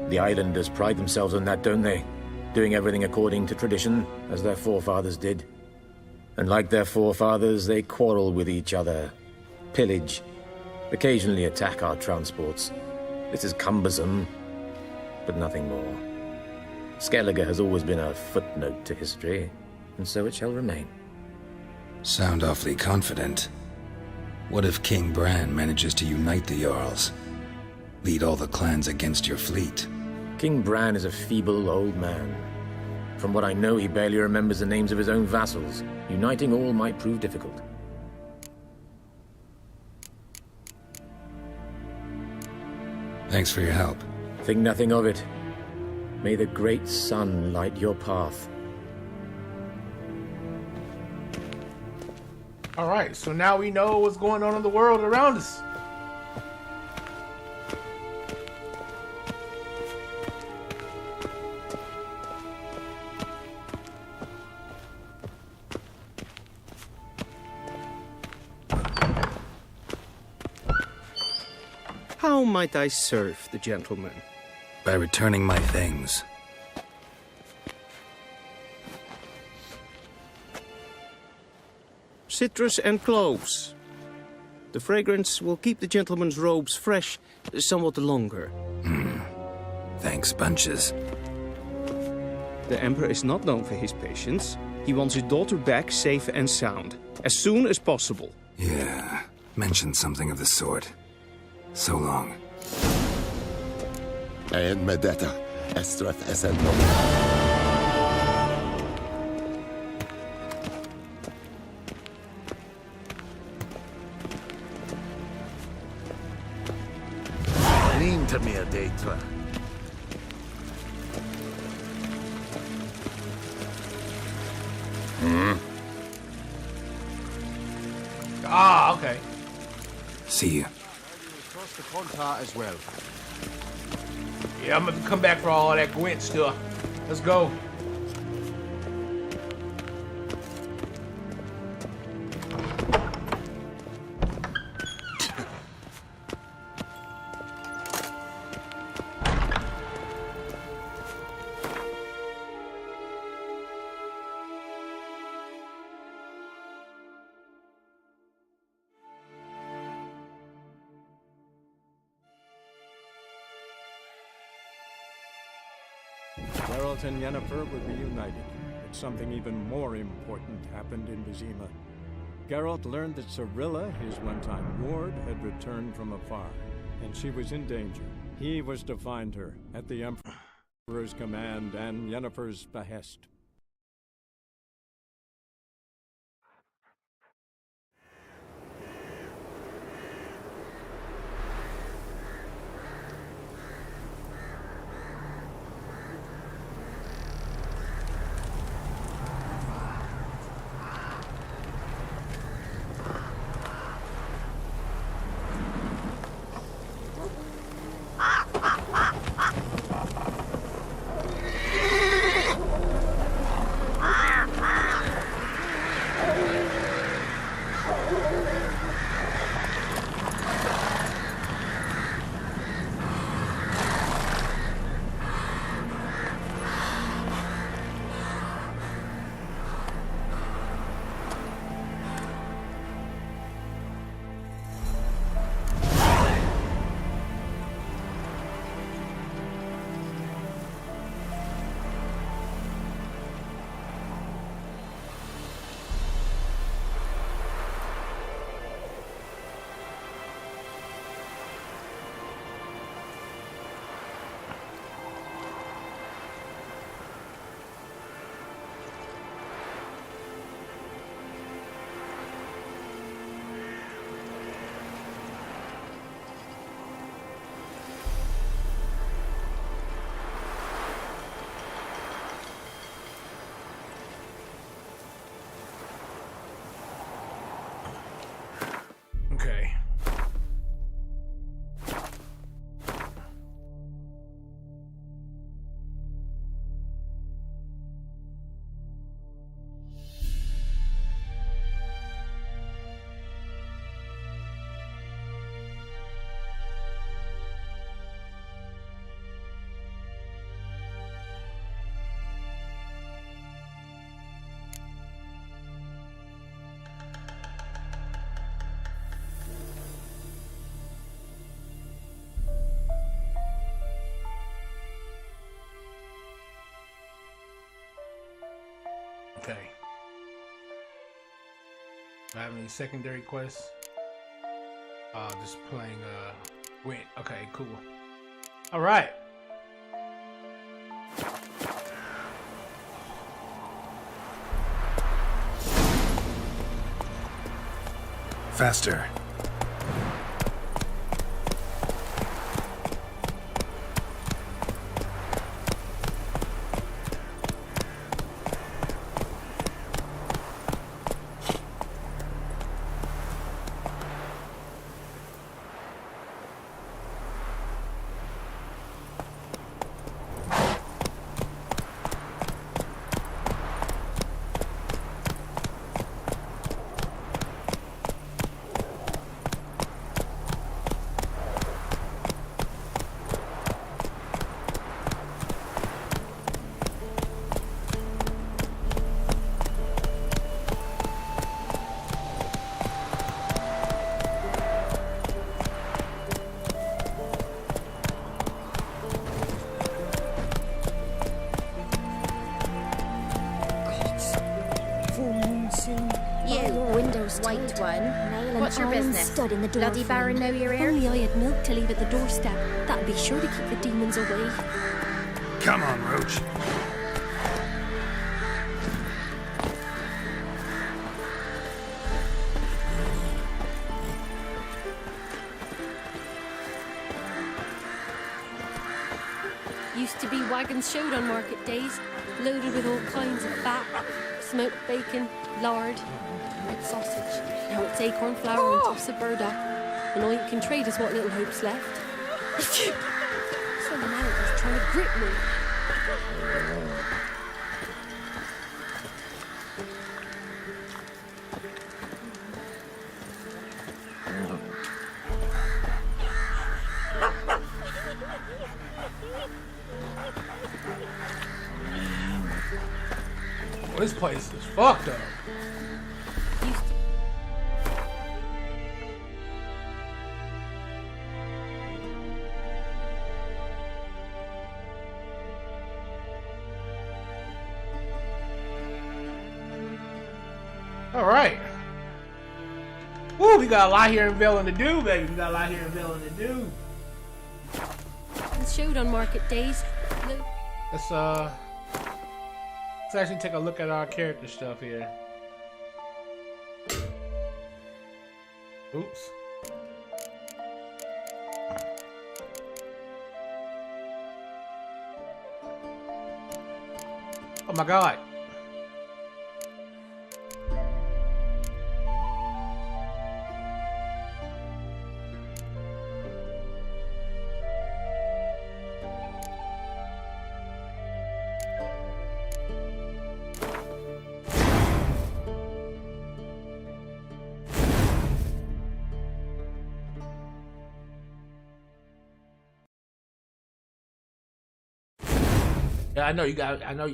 The islanders pride themselves on that, don't they? Doing everything according to tradition, as their forefathers did. And like their forefathers, they quarrel with each other, pillage, occasionally attack our transports. This is cumbersome, but nothing more. Skellige has always been a footnote to history, and so it shall remain. Sound awfully confident. What if King Bran manages to unite the Jarls? Lead all the clans against your fleet? King Bran is a feeble old man. From what I know, he barely remembers the names of his own vassals. Uniting all might prove difficult. Thanks for your help. Think nothing of it. May the great sun light your path. Alright, so now we know what's going on in the world around us. How might I serve the gentleman? By returning my things. Citrus and cloves. The fragrance will keep the gentleman's robes fresh somewhat longer. Thanks, bunches. The Emperor is not known for his patience. He wants his daughter back safe and sound, as soon as possible. Yeah, mentioned something of the sort. So long. And Medetta, Estrath Esendo. Lean to me a data. Ah, okay. See you. Across the Contar as well. Yeah, I'm gonna come back for all that Gwent stuff. Let's go. Geralt and Yennefer were reunited, but something even more important happened in Vizima. Geralt learned that Cirilla, his one-time ward, had returned from afar, and she was in danger. He was to find her, at the Emperor's command and Yennefer's behest. Okay. Okay. Do I have any secondary quests? Just playing Gwent. Okay, cool. All right. Faster. White one. What's your business? Stud in the door Bloody Baron know you're here? Only I had milk to leave at the doorstep. That'd be sure to keep the demons away. Come on, Roach. Used to be wagons showed on market days, loaded with all kinds of fat, smoked bacon, lard, red sausage. Now it's acorn flour and tops of burdock, and all you can trade is what little hope's left. Some man is trying to grip me. This place is fucked up. All right. Woo, we got a lot here in Velen to do, baby. We got a lot here in Velen to do. It's showed on market days. Let's actually take a look at our character stuff here. Oops. Oh my God. Yeah, I know you got. I know.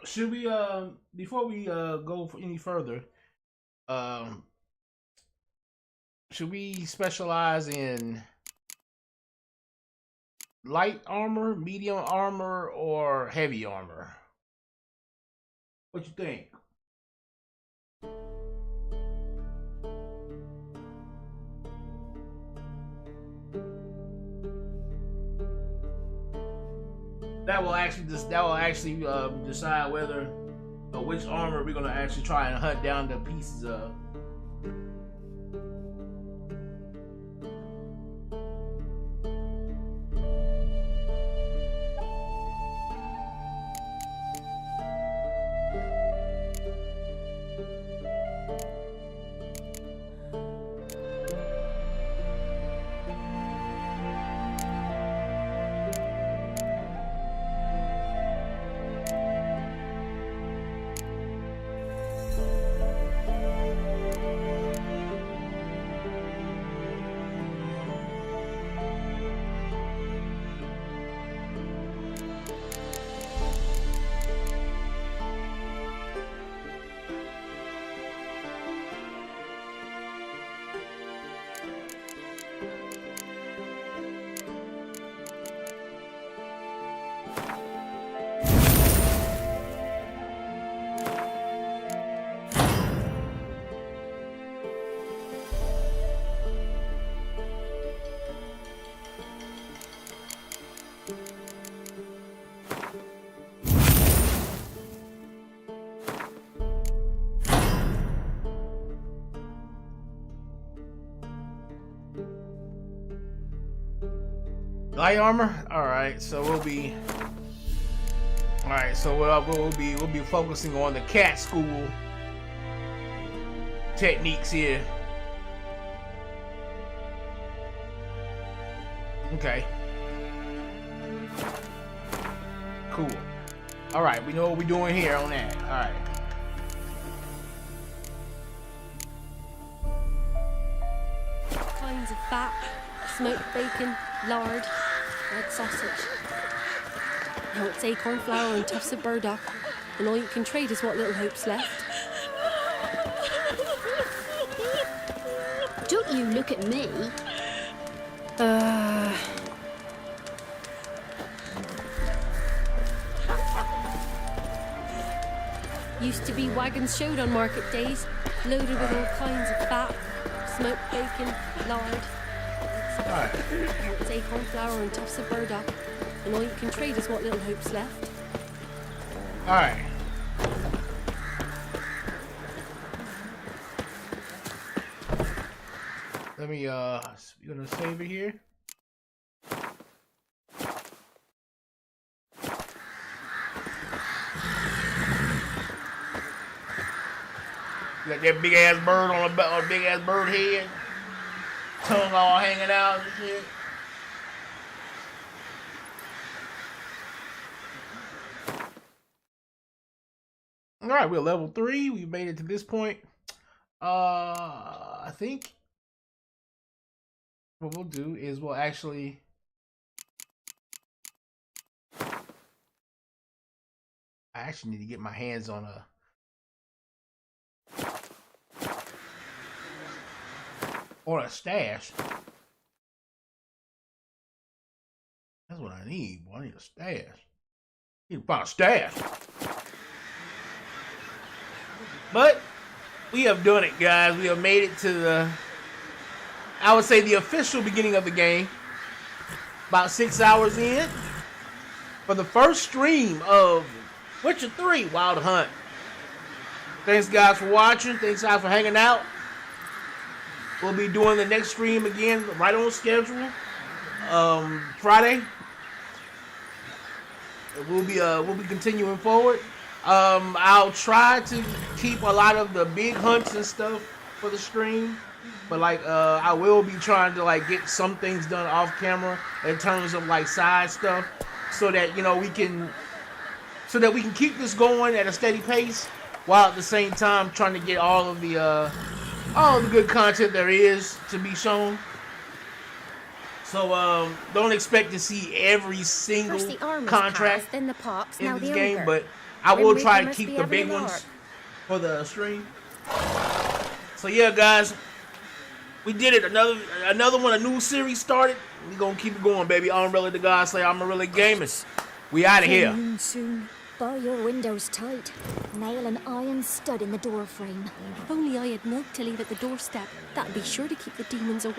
Should we before we go any further, should we specialize in light armor, medium armor, or heavy armor? What you think? that will actually decide whether which armor we're gonna actually try and hunt down the pieces of. Light armor. All right, so we'll be. All right, so we'll be focusing on the cat school techniques here. Okay. Cool. All right, we know what we're doing here on that. All right. Kinds of fat, smoked bacon, lard, red sausage. Now it's acorn flour and tufts of burdock, and all you can trade is what little hope's left. Don't you look at me. Used to be wagons showed on market days, loaded with all kinds of fat, smoked bacon, lard. Now it's acorn flour and tufts of burdock, and all you can trade is what little hope's left. All right. Let me we're gonna save it here. Got that big ass bird on a big ass bird head, tongue all hanging out and shit. All right, we're level 3. We made it to this point. I think what we'll do is we'll actually need to get my hands on a stash. That's what I need. Boy, I need a stash. I need to find a stash. But we have done it, guys. We have made it to the, I would say, the official beginning of the game. About 6 hours in. For the first stream of Witcher 3 Wild Hunt. Thanks, guys, for watching. Thanks, guys, for hanging out. We'll be doing the next stream again right on schedule. Friday. We'll be continuing forward. I'll try to keep a lot of the big hunts and stuff for the stream, but like I will be trying to like get some things done off camera in terms of like side stuff, so that we can keep this going at a steady pace while at the same time trying to get all the good content there is to be shown. So don't expect to see every single contract then the pops, in now this the game, ogre. but I will try to must keep be the having big a ones lark. for the stream. So yeah, guys, we did it. Another one, a new series started. We gonna keep it going, baby. Amon-Rellik the God Slayer, Amon-Rellik Gamers. We out of here. Moon soon. Bar your windows tight. Nail an iron stud in the door frame. If only I had milk to leave at the doorstep, that'd be sure to keep the demons away.